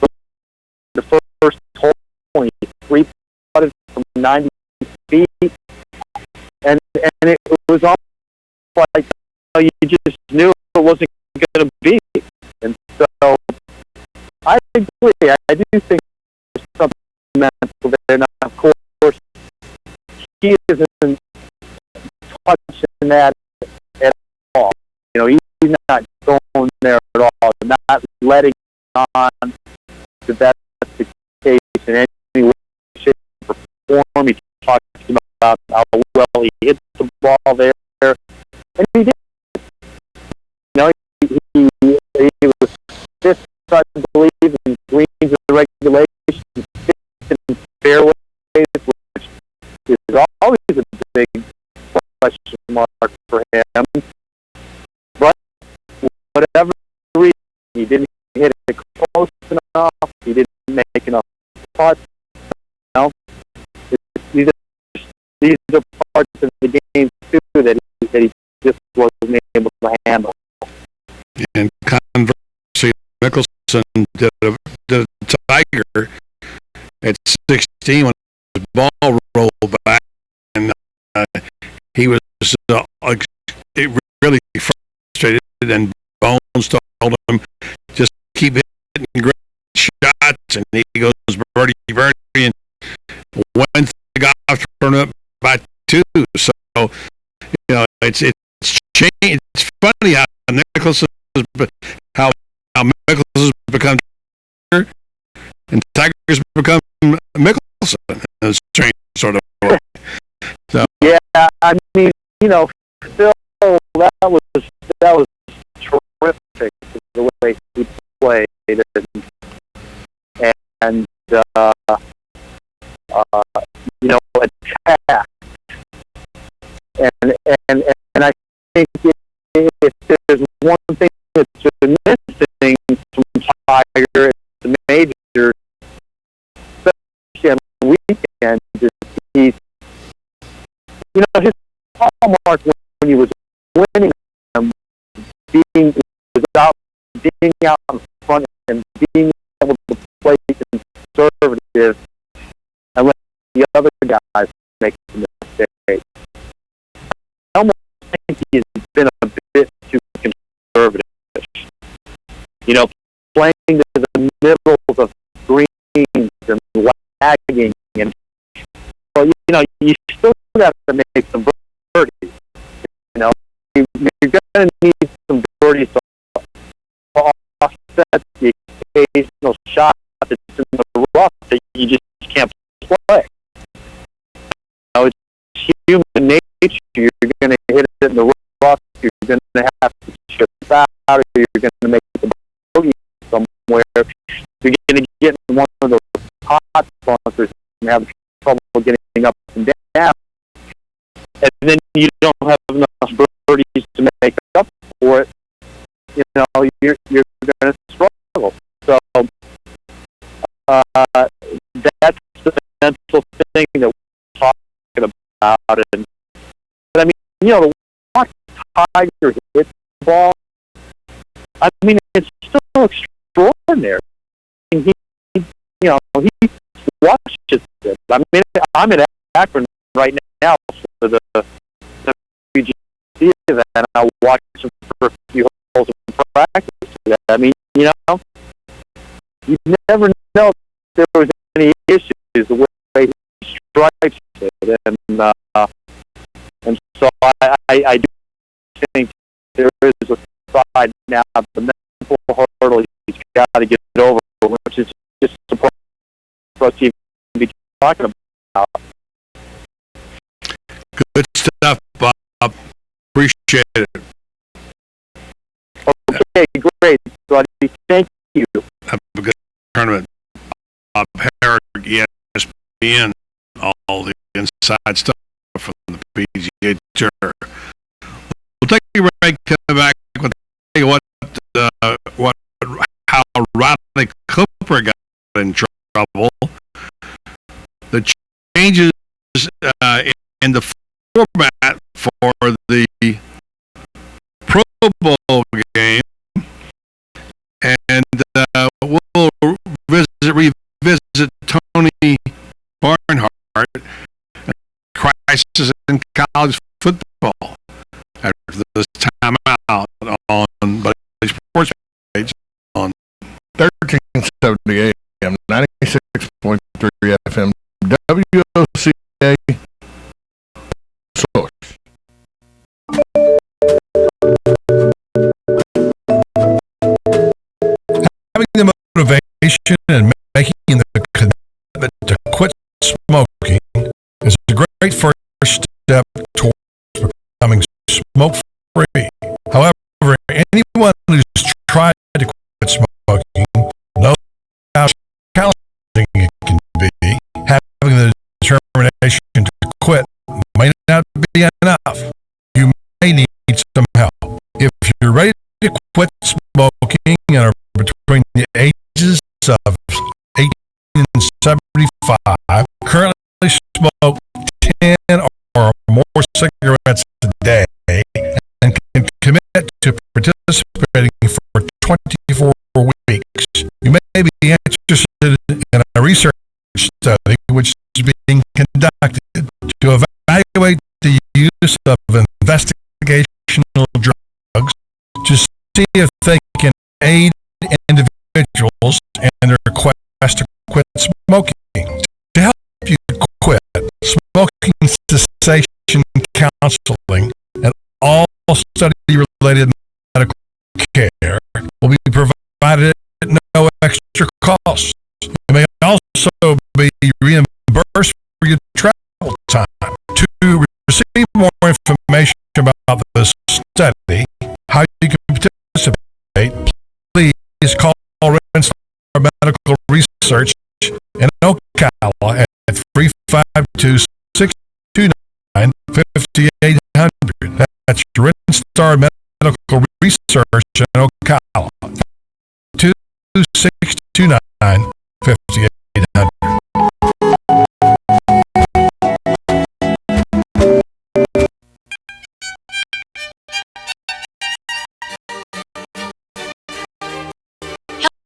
the first hole, he 3-putted from 90 feet, and it was almost like you just knew it wasn't going to be. And so I agree. I do think there's something mental there. Now, of course, he isn't touching that at all. He's not going there at all. Not letting on that that's the case in any way, shape, or form. He talks about how well he hit the ball there, and he did. He was 5th, I believe, in greens and regulations, 6th in fairways, which is always a big question mark for him. But whatever reason, he didn't hit it close enough. He didn't make enough putts. These are parts of the game too that he just wasn't able to handle. And conversely, Mickelson did a Tiger at 16 when his ball rolled back, and he was really frustrated, and Bones told him, just keep hitting great shots, and he goes birdie, and wins the golf tournament by 2. So, it's changed. It's funny how Nicholson how Mickelson has become Tiger, and Tiger's become Mickelson in a strange sort of way. So. Yeah, I mean, Phil, that was terrific the way he played, and attacked, and I think if there's one thing that's been missing from Tiger at the major, especially on the weekend, is he's, his hallmark when he was winning them, being out in front and being able to play conservative and let the other guys make the mistake. think he's been a bit too conservative. You know, playing to the middles of greens and lagging, and well, you know, you still got to make some birdies. You know, you're going to need some birdies to offset the occasional shot that's in the rough that you just can't play. You know, it's human nature. You're going to hit it in the rough. You're going to have to chip out, or you're going to make the bogey somewhere. You're going to get in one of those hot bunkers and have trouble getting up and down. And then you don't have enough birdies to make up for it. You know, you're going to struggle. So that's the mental thing that we're talking about. And but I mean, you know, to watch Tiger hit the ball, I mean, it's still extraordinary. I mean, he watches it. I mean, I'm in Akron right now for the WGC event, and I watch him for a few holes in practice. I mean, you know, you never know if there was any issues the way he strikes it, and so I do think there is a side now, the mental hurdle he's got to get over, which is just for us to be talking about. Good stuff, Bob. Appreciate it. Okay, great, buddy. Thank you. Have a good tournament. Bob Herrick, ESPN, all the inside stuff from the PGA Tour. We'll take a break, come back with how Rodney Cooper got in trouble. The changes in the format for the Pro Bowl game, and we'll revisit Tony Barnhart, crisis in college football after this time out on Sports page on 1370 AM, 96.3 FM, WOCA Source. Having the motivation and making the commitment to quit smoking is a great first step towards becoming smoke-free. However, anyone who's tried to quit smoking knows how challenging it can be. Having the determination to quit may not be enough. You may need some help. If you're ready to quit smoking and are between the ages of 18 and 75, currently smoke 10 or more cigarettes a day, and can commit to participating for 24 weeks, you may be interested in a research study which is being conducted to evaluate the use of investigational drugs to see if they can aid individuals in their quest to quit smoking. To help you quit, smoking cessation counseling and all study-related medical care will be provided at no extra cost. You may also be reimbursed for your travel time. To receive more information about this study, how you can participate, please call Rensselaer Medical Research in Ocala at 352-629-5800. That's Rensselaer Medical Research in Ocala. 2629-5800.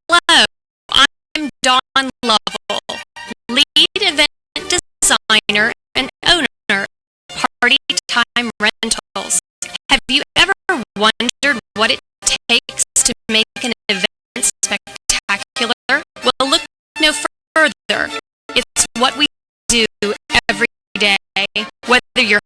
Hello, I'm Dawn Lovell, lead event designer and owner of Party Time Rentals. wondered what it takes to make an event spectacular? Well, look no further. It's what we do every day, whether you're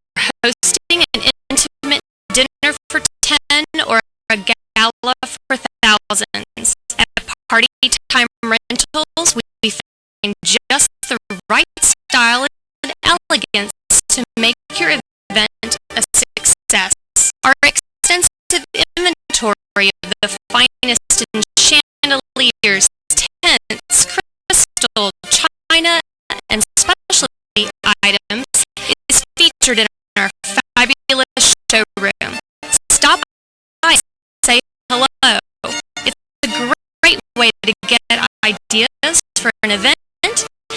hosting an intimate dinner for 10 or a gala for thousands. At Party Time Rentals, we find just the right style and elegance to make your event a success. Our extensive inventory of the finest in chandeliers, tents, crystal, china, and specialty items is featured in our fabulous showroom. Stop by and say hello. It's a great way to get ideas for an event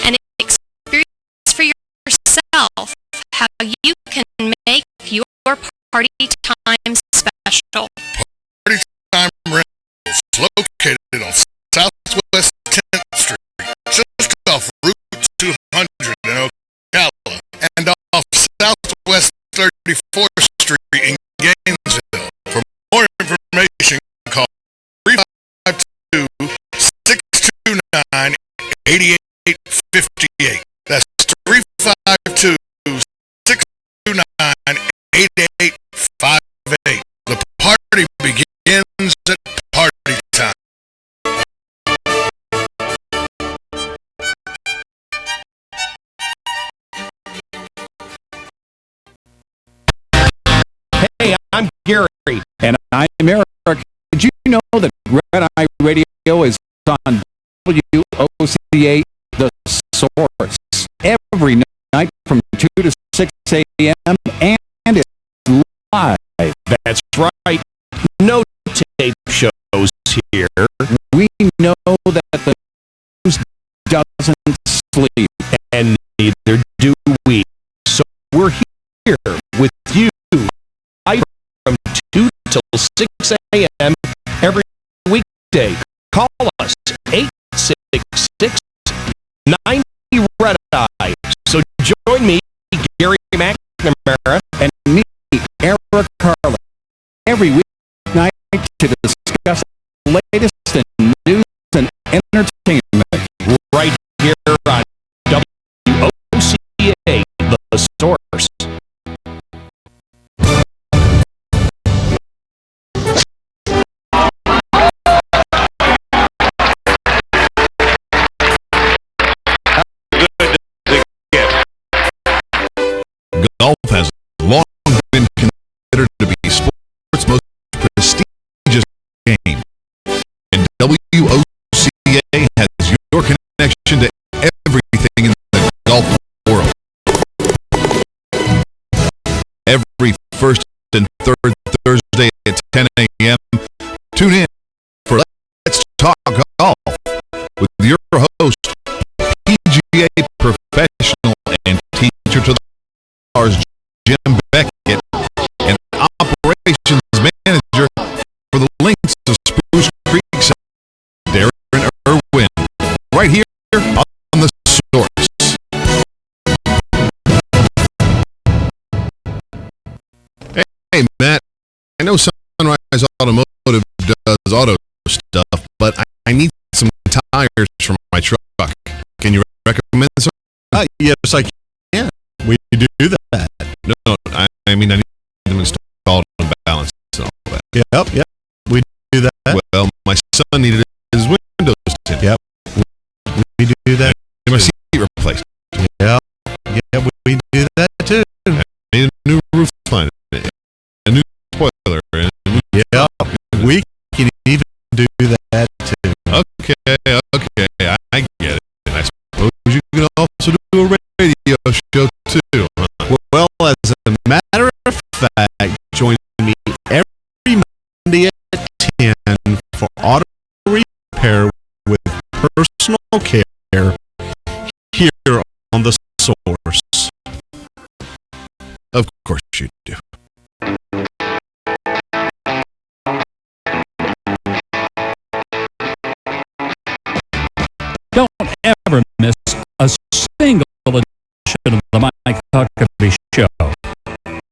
and experience for yourself how you can make your party time special. Party Time Rentals, located on Southwest 10th Street, just off Route 200 in Ocala, and off Southwest 34th Street in Gainesville. For more information, call 352-629-8858. That's 352-629-8858. The party begins at party time. Hey, I'm Gary, and I'm Eric. Did you know that Red Eye Radio is on WOCA, The Source, every night from 2 to 6 a.m., and it's live. That's right. No tape shows here. We know that the news doesn't sleep, and neither do we. So we're here with you from 2 till 6 a.m. every weekday. Call us 866-90-RED-EYE. So join me, Gary McNamara, and me, Eric Carlin, every weeknight to discuss the latest in news and entertainment right here on WOCA, The Source. Golf has long been considered to be sports' most prestigious game, and WOCA has your connection to everything in the golf world. Every first and third Thursday at 10 a.m., tune in for Let's Talk Golf with your host, PGA professional and teacher to the stars, Jim Beckett, and operations manager for the Links of Spruce Creek, Darren Irwin, right here on The Source. Hey, Matt, I know Sunrise Automotive does auto stuff, but I need some tires for my truck. Can you recommend some? Yes, I can. We do that. No, I mean, I need them installed and balanced and all that. Yep, we do that. Well, my son needed his windows tinted. Yep, we do that. And my seat replaced. Yeah, we do that too. I need a new roof line, a new spoiler, and yeah, we can even do that too. Okay, I get it. And I suppose you can also do a radio show too. Well, as a matter of fact, join me every Monday at 10 for auto repair with personal care here on The Source. Of course you do. Don't ever miss a single edition of the Mike Huckabee Show.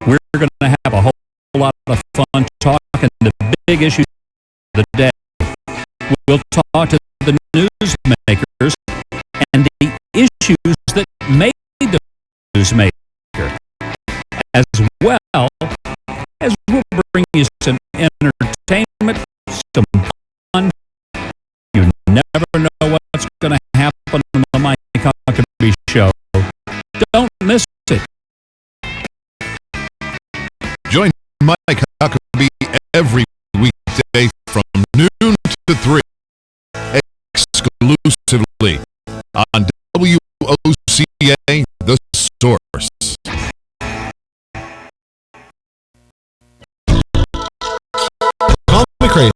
We're going to have a whole lot of fun talking and the big issues of the day. We'll talk to the newsmakers and the issues that made the newsmaker, as well as we'll bring you some entertainment, some fun. You never know what's going to happen on the Mike Huckabee Show. Don't miss it. Join Mike Huckabee every weekday from noon to 3, exclusively on WOCA, The Source. Call me crazy.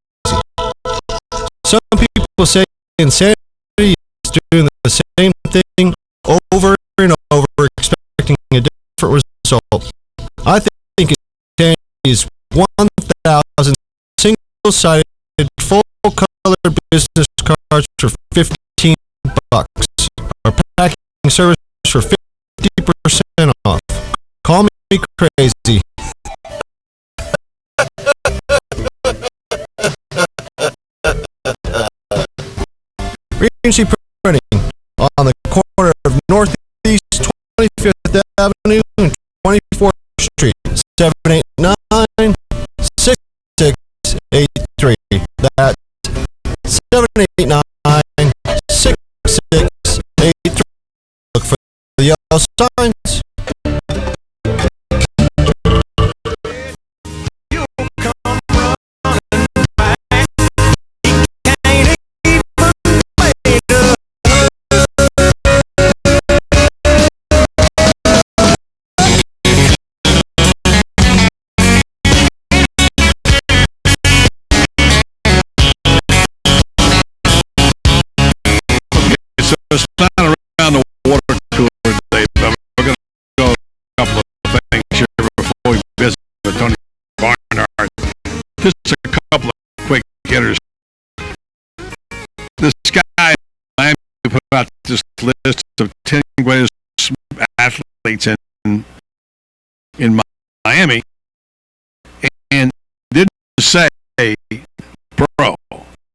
Some people say insanity is doing the same thing over and over, expecting a different result. I think insanity is 1,000 single-sided, full-color business cards for $15. Our packing service for 50% off. Call me crazy. Regency Printing on the corner of Northeast 25th Avenue and 24th Street, 789-6683. That's 789-6683. Look for the yellow signs. So it's not around the water cooler today, but we're going to go a couple of things here before we visit with Tony Barnard. Just a couple of quick hitters. This guy in Miami put out this list of 10 greatest athletes in Miami, and didn't say pro.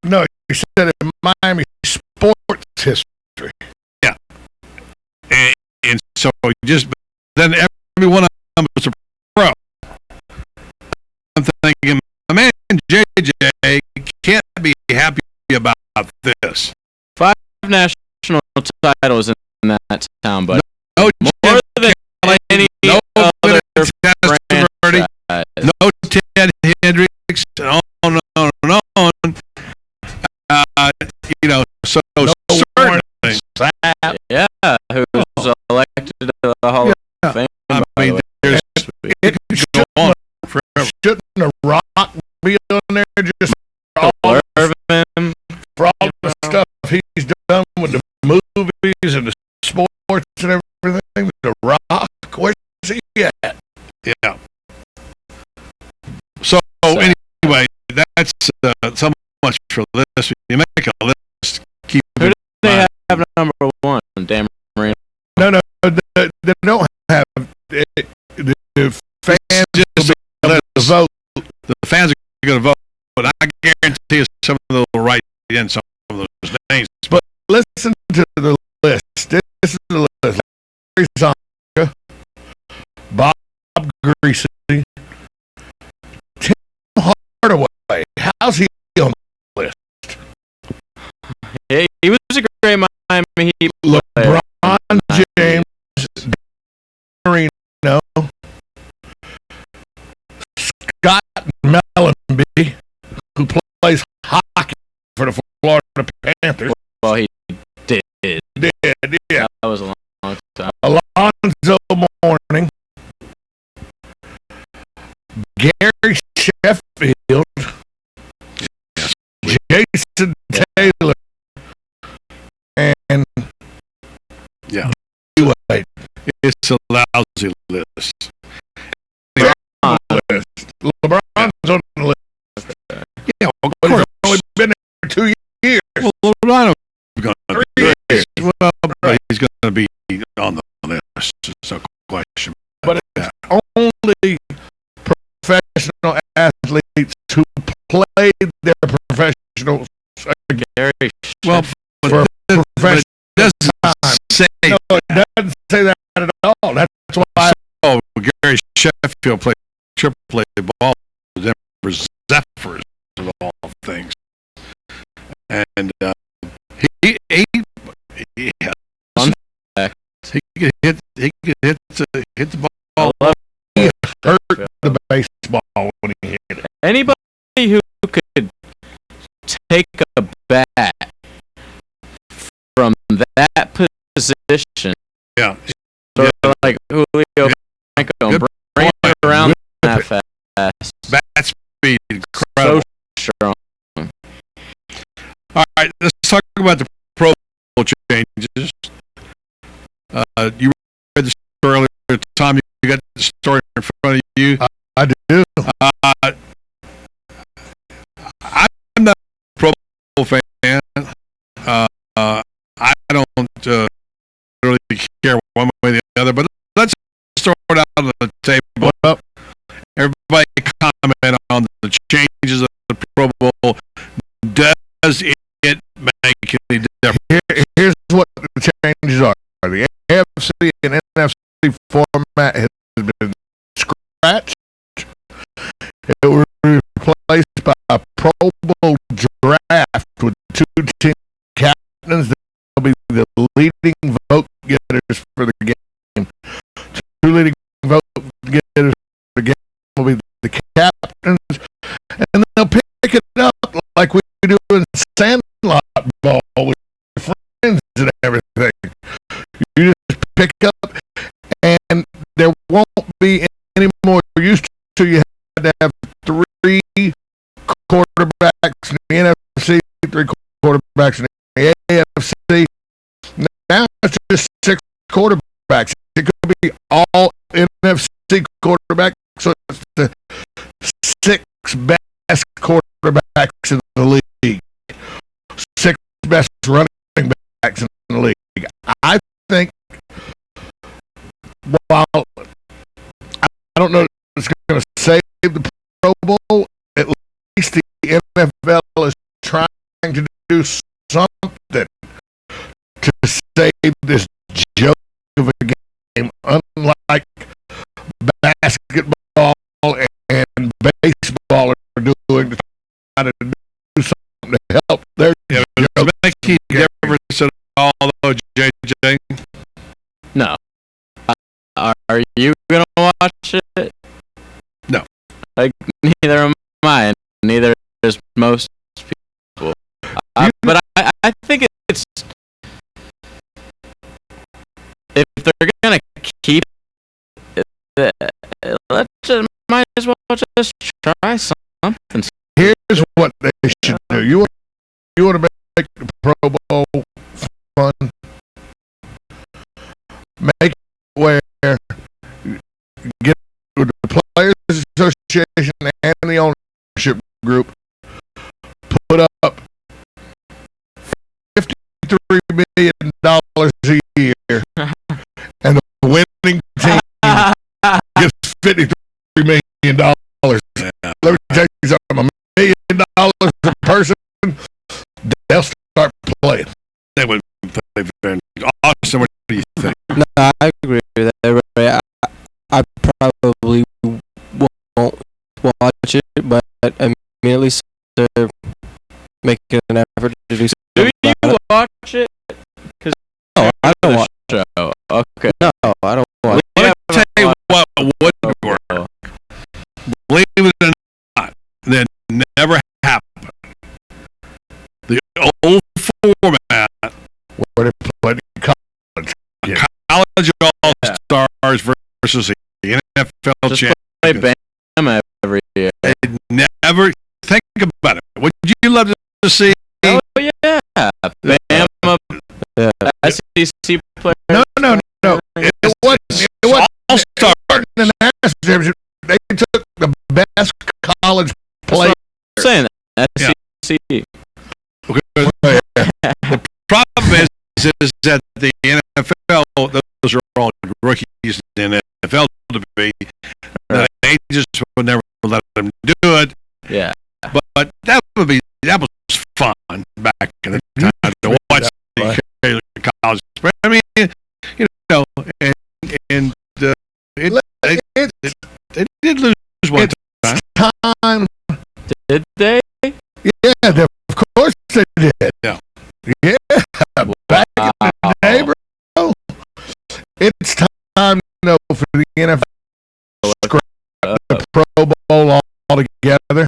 No, you said in Miami sports history. Yeah. And so just then every one of them was a pro. I'm thinking, my man JJ can't be happy about this. 5 national titles in that town, but no more than any other Testaverde, no Ted Hendricks, on. You know, so certainly. Yeah, who was elected to the Hall of Fame. I mean, there's it could go on forever. Shouldn't a Rock be on there just for all the stuff he's done with the movies and the sports and everything? The Rock, where's he at? Yeah. So anyway, that's so much for this. You make a list. Keep Who do they have number 1? Dan Marino. No, they don't have the fans just vote. The fans are going to vote, but I guarantee you some of them will write in some of those names. But listen to the list. This is the list. Larry Zonka, Bob Greasy, Tim Hardaway. How's he on the list? Hey, he was a great Miami Heat player. LeBron James, Marino, Scott Mellenby, who plays hockey for the Florida Panthers. Well, he did. Yeah. That was a long time. Alonzo Mourning, Gary Sheffield, Jason Taylor, and Wait. It's a lousy list. LeBron's on the list. Yeah, of But course. he's only been there 2 years. Well, LeBron is going to 3 years. Well, but he's going to be on the list. It's no question. But it's only professional athletes who they're professionals. Gary. Well, For but professional it doesn't time. say. No, it doesn't say that at all. That's why. Oh, Gary Sheffield played triple A ball with the Denver Zephyrs of all things, and he could hit the ball. He hurt the baseball when he hit it. Anybody who could take a bat from that position, yeah, sort of like Julio Franco, and bring it around that fast. Bat speed, incredible. So strong. All right, let's talk about the Pro Bowl changes. You read the story earlier. Tom, you got the story in front of you. I do. I'm not a Pro Bowl fan. I don't really care one way or the other, but let's throw it out on the table. Everybody comment on the changes of the Pro Bowl. Does it make any difference? Here's what the changes are. The AFC and NFC format has been scratched. It was replaced by a Pro Bowl draft with 2 team captains that will be the leading vote getters for the game. 2 leading vote getters for the game will be the captains, and they'll pick it up like we do in Sandlot ball with friends and everything. You just pick up, and there won't be any more. Used to, you had to have 3 quarterbacks in the NFC, 3 quarterbacks in the AFC. Now it's just 6 quarterbacks. It could be all NFC quarterbacks, so it's the 6 best quarterbacks in the league, 6 best running backs in the league. I think, while I don't know if it's going to save the Pro Bowl, at least the NFL is trying to do something to save this joke of a game, unlike basketball and baseball are doing, to try to do something to help their joke. Make any difference at all, though, JJ? No. Are you gonna watch it? No. Like, neither am I, and neither is most people. But I think it's, if they're gonna keep it, might as well just try something. Here's what they should do. You want to make the Pro Bowl fun? Make it where you get with the Players Association and the ownership group, put up $53 million a year, and the winning team gets $53 million. Let me tell you something, $1 million a person, they'll start playing. They would play very awesome. What do you think? No, I agree with that. Right? I probably won't watch it, but I mean, at least they're making an effort to do something. Do you watch it? No, I don't watch it. Okay. No, I don't watch it. Let me tell you what would work. Believe it or not, that never happened. The old format, where they played college. Yeah. College all-stars versus the NFL just play Bama every year. They never think about it. Would you love to see? Oh yeah, Bama, SEC player. No. It wasn't all-star. In the national championship, they took the best college players. I'm saying that SEC. Yeah. The problem is that the NFL, those are all rookies in the NFL to be. They just would never let them do it. Yeah. But that that was fun back in the time to watch the college. But I mean, you know, and they did lose one time. Did they? Yeah, of course they did. Yeah. Yeah, back in the day, bro. It's time, you know, for the NFL to scrap the Pro Bowl all together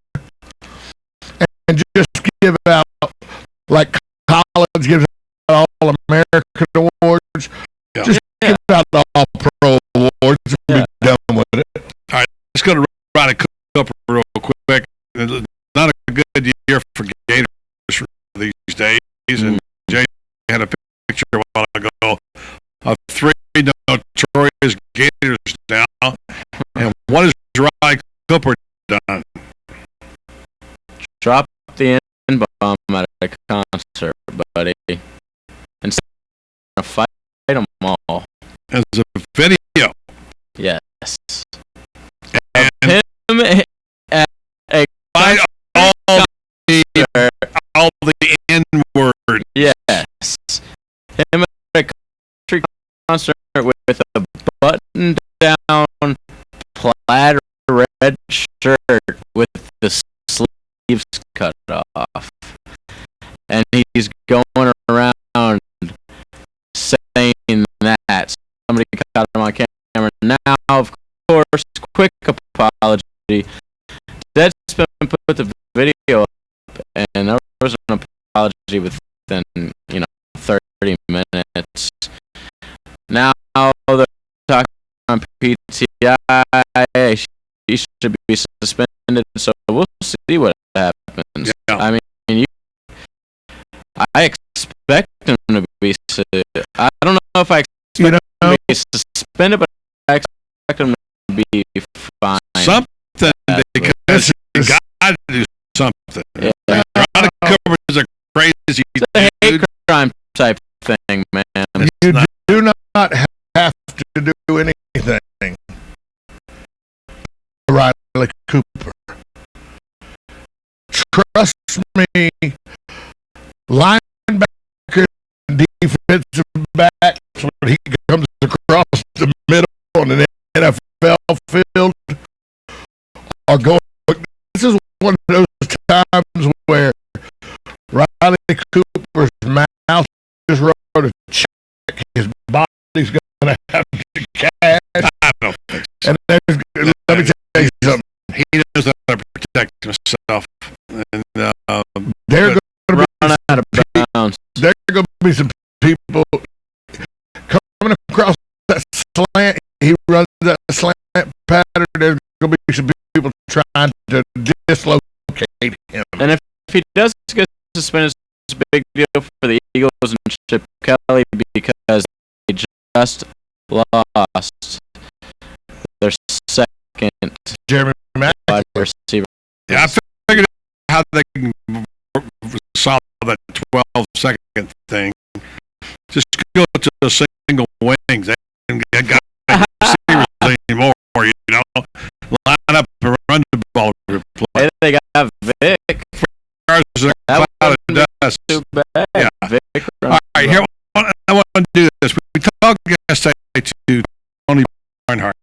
and just give out, like college gives out All-American awards. Yeah. Just give out the All-Pro awards and be done with it. All right, let's go to Roddy Cooper real quick. Not a good year for Gators these days, and Jay had a picture a while ago of 3 notorious Gators now. And what has Roddy Cooper done? Drop the N-bomb at a concert, buddy. And fight them all. As a video. Yes. And him at a fight all the N-word. Yes. Him at a country concert with a button-down plaid red shirt with the sleeves cut off. And he's going around saying that. Somebody caught him on camera. Now, of course, quick apology. Deadspin put the video up, and there was an apology within, 30 minutes. Now they're talking on PTI. He should be suspended, so we'll see what happens. Yeah. I mean, I expect him to be. I don't know if I expect him to be suspended, but I expect him to be fine. Something because you got to do something. Yeah. Roddy Cooper is a crazy It's a hate crime type thing, man. You do not have to do anything. Riley Cooper. Trust me, linebacker and defensive backs, when he comes across the middle on an NFL field, are going. This is one of those times where Riley Cooper's mouth just wrote a check. His body's going to have to cash. I don't think so. And let me tell you something. He knows how to protect himself. And They're going to run out of bounds. There are going to be some people coming across that slant. He runs that slant pattern. There's going to be some people trying to dislocate him. And if he does get suspended, it's a big deal for the Eagles and Chip Kelly because they just lost their second Jeremy wide receiver. Yeah, I figured out how they can solve that 12-second thing. Just go to the single wings. They can get receivers anymore, Line up and run the ball. Hey, they got Vic. That was dust. Too bad. Yeah. Vic All right, here I want to do this. We talked yesterday to Tony Barnhart.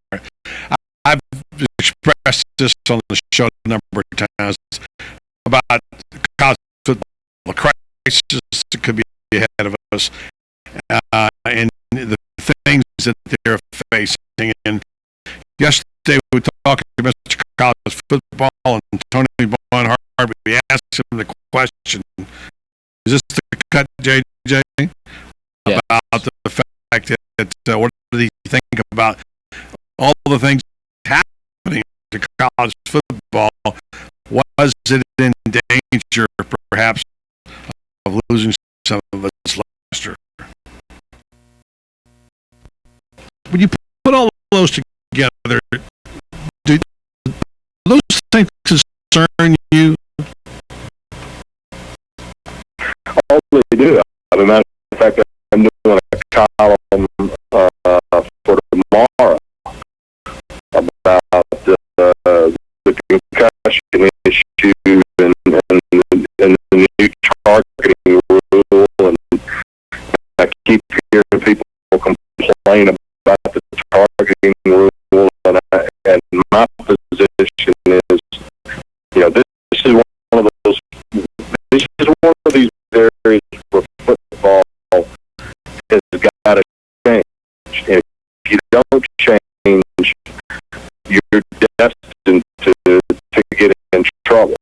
I've expressed this on the show a number of times about college football, the crisis that could be ahead of us, and the things that they're facing. And yesterday we were talking to Mr. College Football and Tony Barnhart. We asked him the question, is this the cut, JJ? Yes. About the fact that what did he think about all the things happening to college football? Was it in danger, perhaps, of losing some of its luster? When you put all those together, do those things concern you? All they do. As a matter of fact, I'm doing a column for tomorrow about the concussion issue and don't change, you're destined to get in trouble.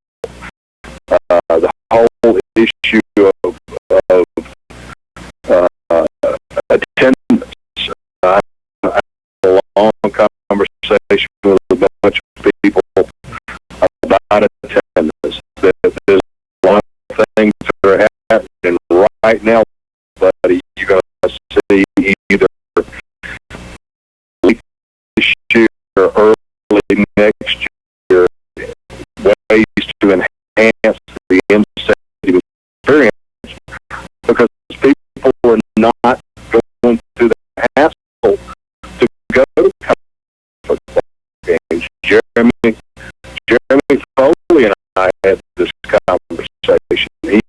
The whole issue of attendance. I had a long conversation with a bunch of people about attendance. There's a lot of things that are happening right now, buddy. You're going to see either late this year or early next year ways to enhance the in-stadium experience, because people are not going through the hassle to go to football games. Jeremy Foley and I had this conversation. He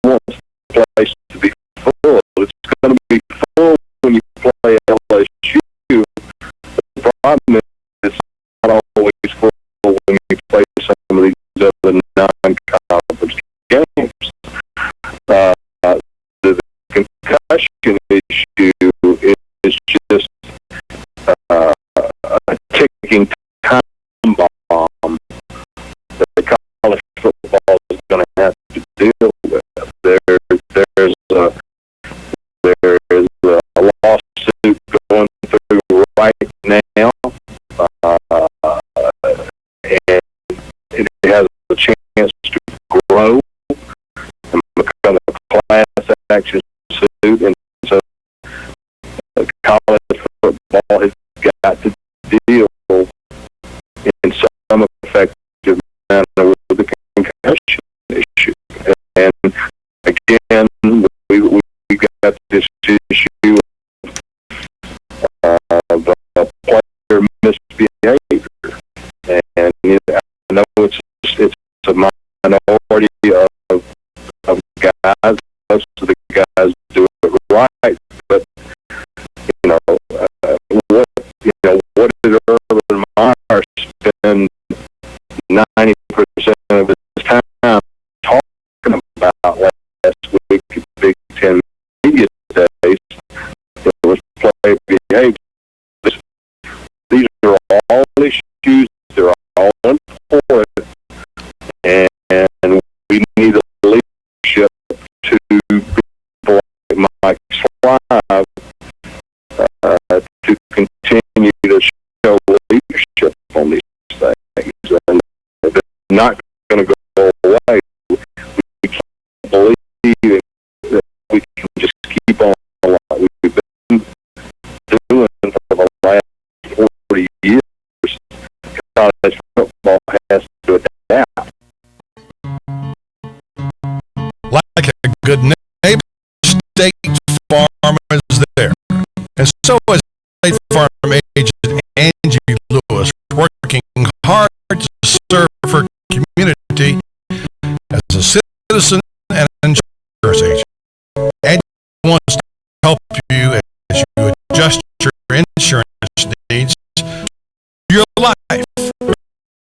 wants the place to be full. It's going to be full when you play LSU. The problem is it's not always full when you play some of these other non-conference games. The concussion issue is just a ticking time bomb that college football is going to have to deal with. There is a lawsuit going through right now, and it has a chance to grow and become a class action suit, and so college football has got to deal in some effective manner with the concussion issue. And again, we got this issue of player misbehavior, and I know it's a minority of guys. Most of the guys do it right, but what did Urban Meyer spend 90% of his time talking about last week at Big Ten Media Days? It was player behavior. These are all issues. They're all important, and we need a leadership to people like Mike Slive to continue to show leadership on these things, and they're not going to go away. We can't believe that we can just keep on like we've been doing for the last 40 years. College football has to adapt. Like a good neighbor, State Farm is there. And so is State Farm agent Angie Lewis, working hard to serve her community as a citizen and insurance agent. Angie wants to help you as you adjust your insurance needs to your life.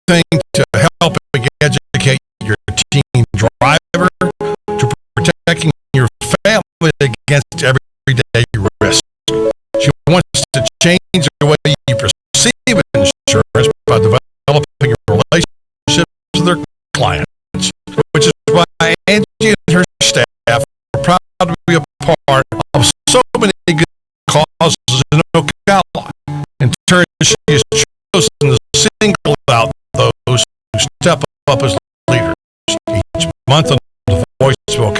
Thing to help educate your teen driver, to protecting your family against everyday risk. She wants to change the way you perceive insurance by developing relationships with their clients, which is why Angie and her staff are proud to be a part of so many good causes in Ocala. In turn, she has chosen to single out those who step up as leaders. Each month on the Voice of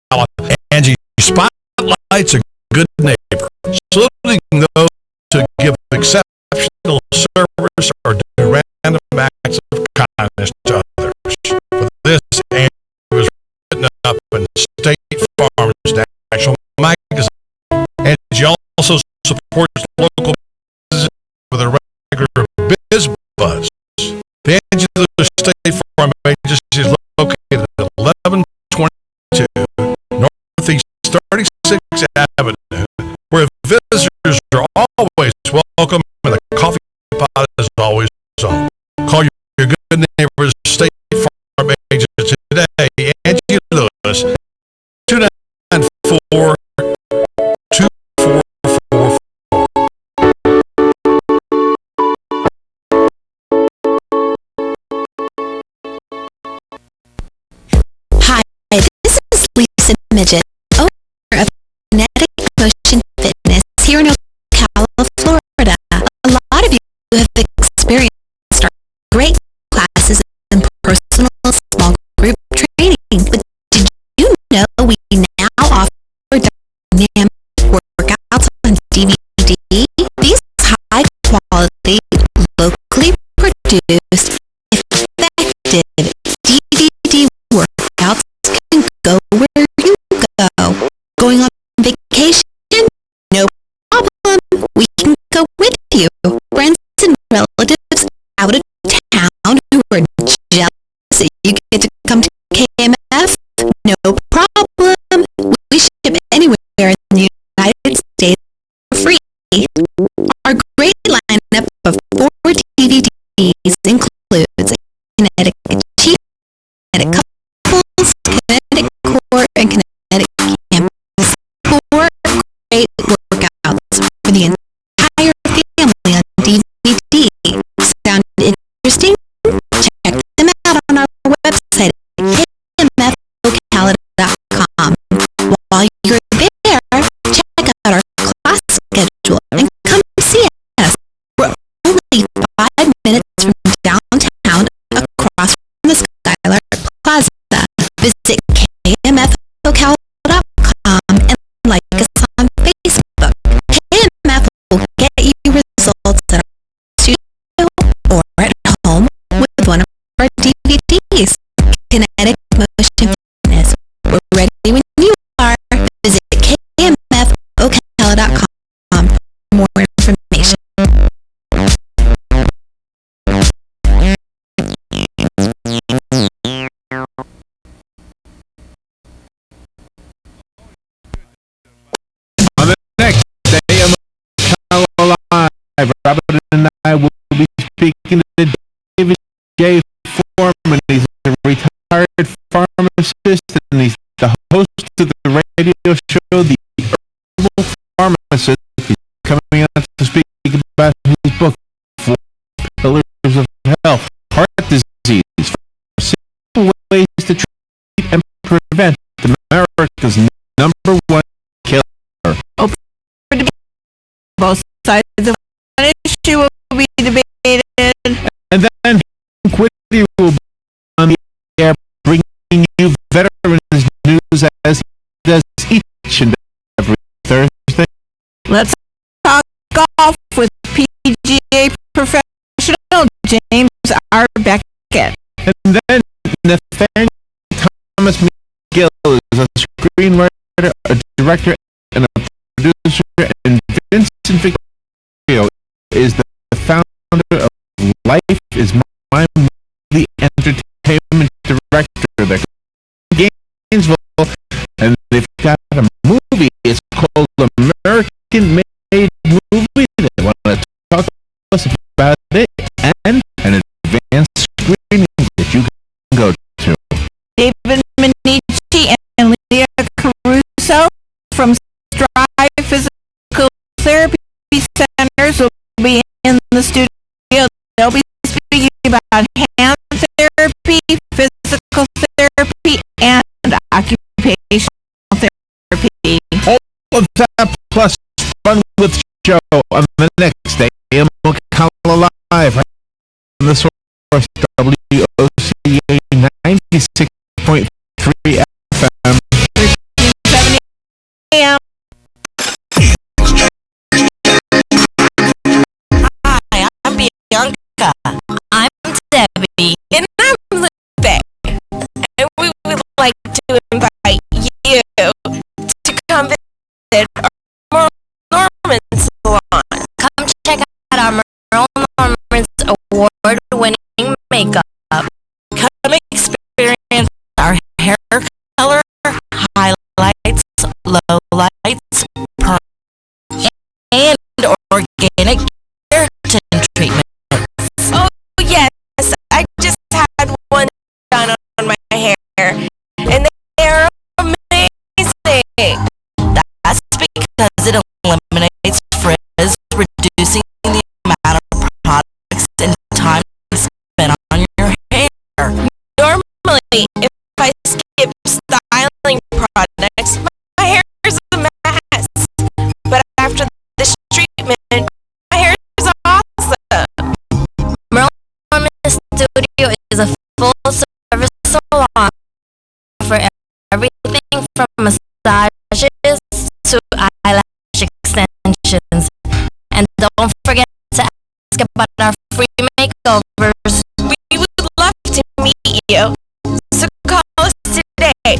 Ocala, Angie spotlights a good neighbor, saluting those to give exceptional service or do random acts of kindness to others. For this, Angie was written up in State Farm's National Magazine. Angie also supports local businesses with a regular Biz Buzz. The Angie Lewis State Farm Agency is located at 1122 Northeast 36th Avenue, where visitors are always welcome and the coffee pot is always on. Call your good neighbors State Farm Agency today. Angie Lewis, 294 But did you know we now offer dynamic workouts on DVD? These high-quality, locally produced, effective DVD workouts can go where you go. Going on vacation? No problem. We can go with you. Friends and relatives out of town who are jealous that you get to come to KMF? No problem. We ship anywhere in the United States for free. Our great lineup of 4 DVDs includes Kinetic Achievement, Kinetic Couples, Kinetic Core, and Kinetic Campus. 4 great workouts for the entire family on DVD. Sound interesting? Check them out on our website at kmfocala.com. While you're there, check out our class schedule and come see us. We're only 5 minutes from downtown, across from the Skylark Plaza. Visit kmfocala.com and like us on Facebook. KMF will get you results at our studio or at home with one of our DVDs. Kinetic Motion Fitness. We're ready when you are. Visit kmfocala.com for more information. On the next day of Ocala Live, Robert and I will be speaking to David J. Foreman. He's a retired pharmacist and he's the host of the radio show, The Herbal Pharmacist. He's coming on to speak about his book, 4 Pillars of Health, Heart Disease, Simple Ways to Treat and Prevent America's #1 killer. Both sides of one issue will be debated. And then Quiddy will be on the air bringing you veterans news as he does each and every Thursday. Let's talk golf with PGA professional James R. Beckett. And then Nathaniel Thomas McGill is a screenwriter, a director, and a producer, and Vincent Victorio is the founder of Life is My Movie Entertainment Director there in Gainesville, and they've got a movie. It's called American Made Movie. They want to talk to us about it and an advanced screening that you can go to. David Minichi and Leah Caruso from Strive Physical Therapy Centers will be in the studio. They'll be speaking about hand therapy, physical therapy, and occupational therapy. All of that plus fun with show on the next day in Ocala Live right on the Source WOCA 96.3 FM. 1370 AM. Hi, I'm Bianca. I'm Debbie. And I'm Lupe. And we would like to invite you to come visit our Merle Norman Salon. Come check out our Merle Norman's award-winning makeup radio. So call us today at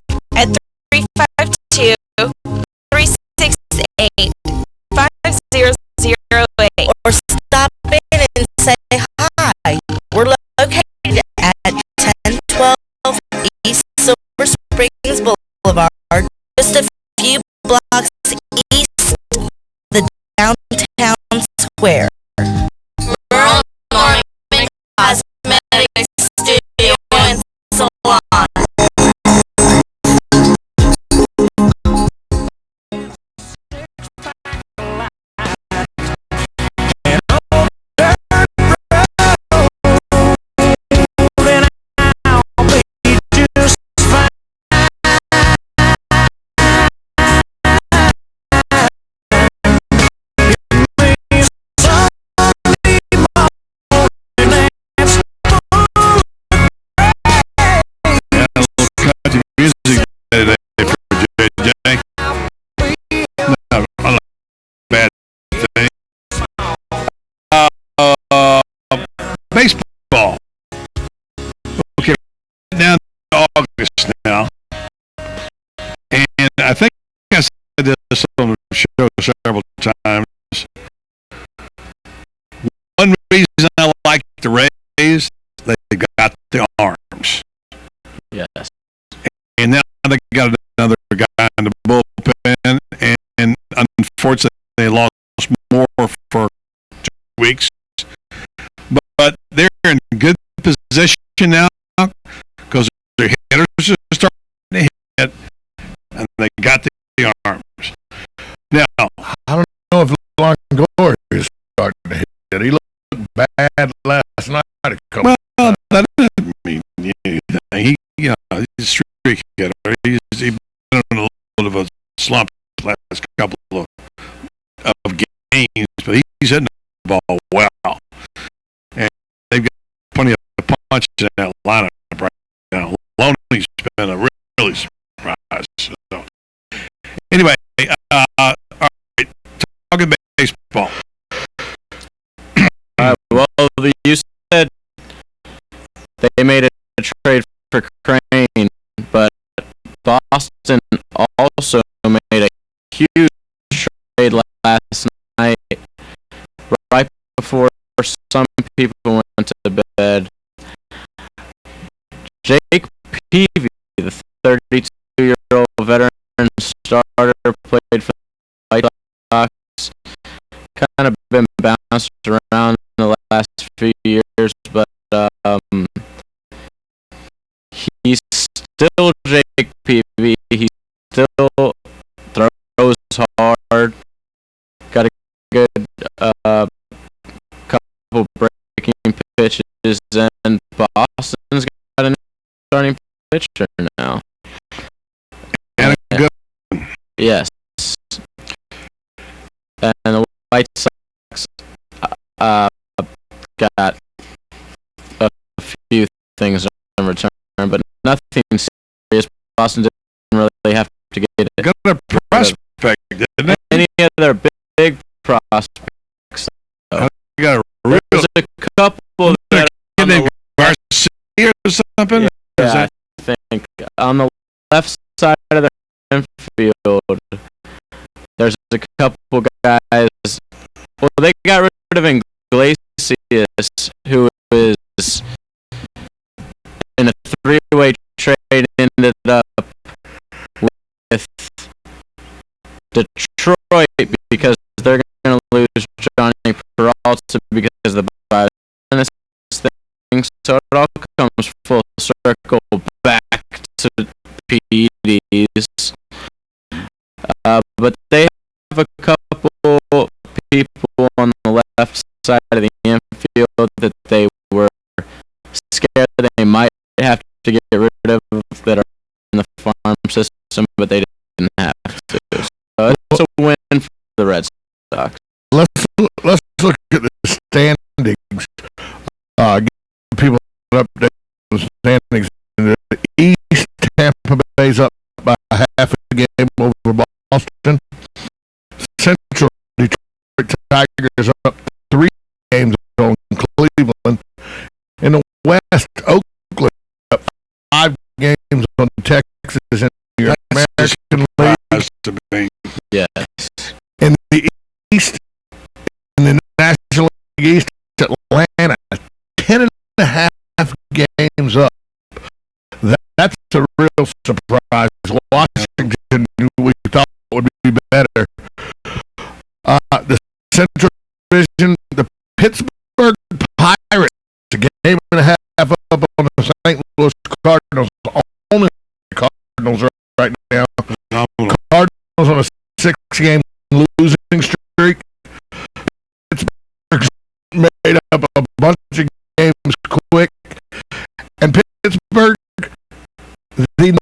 352-368-5008 or stop in and say hi. We're located at 1012 East Silver Springs Boulevard, just a few blocks east of the downtown square. Rural Morning Cosmetics Studio and Salon. Baseball. Okay, down to August now, and I think I said this on the show several times. One reason I like the Rays, they got the arms. Yes. And now they got another guy in the bullpen, and unfortunately they lost more for 2 weeks. But they're in good position now because their hitters are starting to hit, and they got the arms. Now, I don't know if Longoria is starting to hit. He looked bad last night. Well, that doesn't mean anything. He's a streak hitter. He's been in a little of a slump the last couple of games, but he's hitting the ball well. And they've got plenty of punch in that lineup right now. Loney's been a really surprise. So, anyway, all right, talking baseball. Well, you said they made a trade for Crane, but Boston also made a huge trade last night, right before some people went to bed. Jake Peavy, the 32-year-old veteran starter, played for the White Sox, kind of been bounced around in the last few years, but he's still Jake Peavy. He still throws hard. Got a good couple breaking pitches, and Boston's got a new starting pitcher now. And a good one. Yes. And the White Sox got a few things in return, but nothing serious. Boston didn't really have to get it. Got a prospect, didn't it? Any other big prospects? Got a There's a couple that on the Garcia or something? Yeah, I think on the left side of the infield, there's a couple guys. Well, they got rid of Iglesias, who is in a three-way trade, ended up with Detroit because they're going to lose Johnny Peralta because of the bias thing. So it all comes full circle back to PEDs. But they have a couple people on the left side of the infield that they were scared that they might have to get rid of that are in the farm system, but they didn't have to. So it's a win for the Red Sox. Let's look at the standings. Get people update the standings. In the East, Tampa Bay's up by half a game over Boston. Central, Detroit Tigers up 3 games on Cleveland. In the West, Oakland up Pennsylvania. Yes. In the East, in the National League East, Atlanta, 10.5 games up. That's a real surprise. Washington, we thought would be better. The Central Division, the Pittsburgh Pirates, a game and a half up on the St. Louis Cardinals. Only Cardinals right now. Cardinals on a 6-game losing streak. Pittsburgh's made up a bunch of games quick. And Pittsburgh, the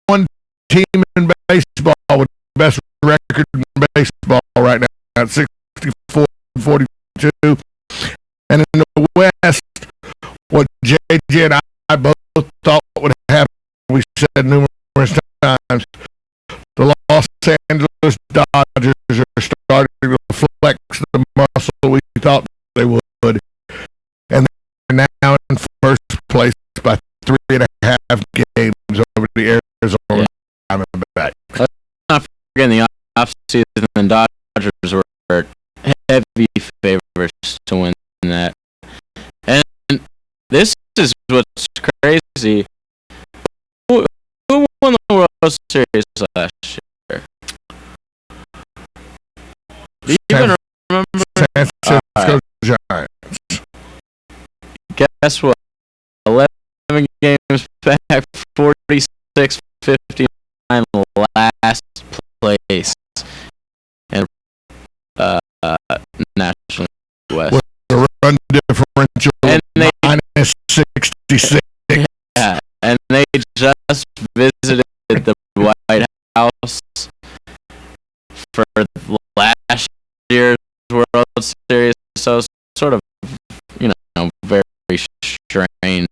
one team in baseball with the best record in baseball right now at 64-42. And in the West, what JJ and I both thought would happen, we said numerous times, the Los Angeles Dodgers are starting to flex the muscle we thought they would. And they're now in first place by 3.5 games over the Arizona Diamondbacks. Let's not forget in the offseason, the Dodgers were heavy favorites to win that. And this is what's crazy. Who won the World Series last year? Do you even remember? San Francisco Giants. Guess what? 11 games back, 46-59, last place. And National West. With the run differential and they, minus 66. Yeah, and they just visited the White House for last year's World Series, so it's sort of, very strange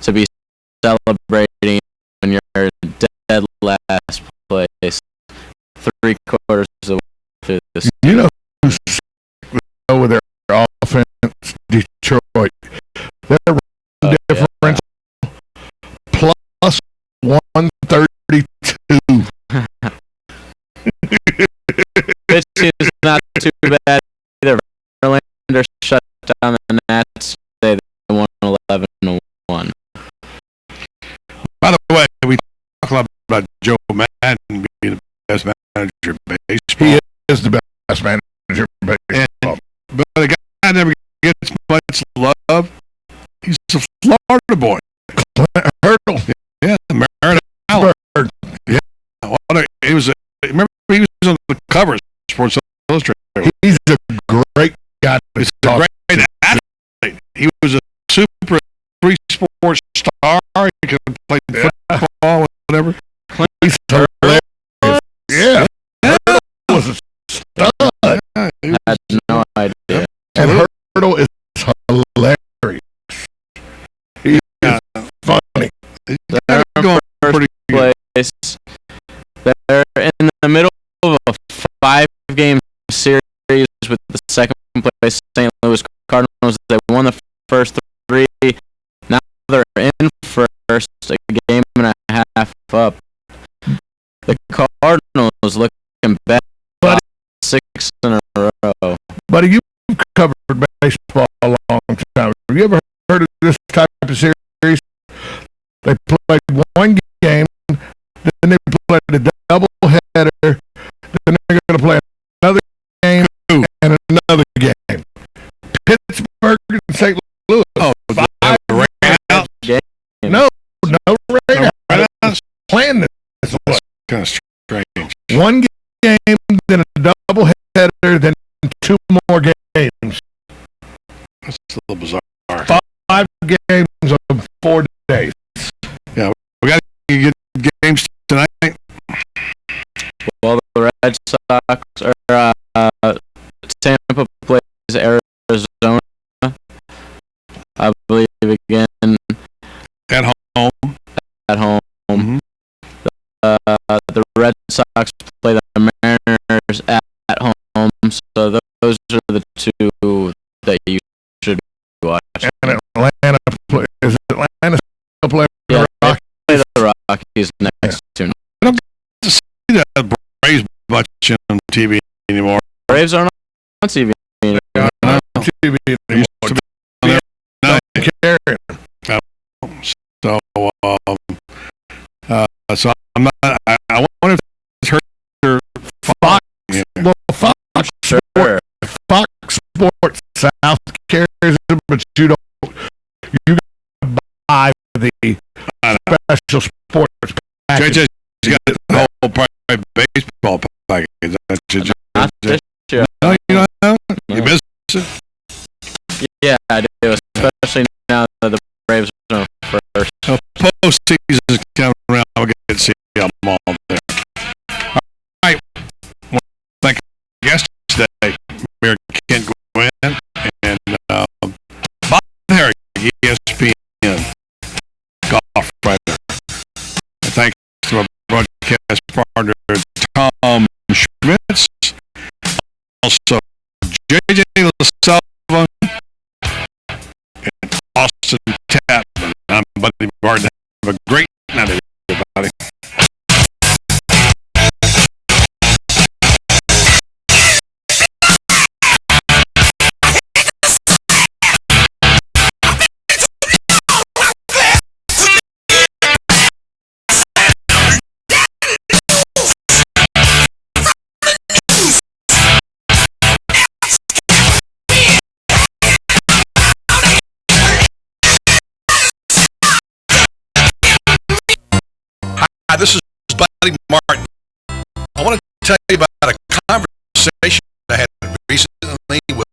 to be celebrating when you're dead last place 3/4 of the way through this. You know who's with their offense? Detroit. Their run differential plus 132. Pitching is not too bad either. Verlander shut down the Nats today. They won 11-1. By the way, we talk a lot about Joe Madden being the best manager in baseball. He is the best manager in baseball. But the guy never gets much love. He's a Florida boy. Hurdle. Yeah, Marin Allen. Yeah. Remember he was on the cover of Sports Illustrated. He's a great guy. He's a great athlete. He was a super three-sport star. He could have played football, whatever. He's hilarious. Yeah. Hurdle was a stud. I had no idea. And Hurdle is hilarious. He's funny. They're going pretty place. They're in the middle of a 5-game series with the second place St. Louis Cardinals. They won the first 3. Now they're in first, a game and a half up. The Cardinals looking back 6 in a row. Buddy, you've covered baseball a long time. Have you ever heard of this type of series? They played one game, then they played a doubleheader, then they're going to play another game and another game. Pittsburgh and St. Louis. Oh, 5 rain out game. No rain out. Playing this way. Kind of strange. One game, then a doubleheader, then 2 more games. That's a little bizarre. 5 games of 4 days. Yeah, we got to get games tonight. Well, the Red Sox are Tampa plays Arizona, I believe, again at home. At home. Mm-hmm. The Red Sox play the Mariners at home, so those are the 2 that you should watch. And Atlanta is Atlanta still playing the Rockies next to. I don't get to see the Braves much on TV anymore. Braves aren't on TV anymore. TV anymore. So I'm not. I wonder if it's her Fox. Well, Fox Sports South carries it, but you don't. You gotta buy the special sports package. You got the whole private baseball package. Not this year. No, you don't have it? You missed it? Yeah, I do, especially now that the Braves are first. So postseason's coming around. We'll get to see them all there. All right. Well, thank you guests today. Mayor Kent Gwynn and Bob Harry, ESPN golf writer. And thanks to our broadcast partner, Tom Schmitz. Also, JJ LaSalva and Austin Tapman. I'm Buddy Barton. Have a great night, everybody. Hi, this is Buddy Martin. I want to tell you about a conversation I had recently with